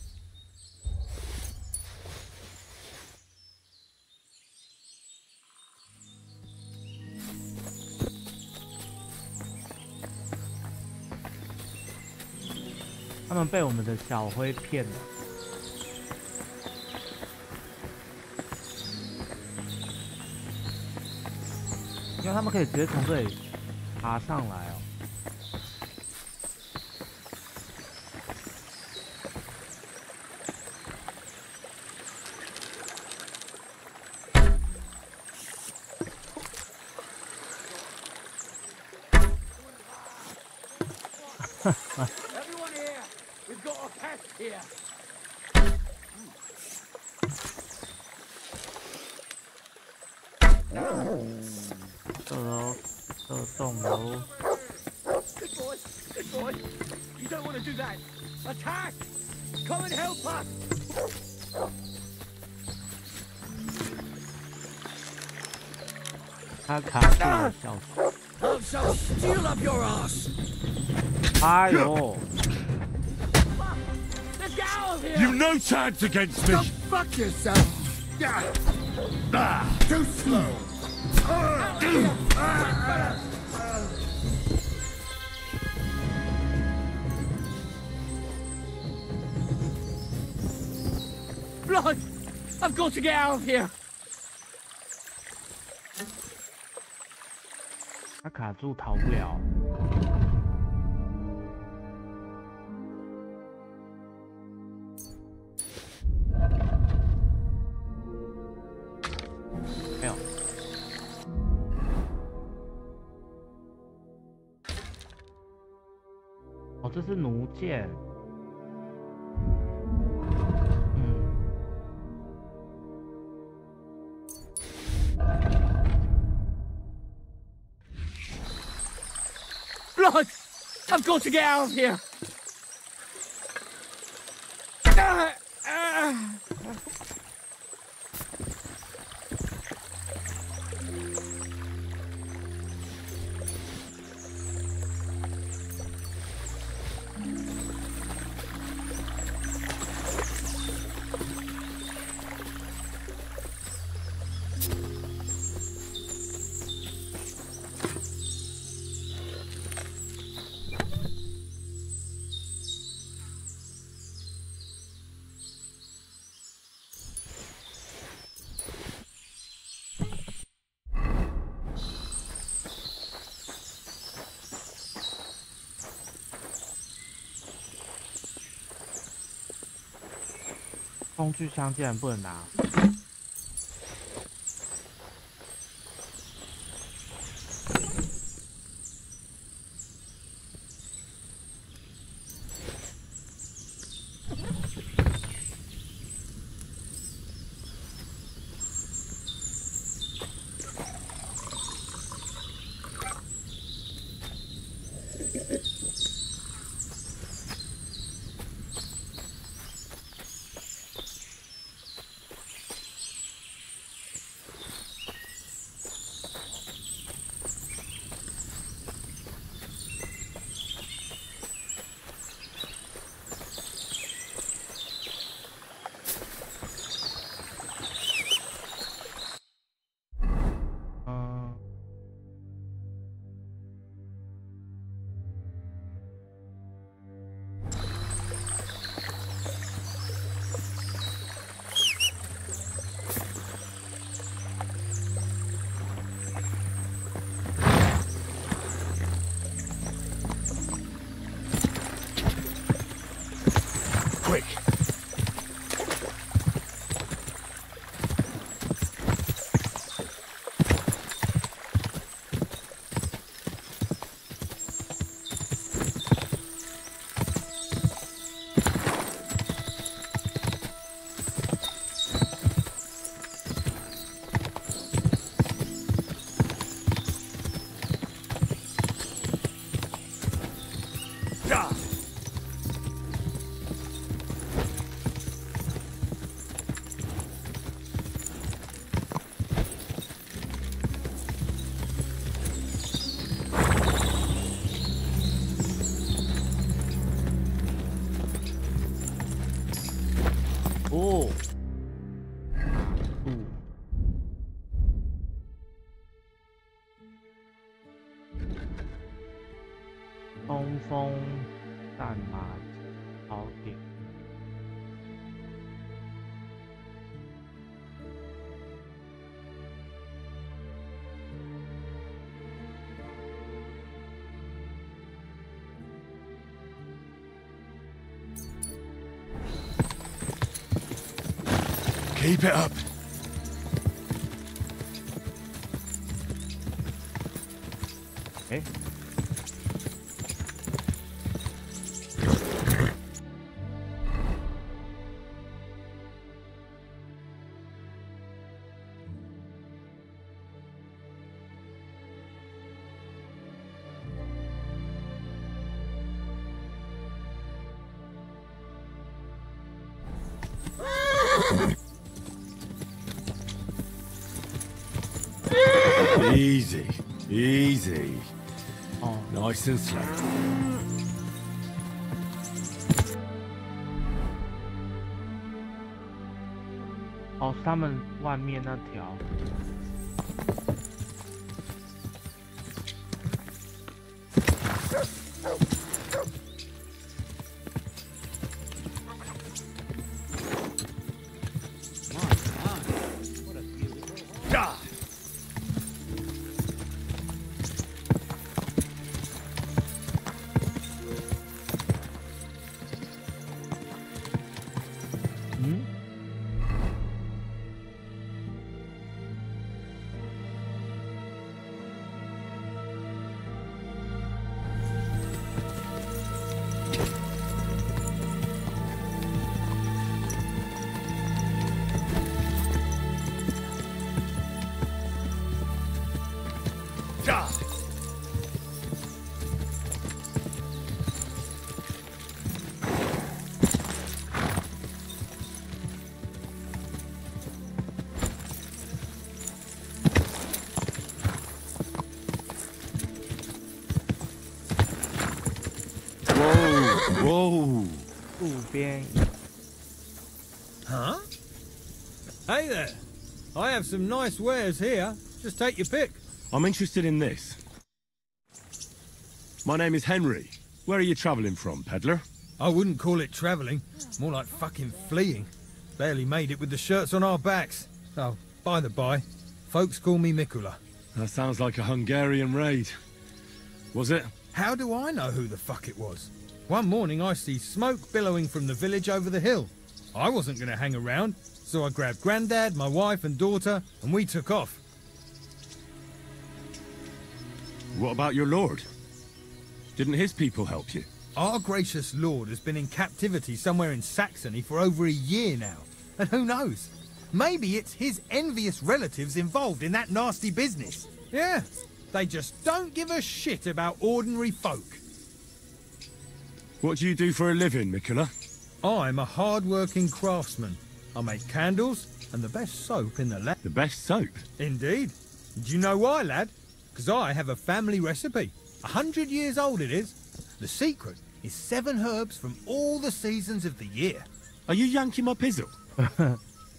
他们被我们的小灰骗了。因为他们可以直接从这里爬上来哦。Everyone here, we've got a pest here. 这栋楼。Good boy, good boy. You don't want to do that. Attack! Come and help us. 他卡住了，笑死。I'll so steal up your ass. 哎呦 Let's get out of here. You've no chance against me. Go fuck yourself. Too slow. Blood! I've got to get out of here. 他卡住，逃不了。没有。哦，这是弩箭。Blood! I've got to get out of here.工具箱竟然不能拿。风战马宝典。Keep it up. Okay. Easy, easy. Oh. Nice and slow. 哦，是他们外面那条。Whoa! 路边。 Huh? Hey there. I have some nice wares here. Just take your pick. I'm interested in this. My name is Henry. Where are you travelling from, peddler? I wouldn't call it travelling. More like fucking fleeing. Barely made it with the shirts on our backs. Oh, by the by, folks call me Mikula. That sounds like a Hungarian raid. Was it? How do I know who the fuck it was? One morning I see smoke billowing from the village over the hill. I wasn't going to hang around, so I grabbed Grandad, my wife and daughter, and we took off. What about your lord? Didn't his people help you? Our gracious lord has been in captivity somewhere in Saxony for over a year now. And who knows? Maybe it's his envious relatives involved in that nasty business. Yeah, they just don't give a shit about ordinary folk. What do you do for a living, Mikula? I'm a hard-working craftsman. I make candles and the best soap in the land. The best soap? Indeed. Do you know why, lad? Because I have a family recipe. 100 years old it is. The secret is 7 herbs from all the seasons of the year. Are you yanking my pizzle?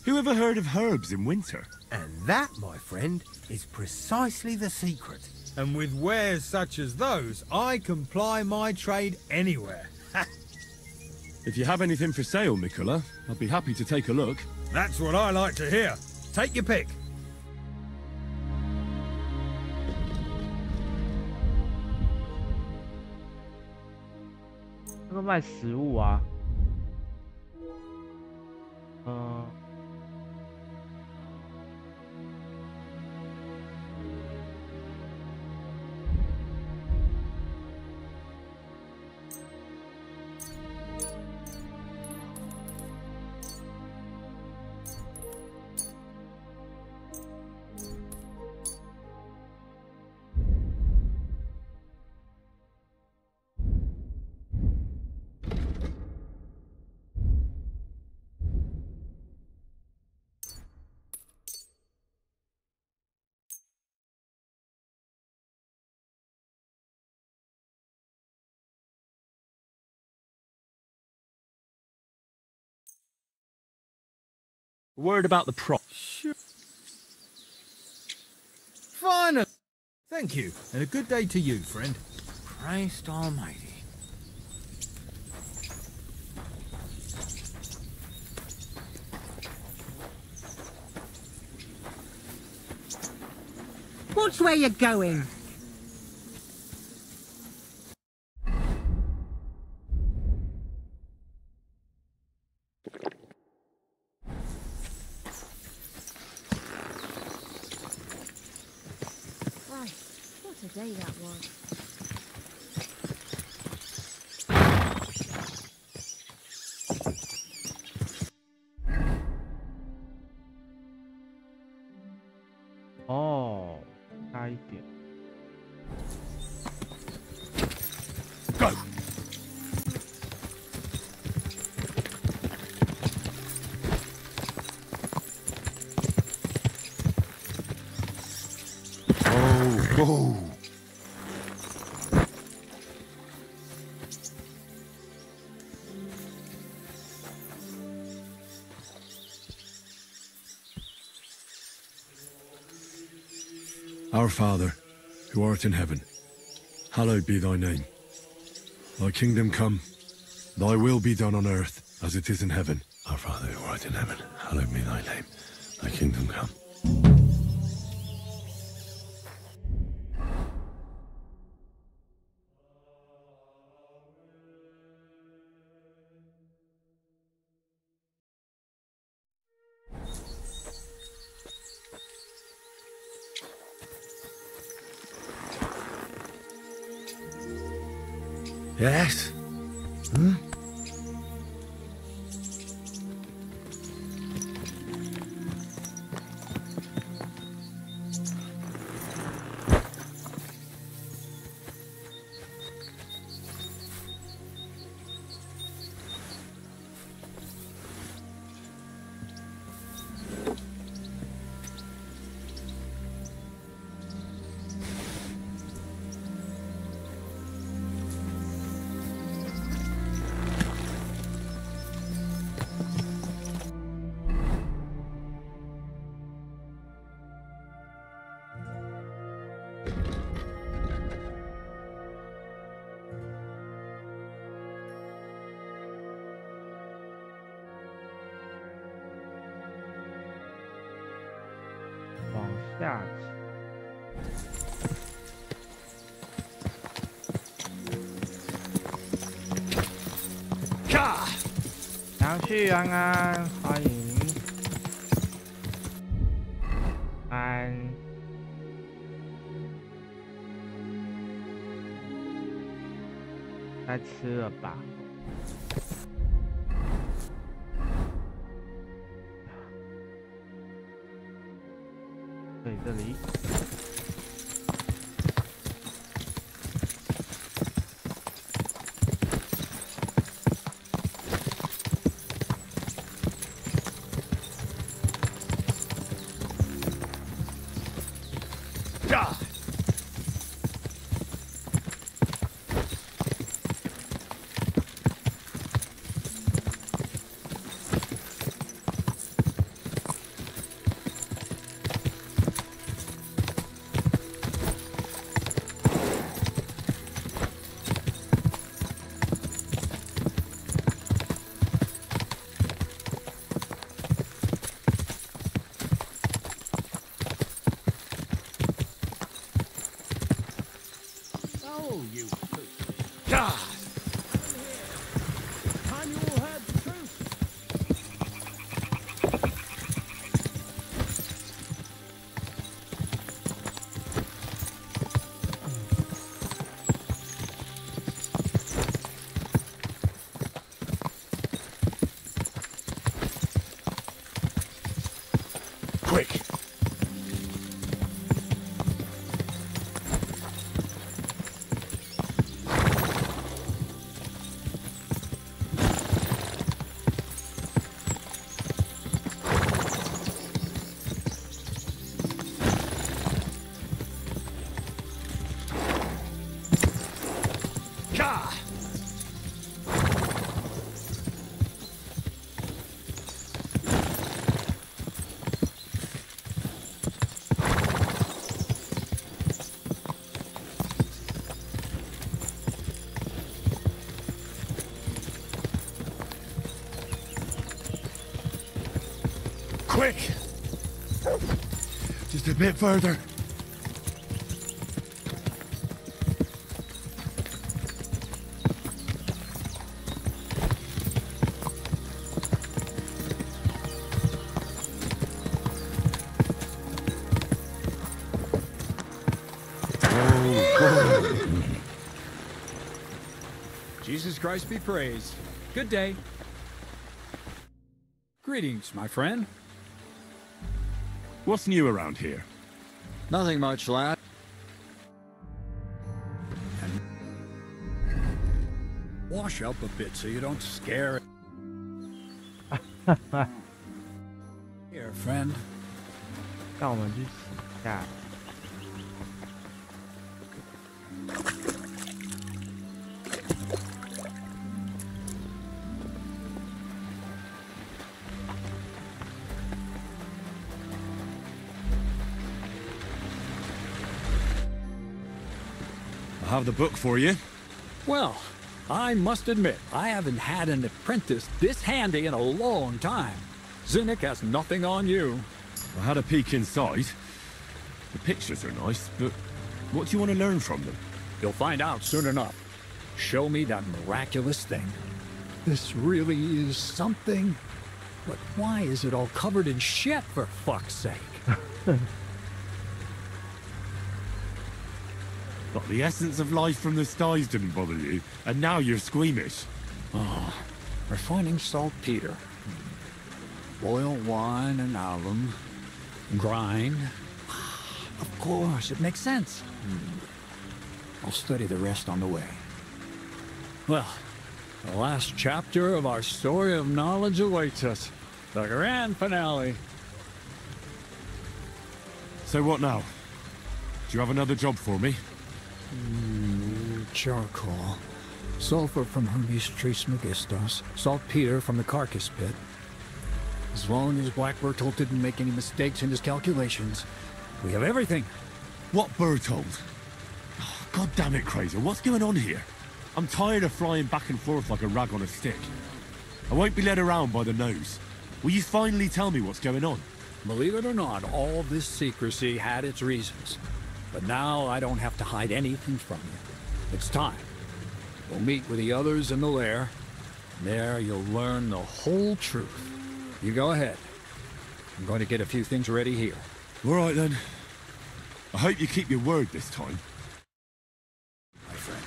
Who ever heard of herbs in winter? And that, my friend, is precisely the secret. And with wares such as those, I can ply my trade anywhere. If you have anything for sale, Mikula, I'd be happy to take a look. That's what I like to hear. Take your pick. 那个卖食物啊，A word about the prop. Sure. Fine. Thank you, and a good day to you, friend. Christ almighty. Watch where you're going. Right, what a day that was. Oh, 差一点。Go. Oh. Our Father, who art in heaven, hallowed be thy name. Thy kingdom come, thy will be done on earth as it is in heaven. Our Father, who art in heaven, hallowed be thy name. Thy kingdom come. Yes? Huh?下杨旭安安，欢迎安。该吃了吧？对，这里。Quick! Quick! Just a bit further. Jesus Christ be praised. Good day. Greetings, my friend. What's new around here? Nothing much, lad. And wash up a bit so you don't scare it. Here, friend. 让我们去洗一下。I have the book for you. Well, I must admit, I haven't had an apprentice this handy in a long time. Zinnik has nothing on you. I had a peek inside. The pictures are nice, but what do you want to learn from them? You'll find out soon enough. Show me that miraculous thing. This really is something. But why is it all covered in shit, for fuck's sake? But the essence of life from the skies didn't bother you, and now you're squeamish. Oh, refining saltpeter. Boil wine and alum. Grind. Of course, it makes sense. I'll study the rest on the way. Well, the last chapter of our story of knowledge awaits us. The grand finale. So what now? Do you have another job for me? Charcoal. Sulfur from Hermes Trismegistos. Saltpeter from the carcass pit. As long as Black Bertolt didn't make any mistakes in his calculations, we have everything. What Bertolt? Oh, God damn it, Crazer. What's going on here? I'm tired of flying back and forth like a rag on a stick. I won't be led around by the nose. Will you finally tell me what's going on? Believe it or not, all this secrecy had its reasons. But now I don't have to hide anything from you. It's time. We'll meet with the others in the lair. There you'll learn the whole truth. You go ahead. I'm going to get a few things ready here. All right then. I hope you keep your word this time. My friend.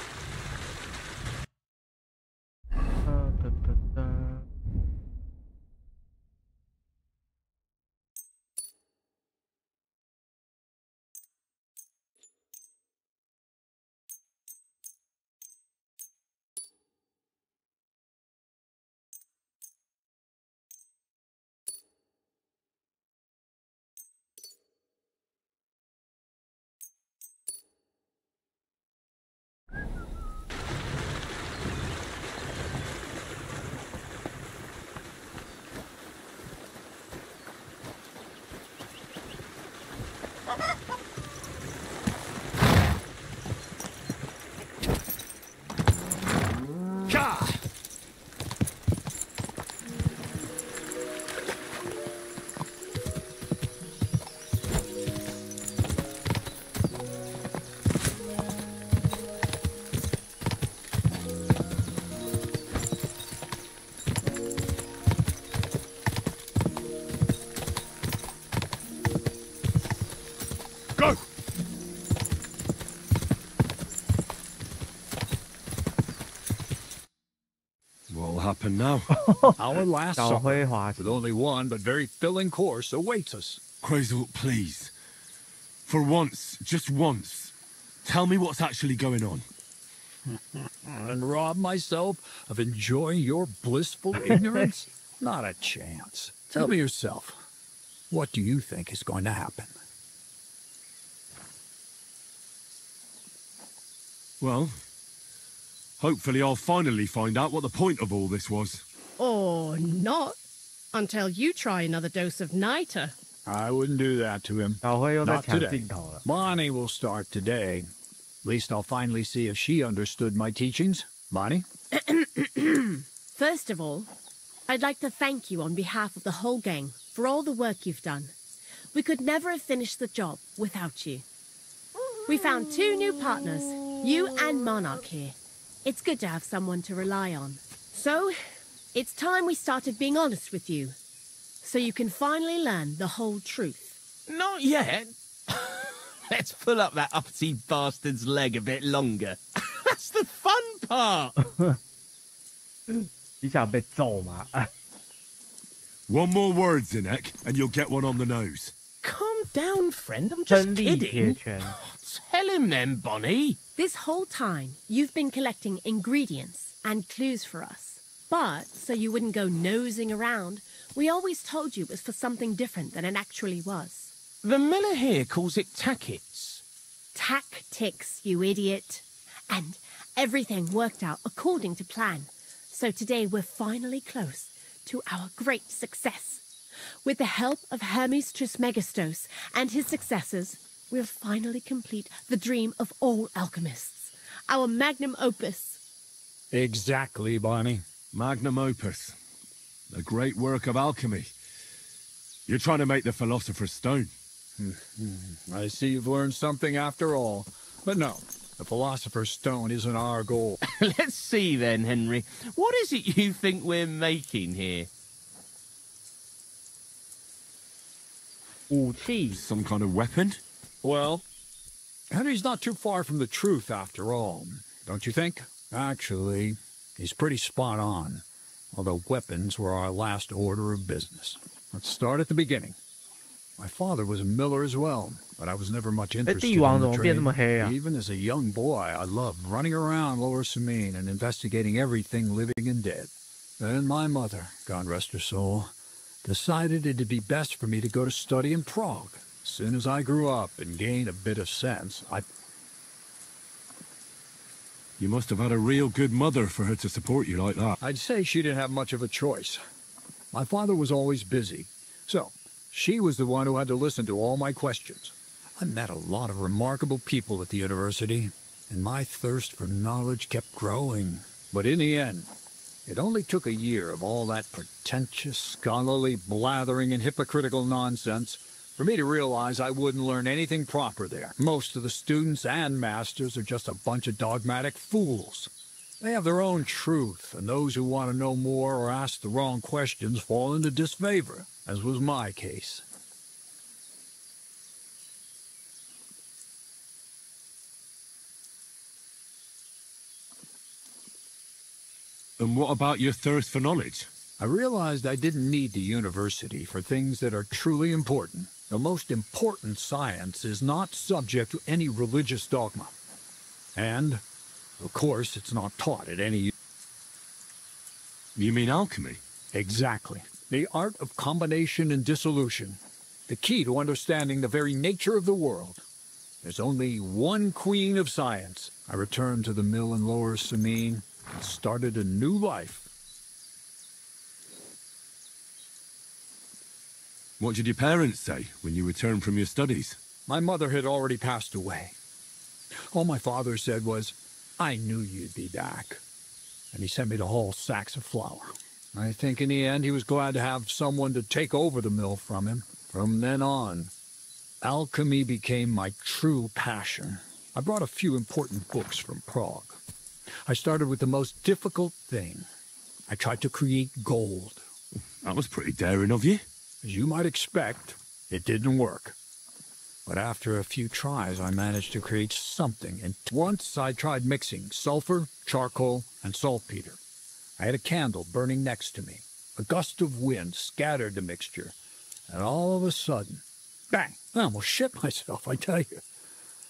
Happen now. Our last supper, with only one but very filling course, awaits us. Crazel, please. For once, just once, tell me what's actually going on. And rob myself of enjoying your blissful ignorance? Not a chance. Tell me yourself. What do you think is going to happen? Well, hopefully I'll finally find out what the point of all this was. Or not, until you try another dose of niter. I wouldn't do that to him. Not today. Bonnie will start today. At least I'll finally see if she understood my teachings. Bonnie? First of all, I'd like to thank you on behalf of the whole gang for all the work you've done. We could never have finished the job without you. We found 2 new partners, you and Monarch here. It's good to have someone to rely on. So, it's time we started being honest with you. So you can finally learn the whole truth. Not yet. Let's pull up that uppity bastard's leg a bit longer. That's the fun part. 你想被揍吗？ One more word, Zinek, and you'll get one on the nose. Calm down, friend. I'm 真 just 力铁 kidding. 拳。 Tell him then, Bonnie. This whole time, you've been collecting ingredients and clues for us. But, so you wouldn't go nosing around, we always told you it was for something different than it actually was. The miller here calls it tackets. Tactics, you idiot. And everything worked out according to plan. So today we're finally close to our great success. With the help of Hermes Trismegistos and his successors, we'll finally complete the dream of all alchemists. Our magnum opus. Exactly, Bonnie. Magnum opus. A great work of alchemy. You're trying to make the Philosopher's Stone. I see you've learned something after all. But no, the Philosopher's Stone isn't our goal. Let's see then, Henry. What is it you think we're making here? 武器。 Some kind of weapon? Well, Henry's not too far from the truth after all, don't you think? Actually, he's pretty spot on. Although weapons were our last order of business. Let's start at the beginning. My father was a miller as well, but I was never much interested in the trade. Even as a young boy, I loved running around Lower Samine and investigating everything living and dead. Then my mother, God rest her soul, decided it'd be best for me to go to study in Prague. As soon as I grew up and gained a bit of sense, You must have had a real good mother for her to support you like that. I'd say she didn't have much of a choice. My father was always busy, so she was the one who had to listen to all my questions. I met a lot of remarkable people at the university, and my thirst for knowledge kept growing. But in the end, it only took a year of all that pretentious, scholarly blathering and hypocritical nonsense for me to realize I wouldn't learn anything proper there. Most of the students and masters are just a bunch of dogmatic fools. They have their own truth, and those who want to know more or ask the wrong questions fall into disfavor, as was my case. And what about your thirst for knowledge? I realized I didn't need the university for things that are truly important. The most important science is not subject to any religious dogma. And, of course, it's not taught at any... You mean alchemy? Exactly. The art of combination and dissolution. The key to understanding the very nature of the world. There's only one queen of science. I returned to the mill in Lower Samine and started a new life. What did your parents say when you returned from your studies? My mother had already passed away. All my father said was, "I knew you'd be back." And he sent me to haul sacks of flour. I think in the end he was glad to have someone to take over the mill from him. From then on, alchemy became my true passion. I brought a few important books from Prague. I started with the most difficult thing. I tried to create gold. That was pretty daring of you. As you might expect, it didn't work. But after a few tries, I managed to create something. And once I tried mixing sulfur, charcoal, and saltpeter. I had a candle burning next to me. A gust of wind scattered the mixture. And all of a sudden, bang! I almost shit myself, I tell you.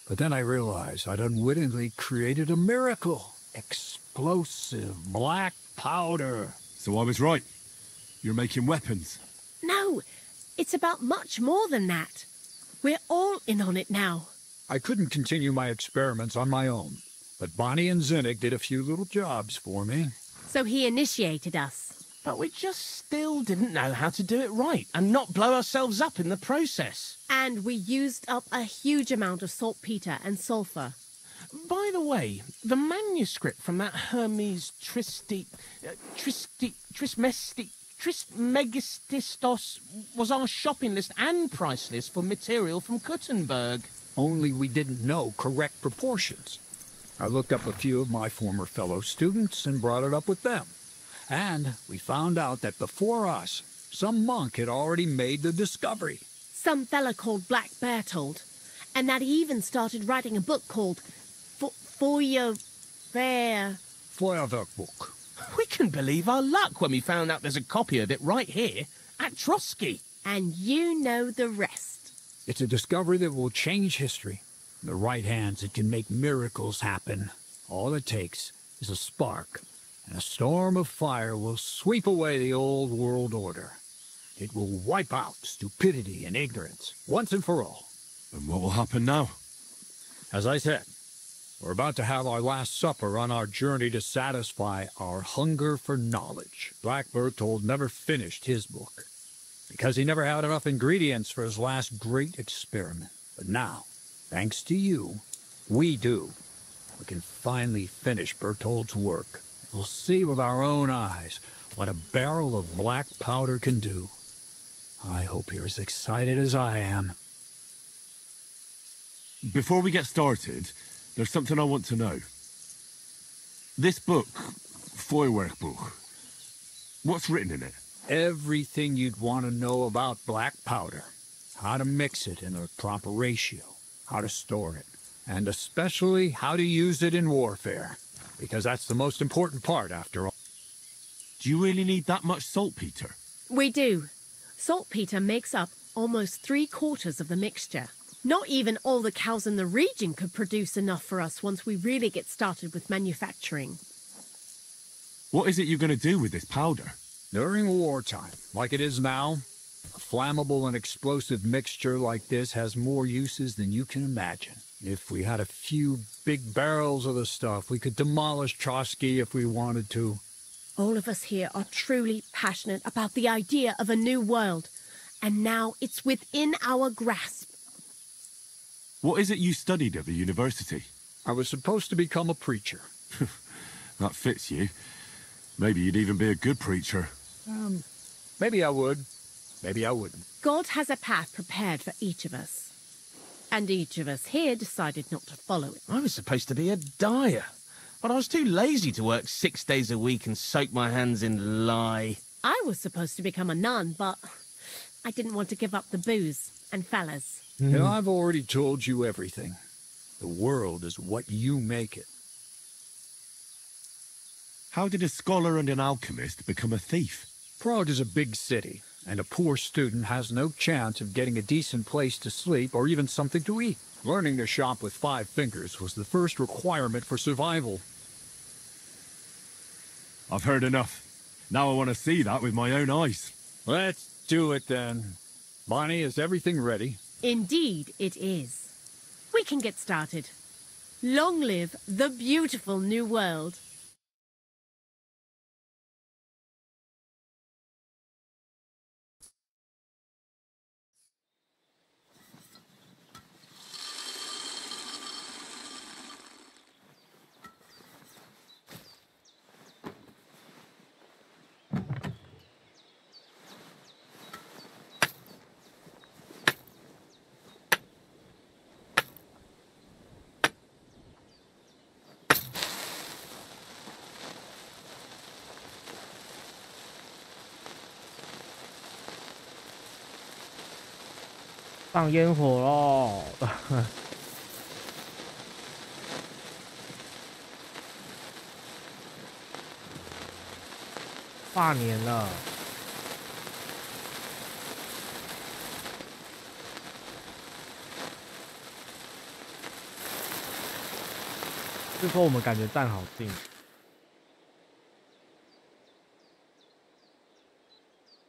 But then I realized I'd unwittingly created a miracle. Explosive black powder. So I was right. You're making weapons. No, it's about much more than that. We're all in on it now. I couldn't continue my experiments on my own, but Bonnie and Zinnik did a few little jobs for me. So he initiated us. But we just still didn't know how to do it right and not blow ourselves up in the process. And we used up a huge amount of saltpeter and sulfur. By the way, the manuscript from that Hermes Trismegistos was our shopping list and price list for material from Kuttenberg. Only we didn't know correct proportions. I looked up a few of my former fellow students and brought it up with them. And we found out that before us, some monk had already made the discovery. Some fella called Black Bertold. And that he even started writing a book called Feuerwehrbuch. We couldn't believe our luck when we found out there's a copy of it right here at Trotsky. And you know the rest. It's a discovery that will change history. In the right hands, it can make miracles happen. All it takes is a spark, and a storm of fire will sweep away the old world order. It will wipe out stupidity and ignorance, once and for all. And what will happen now? As I said, we're about to have our last supper on our journey to satisfy our hunger for knowledge. Black Berthold never finished his book, because he never had enough ingredients for his last great experiment. But now, thanks to you, we do. We can finally finish Berthold's work. We'll see with our own eyes what a barrel of black powder can do. I hope you're as excited as I am. Before we get started, there's something I want to know. This book, Feuerwerkbuch, what's written in it? Everything you'd want to know about black powder. How to mix it in the proper ratio. How to store it. And especially how to use it in warfare. Because that's the most important part, after all. Do you really need that much saltpeter? We do. Saltpeter makes up almost 3/4 of the mixture. Not even all the cows in the region could produce enough for us once we really get started with manufacturing. What is it you're going to do with this powder? During wartime, like it is now, a flammable and explosive mixture like this has more uses than you can imagine. If we had a few big barrels of the stuff, we could demolish Trotsky if we wanted to. All of us here are truly passionate about the idea of a new world, and now it's within our grasp. What is it you studied at the university? I was supposed to become a preacher. That fits you. Maybe you'd even be a good preacher. Maybe I would. Maybe I wouldn't. God has a path prepared for each of us. And each of us here decided not to follow it. I was supposed to be a dyer, but I was too lazy to work 6 days a week and soak my hands in lye. I was supposed to become a nun, but I didn't want to give up the booze and fellas. You know, I've already told you everything. The world is what you make it. How did a scholar and an alchemist become a thief? Prague is a big city, and a poor student has no chance of getting a decent place to sleep or even something to eat. Learning to shop with 5 fingers was the first requirement for survival. I've heard enough. Now I want to see that with my own eyes. Let's do it then. Bonnie, is everything ready? Indeed it is. We can get started. Long live the beautiful new world.放烟火喽！跨年了，是说我们感觉站好近。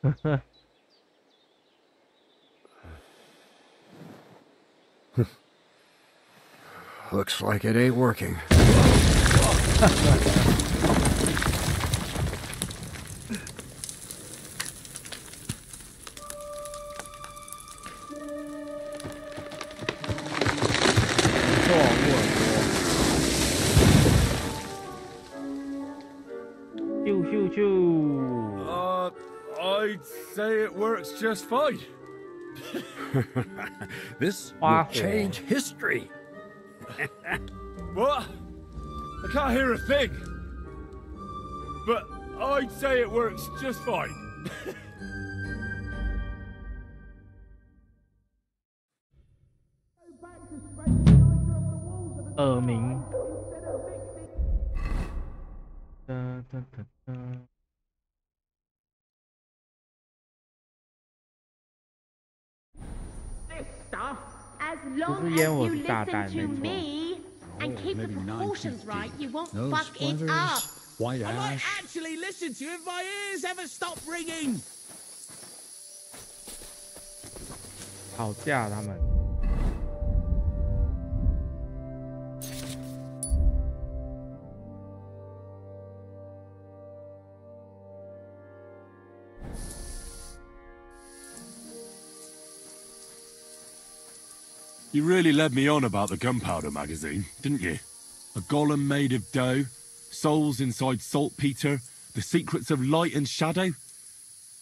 呵呵。Looks like it ain't working. I'd say it works just fine. This will change history. What? I can't hear a thing. But I'd say it works just fine. 耳鸣。As long as you listen to me and keep the proportions right, you won't fuck it up. White I might ash. actually listen to you if my ears ever stop ringing. 吵架他们。You really led me on about the gunpowder magazine, didn't you? A golem made of dough, souls inside saltpeter, the secrets of light and shadow.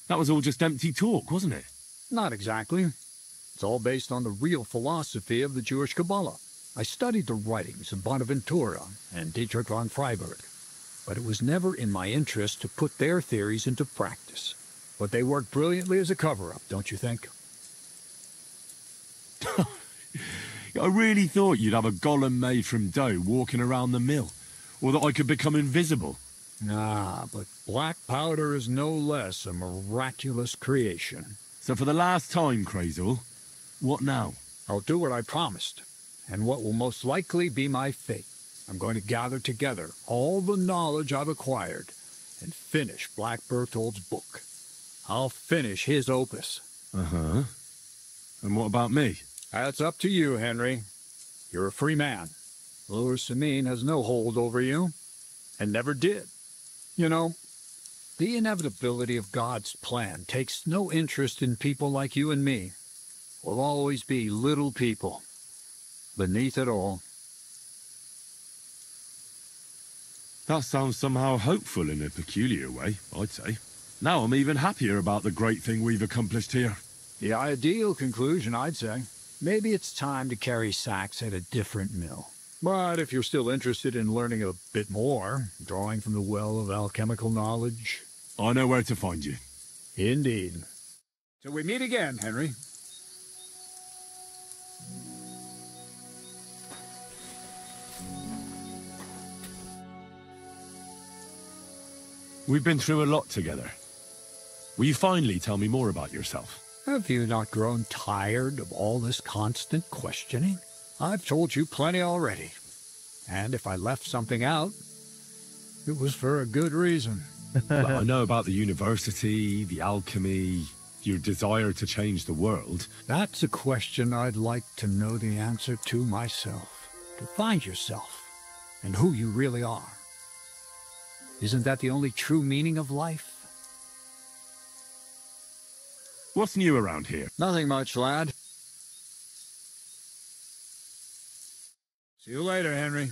That was all just empty talk, wasn't it? Not exactly. It's all based on the real philosophy of the Jewish Kabbalah. I studied the writings of Bonaventura and Dietrich von Freiberg, but it was never in my interest to put their theories into practice. But they worked brilliantly as a cover-up, don't you think? I really thought you'd have a golem made from dough walking around the mill, or that I could become invisible. Ah, but black powder is no less a miraculous creation. So for the last time, Crazor, what now? I'll do what I promised, and what will most likely be my fate. I'm going to gather together all the knowledge I've acquired and finish Black Berthold's book. I'll finish his opus. Uh-huh. And what about me? That's up to you, Henry. You're a free man. Lord Samine has no hold over you, and never did. You know, the inevitability of God's plan takes no interest in people like you and me. We'll always be little people, beneath it all. That sounds somehow hopeful in a peculiar way, I'd say. Now I'm even happier about the great thing we've accomplished here. The ideal conclusion, I'd say. Maybe it's time to carry sacks at a different mill. But if you're still interested in learning a bit more, drawing from the well of alchemical knowledge... I know where to find you. Indeed. Till we meet again, Henry. We've been through a lot together. Will you finally tell me more about yourself? Have you not grown tired of all this constant questioning? I've told you plenty already. And if I left something out, it was for a good reason. Well, I know about the university, the alchemy, your desire to change the world. That's a question I'd like to know the answer to myself. To find yourself and who you really are. Isn't that the only true meaning of life? What's new around here? Nothing much, lad. See you later, Henry.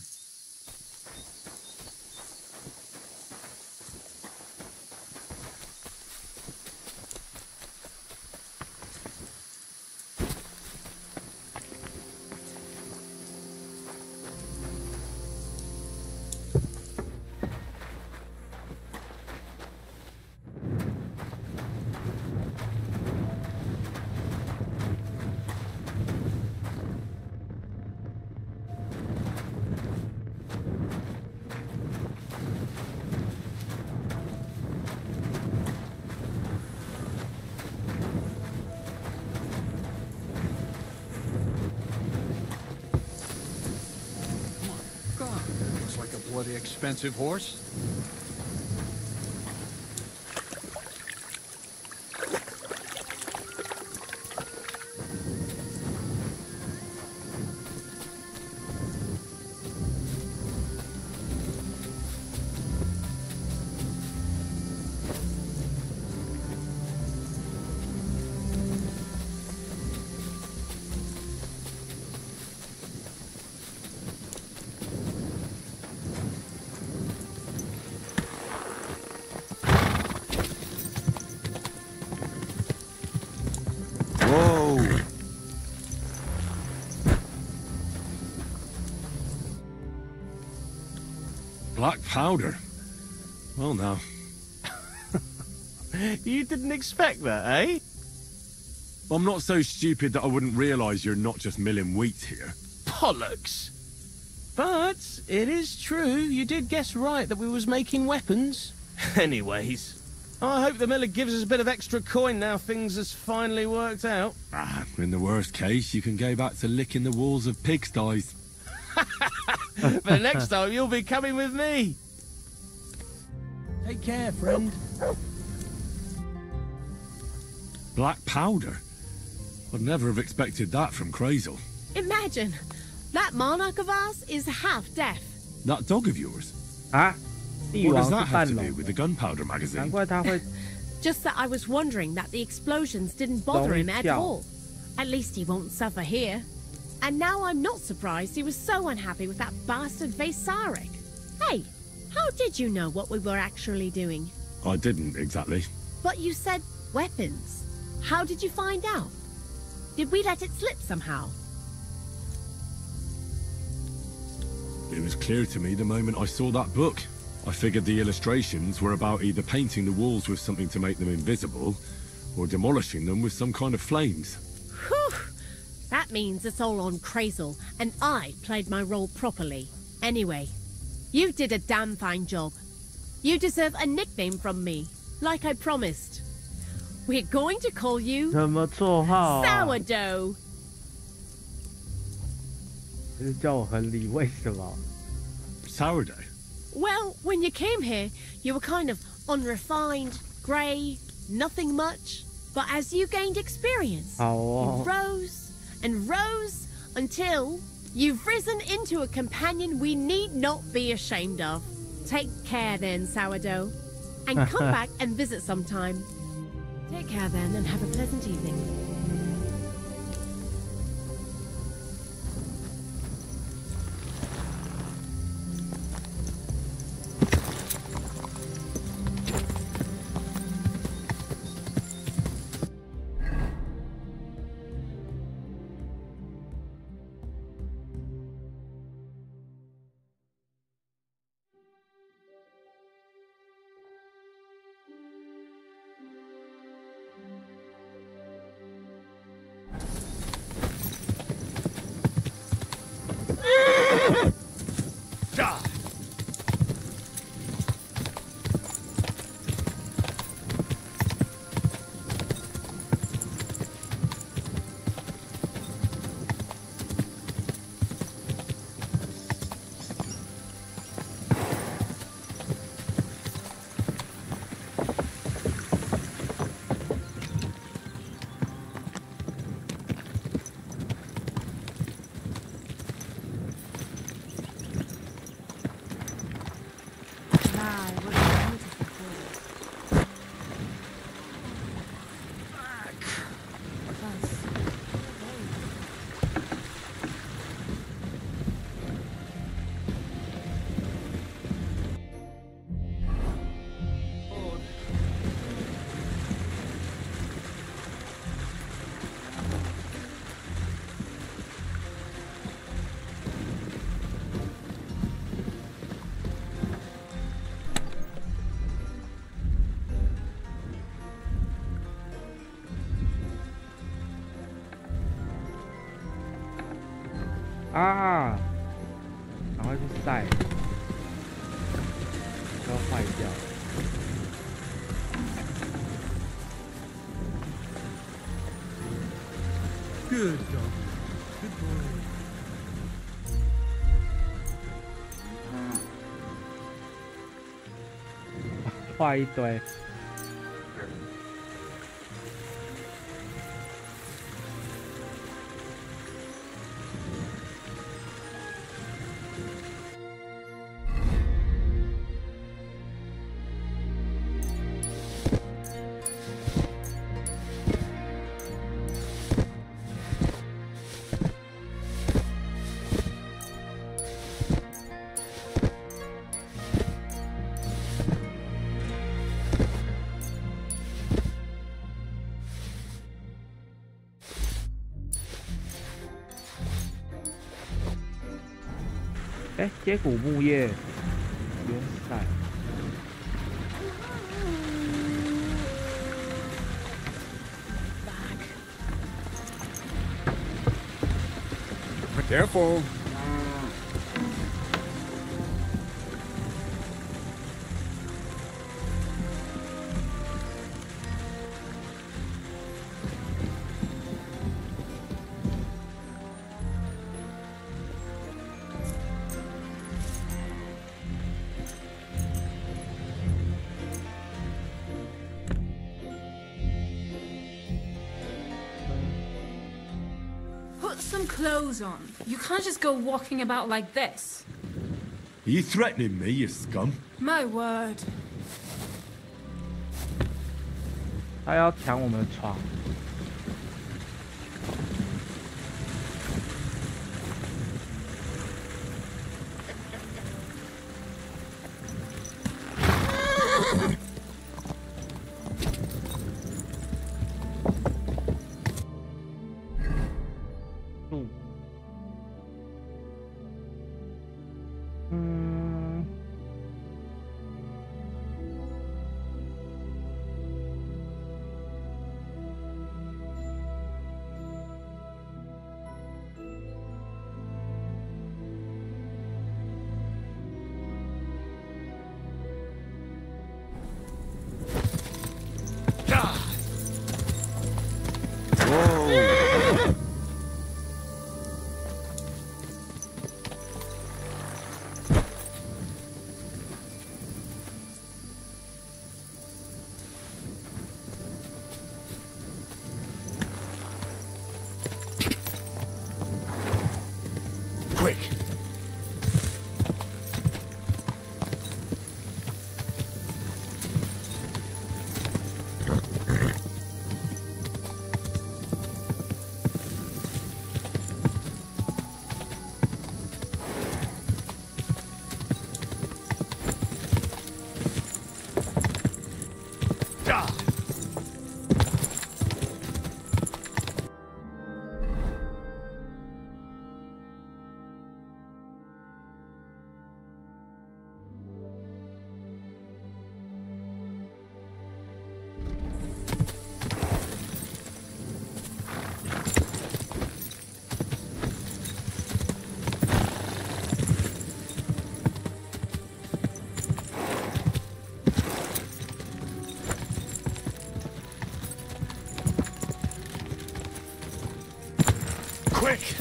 Bloody expensive horse. Black powder? Well, now. You didn't expect that, eh? I'm not so stupid that I wouldn't realise you're not just milling wheat here. Bollocks! But it is true, you did guess right that we was making weapons. Anyways, I hope the miller gives us a bit of extra coin now things has finally worked out. Ah, in the worst case, you can go back to licking the walls of pigsties. But next time, you'll be coming with me. Take care, friend. Black powder? I'd never have expected that from Crazel. Imagine, that monarch of ours is half deaf. That dog of yours? Ah? What does that have to do with the gunpowder magazine? Just that I was wondering that the explosions didn't bother him at all. At least he won't suffer here. And now I'm not surprised he was so unhappy with that bastard Vaysarek. Hey, how did you know what we were actually doing? I didn't exactly. But you said weapons. How did you find out? Did we let it slip somehow? It was clear to me the moment I saw that book. I figured the illustrations were about either painting the walls with something to make them invisible, or demolishing them with some kind of flames. Whew! That means it's all on Crazel, and I played my role properly. Anyway, you did a damn fine job. You deserve a nickname from me, like I promised. We're going to call you... 什么绰号啊？ Sourdough. 就是叫我亨利，为什么？ Sourdough? Well, when you came here, you were kind of unrefined, grey, nothing much. But as you gained experience, you rose and rose until you've risen into a companion we need not be ashamed of. Take care then, Sourdough. And come back and visit sometime. Take care then and have a pleasant evening.啊！赶快去晒，都要坏掉。Good dog. Good boy. 坏一堆。哎，接骨木叶不用晒。Careful. clothes on. You can't just go walking about like this. Are you threatening me, you scum? My word. 他要抢我们的床。Quick!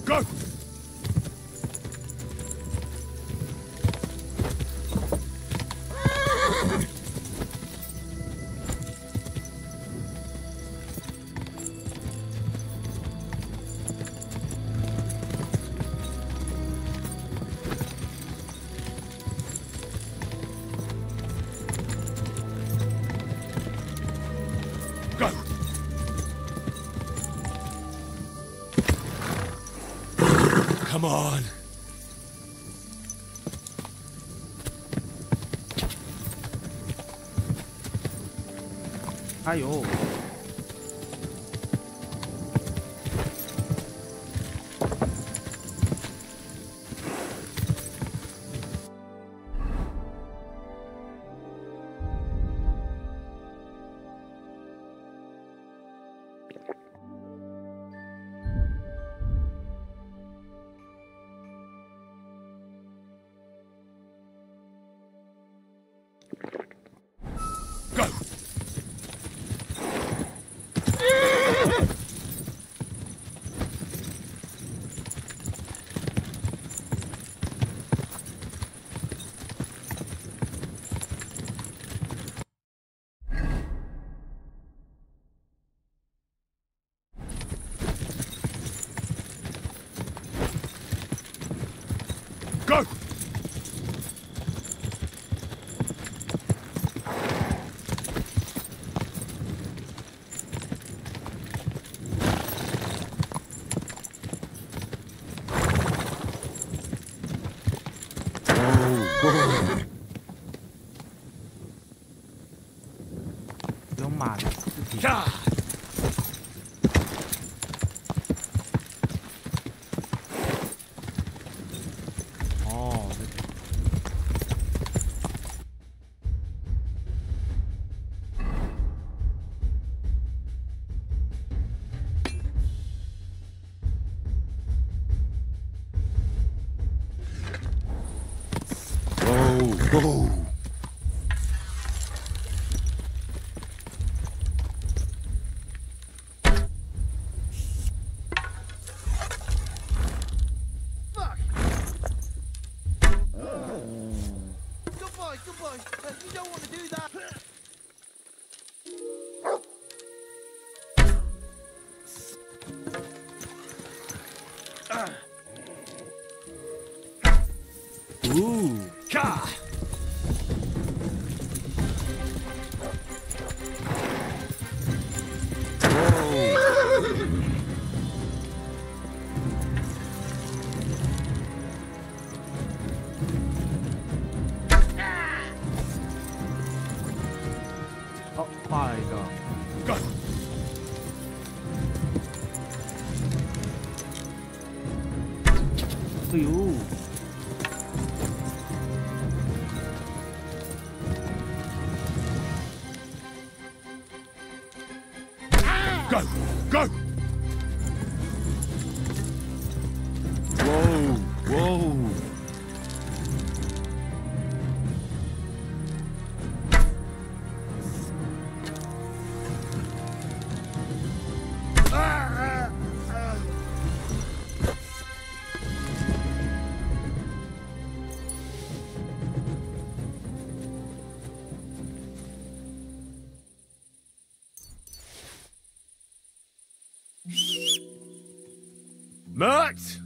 Go! Go! Come on. Ayo. Go! Go!有马的尸体。哦， Ooh. Ka! Oh, 画了一个。Go. Go! Go! Whoa! Whoa! Mutt!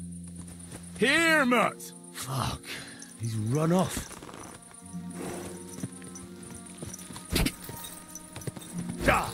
Here, Mutt! Fuck. He's run off. Ah!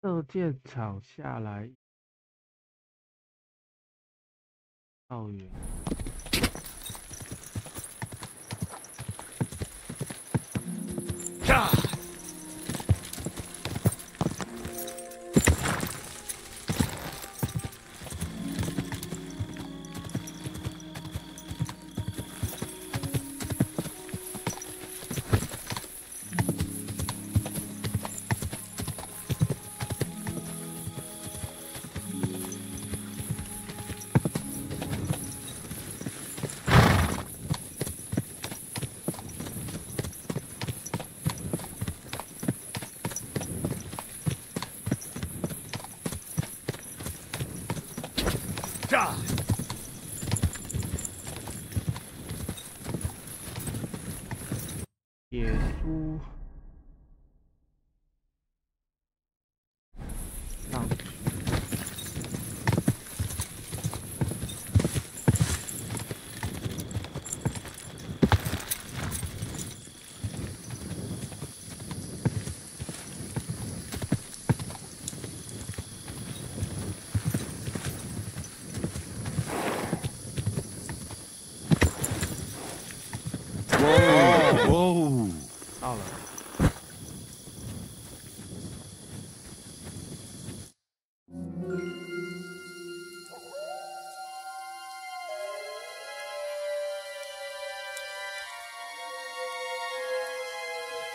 射箭场下来，校园。野猪上去。Whoa! 到了。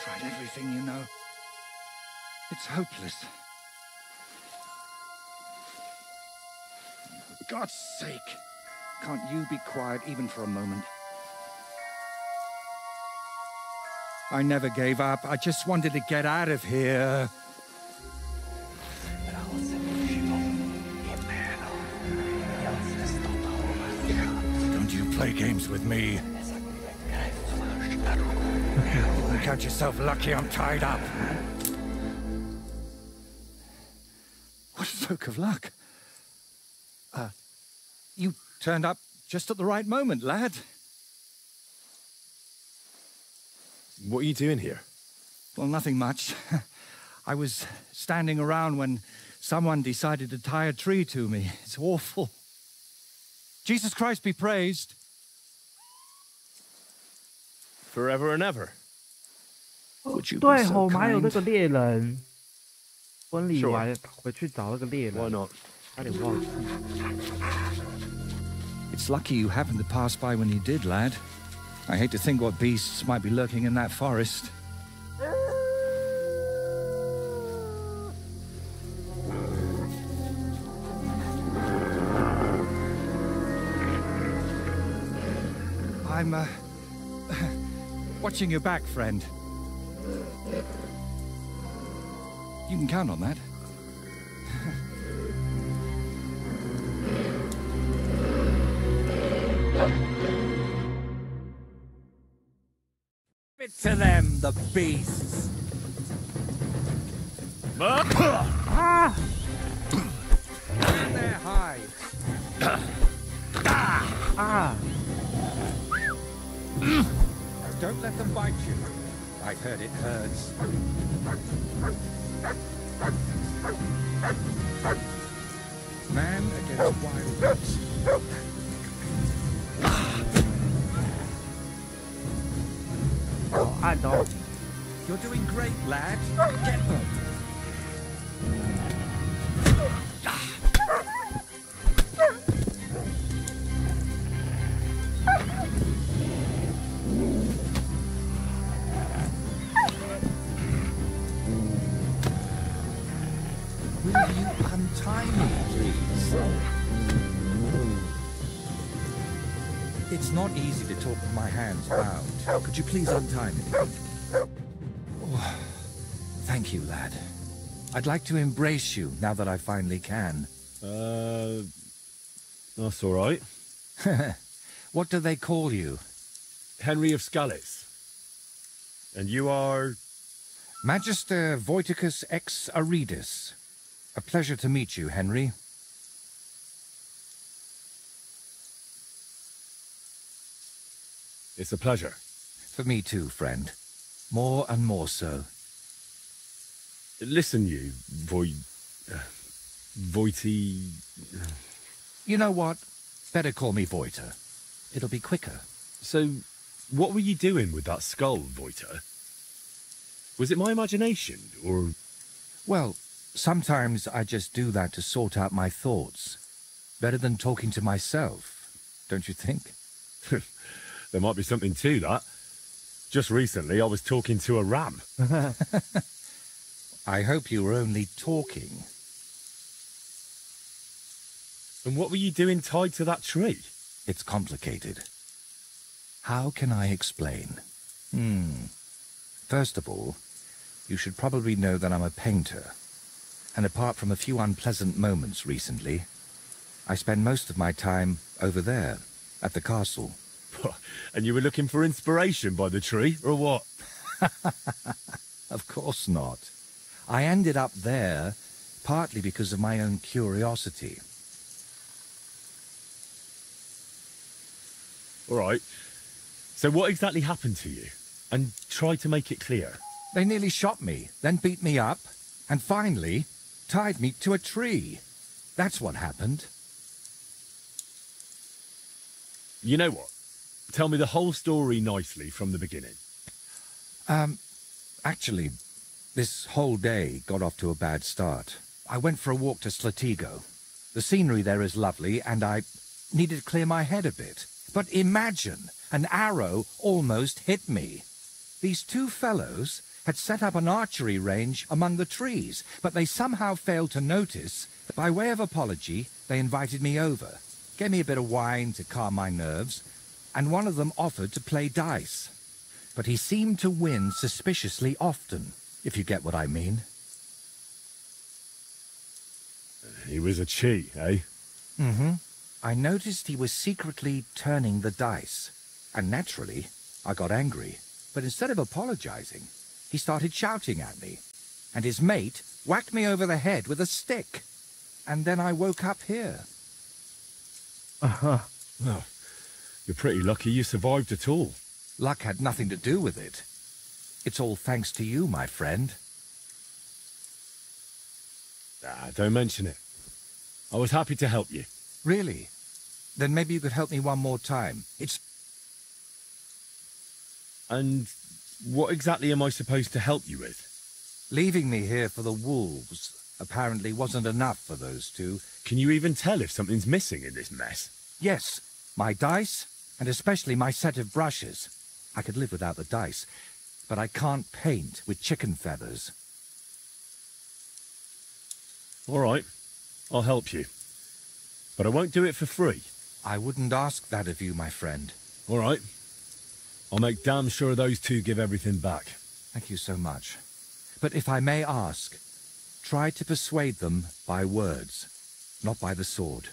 Tried everything, you know. It's hopeless. For God's sake, can't you be quiet even for a moment? I never gave up. I just wanted to get out of here. Don't you play games with me. Count yourself lucky I'm tied up. What a stroke of luck. You turned up just at the right moment, lad. What are you doing here? Well, nothing much. I was standing around when someone decided to tie a tree to me. It's awful. Jesus Christ be praised. Forever and ever. Would you 对 be 吼， so 我们还有那 kind? 个猎人，婚礼 Sure. 完回去找那个猎人。 Why not? 差点忘记。 It's lucky you happened to pass by when you did, lad. I hate to think what beasts might be lurking in that forest. I'm, watching your back, friend. You can count on that. It to them, the beasts. Ah! In their hides. Ah! Don't let them bite you. I've heard it hurts. Man against wild beast. Oh, I know. You're doing great, lad. Get them. Will you untie me, please? It's not easy to talk with my hands bound. Could you please untie me? Oh, thank you, lad. I'd like to embrace you now that I finally can. That's all right. What do they call you? Henry of Scallis. And you are? Magister Voiticus ex Aridus. A pleasure to meet you, Henry. It's a pleasure. For me too, friend. More and more so. Listen, you, Voity... You know what? Better call me Voiter. It'll be quicker. So, what were you doing with that skull, Voiter? Was it my imagination, or...? Well, sometimes I just do that to sort out my thoughts. Better than talking to myself, don't you think? There might be something to that. Just recently, I was talking to a ram. I hope you were only talking. And what were you doing tied to that tree? It's complicated. How can I explain? First of all, you should probably know that I'm a painter. And apart from a few unpleasant moments recently, I spend most of my time over there, at the castle. And you were looking for inspiration by the tree, or what? Of course not. I ended up there partly because of my own curiosity. All right. So what exactly happened to you? And try to make it clear. They nearly shot me, then beat me up, and finally tied me to a tree. That's what happened. You know what? Tell me the whole story nicely from the beginning. Actually, this whole day got off to a bad start. I went for a walk to Slatigo. The scenery there is lovely, and I needed to clear my head a bit. But imagine, an arrow almost hit me. These two fellows had set up an archery range among the trees, but they somehow failed to notice that by way of apology, they invited me over, gave me a bit of wine to calm my nerves, and one of them offered to play dice. But he seemed to win suspiciously often, if you get what I mean. He was a cheat, eh? Mm-hmm. I noticed he was secretly turning the dice, and naturally, I got angry. But instead of apologizing, he started shouting at me, and his mate whacked me over the head with a stick. And then I woke up here. Well, you're pretty lucky you survived at all. Luck had nothing to do with it. It's all thanks to you, my friend. Don't mention it. I was happy to help you. Really? Then maybe you could help me one more time. It's... And what exactly am I supposed to help you with? Leaving me here for the wolves apparently wasn't enough for those two. Can you even tell if something's missing in this mess? Yes, my dice, and especially my set of brushes. I could live without the dice, but I can't paint with chicken feathers. All right, I'll help you. But I won't do it for free. I wouldn't ask that of you, my friend. All right. I'll make damn sure those two give everything back. Thank you so much. But if I may ask, try to persuade them by words, not by the sword.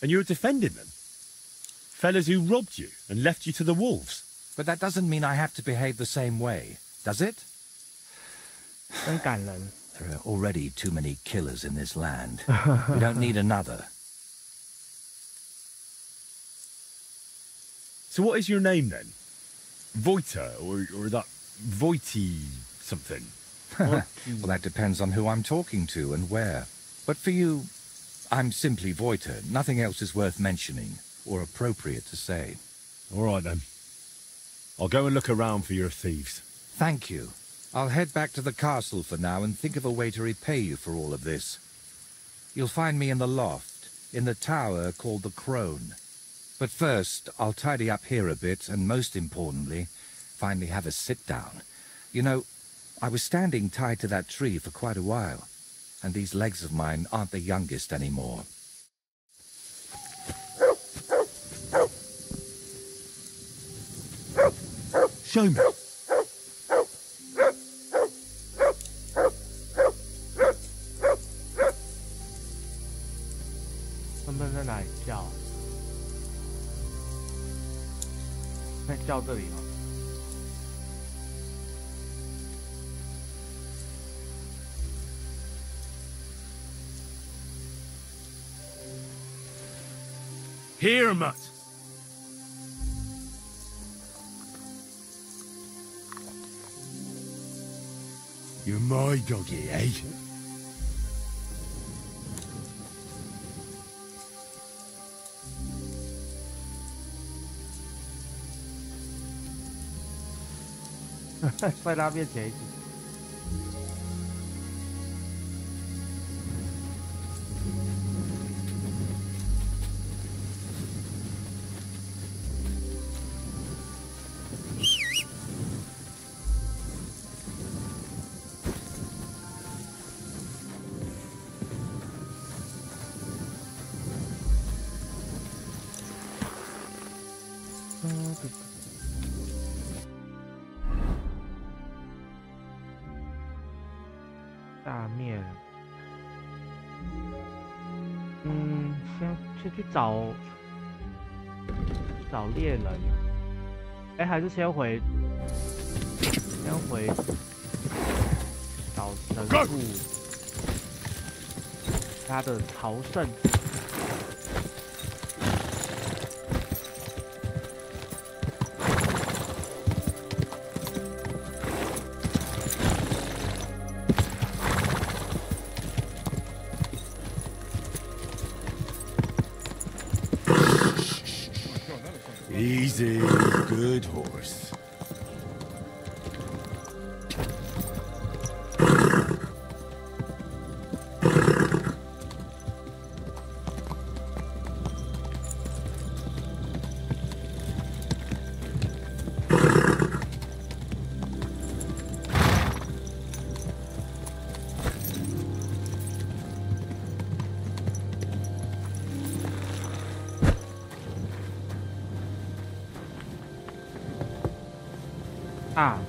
And you're defending them? Fellas who robbed you and left you to the wolves? But that doesn't mean I have to behave the same way, does it? There are already too many killers in this land. We don't need another. So what is your name then? Voita, or that Voiti something? Well, that depends on who I'm talking to and where. But for you, I'm simply Voita. Nothing else is worth mentioning, or appropriate to say. All right then. I'll go and look around for your thieves. Thank you. I'll head back to the castle for now and think of a way to repay you for all of this. You'll find me in the loft, in the tower called the Crone. But first, I'll tidy up here a bit, and most importantly, finally have a sit-down. You know, I was standing tied to that tree for quite a while, and these legs of mine aren't the youngest anymore. Show me.在哪里叫？在叫这里哦。Here, Mutt. You're my doggy, eh?在他面前一起。大面，先去找猎人，哎，还是先回找神父他的朝圣。Easy, good horse.啊！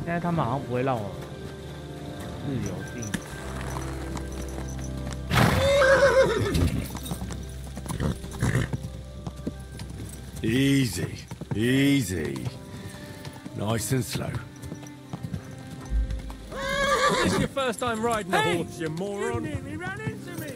现在他们好像不会让我自由定。Easy, easy. Nice and slow. This is your first time riding a horse, you moron. You nearly ran into me.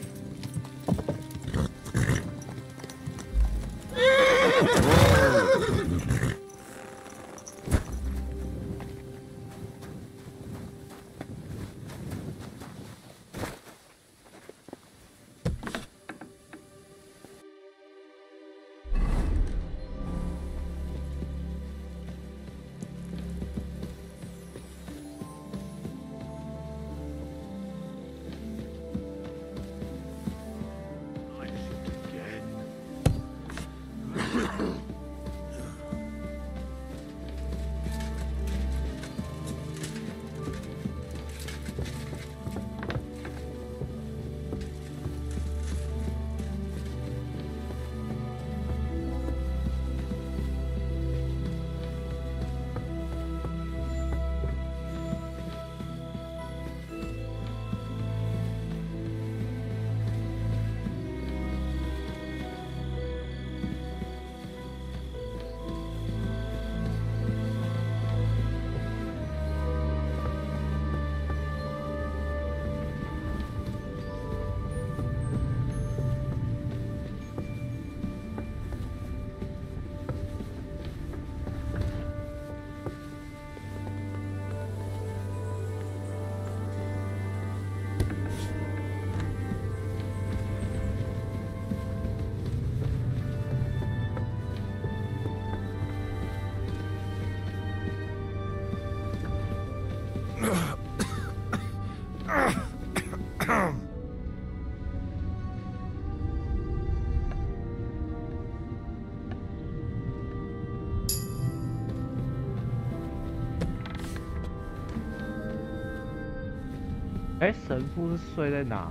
哎，神父是睡在哪？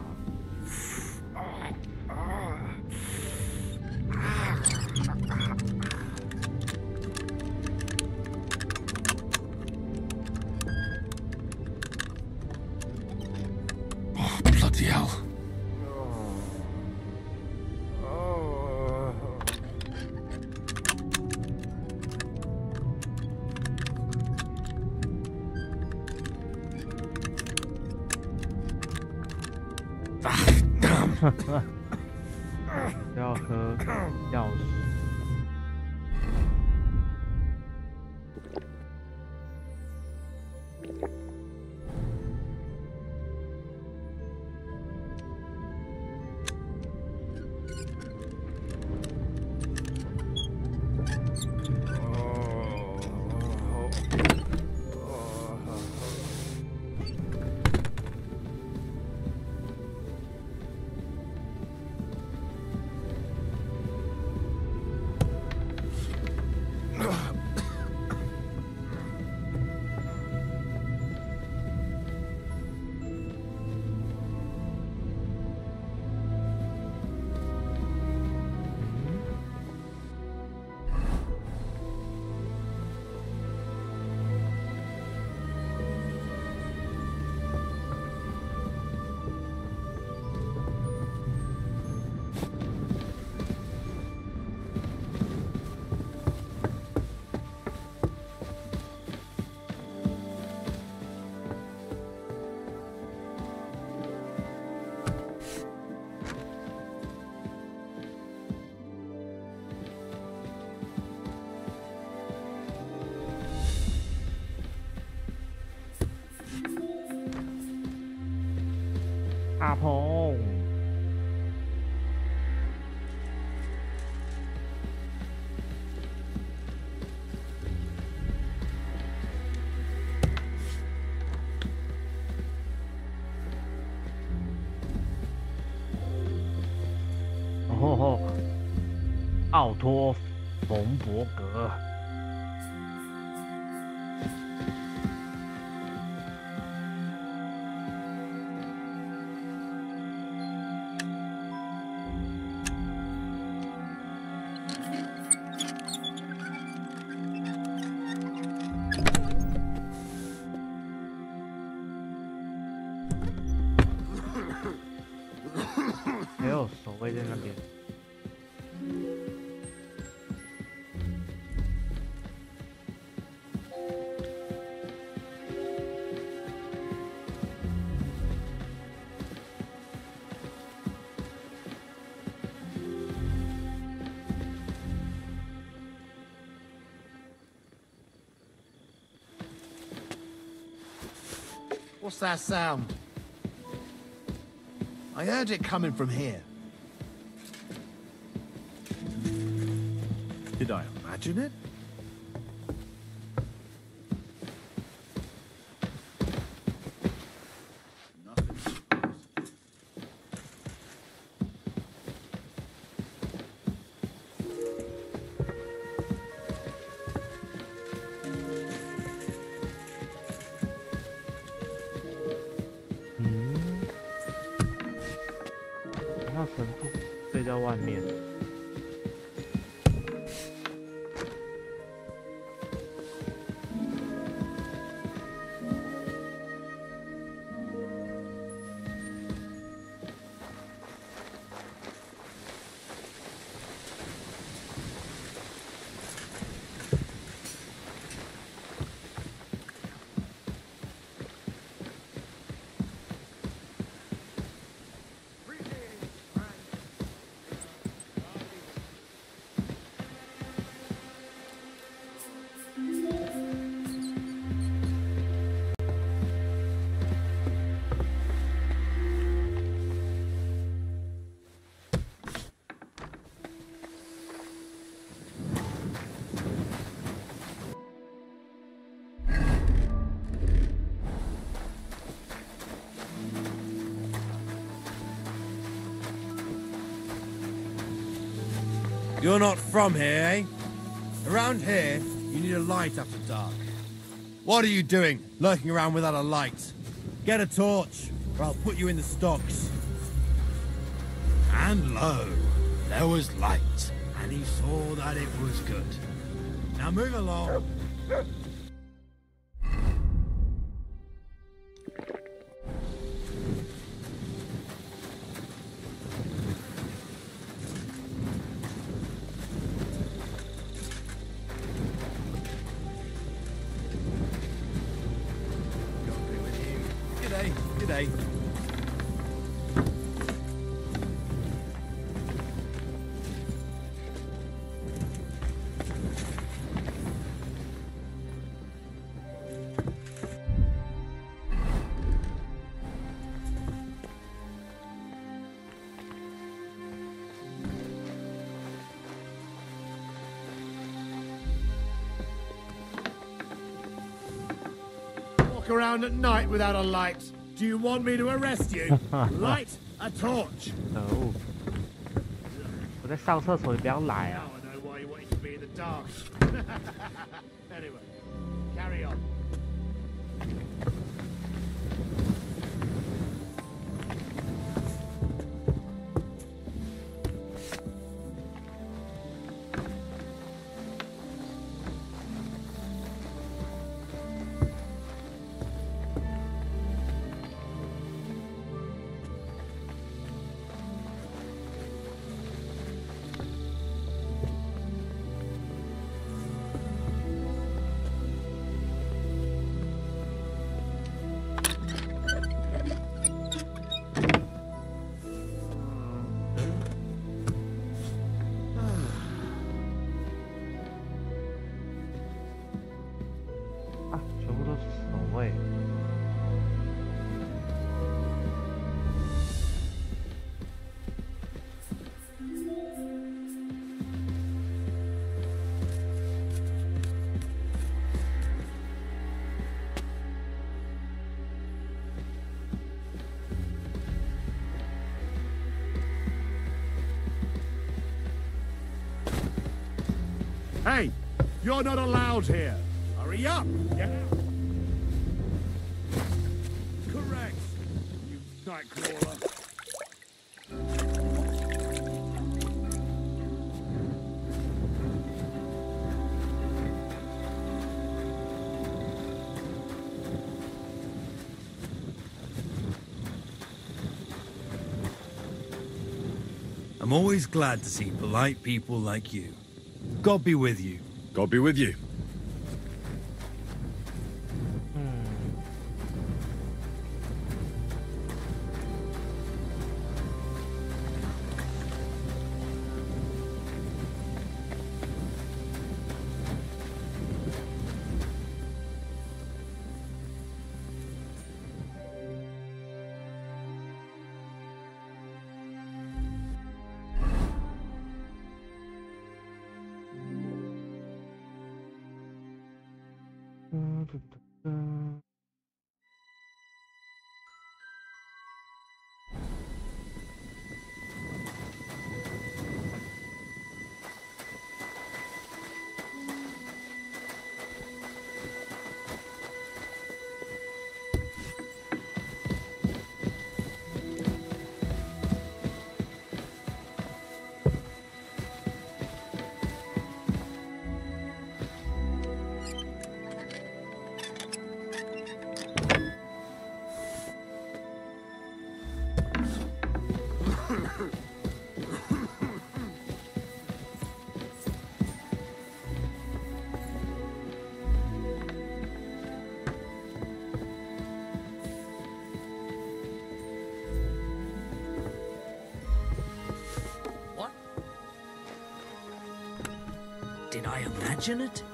Bloody hell. Damn. 要喝药水。 大鹏，哦，奥托·冯伯格。 还有守卫在那边。What's that sound? I heard it coming from here. Did I imagine it? You're not from here, eh? Around here, you need a light after dark. What are you doing, lurking around without a light? Get a torch, or I'll put you in the stocks. And lo, there was light, and he saw that it was good. Now move along. G'day. Walk around at night without a light. Do you want me to arrest you? Light a torch. No. 我在上厕所，你不要来啊 Now I know why you wanted to be in the dark. Anyway, carry on. Hey, you're not allowed here. Hurry up. Get out. Correct, you nightcrawler. I'm always glad to see polite people like you. God be with you. God be with you. Did I imagine it?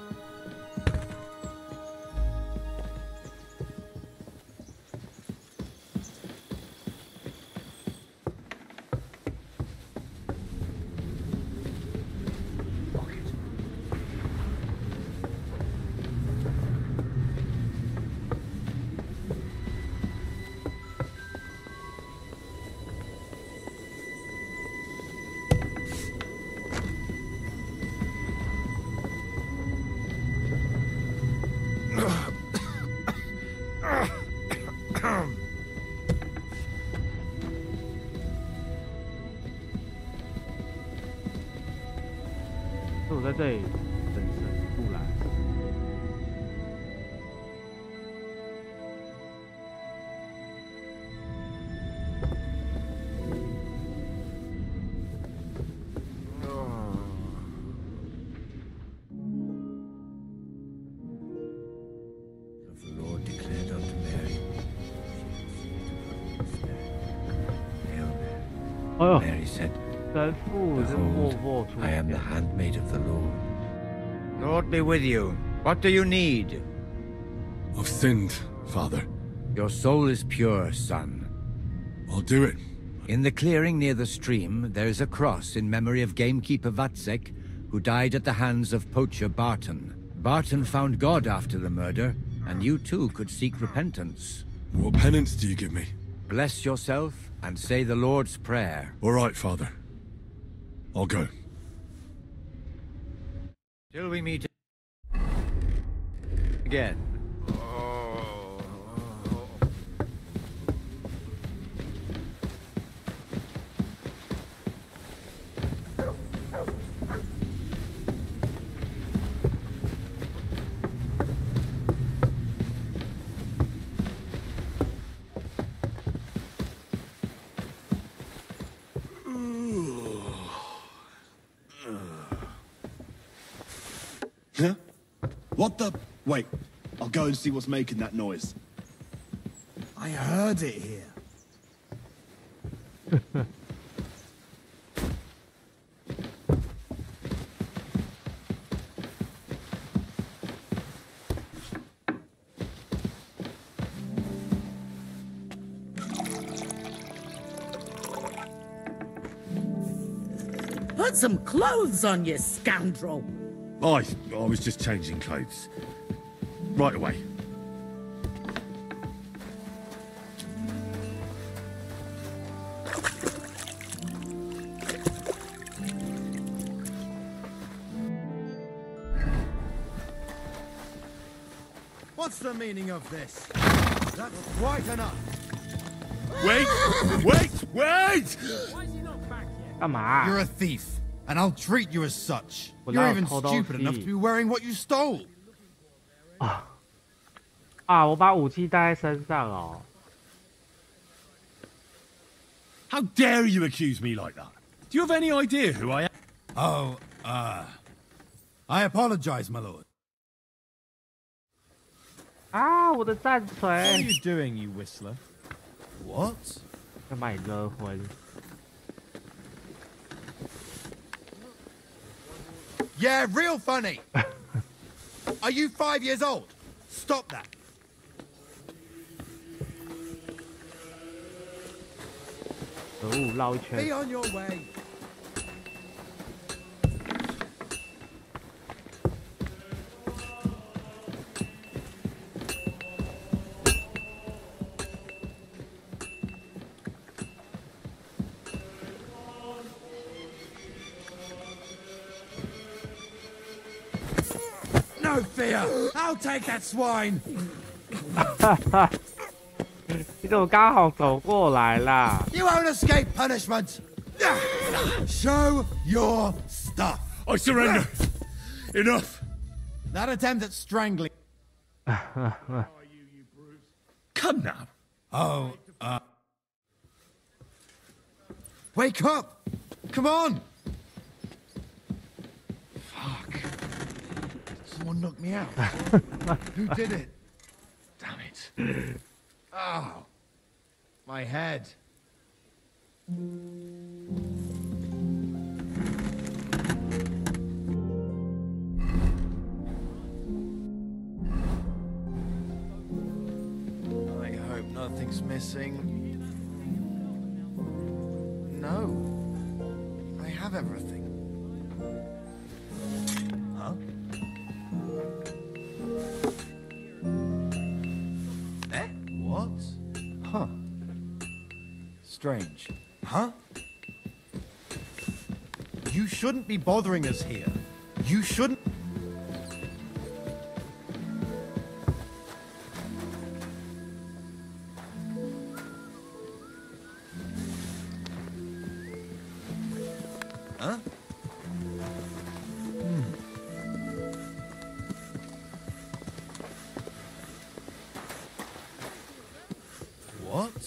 我在这里等神父来。The Lord declared unto Mary, Mary said, Behold, I am the handmaid of the Lord. Lord be with you. What do you need? I've sinned, Father. Your soul is pure, son. I'll do it. In the clearing near the stream, there is a cross in memory of gamekeeper Vatsek, who died at the hands of poacher Barton. Barton found God after the murder, and you too could seek repentance. What penance do you give me? Bless yourself and say the Lord's Prayer. All right, Father. I'll go. Till we meet again. Huh? What the? Wait, I'll go and see what's making that noise. I heard it here. Put some clothes on, you scoundrel. I was just changing clothes. Right away. What's the meaning of this? That's quite enough. Wait! Wait! Wait! You're a thief, and I'll treat you as such. You're even stupid enough to be wearing what you stole. 我把武器带在身上哦。How dare you accuse me like that? Do you have any idea who I am? Oh, I apologize, my lord. 我的战锤。What are you doing, you whistler? What? 在买热婚。Yeah, real funny. Are you 5 years old? Stop that. Be on your way. No fear! I'll take that swine! 你怎么刚好走过来啦 You won't escape punishment! Show your stuff! I surrender! Enough! That attempt at strangling... Come now! Oh, Wake up! Come on! Fuck. Someone knocked me out. Who did it? Damn it. Oh. My head. I hope nothing's missing. No. I have everything. Huh? Eh? What? Huh. Strange. Huh? You shouldn't be bothering us here. You shouldn't... Huh? What?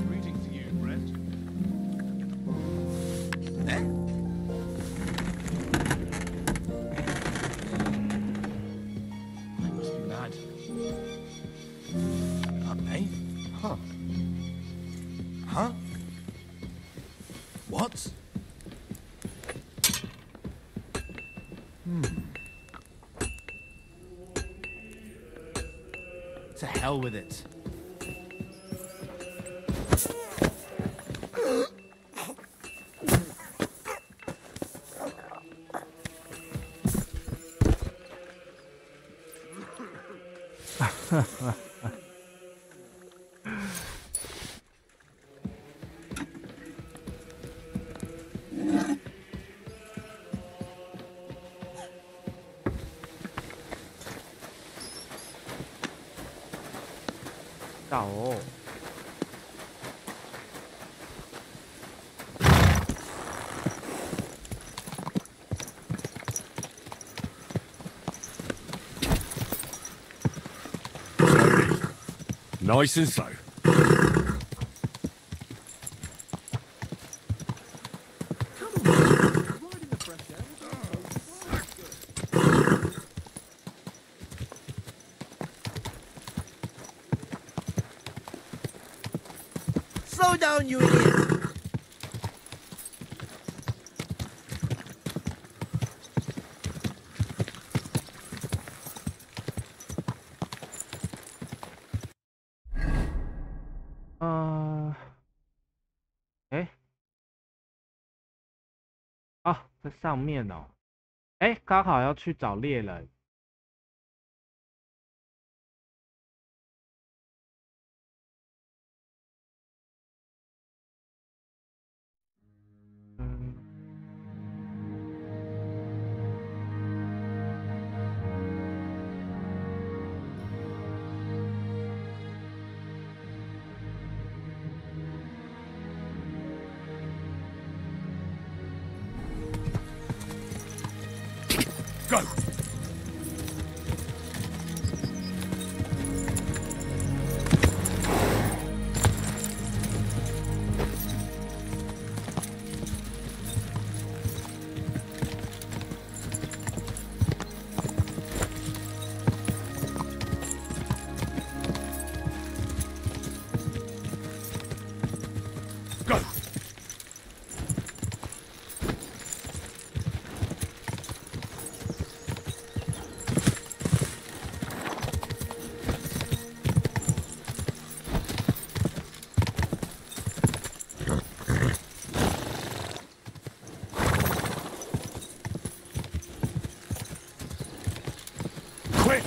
Greetings to you, friend. Eh? I must be mad. Eh? Huh. Huh? What? To hell with it.哦。 Nice and slow. Slow down, you idiot!啊，在上面哦，哎，刚好要去找猎人。Go! Go! Quick!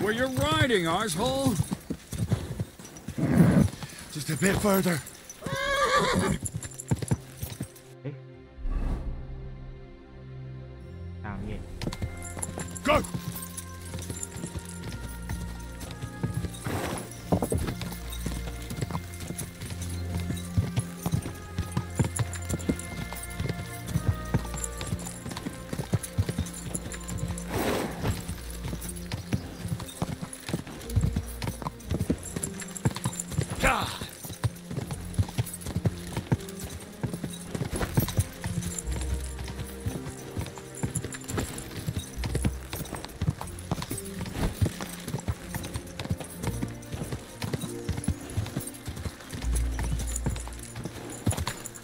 where you're riding, arsehole. Just a bit further. Go!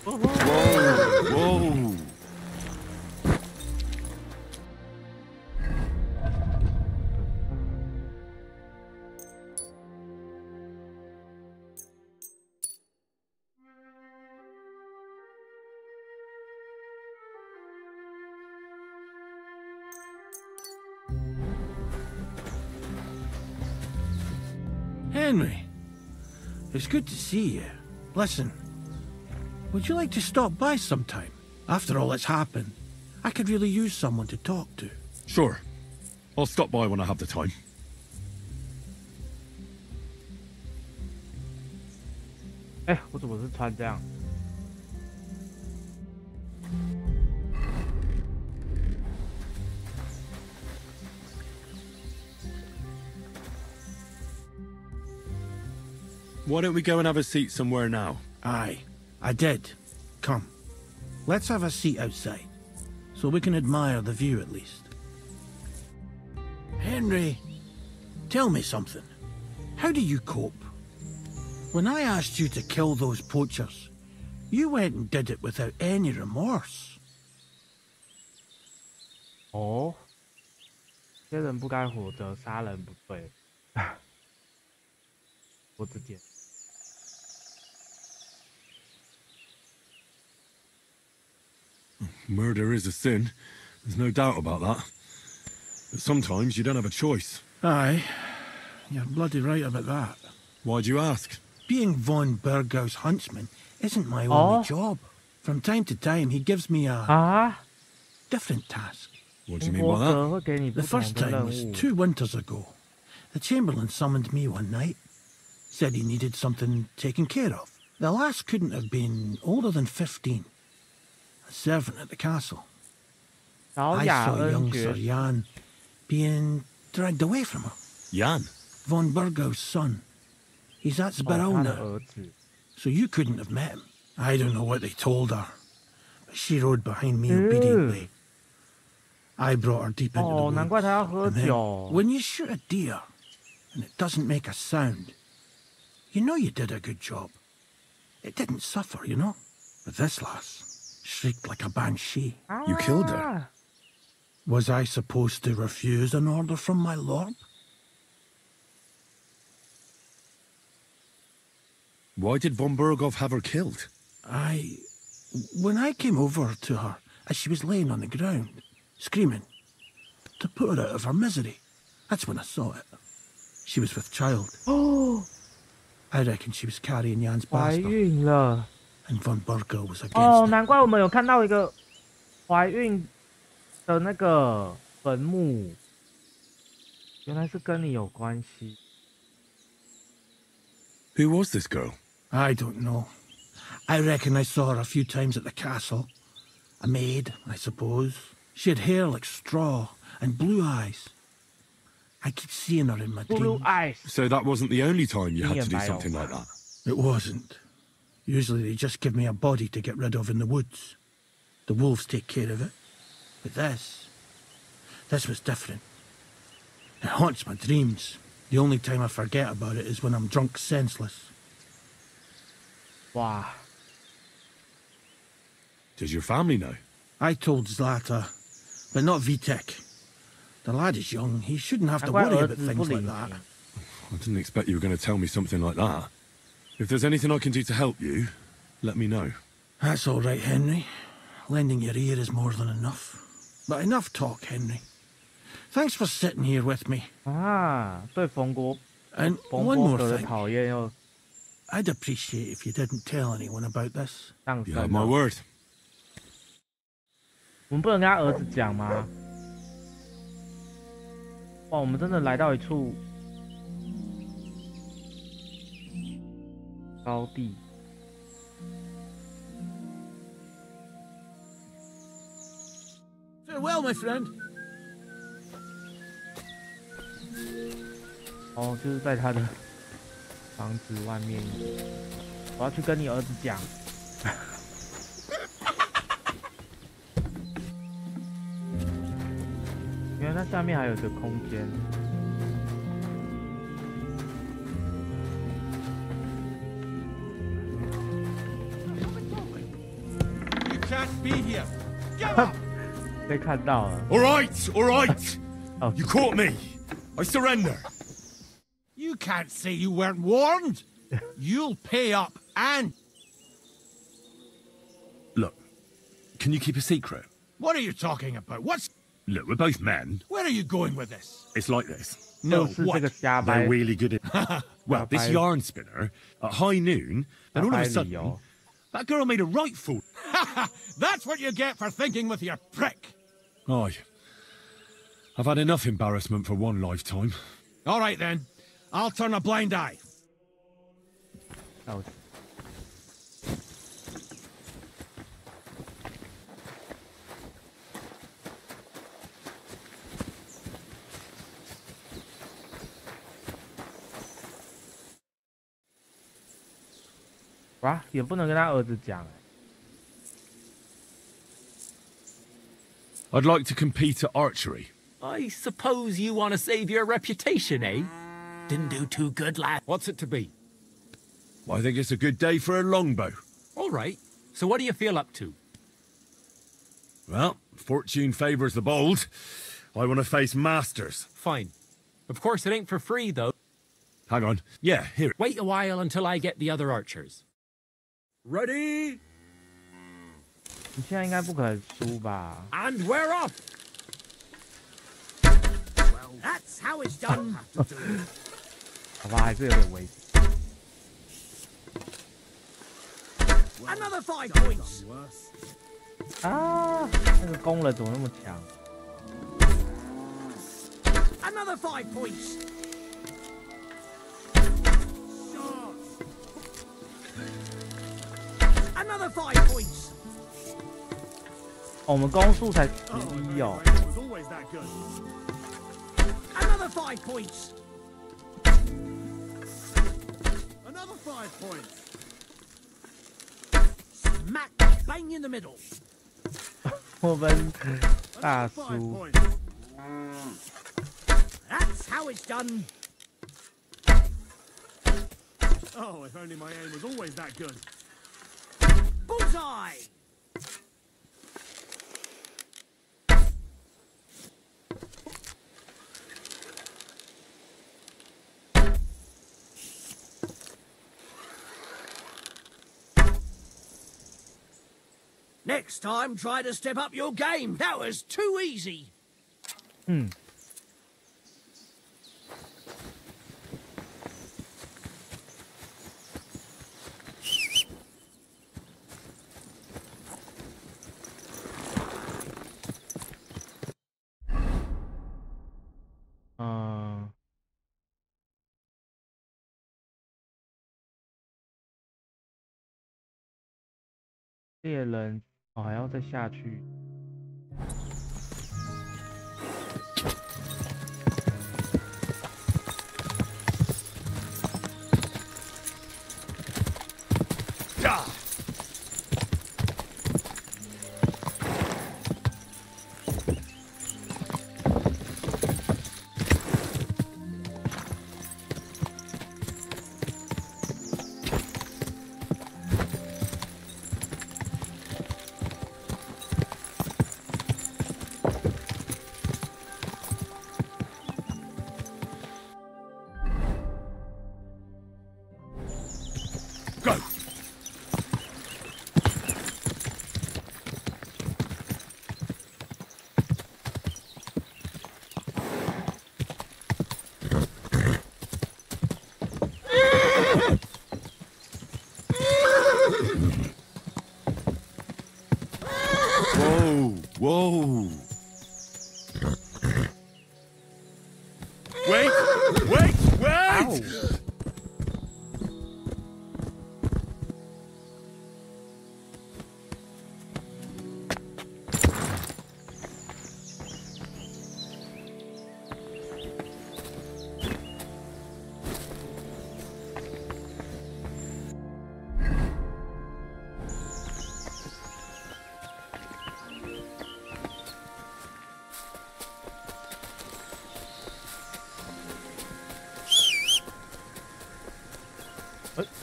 Whoa! Henry, it's good to see you. Listen, would you like to stop by sometime? After all that's happened, I could really use someone to talk to. Sure. I'll stop by when I have the time. Eh, 我怎么是穿这样？ Why don't we go and have a seat somewhere now? Aye, I did. Come, let's have a seat outside, so we can admire the view at least. Henry, tell me something. How do you cope? When I asked you to kill those poachers, you went and did it without any remorse. 哦，这人不该活着，杀人不对。我之间。 Murder is a sin. There's no doubt about that. But sometimes you don't have a choice. Aye, you're bloody right about that. Why'd you ask? Being von Burgau's huntsman isn't my only job. From time to time, he gives me a different task. What do you mean by that? The first time was 2 winters ago. The Chamberlain summoned me one night. Said he needed something taken care of. The lass couldn't have been older than 15. A servant at the castle. I saw young Sir Jan being dragged away from her. Jan? Von Burgau's son. He's at Sbarro now. So you couldn't have met him. I don't know what they told her, but she rode behind me obediently. I brought her deep into the woods. And then, when you shoot a deer and it doesn't make a sound, you know you did a good job. It didn't suffer, you know. But this lass shrieked like a banshee. You killed her? Was I supposed to refuse an order from my lord? Why did von Burgov have her killed? When I came over to her, as she was laying on the ground, screaming, to put her out of her misery, that's when I saw it. She was with child. Oh! I reckon she was carrying Jan's bastard. 怀孕了。 And von Burgau was against 哦，难怪我们有看到一个怀孕的那个坟墓，原来是跟你有关系。 Who was this girl? I don't know. I reckon I saw her a few times at the castle. A maid, I suppose. She had hair like straw and blue eyes. I keep seeing her in my blue dreams. eyes. So that wasn't the only time you had to do something like that? It wasn't. Usually they just give me a body to get rid of in the woods. The wolves take care of it. But this was different. It haunts my dreams. The only time I forget about it is when I'm drunk senseless. Wow. Does your family know? I told Zlata, but not Vitek. The lad is young. He shouldn't have to worry about things like that. I didn't expect you were going to tell me something like that. If there's anything I can do to help you, let me know. That's all right, Henry. Lending your ear is more than enough. But enough talk, Henry. Thanks for sitting here with me. 啊，对冯 And 伯 one more 格的 thing. 讨厌又 I'd appreciate if you didn't tell anyone about this. 上 You 升 have my 了。 word. 我们不能跟他儿子讲吗？哇，我们真的来到一处高地。Farewell, my friend. 哦，就是在他的房子外面。我要去跟你儿子讲。原来它下面还有一个空间。You can't be here. Get up. 被看到了。All right, all right. You caught me. I surrender. You can't say you weren't warned. You'll pay up and... Look, can you keep a secret? What are you talking about? What's... Look, we're both men. Where are you going with this? It's like this. No, 就是这 what? 个瞎掰 They're really good at... Well, this yarn spinner, at high noon, then all of a sudden, that girl made a right fool. That's what you get for thinking with your prick. Aye. I've had enough embarrassment for one lifetime. All right, then. I'll turn a blind eye. Oh. 哇，也不能跟他儿子讲。I'd like to compete at archery. I suppose you want to save your reputation, eh? Didn't do too good, lad. What's it to be? I think it's a good day for a longbow. All right. So what do you feel up to? Well, fortune favours the bold. I want to face masters. Fine. Of course, it ain't for free, though. Hang on. Yeah, here. Wait a while until I get the other archers. Ready? 你现在应该不可能输吧？ And we're off. Well, that's how it's done. 好吧，还是有点危险。 Another 5 points. 啊，那个工人怎么那么强？ Another 5 points. Another 5 points. 哦，我们攻速才11哦。 Another 5 points. Another 5 points. Smack bang in the middle. 我们大输。 That's how it's done. Oh, if only my aim was always that good. Bullseye. Next time, try to step up your game. That was too easy. 嗯。猎人哦，还要再下去。Whoa, whoa. Wait, wait, wait! Ow.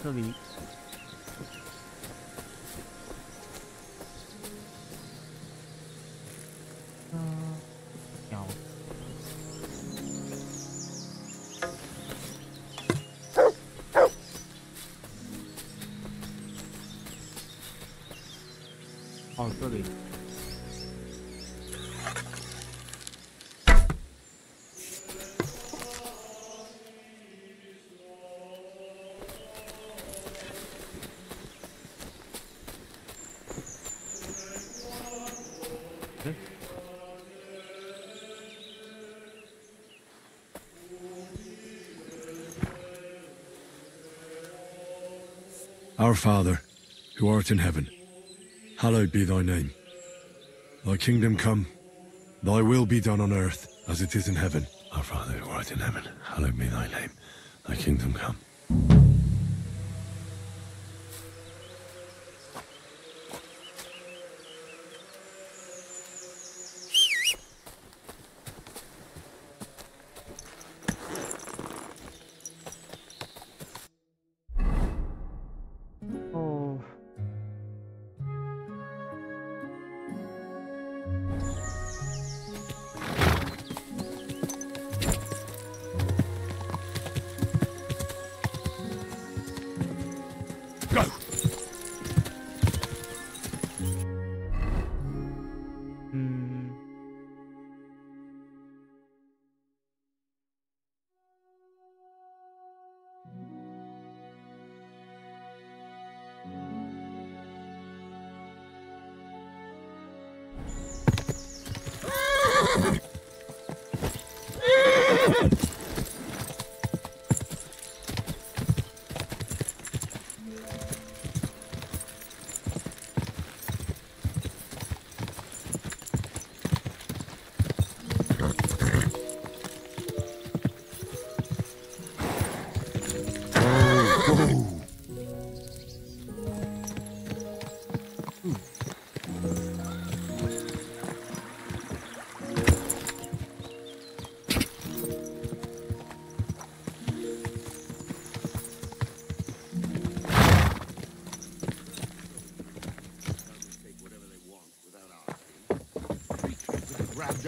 这里。鸟。哦，这里。Our Father, who art in heaven, hallowed be thy name. Thy kingdom come, thy will be done on earth as it is in heaven. Our Father, who art in heaven, hallowed be thy name. Thy kingdom come.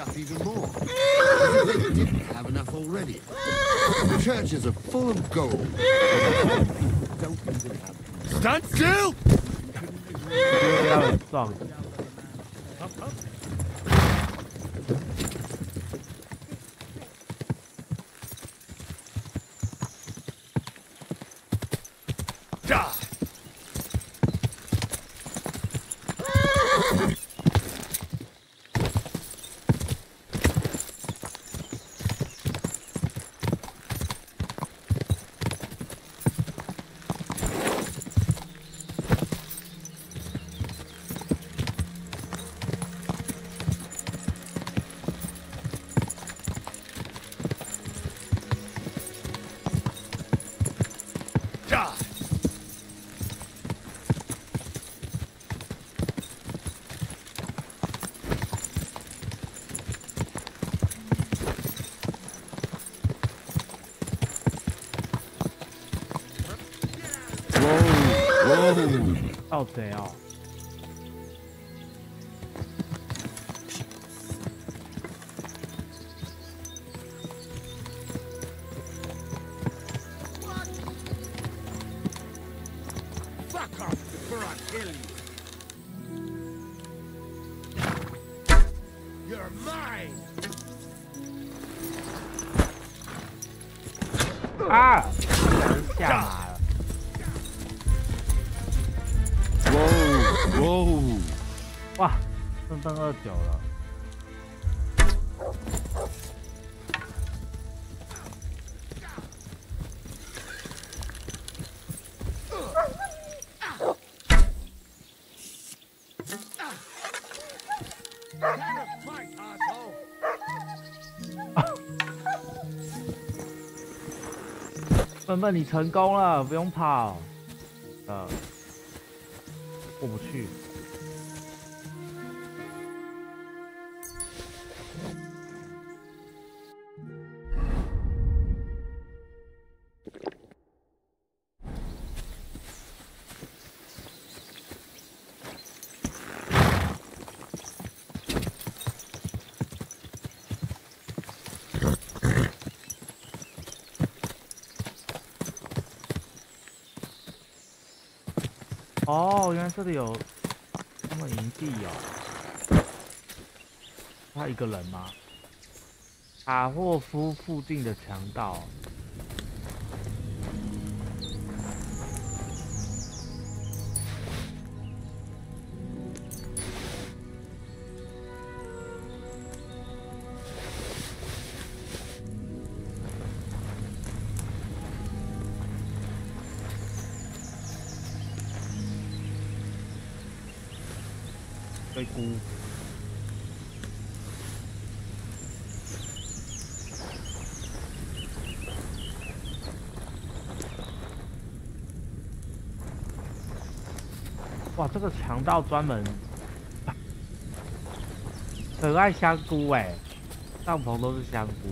Up even more. As if they didn't have enough already. The churches are full of gold. Don't even have. Stand still! Whoa! 盗贼哦！ Fuck off before I kill you. You're mine. 啊！人下马了。Whoa! 哇，分分29了。笨笨，你成功了，不用跑。过不去。哦，原来这里有他们营地哦。他一个人吗？卡霍夫附近的强盗。龟菇。哇，这个强盗专门可爱香菇哎，帐篷都是香菇。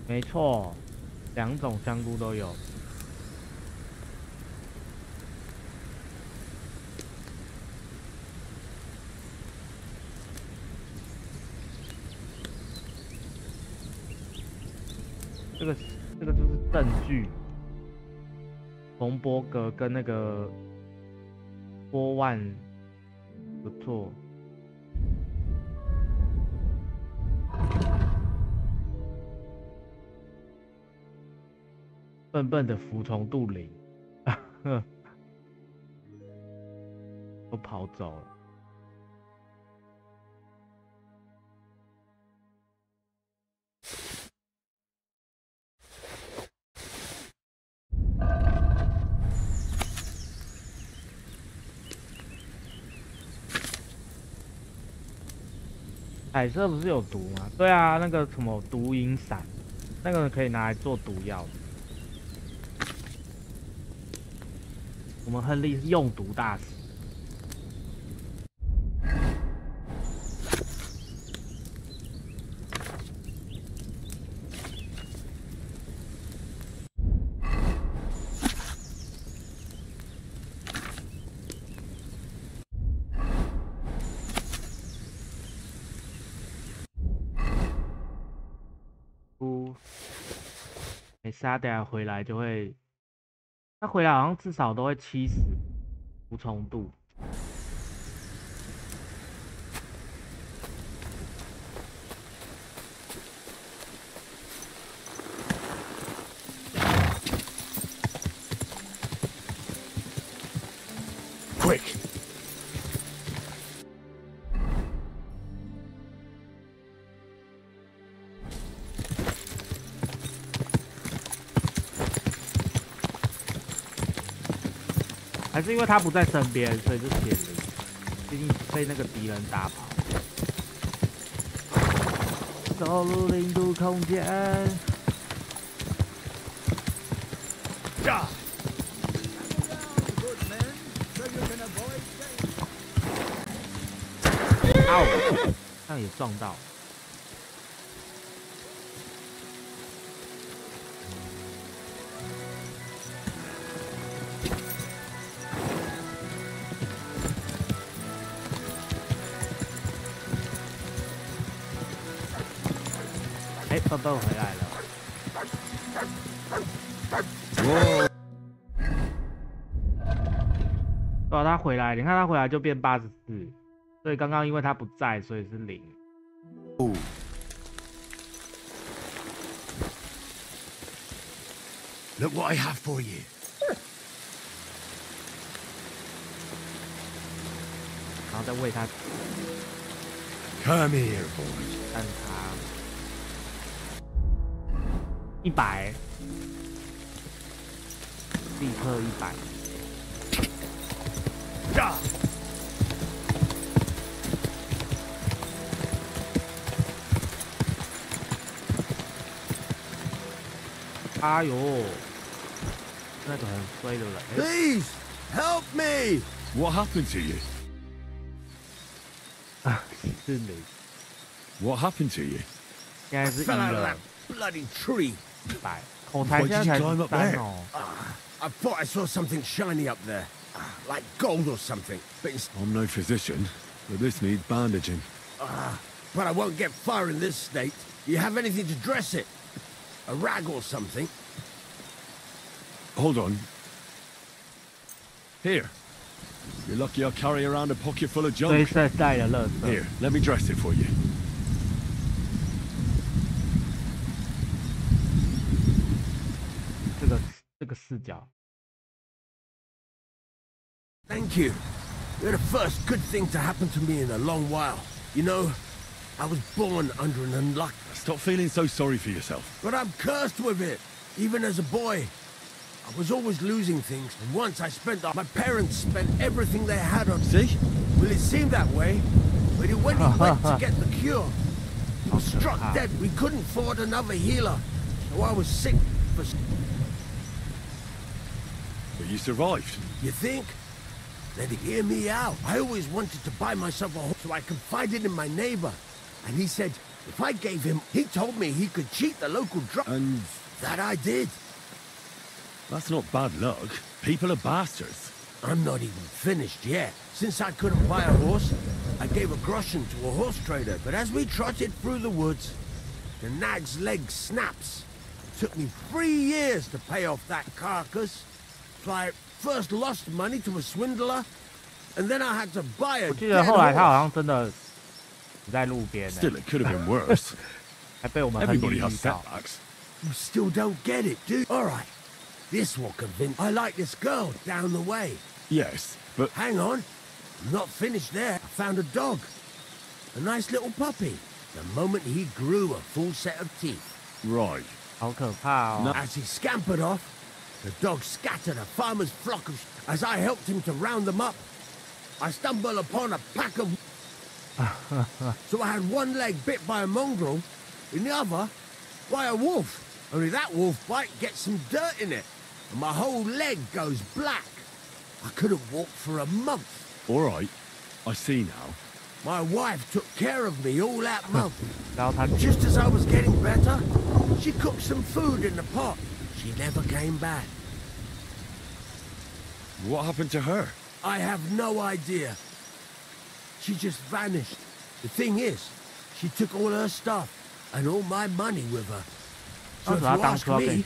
没错，2种香菇都有。这个就是证据。冯伯格跟那个波万不错。笨笨的服从度0，都跑走了。彩色不是有毒吗？对啊，那个什么毒瘾伞，那个可以拿来做毒药。我们亨利是用毒大师。没事，他等下回来就会。他回来好像至少都会70服从度。Quick! 还是因为他不在身边，所以就血0，毕竟被那个敌人打跑。走入领土空间。哦，这样也撞到。笨笨回来了。哇！哦，他回来，你看他回来就变84，所以刚刚因为他不在，所以是0。哦。Look what I have for you. 然后再喂他。Come here, boy. 看他100，立刻100。哎呦，那个很衰的人。Please help me. What happened to you? 啊，是0。What happened to you? 现在是1了。Bloody tree. 100，口才现在才13哦。I thought I saw something shiny up there, like gold or something. But I'm no physician, but this needs bandaging. But I won't get far in this state. You have anything to dress it? A rag or something? Hold on. Here. You're lucky I carry around a pocket full of junk. Here, let me dress it for you. 这个视角。Thank you. You're the first good thing to happen to me in a long while. You know, I was born under an unlucky... Stop feeling so sorry for yourself. But I'm cursed with it. Even as a boy, I was always losing things. And once I spent... My parents spent everything they had on... See? Well, it seemed that way. But when he went to get the cure, he was struck dead. We couldn't afford another healer. So I was sick for... But you survived. You think? Then hear me out. I always wanted to buy myself a horse so I confided in my neighbor. And he said, if I gave him, he told me he could cheat the local drug. And that I did. That's not bad luck. People are bastards. I'm not even finished yet. Since I couldn't buy a horse, I gave a groschen to a horse trader. But as we trotted through the woods, the nag's leg snaps. It took me 3 years to pay off that carcass. So I first lost money to a swindler, and then I had to buy a 我记得后来他好像真的死在路边。Still, it could have been worse. 还被我们 Everybody has setbacks. You still don't get it, do you? All right. This will convince... I like this girl down the way. Yes, but... Hang on. I'm not finished there. I found a dog. A nice little puppy. The moment he grew a full set of teeth. Right. 好可怕哦。 As he scampered off, the dog scattered a farmer's flock of... As I helped him to round them up, I stumbled upon a pack of... So I had one leg bit by a mongrel, and the other by a wolf. Only that wolf bite gets some dirt in it, and my whole leg goes black. I couldn't walk for a month. All right, I see now. My wife took care of me all that month. Just as I was getting better, she cooked some food in the pot. She never came back. What happened to her? I have no idea. She just vanished. The thing is, she took all her stuff and all my money with her. So if you ask me,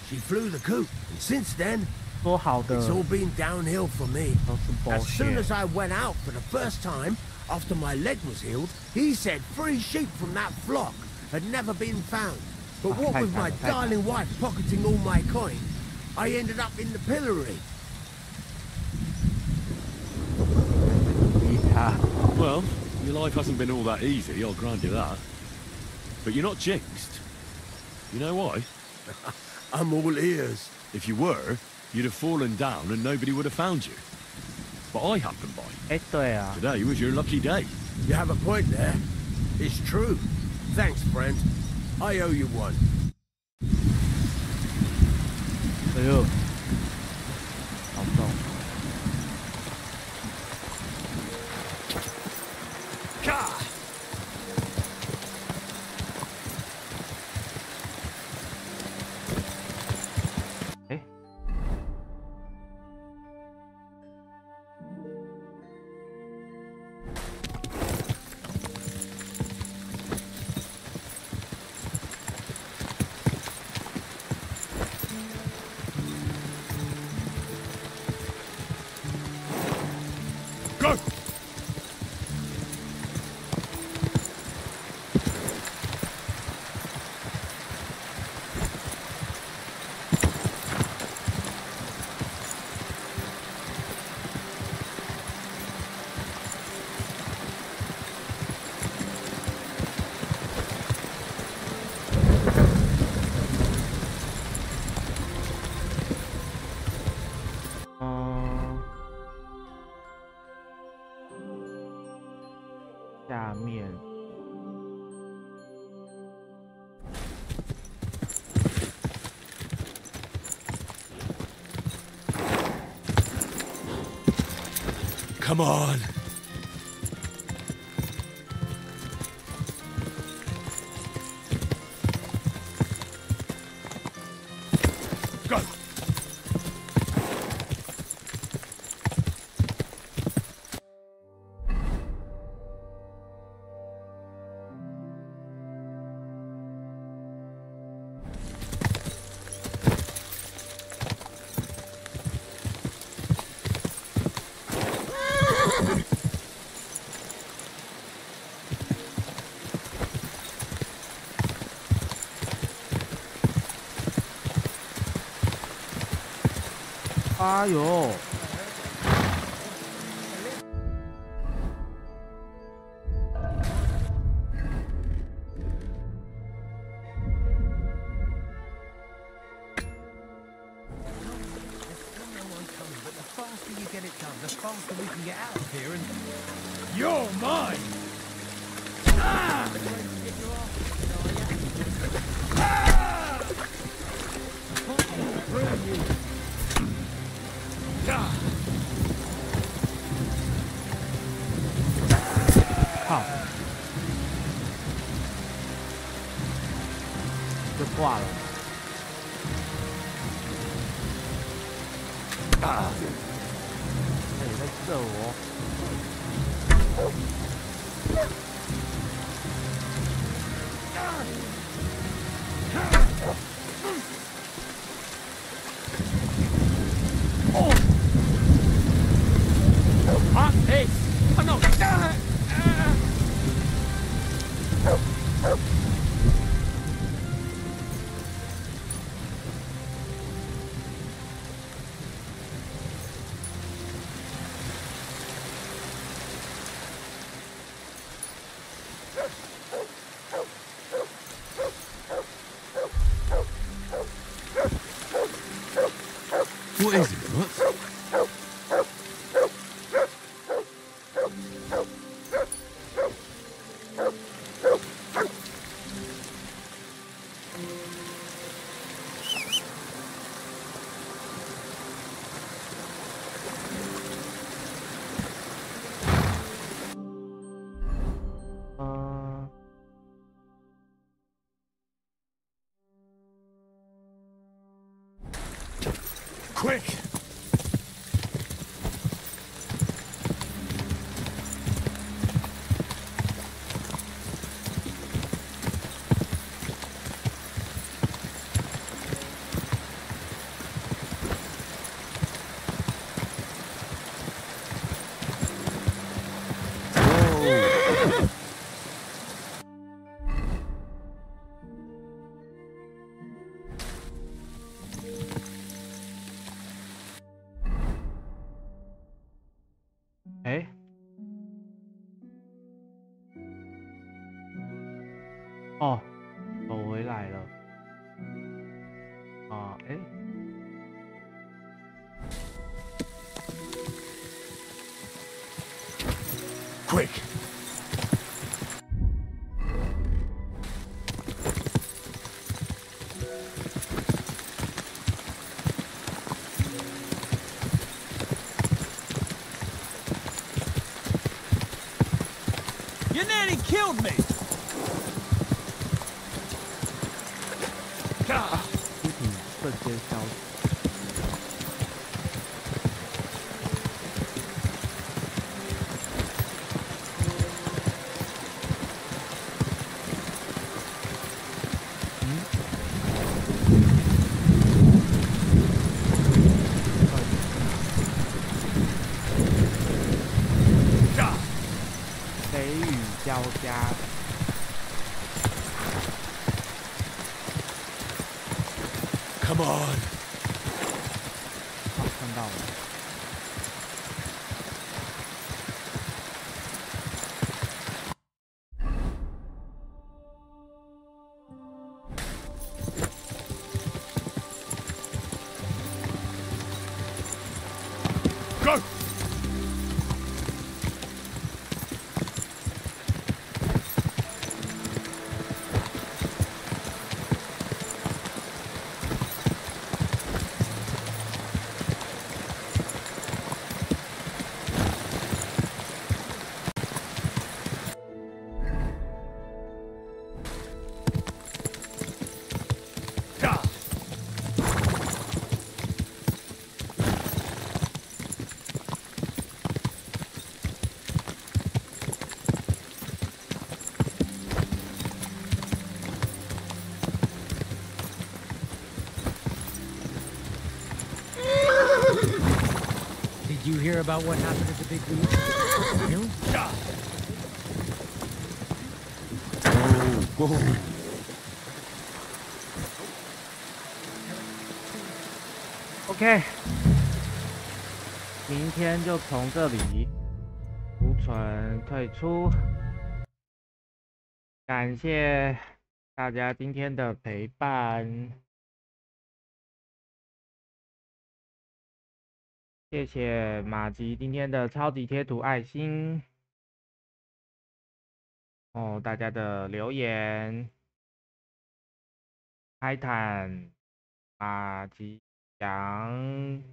she flew the coop. And since then, it's all been downhill for me. As soon as I went out for the first time, after my leg was healed, he said 3 sheep from that flock had never been found. But what with my darling wife pocketing all my coin, I ended up in the pillory. Well, your life hasn't been all that easy, I'll grant you that. But you're not jinxed. You know why? I'm all ears. If you were, you'd have fallen down and nobody would have found you. But I happened by. Today was your lucky day. You have a point there. It's true. Thanks, friend. I owe you one. 哎呦，好重。哎，下面。Come on. Go.哎呦！You're mine!靠！就挂了。啊！这也在射我。啊！哎，看到！What is it? What? Quick!哎，哦，走回来了。啊，哎， Quick! You nearly killed me! 尸体瞬间消失。雷雨交加。Come on. 看到了。Go! Did you hear about what happened at the big beach? You? OK， 明天就从这里储存退出。感谢大家今天的陪伴，谢谢马吉今天的超级贴图爱心。哦，大家的留言，泰坦、马吉、杨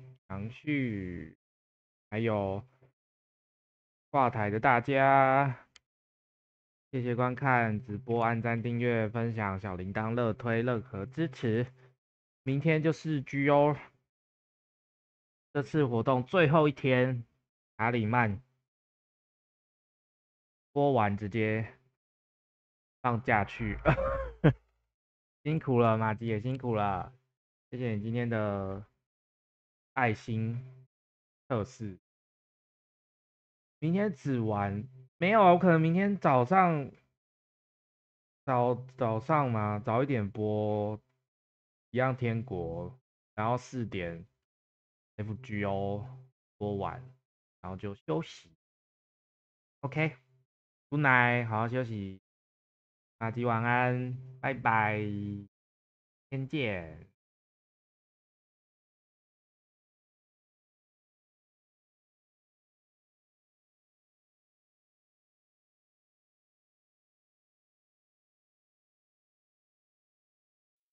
旭，还有挂台的大家，谢谢观看直播，按赞、订阅、分享小铃铛、热推任何支持。明天就是FGO，这次活动最后一天，查理曼播完直接放假去，辛苦了，马吉也辛苦了，谢谢你今天的爱心测试。明天只玩没有啊？我可能明天早上早上嘛，早一点播一样天国，然后4点 FGO 播完，然后就休息。OK，Good night， 好好休息。马吉晚安，拜拜，天见。